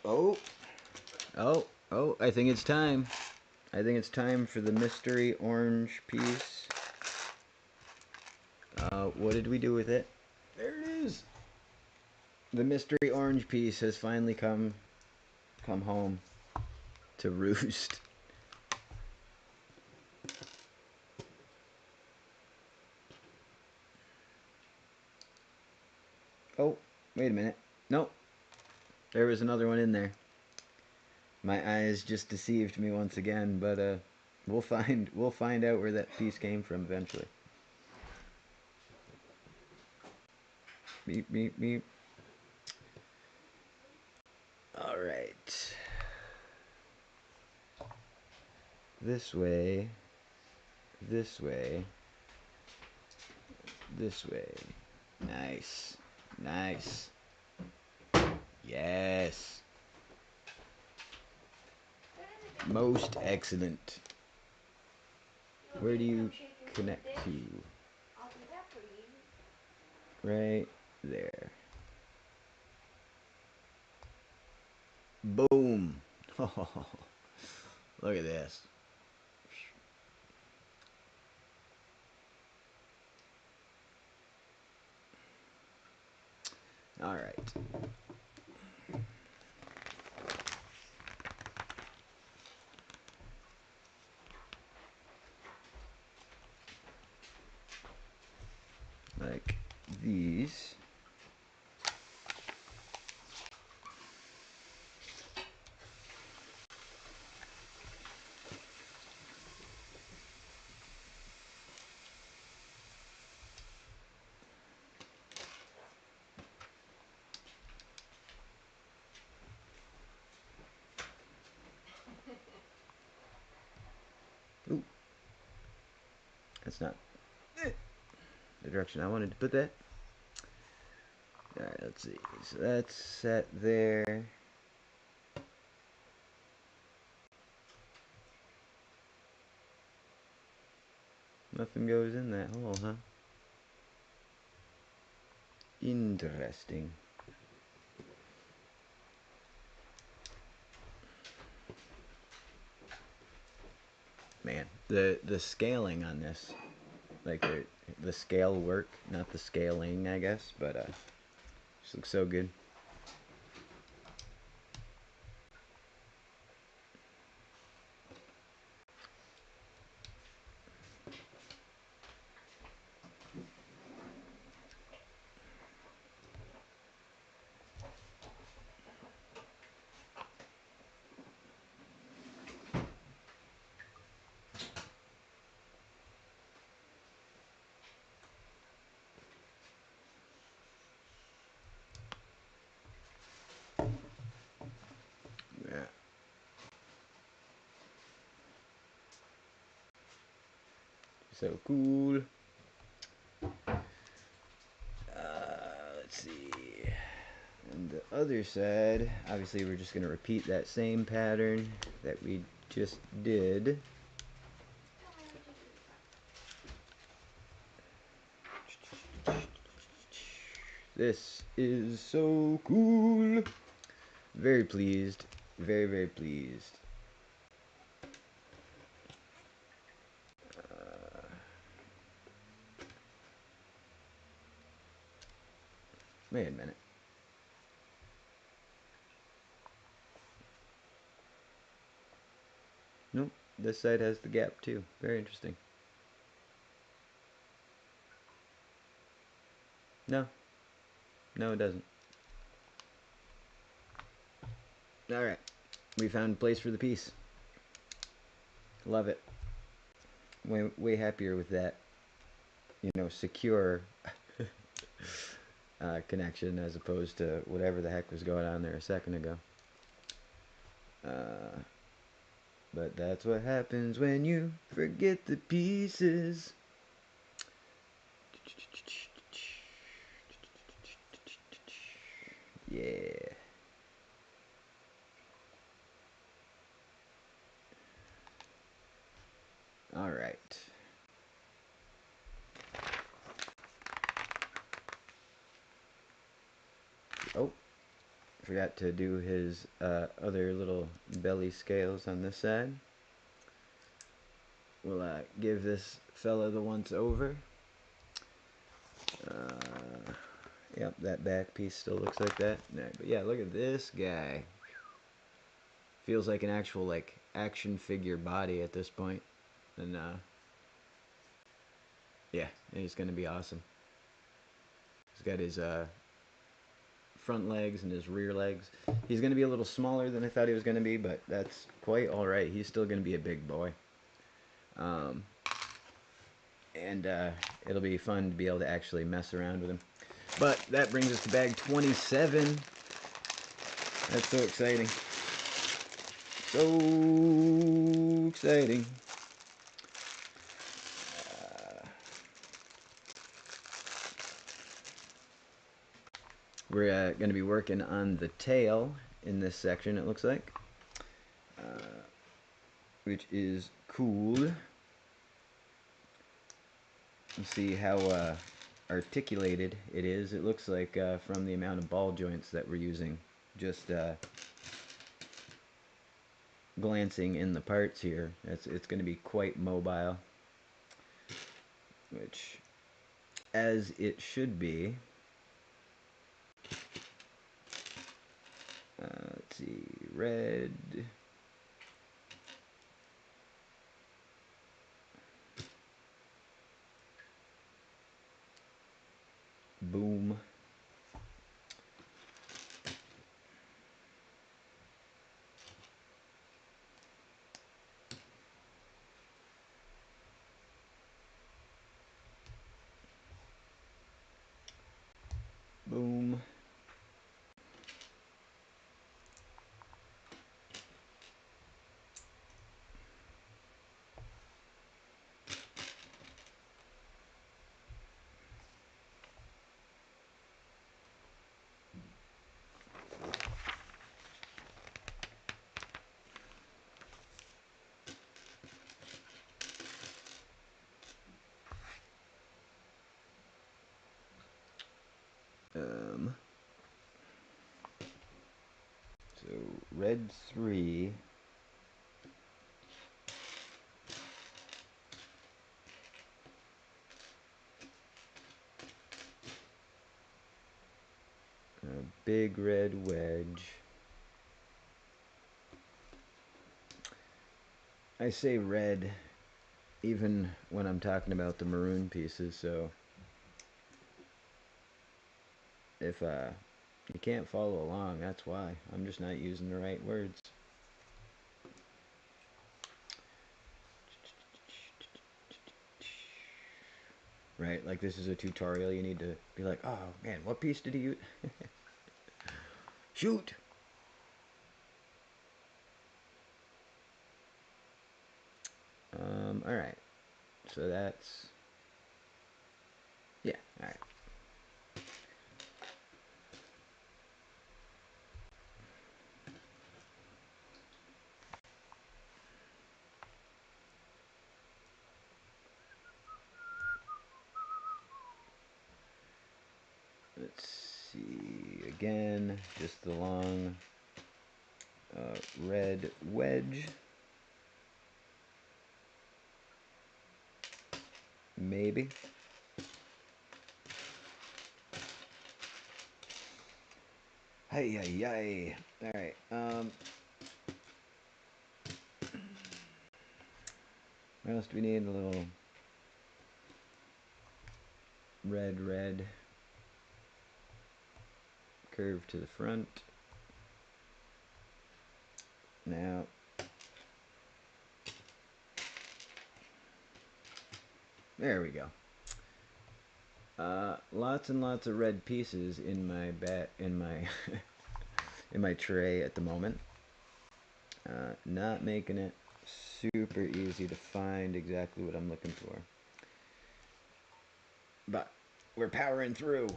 Oh, oh, I think it's time. I think it's time for the mystery orange piece. What did we do with it? There it is. The mystery orange piece has finally come home to roost. Oh, wait a minute. Nope. There was another one in there. My eyes just deceived me once again, but we'll find out where that piece came from eventually. Beep beep beep. All right. This way. This way. This way. Nice. Nice. Yes. Most excellent. Where do you connect to? I'll do that pretty easy. Right there. Boom. Oh, look at this. All right. Like these. Ooh. That's not the direction I wanted to put that. Alright, let's see. So that's set there. Nothing goes in that hole, huh? Interesting. Man, the scaling on this, like the scale work, not the scaling, I guess, but just looks so good. Yeah. So cool. Let's see. And the other side, obviously we're just going to repeat that same pattern that we just did. This is so cool. Very pleased. Very, very pleased. Wait a minute. Nope, this side has the gap too. Very interesting. No. No, it doesn't. Alright. We found a place for the piece. Love it. Way, way happier with that, secure connection as opposed to whatever the heck was going on there a second ago. But that's what happens when you forget the pieces. Yeah. All right. Oh, Forgot to do his other little belly scales on this side. We'll give this fella the once over. Yep, that back piece still looks like that. But yeah, look at this guy. Feels like an actual like action figure body at this point. And yeah, he's gonna be awesome. He's got his front legs and his rear legs. He's gonna be a little smaller than I thought he was gonna be, but that's quite all right. He's still gonna be a big boy. And it'll be fun to be able to actually mess around with him. But that brings us to bag 27. That's so exciting. So exciting. We're going to be working on the tail in this section, it looks like. Which is cool. You see how articulated it is. It looks like from the amount of ball joints that we're using. Just glancing in the parts here, it's going to be quite mobile. Which, as it should be. Let's see, red. Boom. Boom. So red 3. A big red wedge. I say red even when I'm talking about the maroon pieces, so if you can't follow along, that's why. I'm just not using the right words. Right, like this is a tutorial, you need to be like, oh man, what piece did he use? Shoot! Alright, so that's, yeah, alright. Let's see, again, just the long red wedge. Maybe. Hey, hey, hey. Alright, what else do we need? A little red curve to the front. Now, there we go. Lots and lots of red pieces in my in my tray at the moment. Not making it super easy to find exactly what I'm looking for. But we're powering through.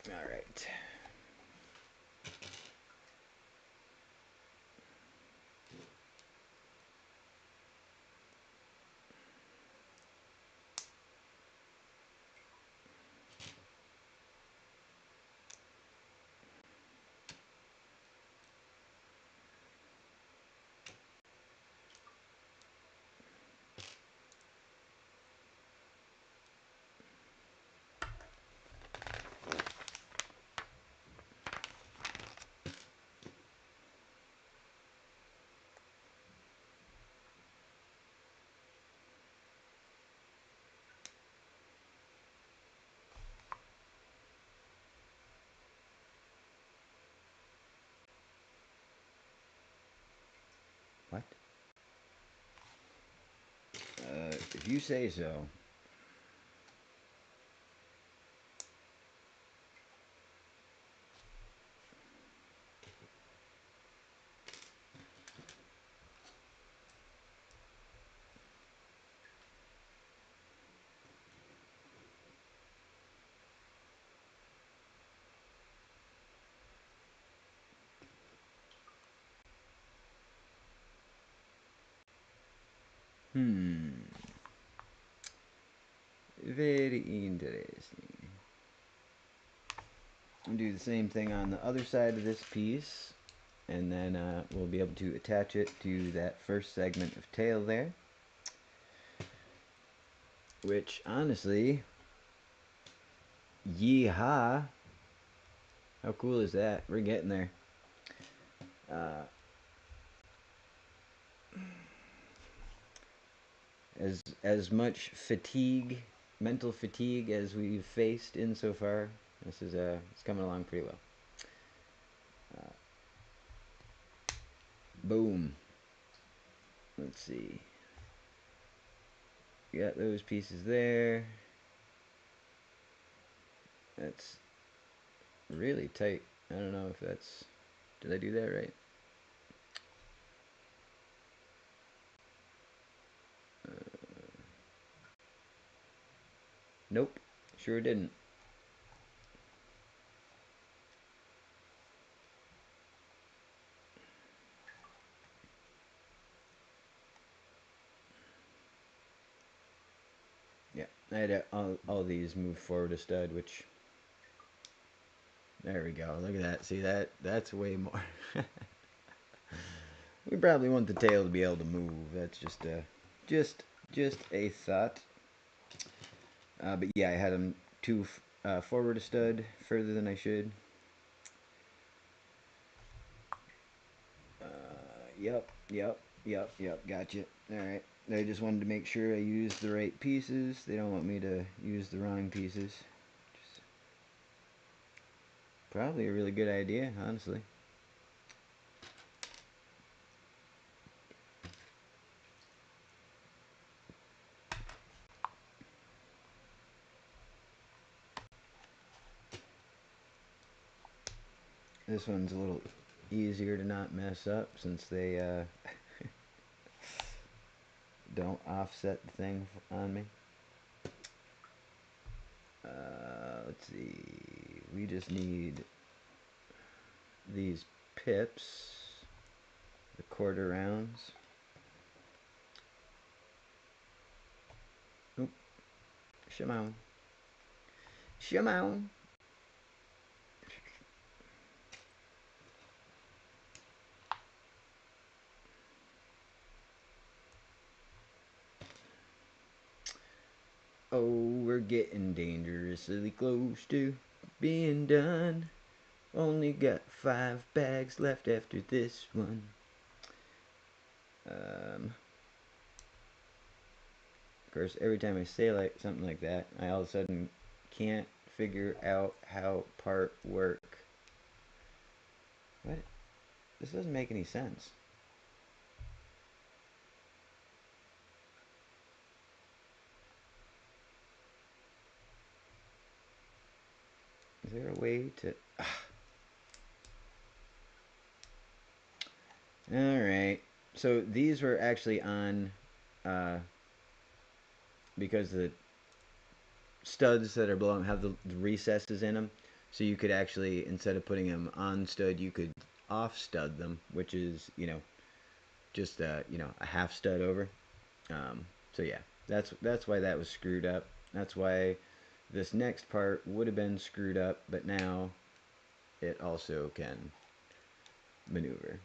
All right. If you say so. Very interesting. I'll do the same thing on the other side of this piece, and then we'll be able to attach it to that first segment of tail there. Which, honestly, yeehaw! How cool is that? We're getting there. As much fatigue, mental fatigue, as we've faced in so far, this is it's coming along pretty well. Boom. Let's see. You got those pieces there. That's really tight. I don't know if that's... Did I do that right? Nope. Sure didn't. Yeah, I had all these move forward a stud, which... There we go. Look at that. See that? That's way more. We probably want the tail to be able to move. That's just a thought. But yeah, I had them too forward a stud further than I should. Yep. Gotcha. All right. I just wanted to make sure I used the right pieces. They don't want me to use the wrong pieces. Just probably a really good idea, honestly. This one's a little easier to not mess up since they don't offset the thing on me. Let's see. We just need these pips, the quarter rounds. Oop. Shimon. Oh, we're getting dangerously close to being done. Only got 5 bags left after this one. Of course, every time I say something like that, I all of a sudden can't figure out how part work. What? This doesn't make any sense. Is there a way to... Alright. So these were actually on... because the studs that are below them have the recesses in them. So you could actually, instead of putting them on stud, you could off stud them, which is, just, a half stud over. So yeah, that's why that was screwed up. That's why this next part would have been screwed up, but now it also can maneuver.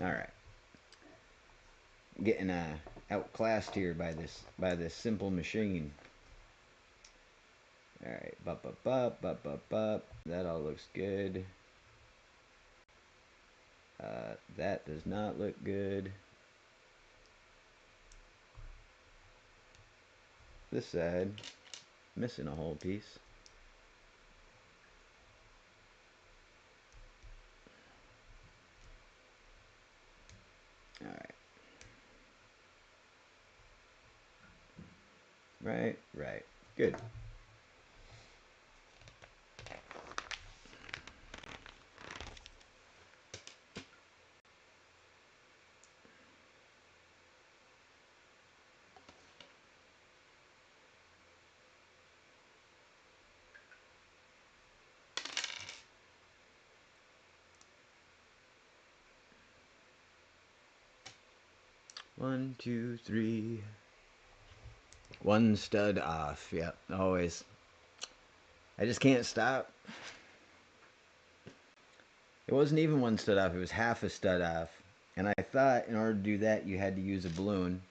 Alright. Getting outclassed here by this simple machine. Alright, bup. That all looks good. That does not look good. This side, missing a whole piece. Alright. Right. Good. One, two, three. One stud off. Yep, always. I just can't stop. It wasn't even one stud off, it was half a stud off. And I thought in order to do that, you had to use a balloon.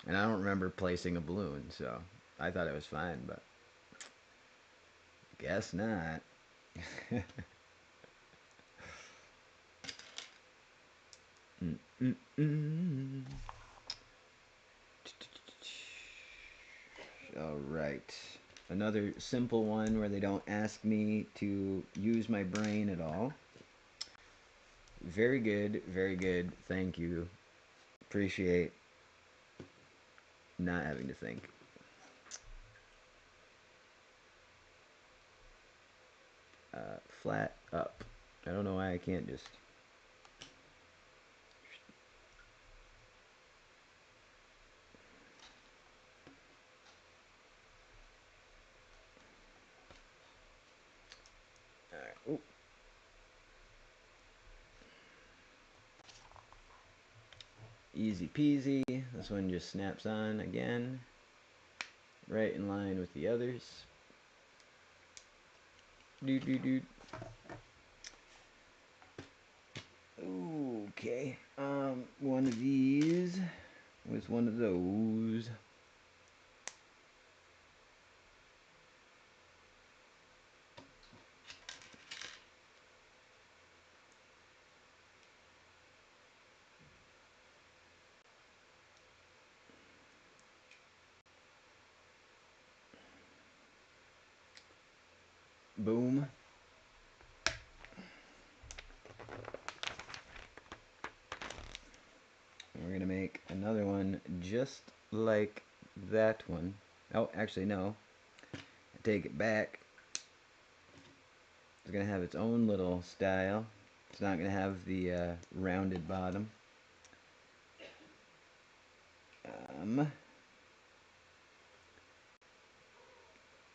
And I don't remember placing a balloon, so I thought it was fine, but guess not. All right. Another simple one where they don't ask me to use my brain at all. Very good, very good. Thank you. Appreciate not having to think. Flat up. I don't know why I can't just. Alright. Ooh. Easy peasy. This one just snaps on again. Right in line with the others. Doot. Okay. One of these with one of those. Boom. We're going to make another one just like that one. Oh, actually, no. I take it back. It's going to have its own little style. It's not going to have the rounded bottom.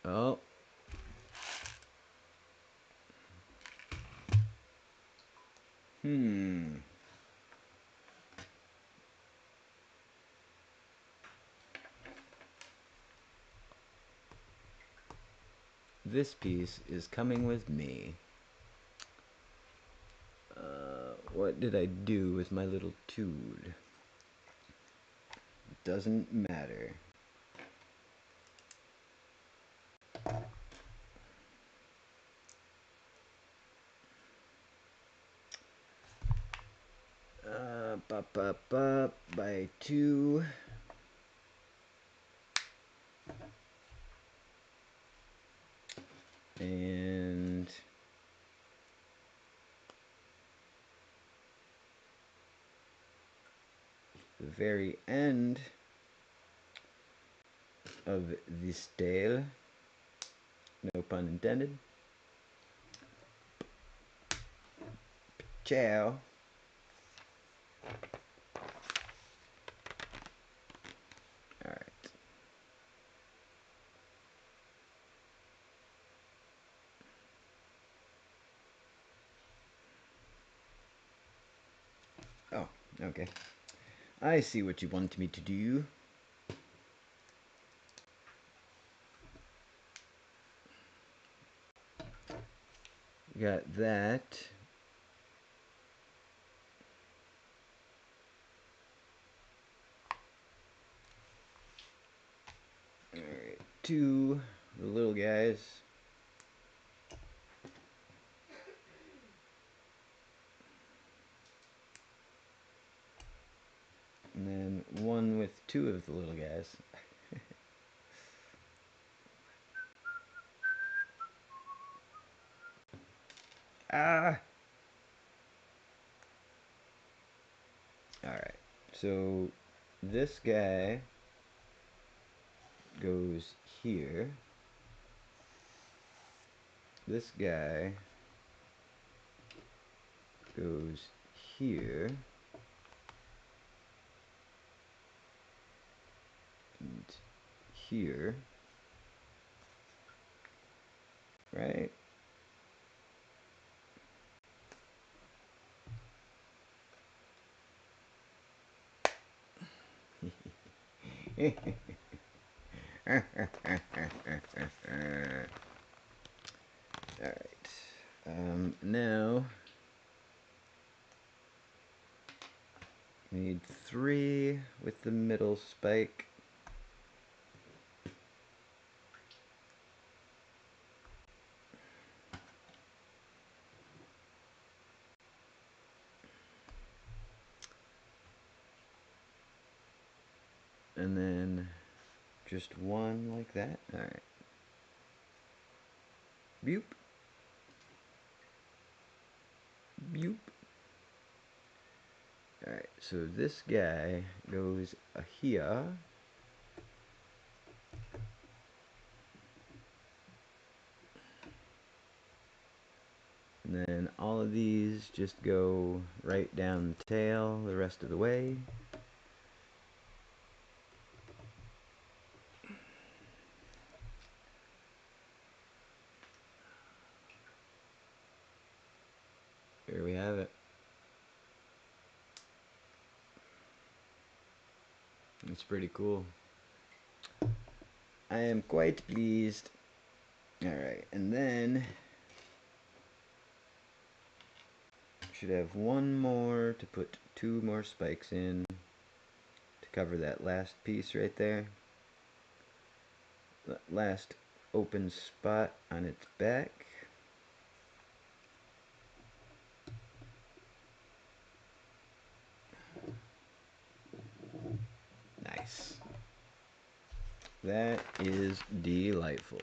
Oh. This piece is coming with me. What did I do with my little tool? Doesn't matter. By 2. And the very end of this tail, no pun intended. Ciao. Alright. Oh, okay. I see what you want me to do. Got that. Alright, 2 the little guys. And then 1 with 2 of the little guys. Ah! Alright, so this guy goes here. This guy goes here. And here. Right? Alright. Now need 3 with the middle spike. And then just 1 like that. Alright. Boop. Boop. Alright, so this guy goes here. And then all of these just go right down the tail the rest of the way. Here we have it. It's pretty cool. I am quite pleased. Alright, and then should have 1 more to put 2 more spikes in to cover that last piece right there. That last open spot on its back. Nice. That is delightful.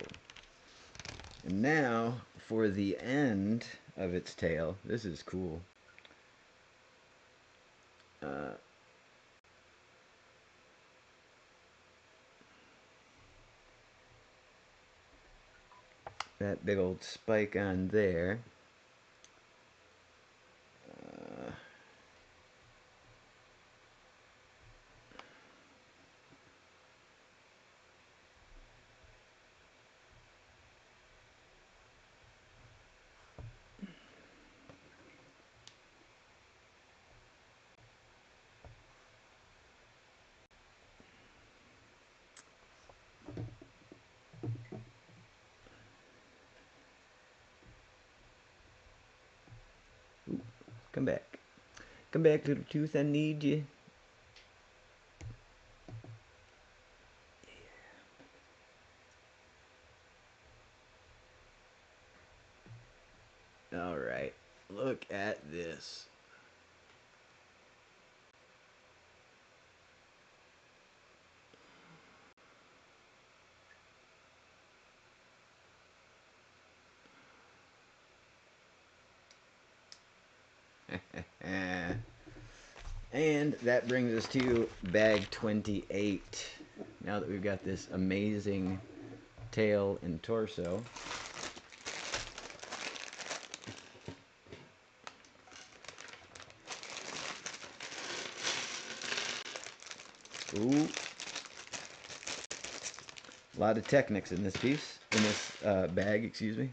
And now for the end of its tail. This is cool. That big old spike on there. Ooh, come back. Come back, little tooth, I need you. Alright, look at this. And that brings us to bag 28. Now that we've got this amazing tail and torso. Ooh. A lot of Technics in this piece, in this bag, excuse me.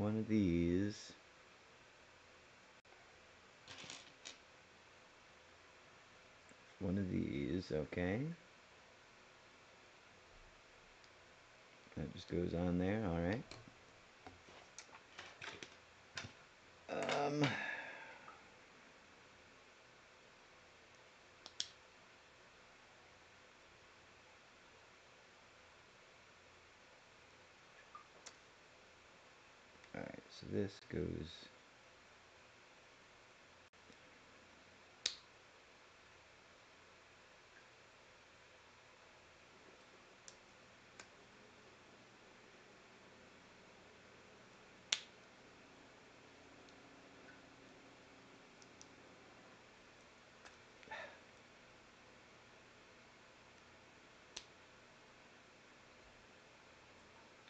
one of these. One of these, okay. That just goes on there, alright. Alright, so this goes...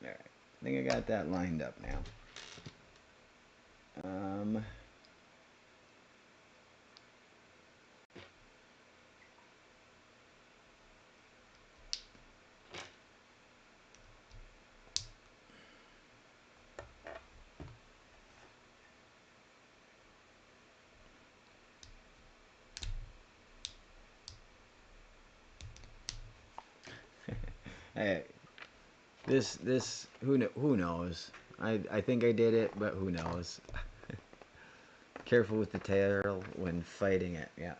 Alright, I think I got that lined up now. Hey, who knows? I think I did it, but who knows? Careful with the tail when fighting it, yeah.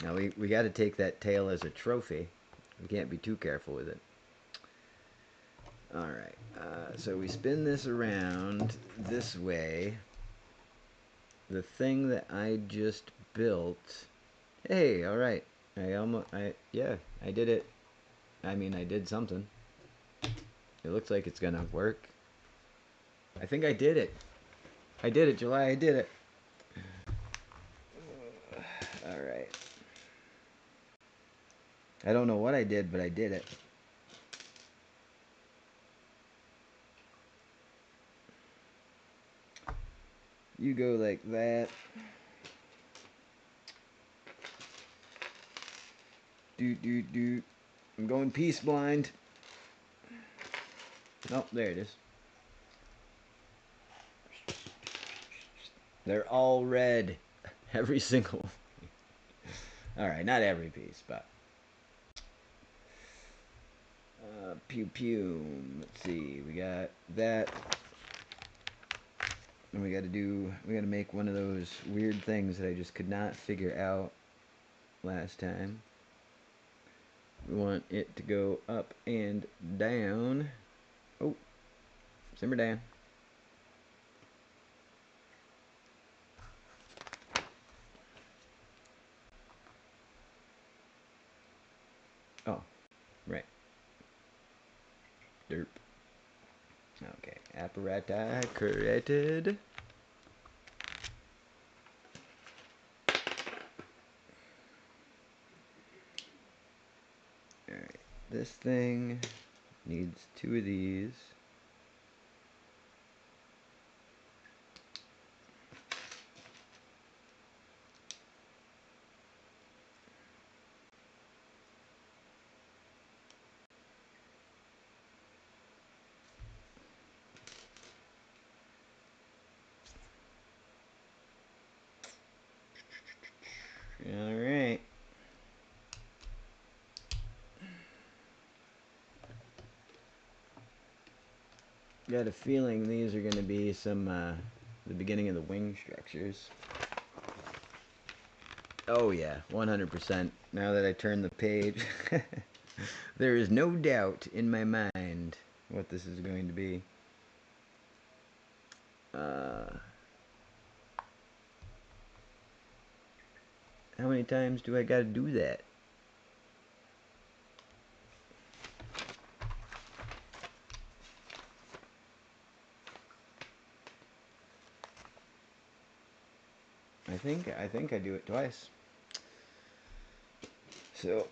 Now we got to take that tail as a trophy. We can't be too careful with it. Alright, so we spin this around this way. The thing that I just built... Hey, alright. Yeah, I did it. I mean, I did something. It looks like it's gonna work. I think I did it. I did it, July, I did it. Alright. I don't know what I did, but I did it. You go like that. Doot. I'm going peace blind. Oh, there it is. They're all red. Every single. Alright, not every piece, but. Pew pew. Let's see. We got that. And we gotta make one of those weird things that I just could not figure out last time. We want it to go up and down. Oh, simmer down. Oh, right. Derp. Okay, apparati created. Alright, this thing needs 2 of these. Alright. Got a feeling these are going to be some, the beginning of the wing structures. Oh yeah, 100%. Now that I turn the page, there is no doubt in my mind what this is going to be. How many times do I gotta do that? I think I do it twice. So,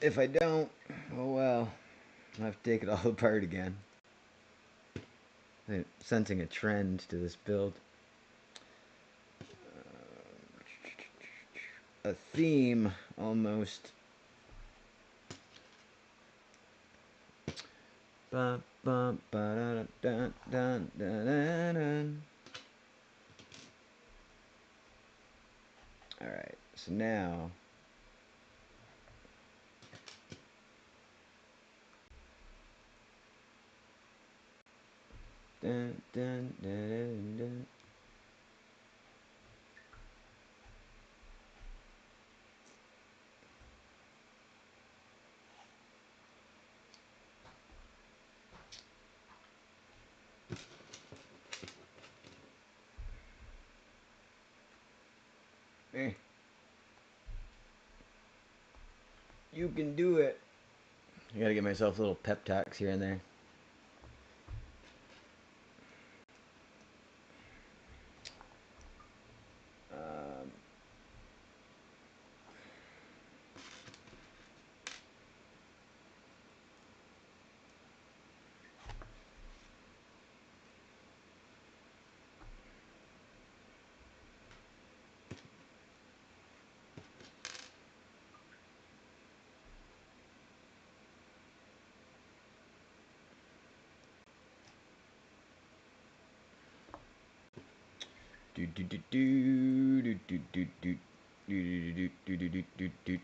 if I don't, oh well, I'll have to take it all apart again. I'm sensing a trend to this build. A theme, almost. Ba, bum, ba, dun, dun, dun, dun, dun. All right, so now dun, dun, dun, dun, dun. Eh. You can do it. I gotta give myself little pep talks here and there. Um, do do do do do do do do do do do do do do.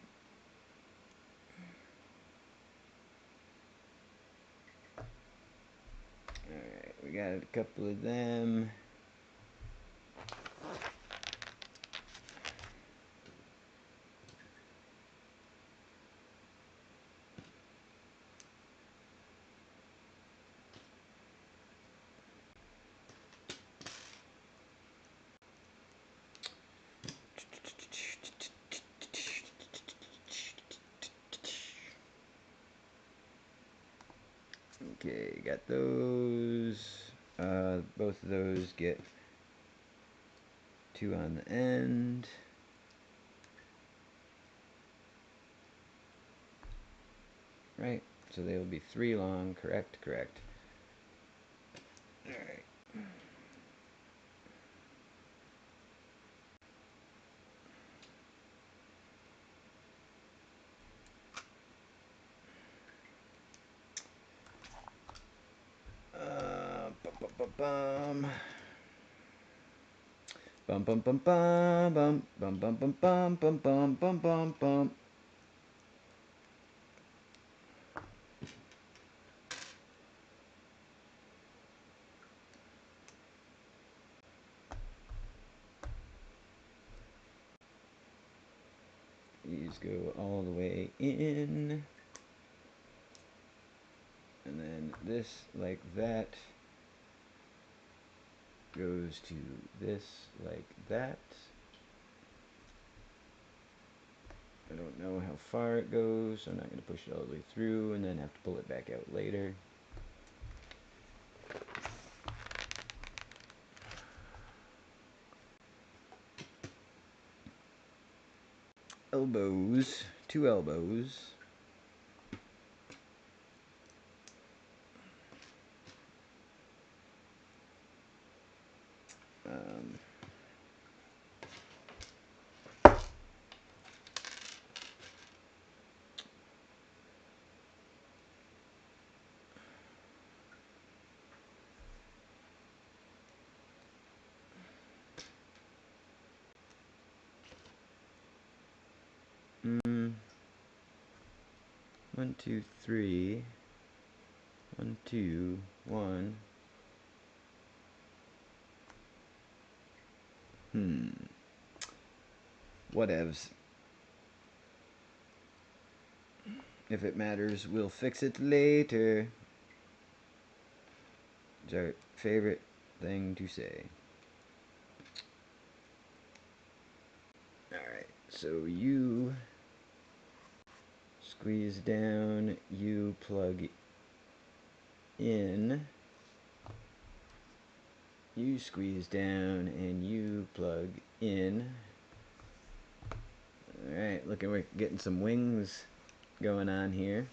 All right, we got a couple of them. Okay, got those. Both of those get 2 on the end. Right, so they will be 3 long. Correct, correct. All right. Bum, bum, bum, bum, bum, bum, bum, bum, bum, bum, bum, bum, bum, bum, bum. These go all the way in. And then this, like that, goes to this, like that. I don't know how far it goes, so I'm not going to push it all the way through and then have to pull it back out later. Elbows, 2 elbows. Um, mm, 1, 2, 3. 1, 2, 1. Whatevs. If it matters, we'll fix it later. It's our favorite thing to say. Alright, so you squeeze down, you plug in, you squeeze down, and you plug in. Alright, looking we're getting some wings going on here.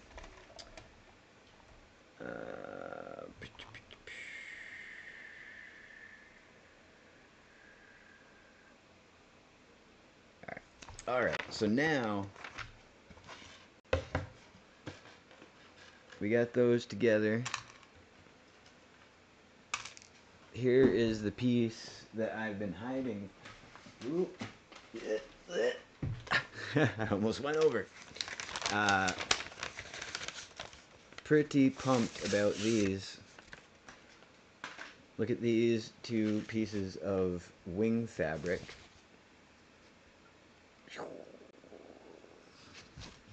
Alright, so now we got those together. here is the piece that I've been hiding. Ooh. I almost went over. Pretty pumped about these. Look at these two pieces of wing fabric.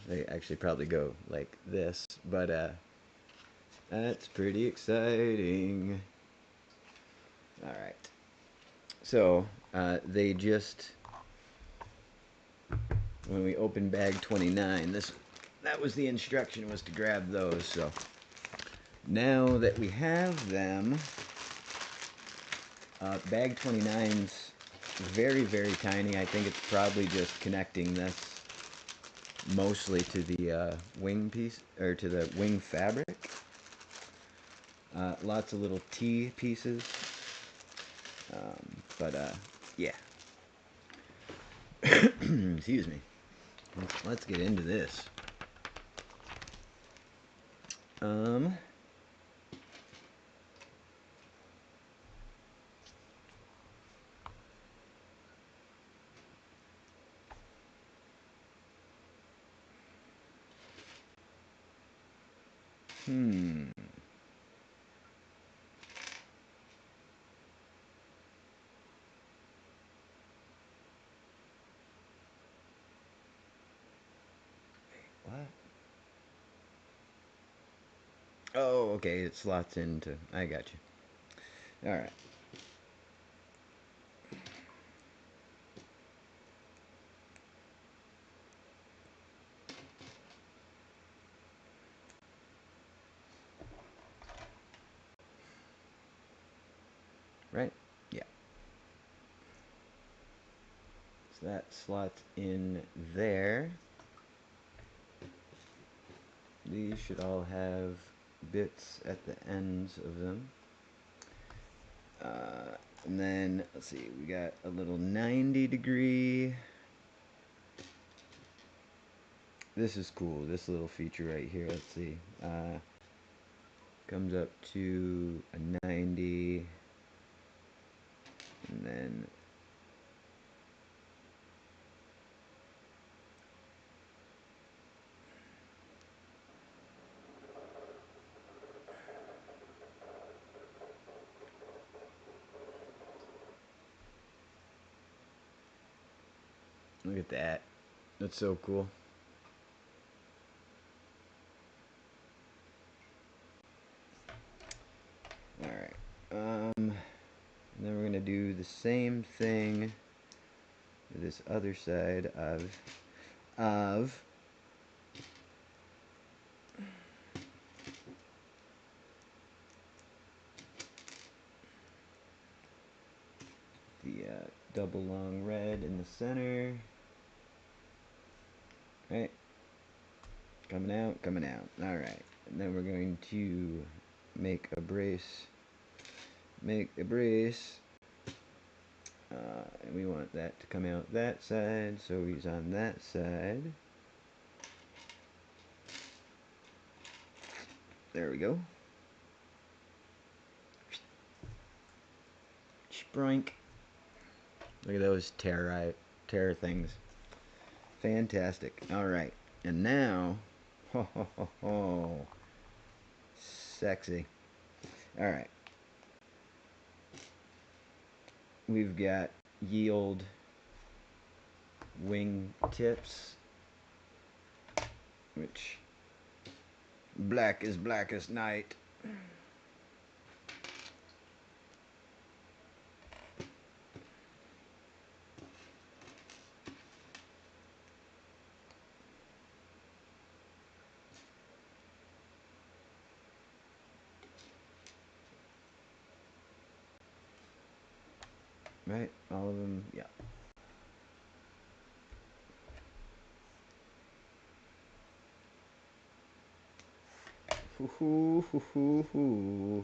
They actually probably go like this, but that's pretty exciting. Alright. So, they just, when we opened bag 29, that was the instruction, was to grab those. So, now that we have them, bag 29's very, very tiny. I think it's probably just connecting this mostly to the wing piece, or to the wing fabric. Lots of little T pieces. But yeah. Excuse me. Let's get into this. What? Oh, okay, it slots into... I got you. Alright. Right? Yeah. So that slots in there. These should all have bits at the ends of them. And then, let's see, we got a little 90-degree. This is cool, this little feature right here, let's see. Comes up to a 90, and then look at that. That's so cool. Alright. And then we're going to do the same thing with this other side of the double long red in the center. Right. Coming out, coming out. Alright. And then we're going to make a brace. Make a brace. And we want that to come out that side, so he's on that side. There we go. Sproink. Look at those terror things. Fantastic. Alright. And now, ho ho ho ho. Sexy. Alright. We've got yield wing tips, which black is blackest night. Right? All of them, yeah. Hoo hoo hoo hoo hoo.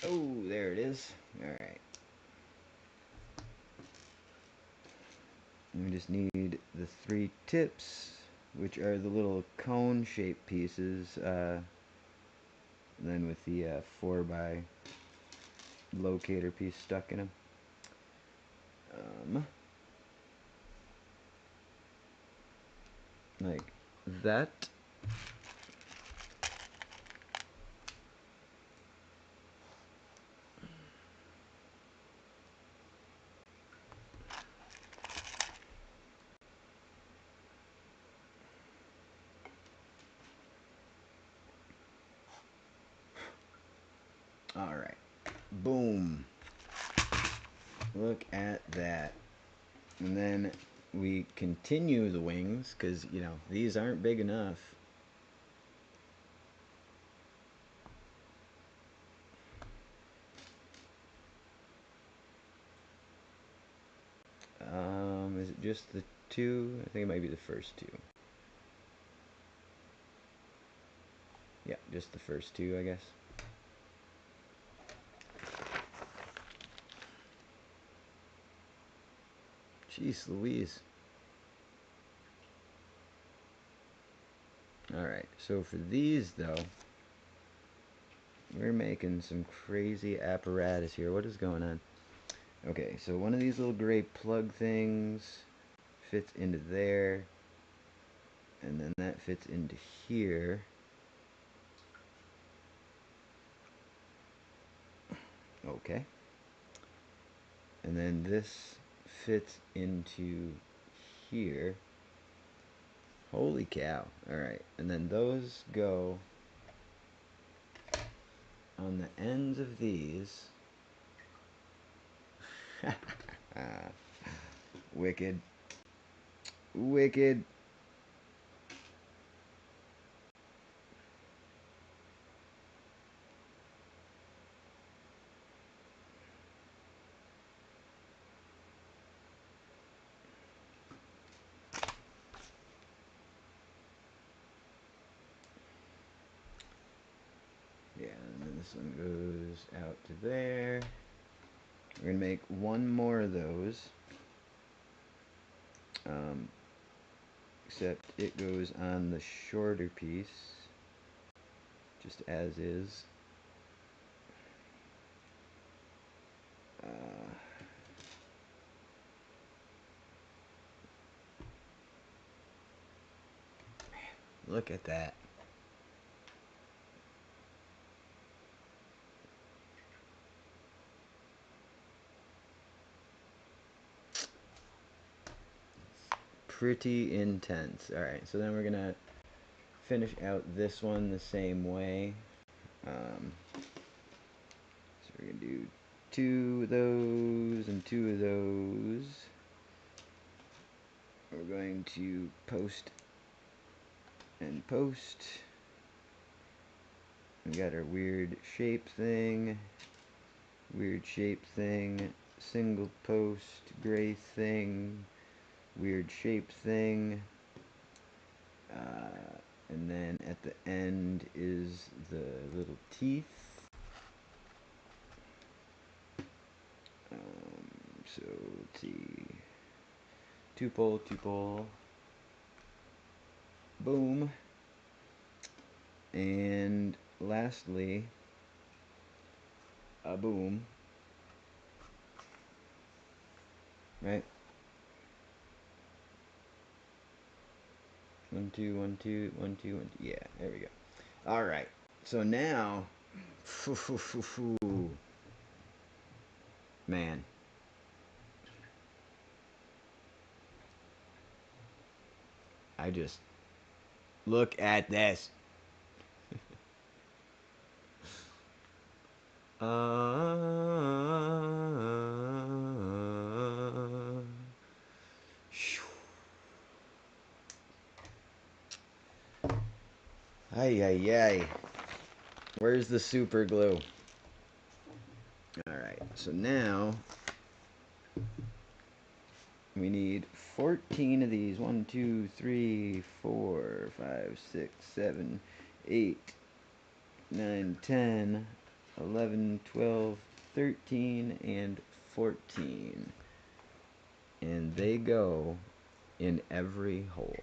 Oh, there it is. Alright. We just need the 3 tips, which are the little cone-shaped pieces, then with the 4x locator piece stuck in them. Like that. All right. Boom. Look at that. And then we continue the wings because, you know, these aren't big enough. Is it just the 2? I think it might be the first 2. Yeah, just the first 2, I guess. Jeez Louise. Alright, so for these, though, we're making some crazy apparatus here. What is going on? Okay, so one of these little gray plug things fits into there, and then that fits into here. Okay. And then this fits into here. Holy cow. Alright, and then those go on the ends of these. Wicked. Wicked. Yeah, and then this one goes out to there. We're going to make one more of those. Except it goes on the shorter piece, just as is. Look at that. Pretty intense. Alright, so then we're going to finish out this one the same way. So we're going to do 2 of those and 2 of those. We're going to post and post. We got our weird shape thing. Weird shape thing. Single post. Gray thing. Weird shape thing. And then at the end is the little teeth. So let's see. Tuple, tuple. Boom. And lastly, a boom. Right? 1, 2, 1, 2, 1, 2, 1, 2. Yeah, there we go. Alright. So now, man. I just look at this. Ay, ay, ay. Where's the super glue? Alright, so now we need 14 of these. 1, 2, 3, 4, 5, 6, 7, 8, 9, 10, 11, 12, 13, and 14. And they go in every hole.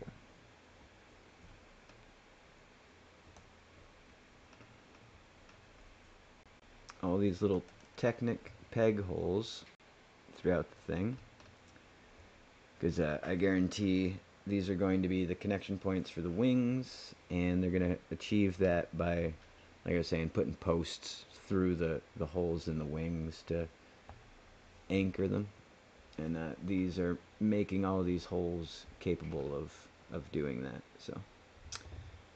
All these little Technic peg holes throughout the thing, because I guarantee these are going to be the connection points for the wings, and they're going to achieve that by, like I was saying, putting posts through the holes in the wings to anchor them. And these are making all these holes capable of doing that. So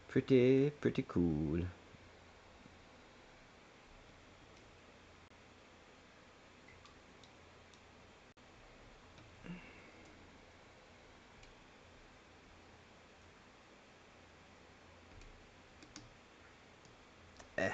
pretty cool. Eh.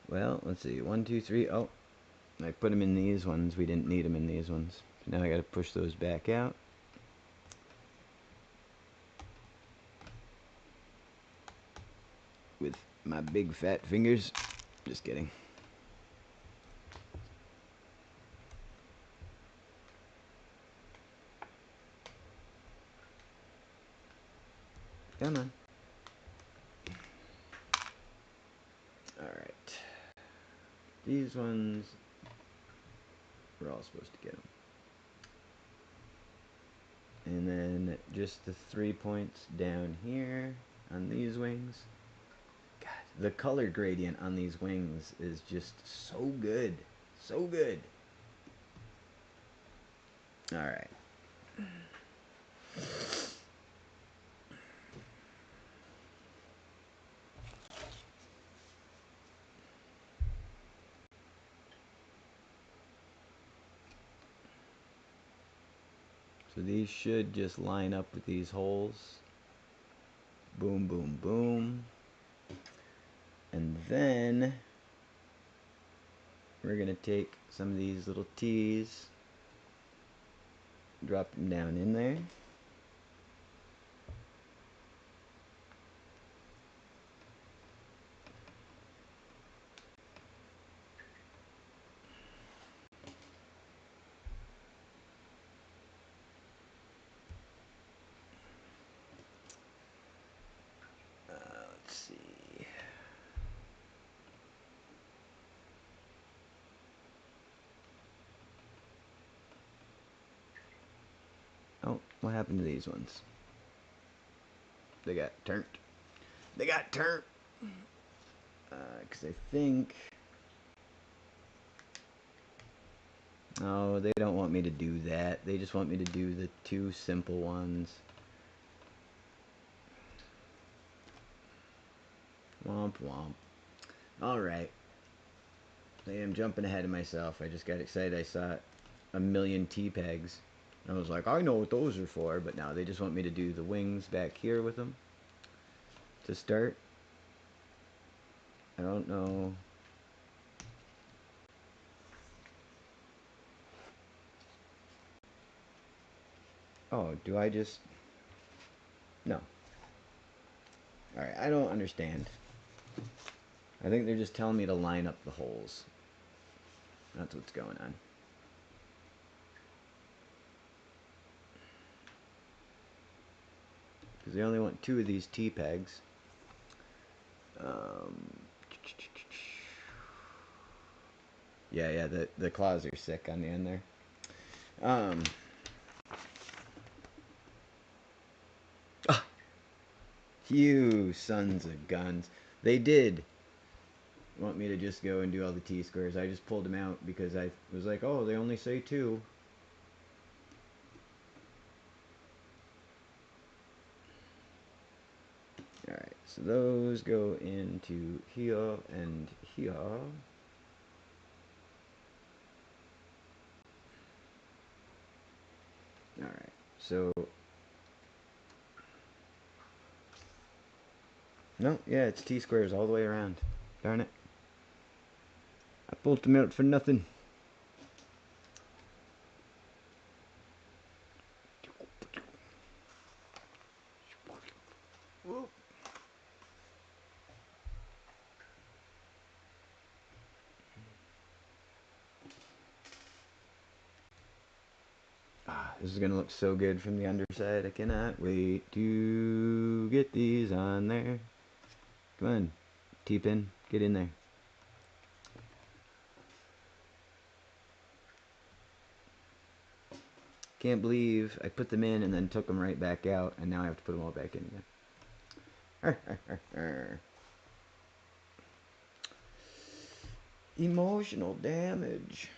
Well, let's see. 1, 2, 3. Oh, I put them in these ones. We didn't need them in these ones. So now I got to push those back out. With my big fat fingers. Just kidding. Come on. Alright. These ones, we're all supposed to get them. And then just the 3 points down here on these wings. God, the color gradient on these wings is just so good. So good. Alright. So these should just line up with these holes. Boom, boom, boom. And then we're going to take some of these little T's, drop them down in there. Let's see. Oh, what happened to these ones? They got turned. They got turned. Because I think... Oh, they don't want me to do that. They just want me to do the 2 simple ones. Womp womp. Alright. I am jumping ahead of myself. I just got excited. I saw a million T-pegs. I was like, I know what those are for. But now they just want me to do the wings back here with them to start. I don't know. Oh, do I just... No. Alright, I don't understand. I think they're just telling me to line up the holes. That's what's going on. Because they only want 2 of these T-pegs. Yeah, the claws are sick on the end there. You sons of guns. They did want me to just go and do all the T-squares. I just pulled them out because I was like, oh, they only say 2. Alright, so those go into here and here. Alright, so... No, yeah, it's T-squares all the way around. Darn it. I pulled them out for nothing. Whoa. This is gonna look so good from the underside. I cannot wait to get these on there. Come on, T-Pin, get in there. Can't believe I put them in and then took them right back out, and now I have to put them all back in again. Emotional damage.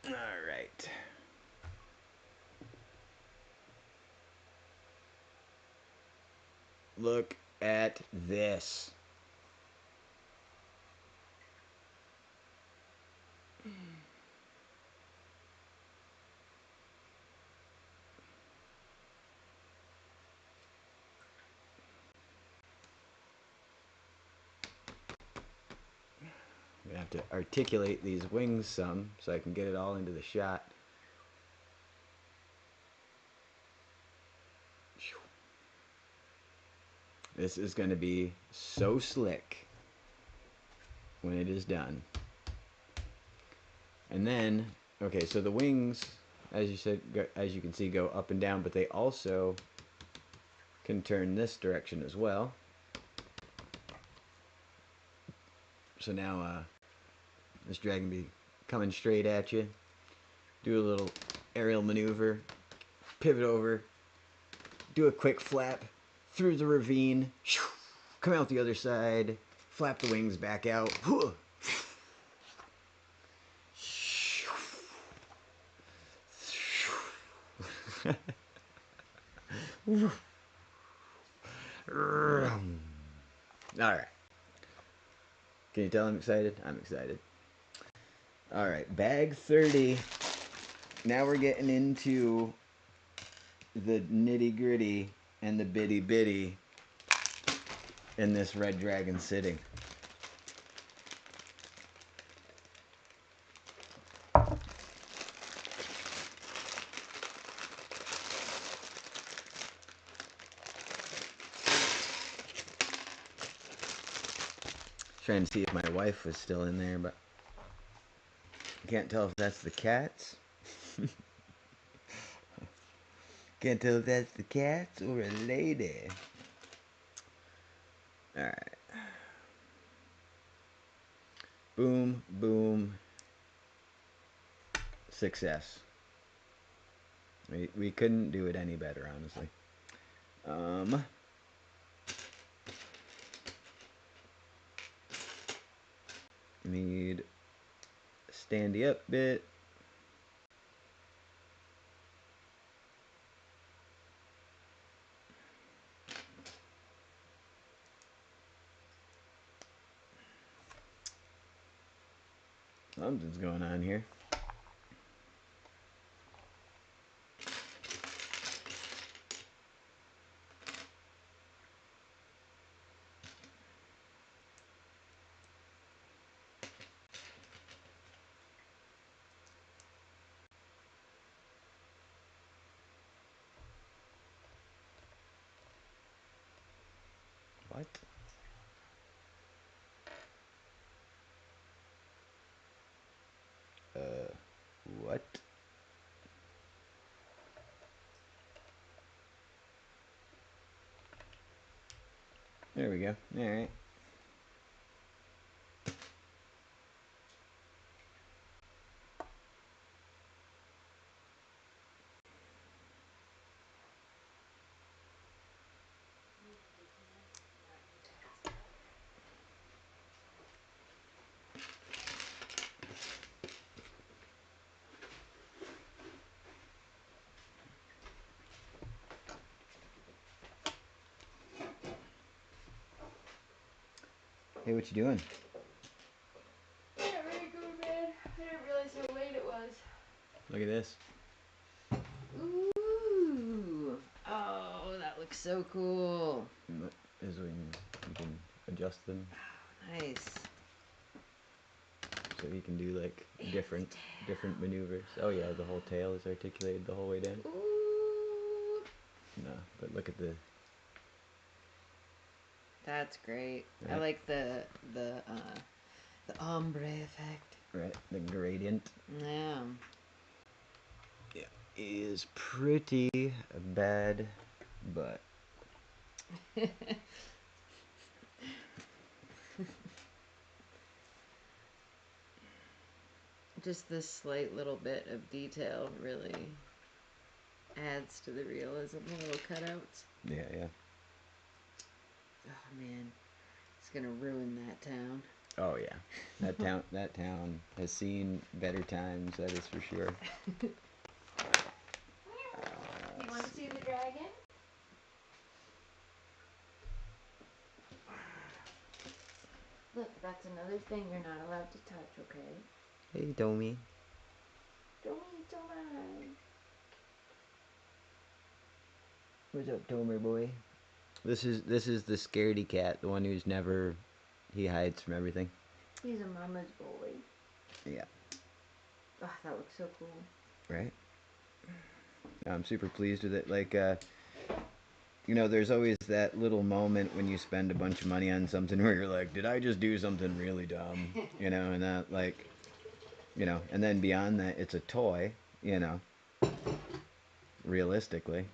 All right. Look at this. I'm gonna have to articulate these wings some so I can get it all into the shot. This is going to be so slick when it is done. And then, okay, so the wings, as you said, as you can see, go up and down, but they also can turn this direction as well. So now this dragon be coming straight at you. Do a little aerial maneuver, pivot over, do a quick flap through the ravine, come out the other side, flap the wings back out. Alright. Can you tell I'm excited? I'm excited. Alright, bag 30. Now we're getting into the nitty gritty and the bitty bitty in this red dragon sitting. Trying to see if my wife was still in there, but I can't tell if that's the cats. Can't tell if that's the cats or a lady. Alright. Boom, boom. Success. We couldn't do it any better, honestly. Need a standy up bit. Something's going on here. What? What? There we go. Alright. Hey, what you doing? I got ready to go to bed. I didn't realize how late it was. Look at this. Ooh. Oh, that looks so cool. Is when you can adjust them Nice. so you can do like different maneuvers. Oh yeah, the whole tail is articulated the whole way down. Ooh. No, but look at the. That's great. Right. I like the ombre effect. Right, the gradient. Yeah. Yeah, is pretty bad, but Just this slight little bit of detail really adds to the realism. The little cutouts. yeah. Oh man, it's gonna ruin that town. Oh yeah, that town has seen better times. That is for sure. You want to see the dragon? Look, that's another thing you're not allowed to touch, okay? Hey, Domi. Don't eat so much. What's up, Tomer boy? This is the scaredy cat, the one who's never. He hides from everything. He's a mama's boy. Yeah. Oh, that looks so cool. Right. I'm super pleased with it. Like, there's always that little moment when you spend a bunch of money on something where you're like, did I just do something really dumb? And that, like, and then beyond that, it's a toy, realistically,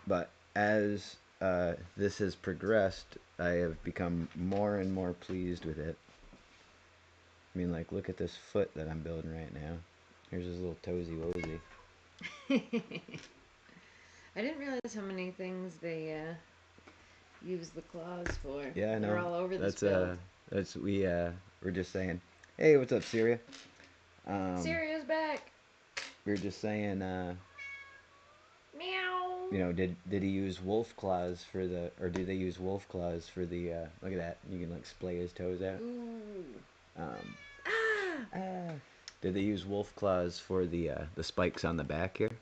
But as this has progressed, I have become more and more pleased with it. I mean, like, look at this foot that I'm building right now. Here's his little toesy woesy. I didn't realize how many things they use the claws for. Yeah, I know. They're all over this build. We're just saying, hey, what's up, Syria? Syria's back. We were just saying, Meow. did he use wolf claws or do they use wolf claws for the? Look at that. You can like splay his toes out. Ooh. Did they use wolf claws for the spikes on the back here?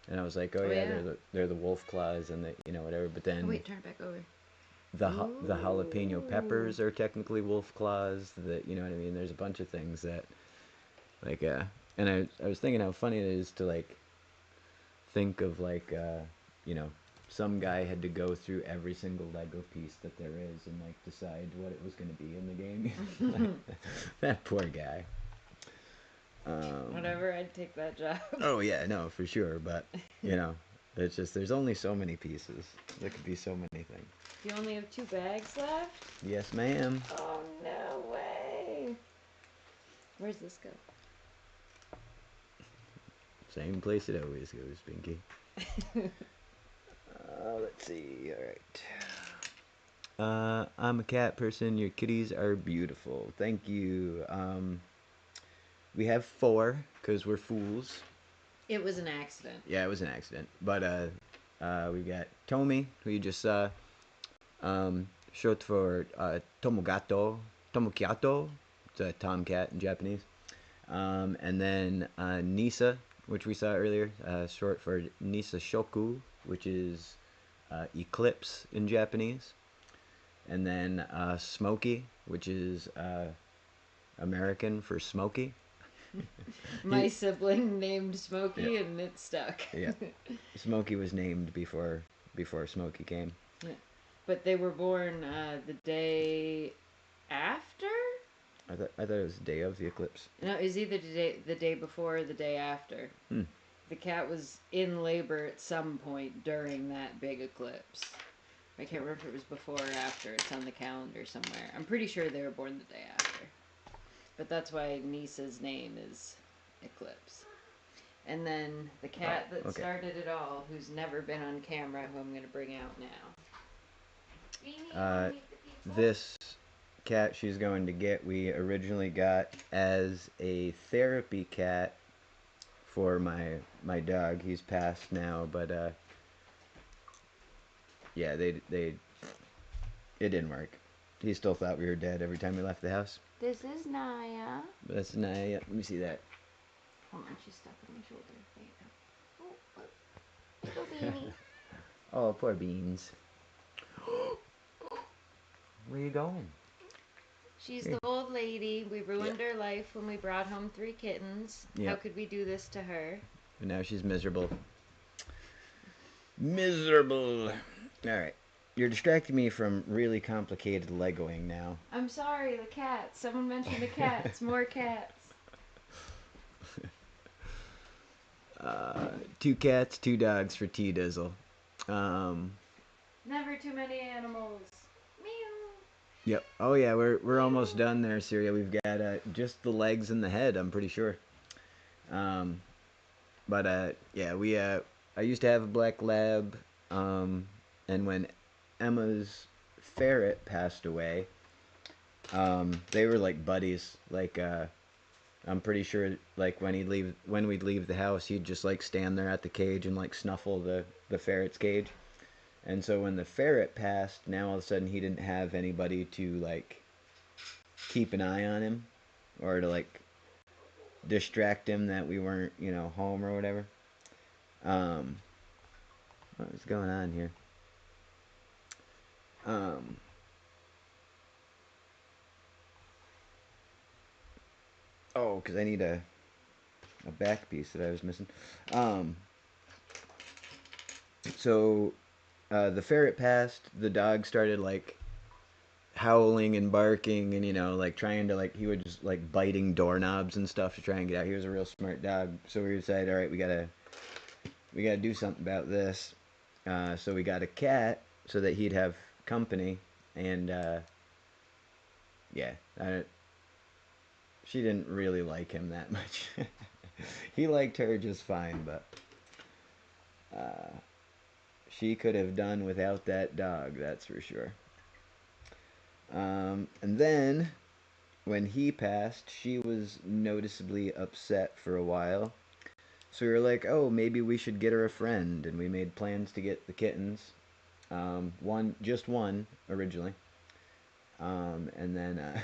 And I was like, oh yeah, Yeah. they're the wolf claws and whatever. But then Oh, wait, turn it back over. the jalapeno peppers are technically wolf claws. That you know what I mean. There's a bunch of things that like and I was thinking how funny it is to like think of like some guy had to go through every single Lego piece that there is and like decide what it was going to be in the game. Like, that poor guy. Whatever, I'd take that job. Oh yeah, no, for sure. But it's just there's only so many pieces. There could be so many things. You only have 2 bags left? Yes, ma'am. Oh, no way. Where's this go? Same place it always goes, Pinky. Let's see. All right. I'm a cat person. Your kitties are beautiful. Thank you. We have 4 because we're fools. It was an accident. Yeah, it was an accident. But we got Tomi, who you just saw. Short for Tomokiato. It's a tomcat in Japanese. And then Nisa, which we saw earlier, short for Nisa Shoku, which is eclipse in Japanese. And then Smokey, which is American for smoky. My sibling named Smokey, and it stuck. Yeah. Smokey was named before Smokey came. Yeah. But they were born the day after? I thought it was the day of the eclipse. No, it was either the day before or the day after. The cat was in labor at some point during that big eclipse. I can't remember if it was before or after. It's on the calendar somewhere. I'm pretty sure they were born the day after. But that's why Nisa's name is Eclipse. And then the cat that started it all, who's never been on camera, who I'm going to bring out now. This cat she's going to get, we originally got as a therapy cat for my dog. He's passed now, but yeah, they It didn't work. He still thought we were dead every time we left the house. This is Naya. But that's Naya. Let me see that. Hold on, she's stuck on my shoulder. There you go. Oh, little beanie. Oh, poor Beans. Where you going? She's Here. the old lady. We ruined her life when we brought home 3 kittens. Yep. How could we do this to her? And now she's miserable. Miserable. All right. You're distracting me from really complicated Legoing now. I'm sorry, the cats. Someone mentioned the cats. More cats. 2 cats, 2 dogs for T-Dizzle. Never too many animals. Meow. Yep. Oh yeah, we're almost done there, Syria. We've got just the legs and the head, I'm pretty sure. But yeah, I used to have a black lab, and when Emma's ferret passed away, they were like buddies. Like I'm pretty sure like when we'd leave the house, he'd just like stand there at the cage and like snuffle the ferret's cage. And so when the ferret passed, now all of a sudden he didn't have anybody to like keep an eye on him or to like distract him that we weren't, home or whatever. What's going on here? Oh, because I need a back piece that I was missing. So the ferret passed. The dog started like howling and barking, and like trying to like he would just like biting doorknobs and stuff to try and get out. He was a real smart dog. So we decided, all right, we gotta do something about this. So we got a cat so that he'd have company, and yeah, she didn't really like him that much. He liked her just fine, but she could have done without that dog, that's for sure. And then, when he passed, she was noticeably upset for a while. So we were like, oh, maybe we should get her a friend, and we made plans to get the kittens. Just one originally, and then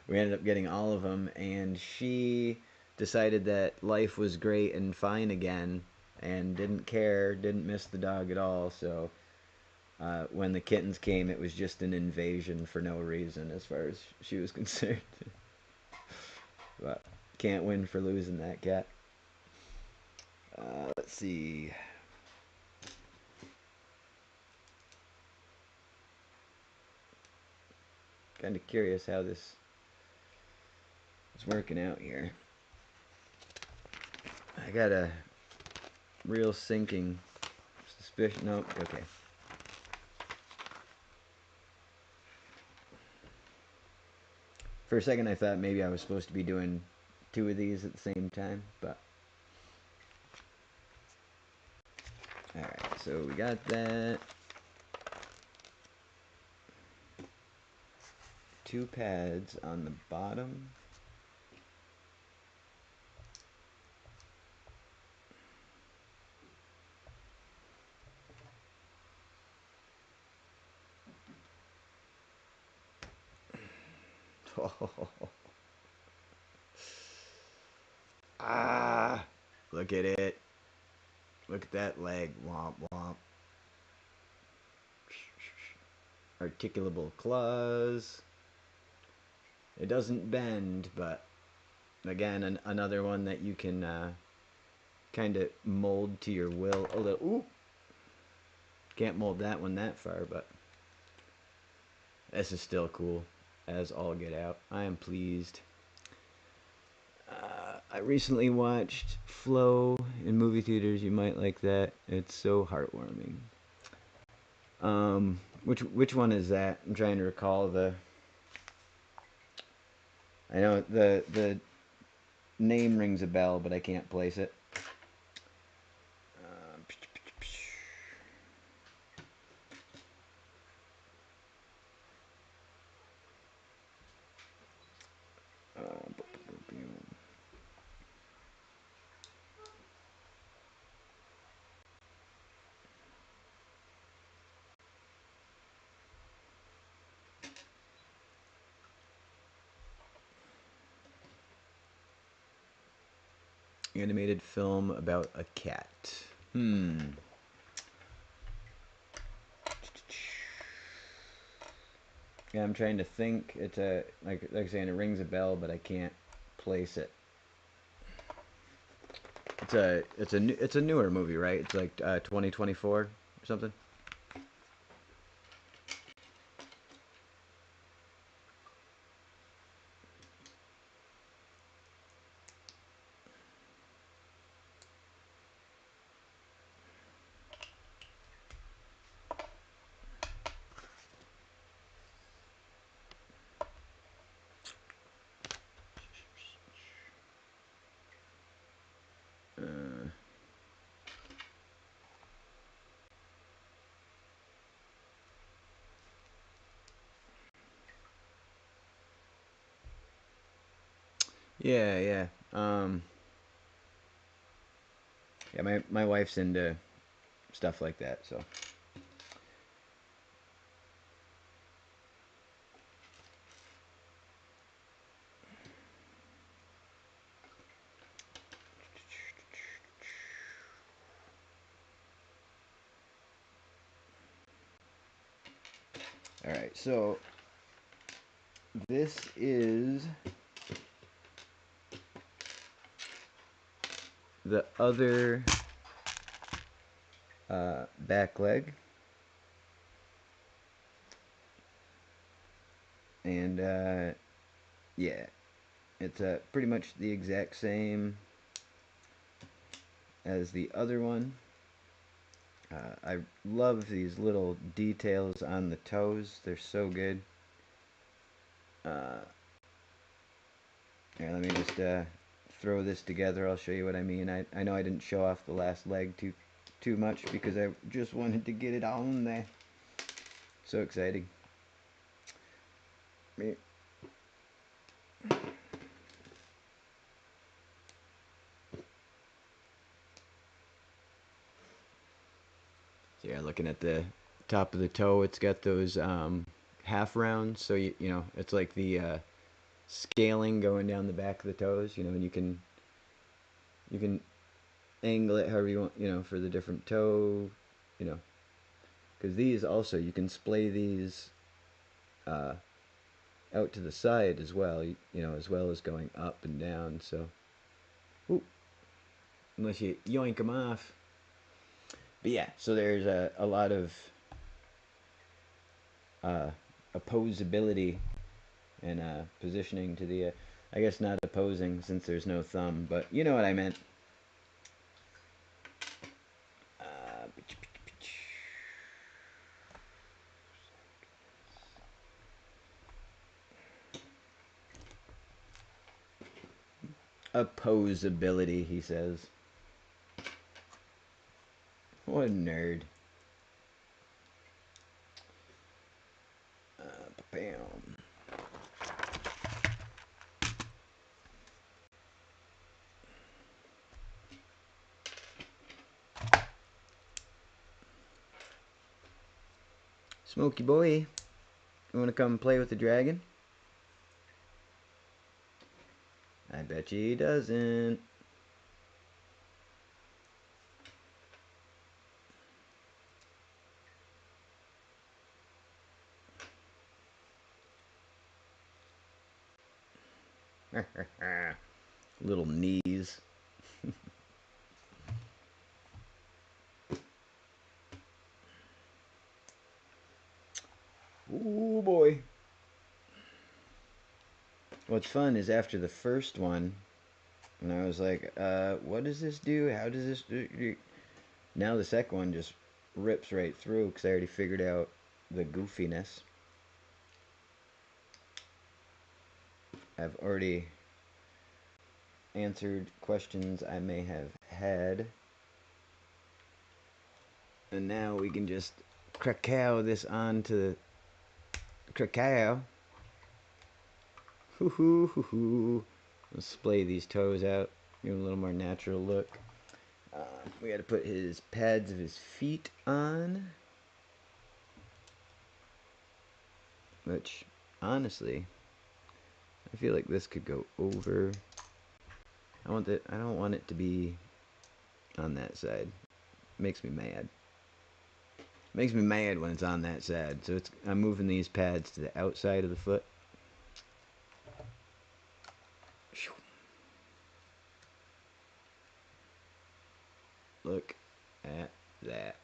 we ended up getting all of them, and she decided that life was great and fine again, and didn't care, didn't miss the dog at all. So when the kittens came, it was just an invasion for no reason, as far as she was concerned. But can't win for losing that cat. Let's see. Kind of curious how this is working out here. I got a real sinking suspicion. Nope. Okay. For a second, I thought maybe I was supposed to be doing 2 of these at the same time, but all right. So we got that. 2 pads on the bottom. Ah, look at it. Look at that leg. Womp womp. Articulable claws. It doesn't bend, but again, another one that you can kind of mold to your will a little. Ooh. Can't mold that one that far, but this is still cool as all get out. I am pleased. I recently watched Flow in movie theaters. You might like that. It's so heartwarming. Which one is that? I'm trying to recall the. I know the name rings a bell, but I can't place it. Animated film about a cat. Yeah, I'm trying to think. It's a like saying it rings a bell, but I can't place it. It's a newer movie, right? It's like 2024 or something. Uh, yeah, yeah. Yeah, my wife's into stuff like that, so. All right, so this is the other back leg, and yeah, it's pretty much the exact same as the other one. I love these little details on the toes. They're so good. Here, let me just throw this together. I'll show you what I mean. I know I didn't show off the last leg too much because I just wanted to get it on there. So exciting. So yeah, looking at the top of the toe, it's got those half rounds. So you know, it's like the scaling going down the back of the toes. You know, and you can angle it however you want. You know, for the different toe. You know, because these also you can splay these out to the side as well. You know, as well as going up and down. So, ooh, unless you yoink them off. But yeah, so there's a lot of uh, opposability and positioning to the, I guess not opposing since there's no thumb, but you know what I meant. Uh, Opposability, he says. What a nerd. Bam. Smokey boy, you want to come play with the dragon? I bet you he doesn't. Little knees. Ooh boy. What's fun is after the first one, and I was like, what does this do? How does this do? Now the second one just rips right through because I already figured out the goofiness. I've already answered questions I may have had. And now we can just cacao this onto the cacao. Hoo hoo hoo hoo. Let's splay these toes out. Give him a little more natural look. We got to put his pads of his feet on. Which, honestly, I feel like this could go over I don't want it to be on that side. Makes me mad. Makes me mad when it's on that side. So I'm moving these pads to the outside of the foot. Look at that.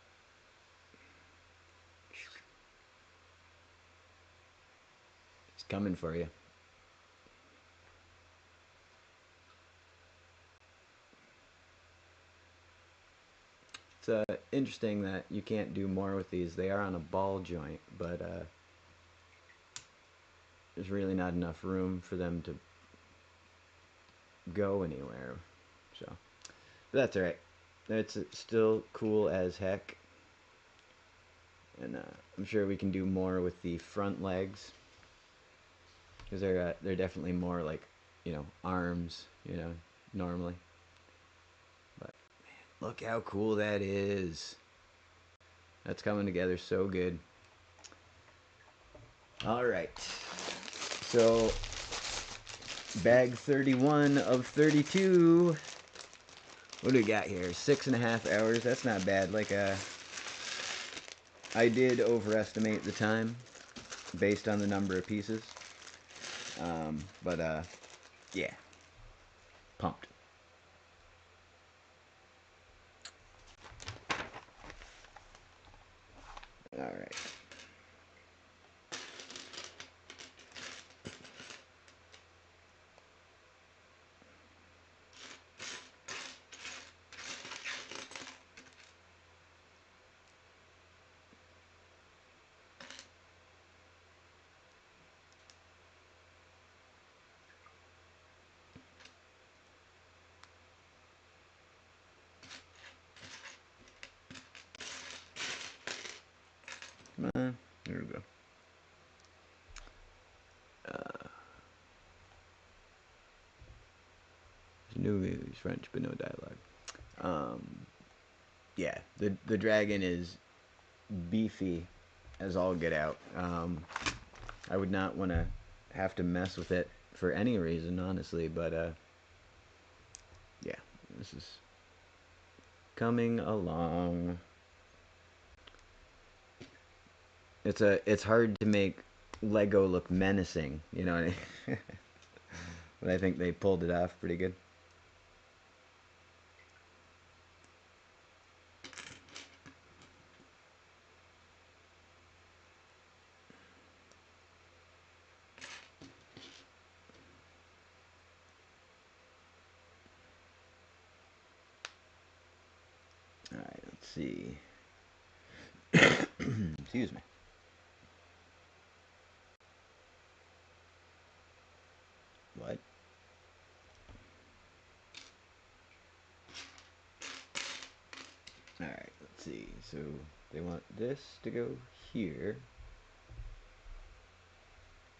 It's coming for you. It's interesting that you can't do more with these. They are on a ball joint, but there's really not enough room for them to go anywhere. So, but that's alright. It's still cool as heck. And I'm sure we can do more with the front legs. Because they're definitely more like, arms, normally. But, man, look how cool that is. That's coming together so good. Alright. So, bag 31 of 32. What do we got here? 6.5 hours. That's not bad. I did overestimate the time based on the number of pieces. But yeah. Pumped. Alright. Come on. There we go. New French, but no dialogue. Yeah, the dragon is beefy as all get out. I would not want to have to mess with it for any reason, honestly, but yeah, this is coming along. It's hard to make Lego look menacing, you know what I mean? But I think they pulled it off pretty good. Alright, let's see. Excuse me. What? Alright, let's see. So they want this to go here.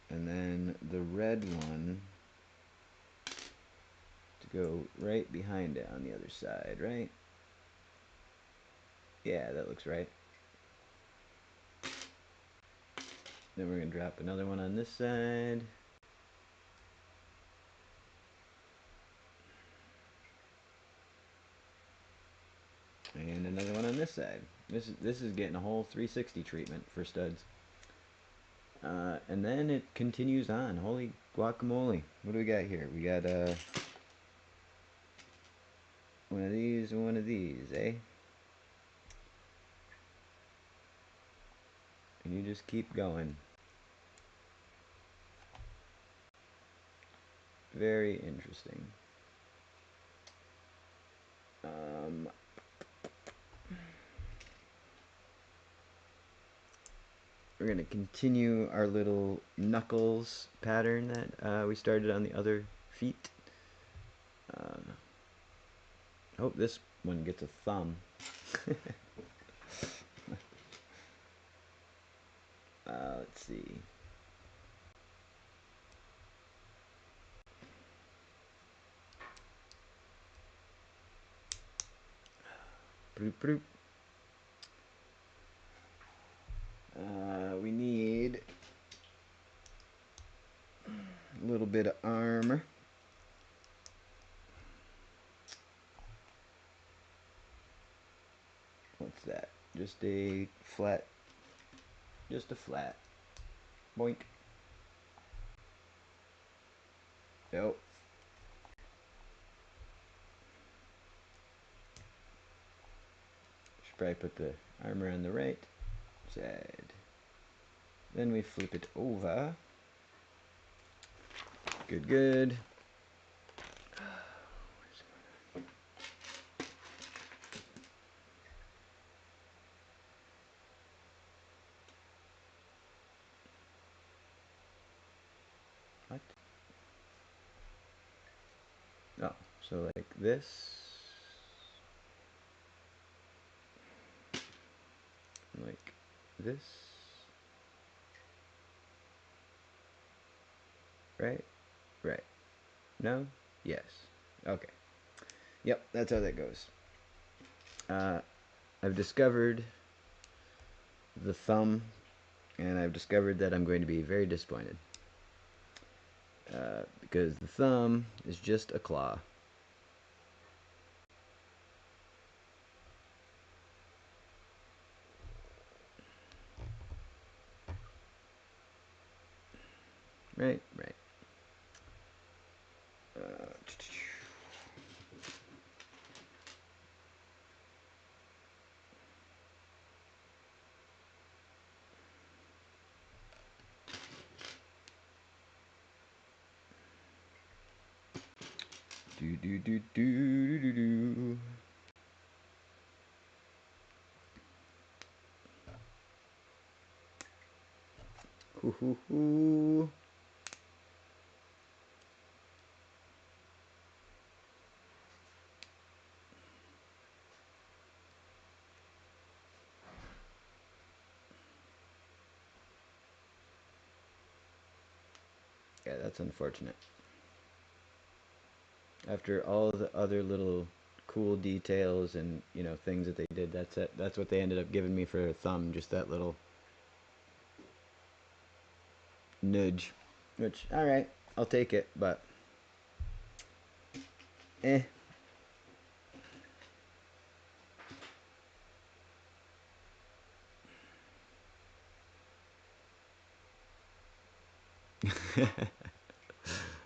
And then the red one to go right behind it on the other side, right? Yeah, that looks right. Then we're going to drop another one on this side. And another one on this side. This is getting a whole 360 treatment for studs. And then it continues on. Holy guacamole. What do we got here? We got one of these and one of these, eh? And you just keep going. Very interesting. We're going to continue our little knuckles pattern that we started on the other feet. Hope this one gets a thumb. Let's see. Broop, broop. We need a little bit of armor. What's that? Just a flat. Just a flat. Boink. Nope. Should probably put the armor on the right side. Then we flip it over. Good, good. What? Oh, so like this. Like this. Right? Right. No? Yes. Okay. Yep, that's how that goes. I've discovered the thumb, and I've discovered that I'm going to be very disappointed. Because the thumb is just a claw. Right, right. Do do do do do do. Hoo hoo hoo. Yeah, that's unfortunate. After all the other little cool details and things that they did, that's it. That's what they ended up giving me for a thumb. Just that little nudge. Which, all right, I'll take it, but eh.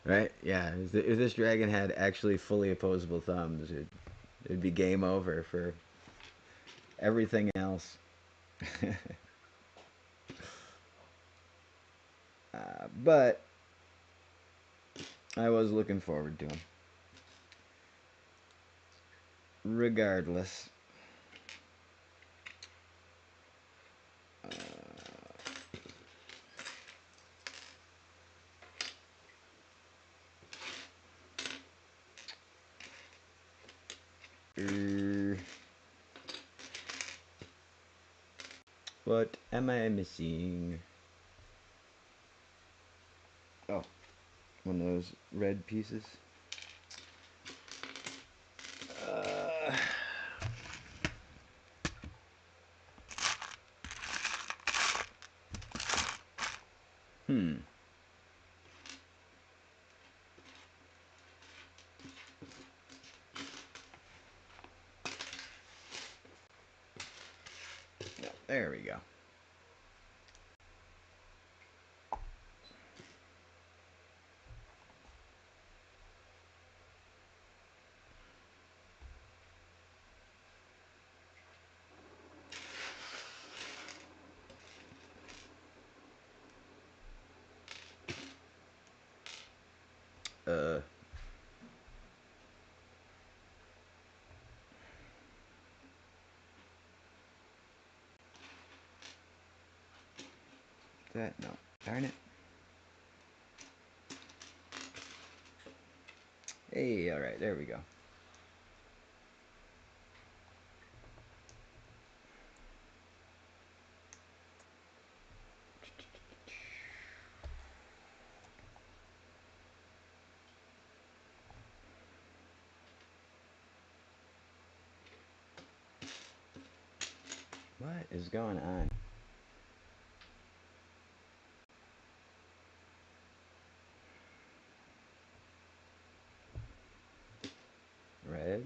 Right? Yeah. If this dragon had actually fully opposable thumbs, it'd be game over for everything else. But I was looking forward to him. Regardless. What am I missing? Oh, one of those red pieces. Uh, hmm. No, there we go. Uh. That no. Darn it. Hey, all right, there we go. What is going on? Red.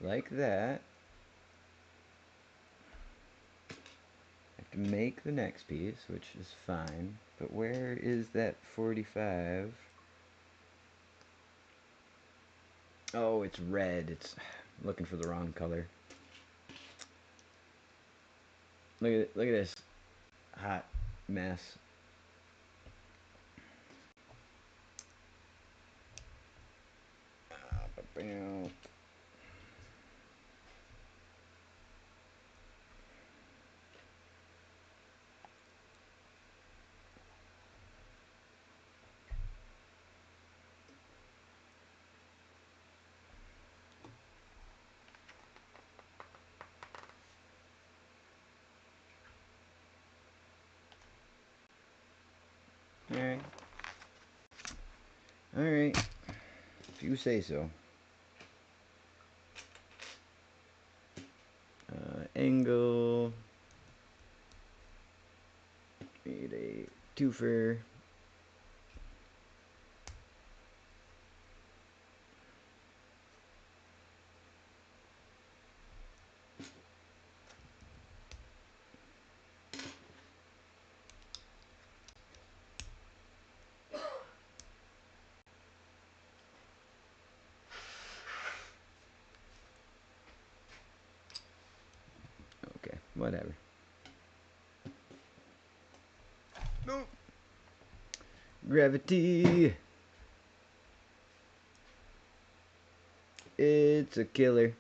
Like that. to make the next piece, which is fine. But where is that 45? Oh, it's red. It's looking for the wrong color. Look at this hot mess. Alright. Alright. If you say so. Angle. Need a twofer. Okay, whatever. Nope. Gravity. It's a killer.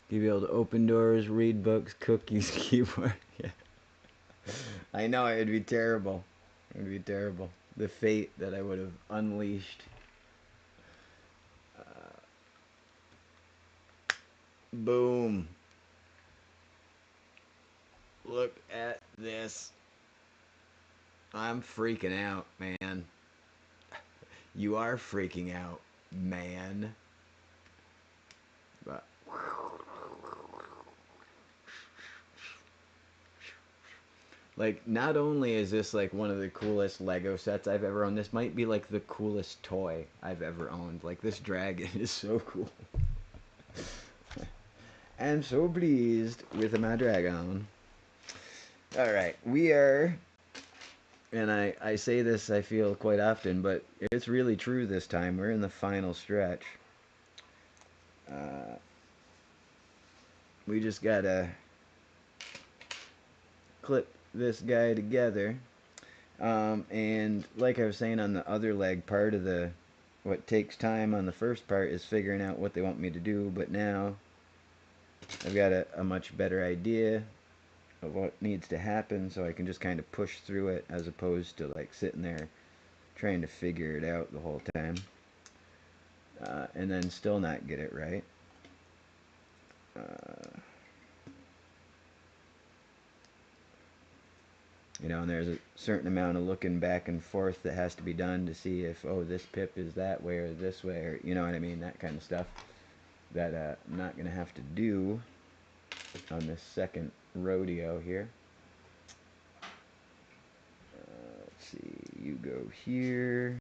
You'll be able to open doors, read books, cookies, keyboard. Yeah. I know, it would be terrible. It would be terrible. The fate that I would have unleashed. Boom. Look at this. I'm freaking out, man. You are freaking out, man. But like, not only is this like one of the coolest Lego sets I've ever owned, this might be like the coolest toy I've ever owned. Like, this dragon is so cool. I'm so pleased with my dragon. Alright, we are, and I say this I feel quite often, but it's really true this time. We're in the final stretch. We just gotta clip this guy together. And like I was saying on the other leg, part of the what takes time on the first part is figuring out what they want me to do, but now I've got a much better idea of what needs to happen, so I can just kind of push through it as opposed to like sitting there trying to figure it out the whole time, and then still not get it right. You know, and there's a certain amount of looking back and forth that has to be done to see if, oh, this pip is that way or this way, or, you know what I mean, that kind of stuff that I'm not going to have to do on this second rodeo here. Let's see, you go here,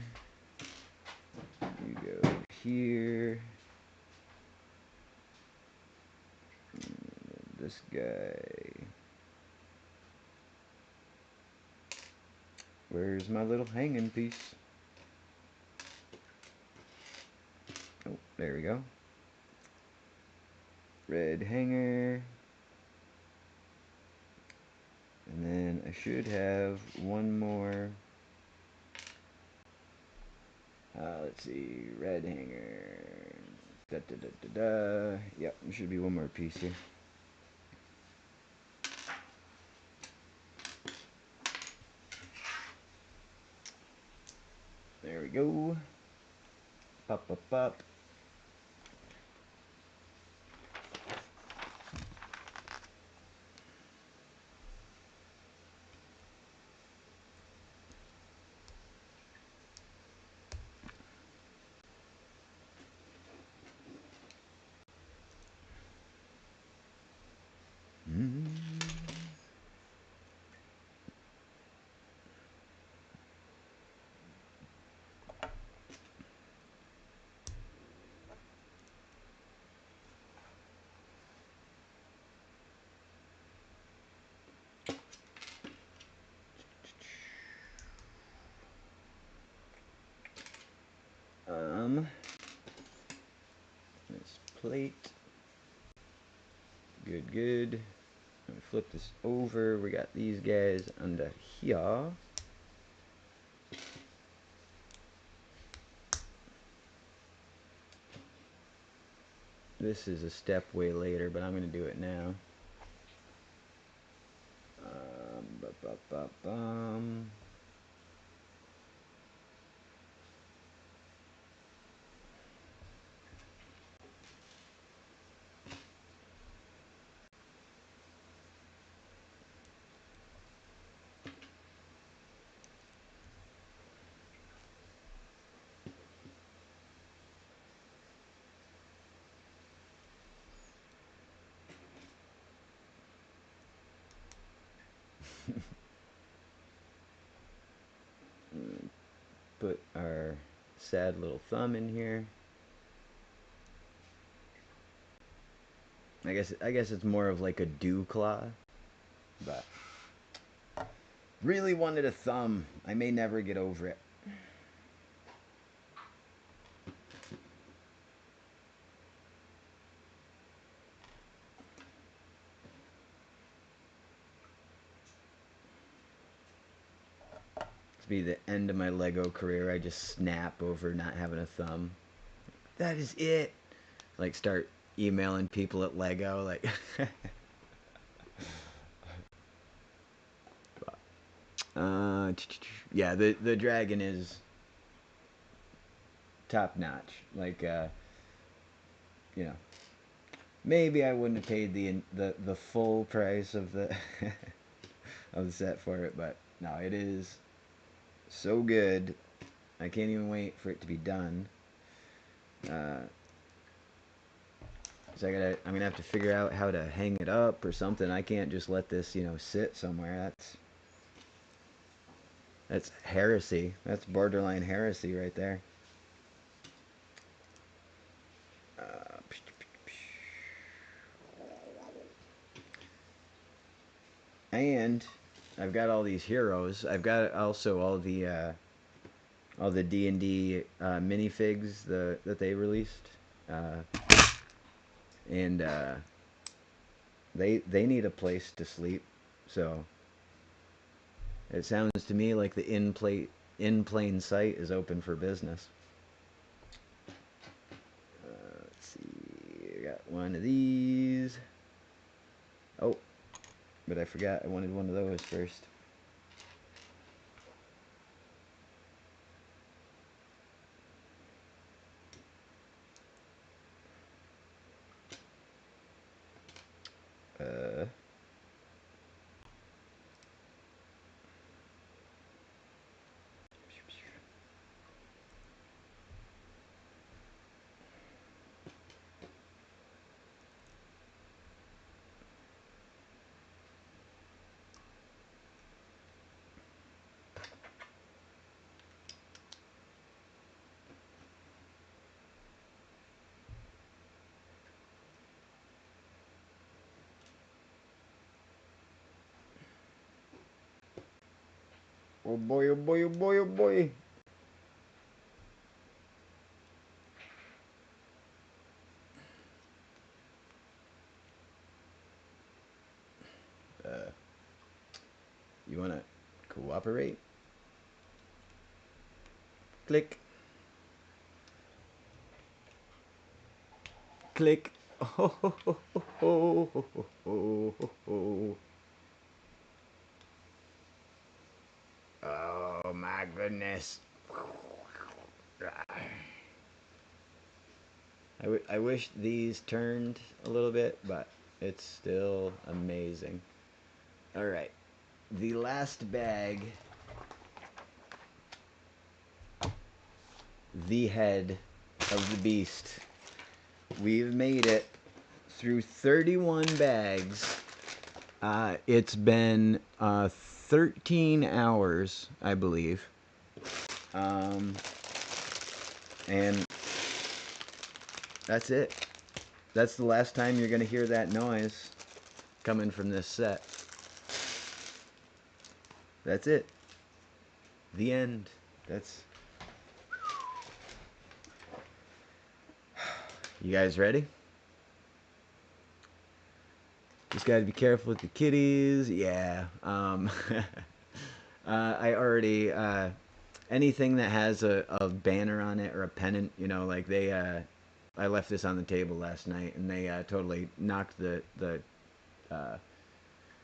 you go here, and this guy. Where's my little hanging piece? Oh, there we go. Red hanger. And then I should have one more. Let's see, red hanger. Da da da da da. Yep, there should be one more piece here. There we go. Pop, pop, pop. This plate. Good, good. Let me flip this over. We got these guys under here. This is a step way later, but I'm going to do it now. Ba-ba-ba-bum. Put our sad little thumb in here. I guess it's more of like a dew claw, but really wanted a thumb. I may never get over it. Be the end of my Lego career. I just snap over not having a thumb. That is it. Like start emailing people at Lego like yeah, the dragon is top notch. Like you know, maybe I wouldn't have paid the full price of the of the set for it, but no, it is so good. I can't even wait for it to be done. So I'm gonna have to figure out how to hang it up or something. I can't just let this, sit somewhere. That's heresy. That's borderline heresy right there. And I've got all these heroes. I've got also all the D&D minifigs that they released, and they need a place to sleep. So it sounds to me like the in plain sight is open for business. Let's see. I got one of these. Oh, but I forgot I wanted one of those first. Oh boy, oh boy, oh boy, oh boy. You wanna cooperate? Click. Click. Oh, oh, oh, oh, oh, oh, oh, oh. Oh my goodness. I wish these turned a little bit, but it's still amazing. Alright. The last bag. The head of the beast. We've made it through 31 bags. It's been 13 hours, I believe. And that's it. That's the last time you're going to hear that noise coming from this set. That's it. The end. That's... You guys ready? Just gotta be careful with the kitties. Yeah. I already anything that has a banner on it or a pennant, you know, like they I left this on the table last night and they totally knocked uh,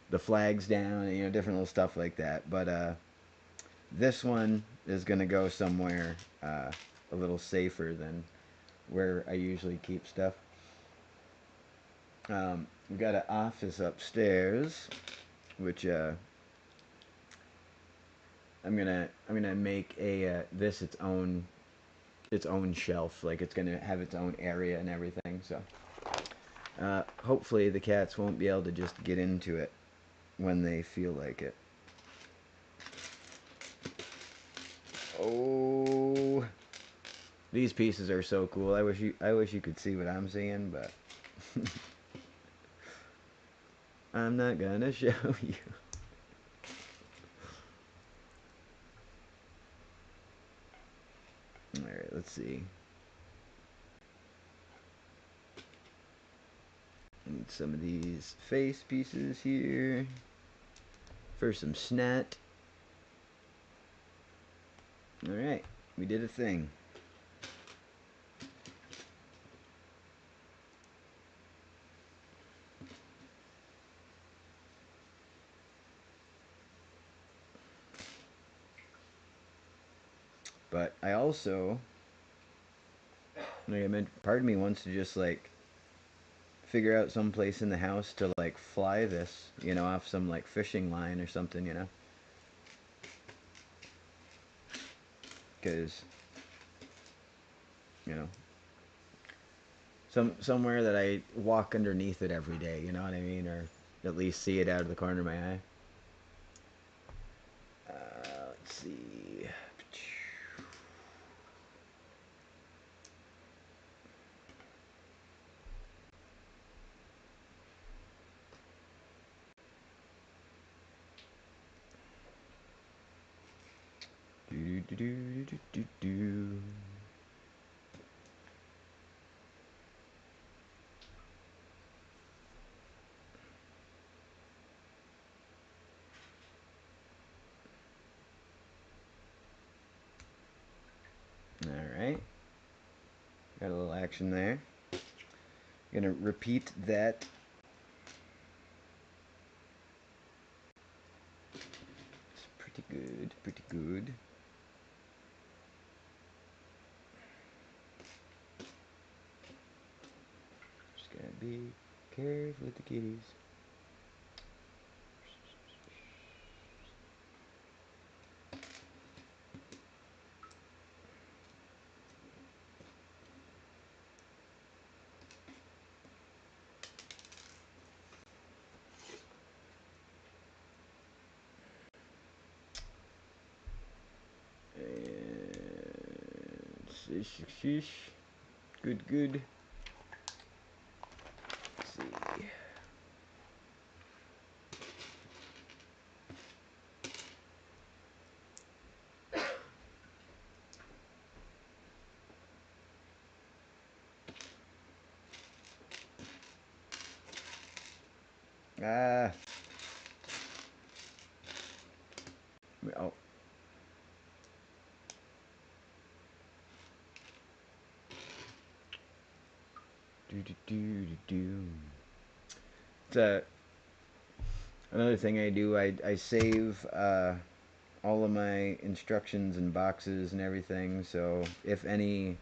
the flags down, you know, different little stuff like that. But this one is gonna go somewhere a little safer than where I usually keep stuff. We've got an office upstairs, which I'm gonna make a this its own shelf. Like it's gonna have its own area and everything. So hopefully the cats won't be able to just get into it when they feel like it. Oh, these pieces are so cool. I wish you could see what I'm seeing, but I'm not gonna show you. All right, let's see. Need some of these face pieces here for some snot. All right, we did a thing. But I also, like I meant, part of me wants to just like figure out some place in the house to like fly this, you know, off some like fishing line or something, you know, because you know, somewhere that I walk underneath it every day, you know what I mean, or at least see it out of the corner of my eye. Let's see. Do do do do do do. All right, got a little action there. Gonna repeat that. It's pretty good, pretty good. Just gotta be careful with the kitties. And shish. Good, good. Let's see. Ah. Oh. Do do do do do. It's another thing I do. I save all of my instructions and boxes and everything. So if any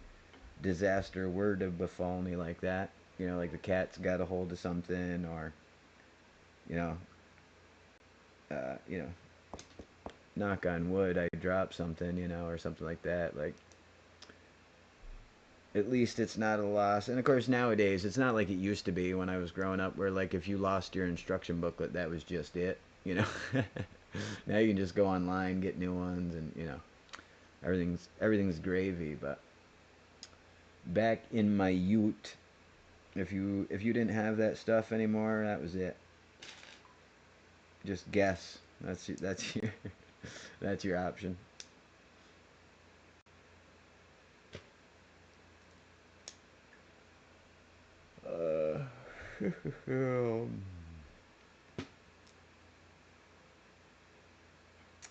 disaster were to befall me like that, you know, like the cat's got a hold of something, or you know, you know, knock on wood, I drop something, you know, or something like that. Like at least it's not a loss. And of course nowadays it's not like it used to be when I was growing up, where like if you lost your instruction booklet, that was just it, you know. Now you can just go online, get new ones, and you know, everything's gravy. But back in my ute, if you didn't have that stuff anymore, that was it. Just guess. That's your that's your option.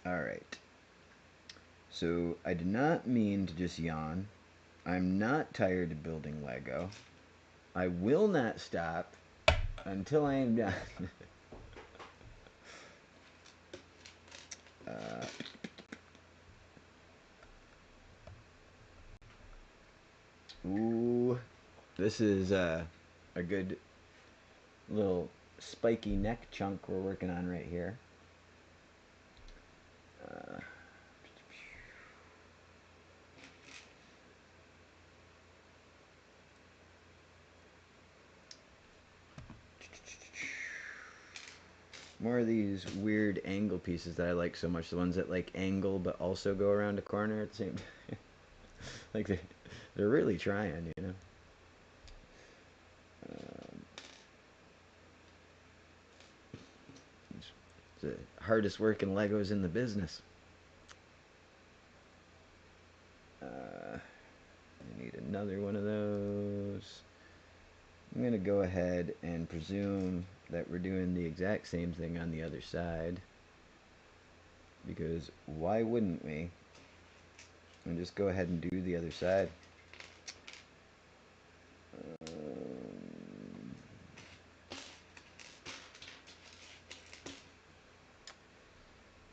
Alright. So, I did not mean to just yawn. I'm not tired of building Lego. I will not stop until I am done. uh, ooh, this is a good little spiky neck chunk we're working on right here. More of these weird angle pieces that I like so much. The ones that like angle but also go around a corner at the same time. Like they're really trying, you know. It's the hardest working Legos in the business. I need another one of those. I'm going to go ahead and presume that we're doing the exact same thing on the other side. Because why wouldn't we? And just go ahead and do the other side.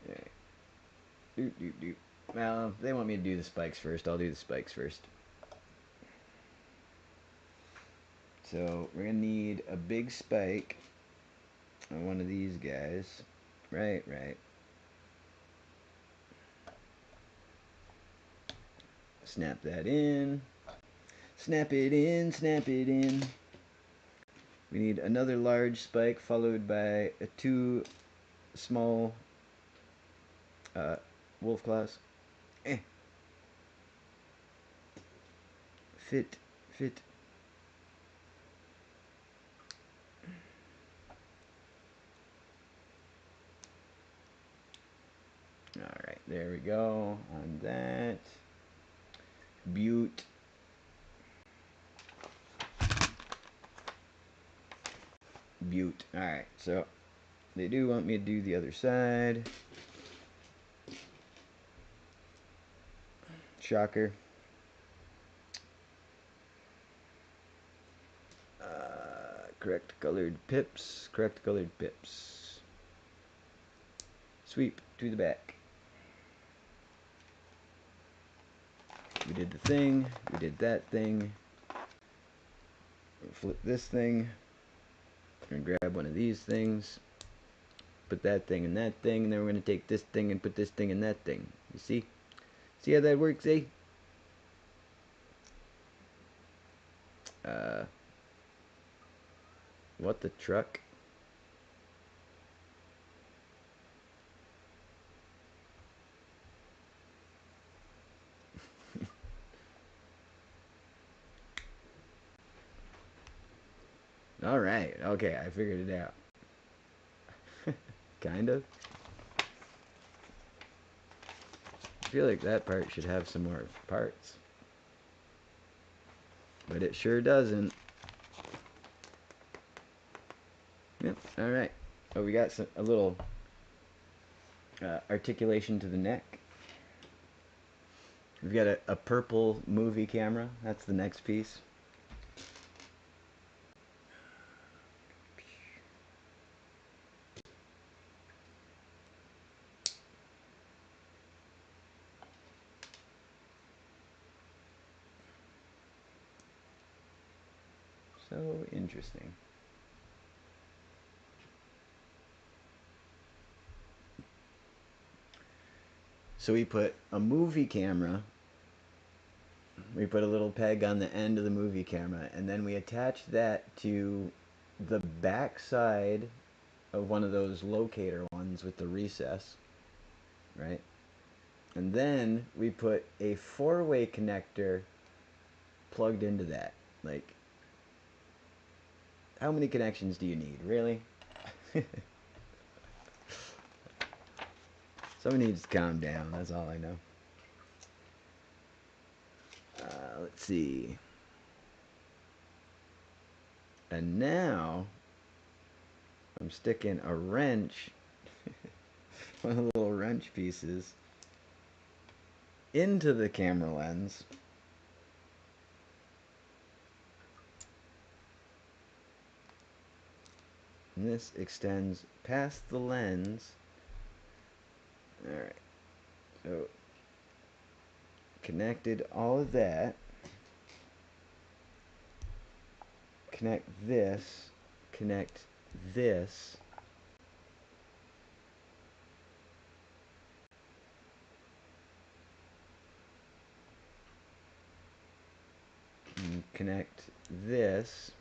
Yeah. Doop, doop, doop. Well, if they want me to do the spikes first, I'll do the spikes first. So we're going to need a big spike on one of these guys. Right. Snap that in. Snap it in, snap it in. We need another large spike followed by two small wolf claws. Fit. Alright, there we go on that. Butte. Alright, so they do want me to do the other side. Shocker. Correct colored pips. Sweep to the back. We did the thing. We did that thing. We'll flip this thing. And grab one of these things. Put that thing in that thing. And then we're going to take this thing and put this thing in that thing. You see? See how that works, eh? What the truck? Alright, okay, I figured it out. Kind of. I feel like that part should have some more parts. But it sure doesn't. Yep, alright. Oh, we got a little articulation to the neck. We've got a purple movie camera. That's the next piece. So interesting. So we put a movie camera. We put a little peg on the end of the movie camera, and then we attached that to the back side of one of those locator ones with the recess, right? And then we put a four-way connector plugged into that. Like, how many connections do you need, really? Somebody needs to calm down, that's all I know. Let's see. And now I'm sticking a wrench, one of the little wrench pieces, into the camera lens. And this extends past the lens. Alright, so connected all of that. Connect this. Connect this. And connect this.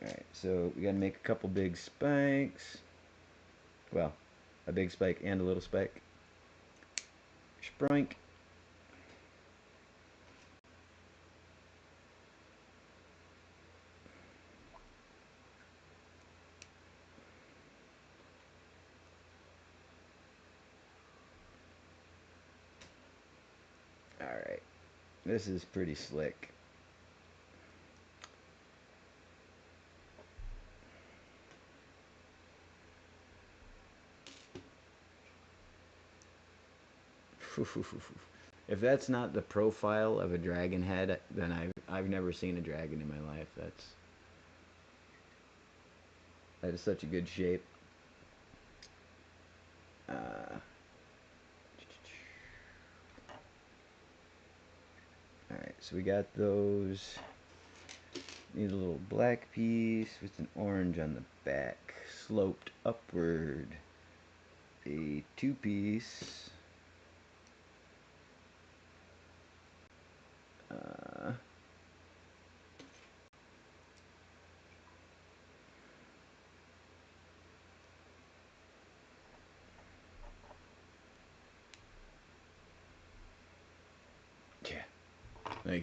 Alright, so we gotta make a couple big spikes. Well, a big spike and a little spike. Sproink. Alright, this is pretty slick. If that's not the profile of a dragon head, then I've never seen a dragon in my life. That is such a good shape. Alright, so we got those. Need a little black piece with an orange on the back, sloped upward. A two-piece.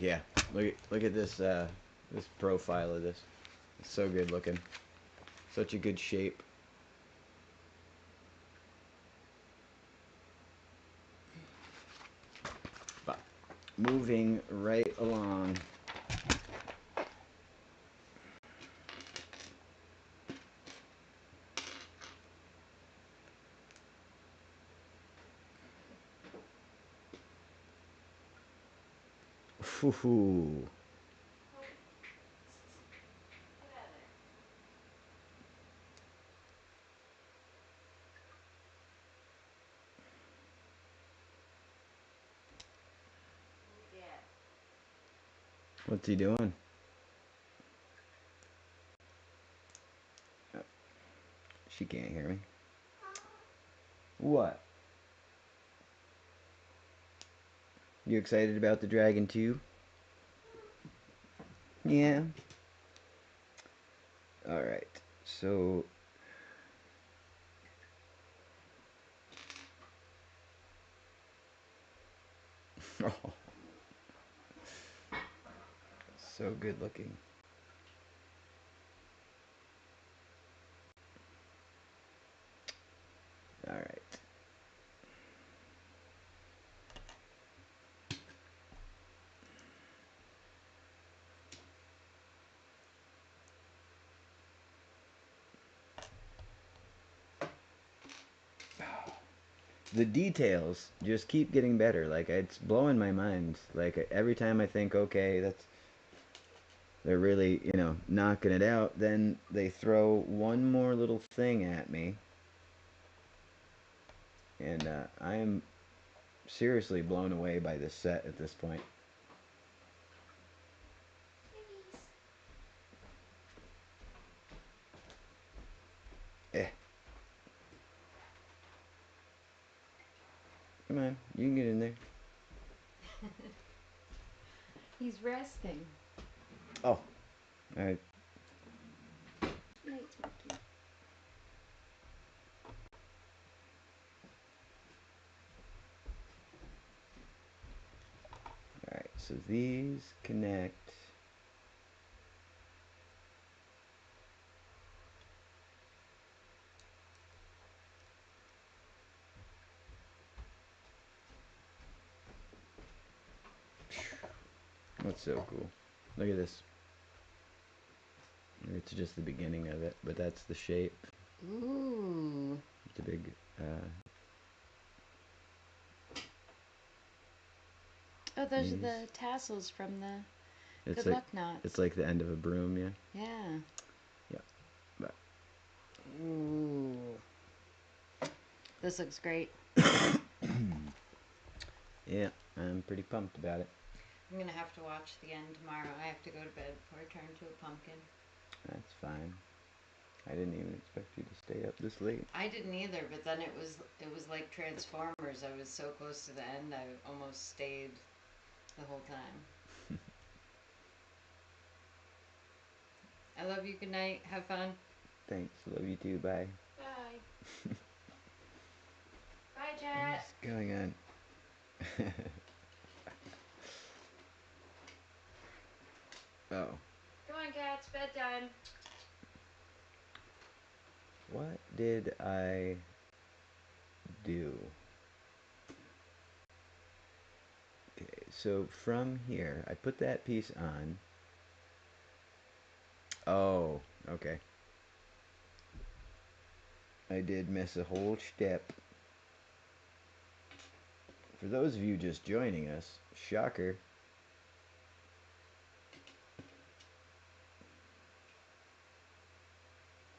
Yeah, look at this this profile of this. It's so good looking. Such a good shape. But moving right along. Ooh. What's he doing? She can't hear me. What? You excited about the dragon too? Yeah. Alright, so so good looking. Alright. The details just keep getting better. Like, it's blowing my mind. Like, every time I think, okay, they're really, knocking it out, then they throw one more little thing at me. And I am seriously blown away by this set at this point. Eh. Come on, you can get in there. He's resting. Oh, alright. Night, Smokey. Alright, so these connect. That's so cool. Look at this. It's just the beginning of it, but that's the shape. Ooh. The big. Oh, those are These. the tassels from the It's good like luck knots. it's like the end of a broom, yeah. Yeah. Yeah. But. Ooh. This looks great. Yeah, I'm pretty pumped about it. I'm gonna have to watch the end tomorrow. I have to go to bed before I turn to a pumpkin. That's fine. I didn't even expect you to stay up this late. I didn't either, but then it was like Transformers. I was so close to the end, I almost stayed the whole time. I love you. Good night. Have fun. Thanks. Love you too. Bye. Bye. Bye, chat. What's going on? Oh. Come on, cats. Bedtime. What did I do? Okay, so from here, I put that piece on. Oh, okay. I did miss a whole step. For those of you just joining us, shocker.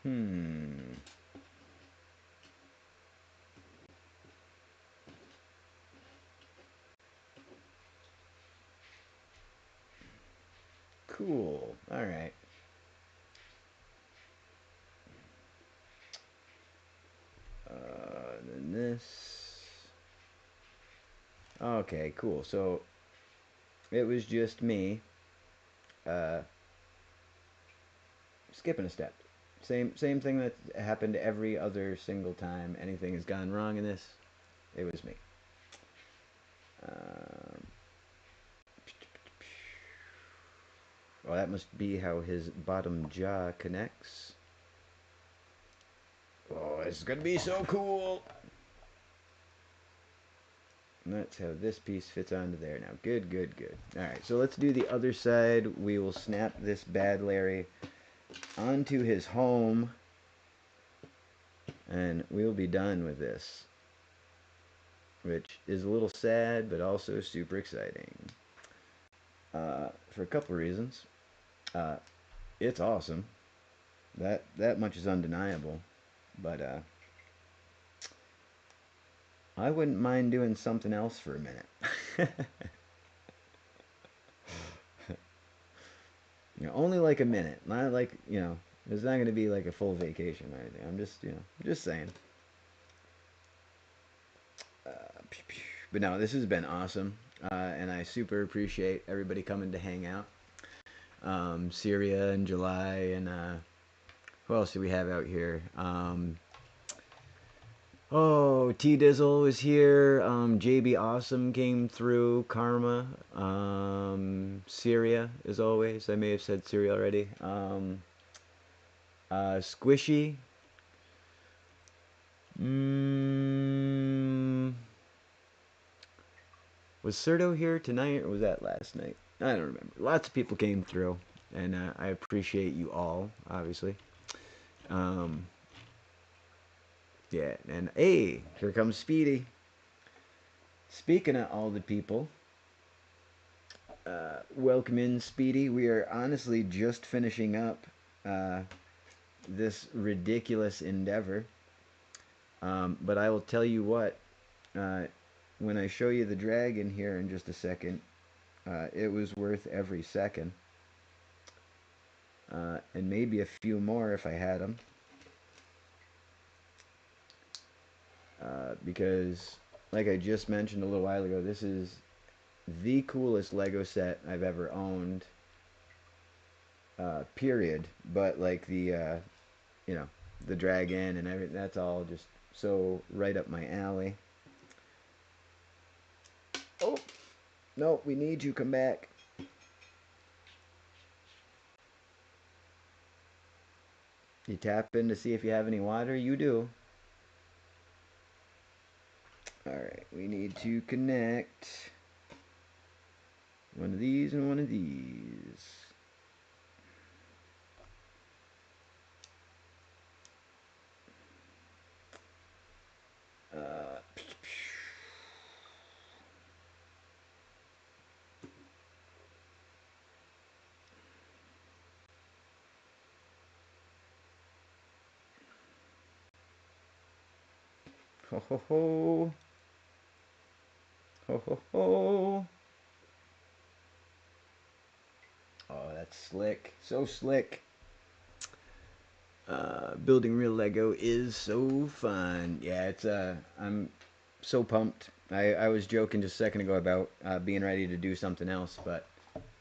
Hmm. Cool. All right. Then this. Okay, cool. So it was just me uh, skipping a step. Same thing that happened every other single time anything has gone wrong in this. It was me. Um, well, that must be how his bottom jaw connects. Oh, it's gonna be so cool. And that's how this piece fits onto there now. Good, good, good. Alright, so let's do the other side. We will snap this bad Larry onto his home. And we'll be done with this. Which is a little sad, but also super exciting. For a couple of reasons. It's awesome. That much is undeniable. But I wouldn't mind doing something else for a minute. Only like a minute. Not like, it's not going to be like a full vacation or anything. I'm just, just saying. But no, this has been awesome. And I super appreciate everybody coming to hang out. Syria and July and who else do we have out here? T Dizzle was here. JB Awesome came through. Karma. Syria, as always. I may have said Syria already. Squishy. Was Serto here tonight or was that last night? I don't remember. Lots of people came through, and I appreciate you all, obviously. Yeah, and hey, here comes Speedy. Speaking of all the people, welcome in, Speedy. We are honestly just finishing up this ridiculous endeavor. But I will tell you what, when I show you the dragon here in just a second, it was worth every second. And maybe a few more if I had them. Because, like I just mentioned a little while ago, this is the coolest Lego set I've ever owned. Period. But like the dragon and everything, that's all just so right up my alley. Oh, no, we need you. Come back. You tap in to see if you have any water. You do. Alright, we need to connect One of these and one of these. Ho ho ho. Ho ho ho. Oh, that's slick. So slick. Building real Lego is so fun. Yeah, it's I'm so pumped. I was joking just a second ago about being ready to do something else, but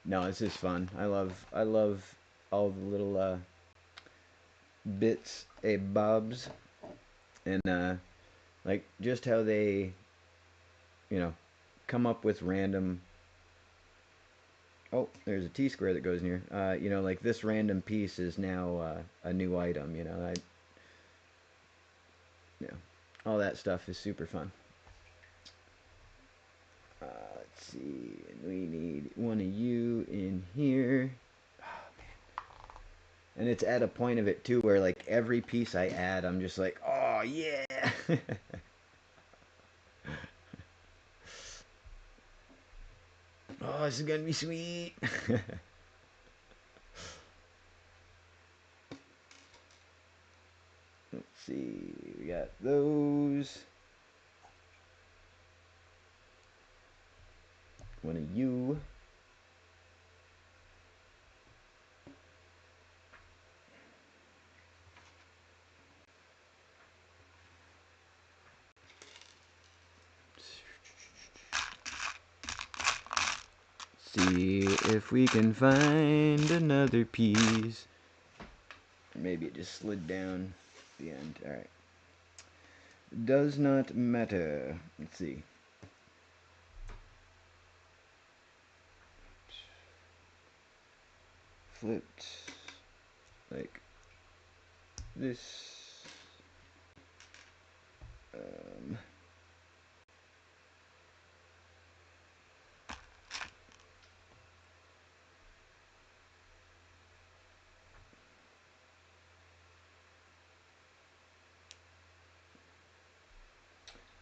no, this is fun. I love all the little bits, bobs, and like just how they, you know, come up with random. Oh, there's a T square that goes in here. You know, like this random piece is now a new item. You know, all that stuff is super fun. Let's see, we need one of you in here. And it's at a point of it too where like every piece I add, I'm just like, oh yeah. Oh, this is gonna be sweet. Let's see, we got those. One of you. See if we can find another piece. Maybe it just slid down the end. Alright. Does not matter. Let's see. Flipped like this. Um,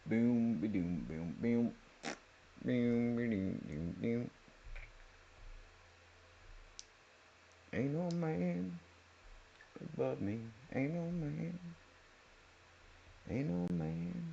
boom, ba doom, boom, boom. Boom, ba doom, doom, doom. Ain't no man above me. Ain't no man. Ain't no man.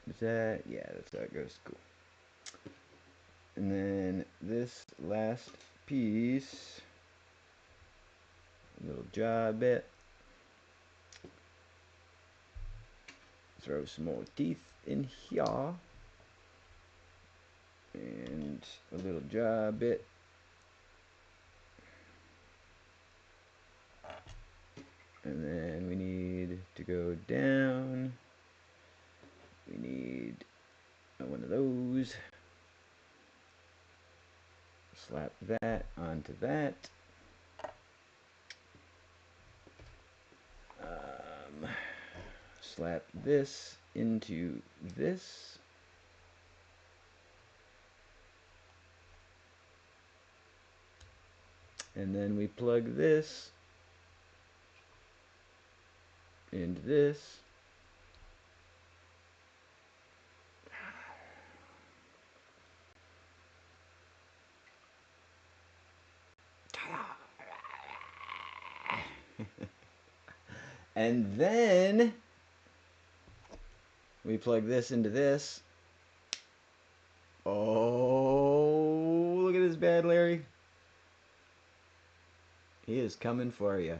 Is that? Yeah, that's how it goes. Cool. And then this last piece, a little job bit. Throw some more teeth in here. And a little job bit. And then we need to go down. We need one of those. Slap that onto that. Slap this into this. And then we plug this into this. And then we plug this into this. Oh, look at this bad Larry. He is coming for you.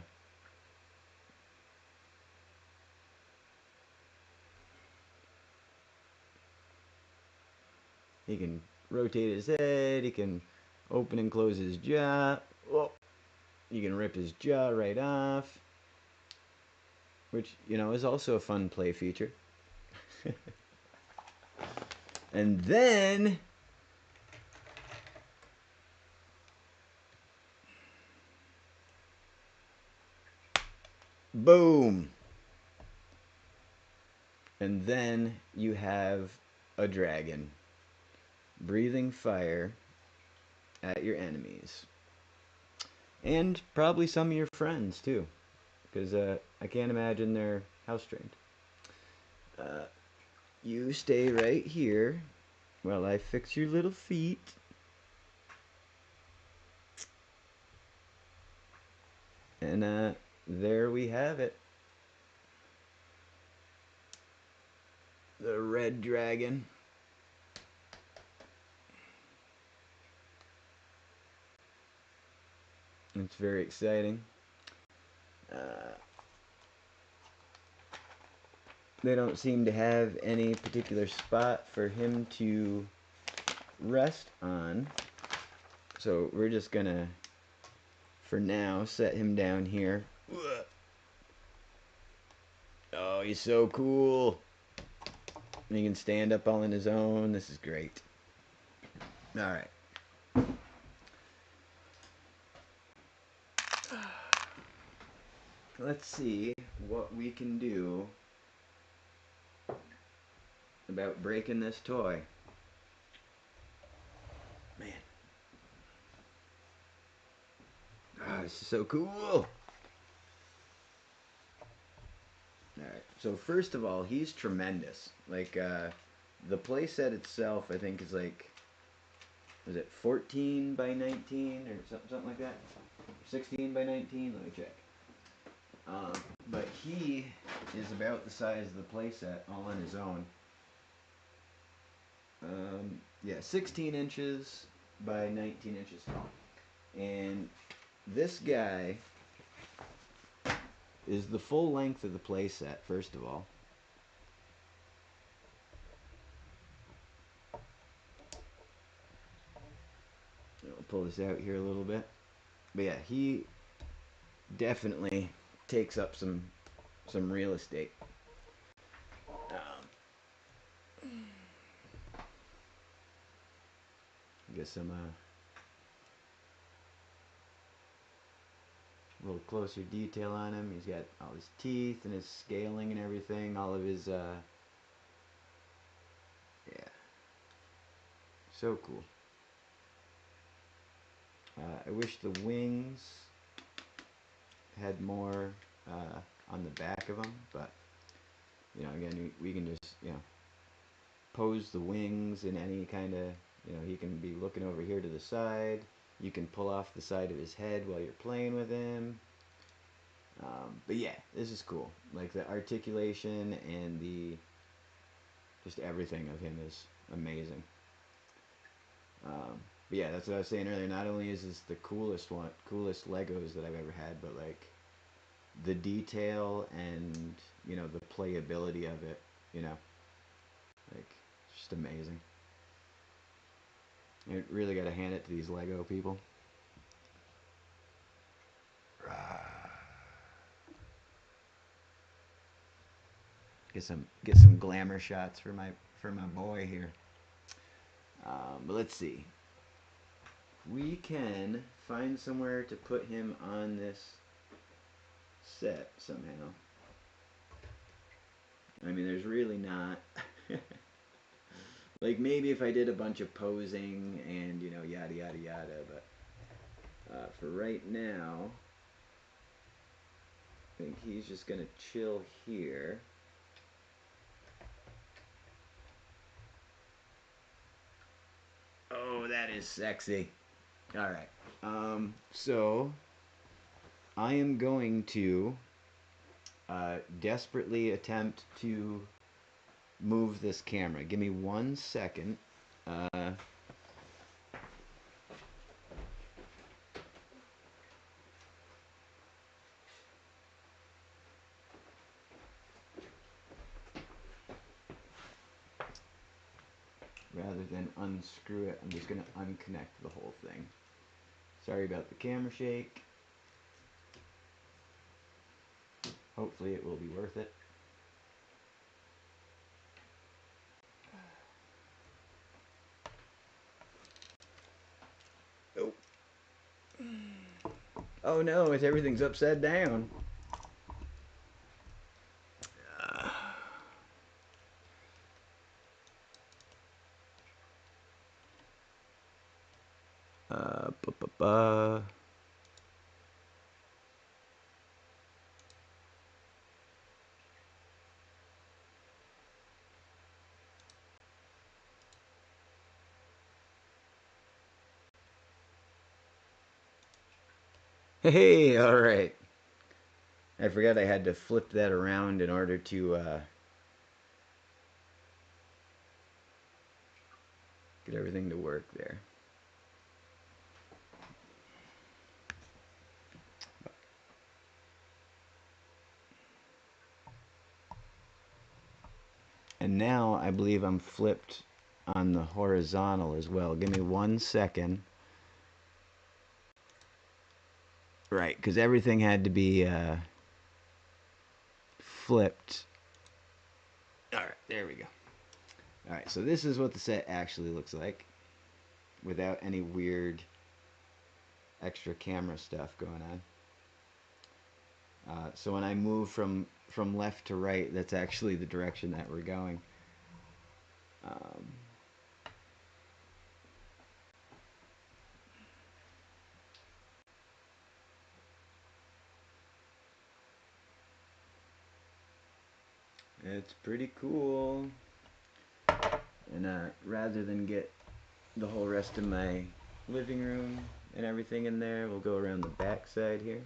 He can rotate his head. He can Open and close his jaw. Oh, you can rip his jaw right off, which, you know, is also a fun play feature. And then boom. And then you have a dragon breathing fire at your enemies. And probably some of your friends, too. Because I can't imagine they're house trained. You stay right here while I fix your little feet. And there we have it. The red dragon. It's very exciting. They don't seem to have any particular spot for him to rest on. So we're just gonna, for now, set him down here. Oh, he's so cool. He can stand up all on his own. This is great. Alright. Let's see what we can do about breaking this toy. Man. Ah, this is so cool. Alright, so first of all, he's tremendous. Like, the playset itself, I think, is like, is it 14 by 19 or something like that? 16 by 19? Let me check. But he is about the size of the playset all on his own. Yeah, 16 inches by 19 inches tall. And this guy is the full length of the playset, first of all. I'll pull this out here a little bit. But yeah, he definitely takes up some real estate. Get some a little closer detail on him. He's got all his teeth and his scaling and everything. All of his yeah, so cool. I wish the wings had more on the back of them, but you know, again, we can just, you know, pose the wings in any kind of, you know, he can be looking over here to the side. You can pull off the side of his head while you're playing with him. But yeah, this is cool. Like the articulation and the just everything of him is amazing. But yeah, that's what I was saying earlier. Not only is this the coolest Legos that I've ever had, but like the detail and, you know, the playability of it, you know, like it's just amazing. I really got to hand it to these Lego people. Get some glamour shots for my boy here. But let's see. We can find somewhere to put him on this set somehow. I mean, there's really not. Like maybe if I did a bunch of posing and, you know, yada yada yada, but for right now, I think he's just gonna chill here. Oh, that is sexy. All right. So I am going to desperately attempt to move this camera. Give me 1 second. rather than unscrew it, I'm just going to unconnect the whole thing. Sorry about the camera shake. Hopefully it will be worth it. Oh. Oh no, everything's upside down. Ba, ba, ba. Hey, all right. I forgot I had to flip that around in order to get everything to work there. And now I believe I'm flipped on the horizontal as well. Give me 1 second. Right, because everything had to be flipped. All right, there we go. All right, so this is what the set actually looks like without any weird extra camera stuff going on. So when I move from left to right, that's actually the direction that we're going. It's pretty cool. And rather than get the whole rest of my living room and everything in there, we'll go around the back side here.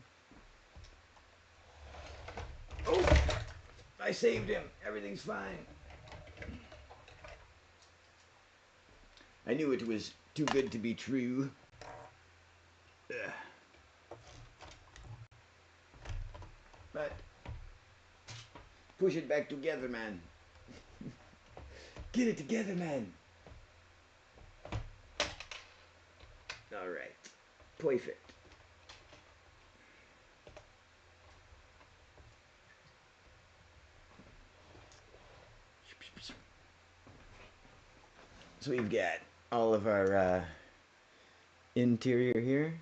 Oh, I saved him. Everything's fine. I knew it was too good to be true. Ugh. But push it back together, man. Get it together, man. All right. Perfect. So we've got all of our interior here.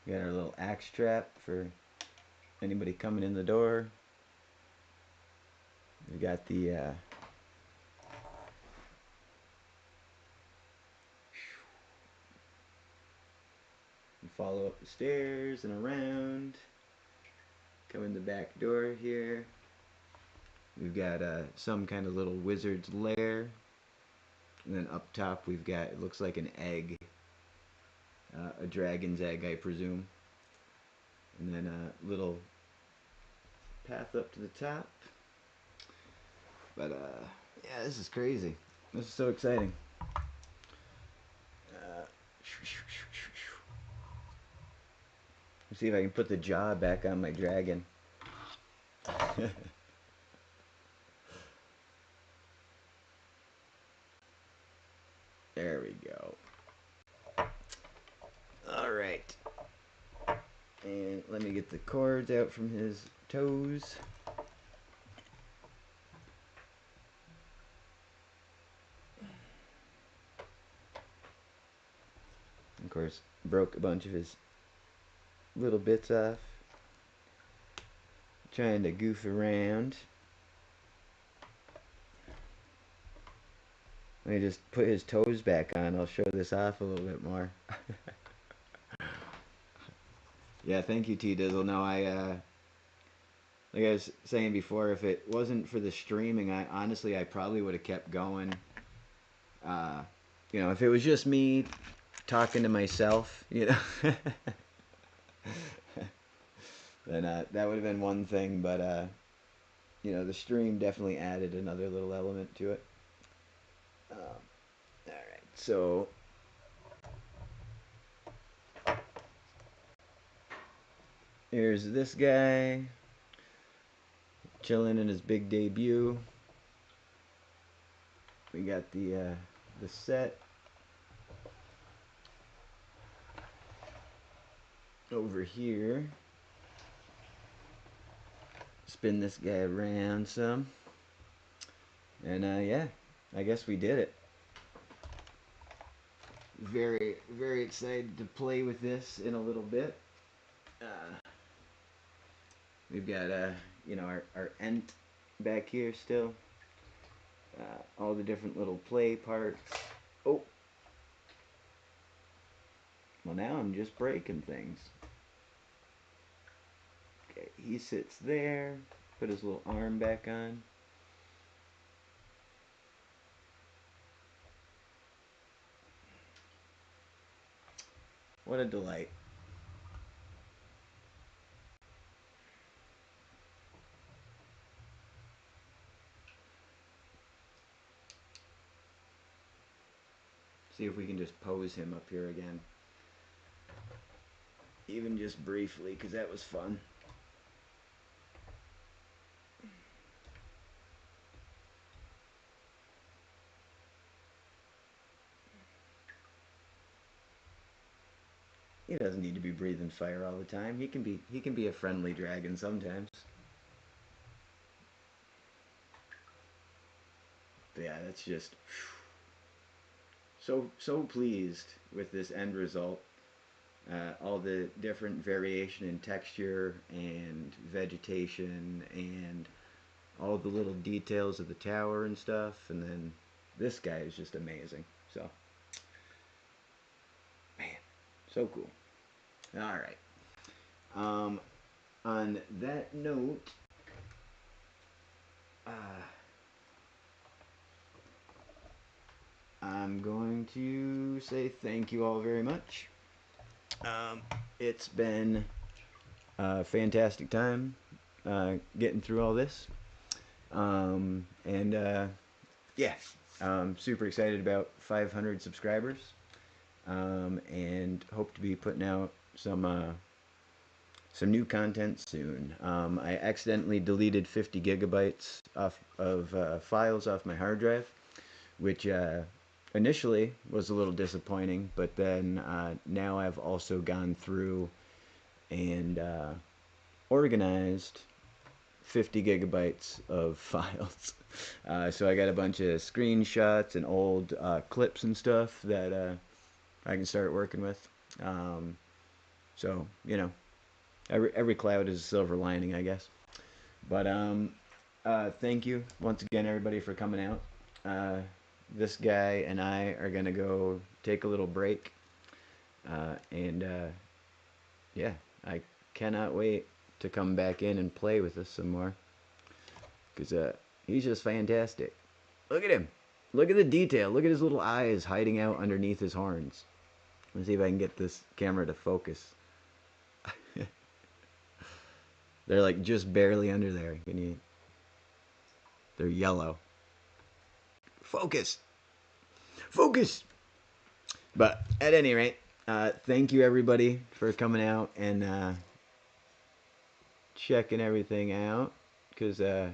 We got our little axe trap for anybody coming in the door. We got the follow up the stairs and around. Come in the back door here. We've got some kind of little wizard's lair. And then up top we've got, it looks like an egg. A dragon's egg, I presume. And then a little path up to the top. But yeah, this is crazy. This is so exciting. Let's see if I can put the jaw back on my dragon. There we go. Alright. And let me get the cords out from his toes. Of course, broke a bunch of his little bits off. Trying to goof around. Let me just put his toes back on. I'll show this off a little bit more. Yeah, thank you, T-Dizzle. No, like I was saying before, if it wasn't for the streaming, I probably would have kept going. If it was just me talking to myself, then that would have been one thing. But the stream definitely added another little element to it. All right, so here's this guy. chilling in his big debut. We got the set over here. Spin this guy around some. And yeah, I guess we did it. Very, very excited to play with this in a little bit. We've got you know, our ent back here still. All the different little play parts. Oh, well now I'm just breaking things. Okay, he sits there. Put his little arm back on. What a delight. See if we can just pose him up here again. Even just briefly, because that was fun. He doesn't need to be breathing fire all the time. He can be a friendly dragon sometimes. But yeah, that's just so pleased with this end result. All the different variation in texture and vegetation and all the little details of the tower and stuff, and then this guy is just amazing. So, man, so cool. All right. On that note, I'm going to say thank you all very much. It's been a fantastic time getting through all this. And yeah, I'm super excited about 500 subscribers. And hope to be putting out some new content soon. I accidentally deleted 50 gigabytes of files off my hard drive, which initially was a little disappointing, but then now I've also gone through and organized 50 gigabytes of files. So I got a bunch of screenshots and old clips and stuff that I can start working with. So, you know, every cloud is a silver lining, I guess. But thank you once again, everybody, for coming out. This guy and I are going to go take a little break. And yeah, I cannot wait to come back in and play with us some more. Because he's just fantastic. Look at him. Look at the detail. Look at his little eyes hiding out underneath his horns. Let's see if I can get this camera to focus. They're like just barely under there. Can you? They're yellow. Focus. Focus. But at any rate, thank you everybody for coming out and checking everything out. Because yeah,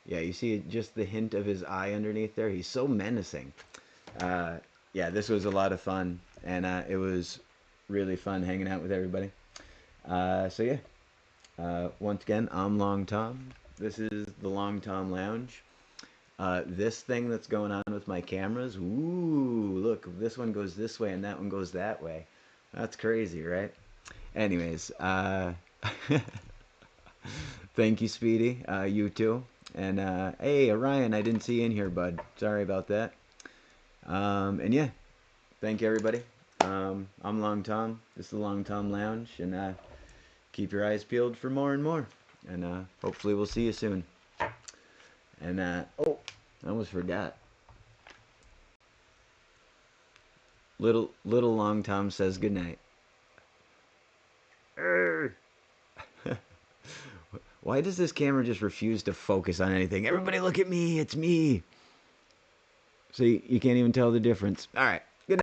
you see just the hint of his eye underneath there. He's so menacing. Yeah, this was a lot of fun, and it was really fun hanging out with everybody. So yeah, once again, I'm Long Tom. This is the Long Tom Lounge. This thing that's going on with my cameras, ooh, look, this one goes this way and that one goes that way. That's crazy, right? Anyways, thank you, Speedy. You too. And hey, Orion, I didn't see you in here, bud. Sorry about that. And yeah, thank you, everybody. I'm Long Tom. This is the Long Tom Lounge, and keep your eyes peeled for more and more. And hopefully we'll see you soon. And oh, I almost forgot. Little Long Tom says goodnight. Why does this camera just refuse to focus on anything? Everybody look at me, it's me. So you can't even tell the difference. All right.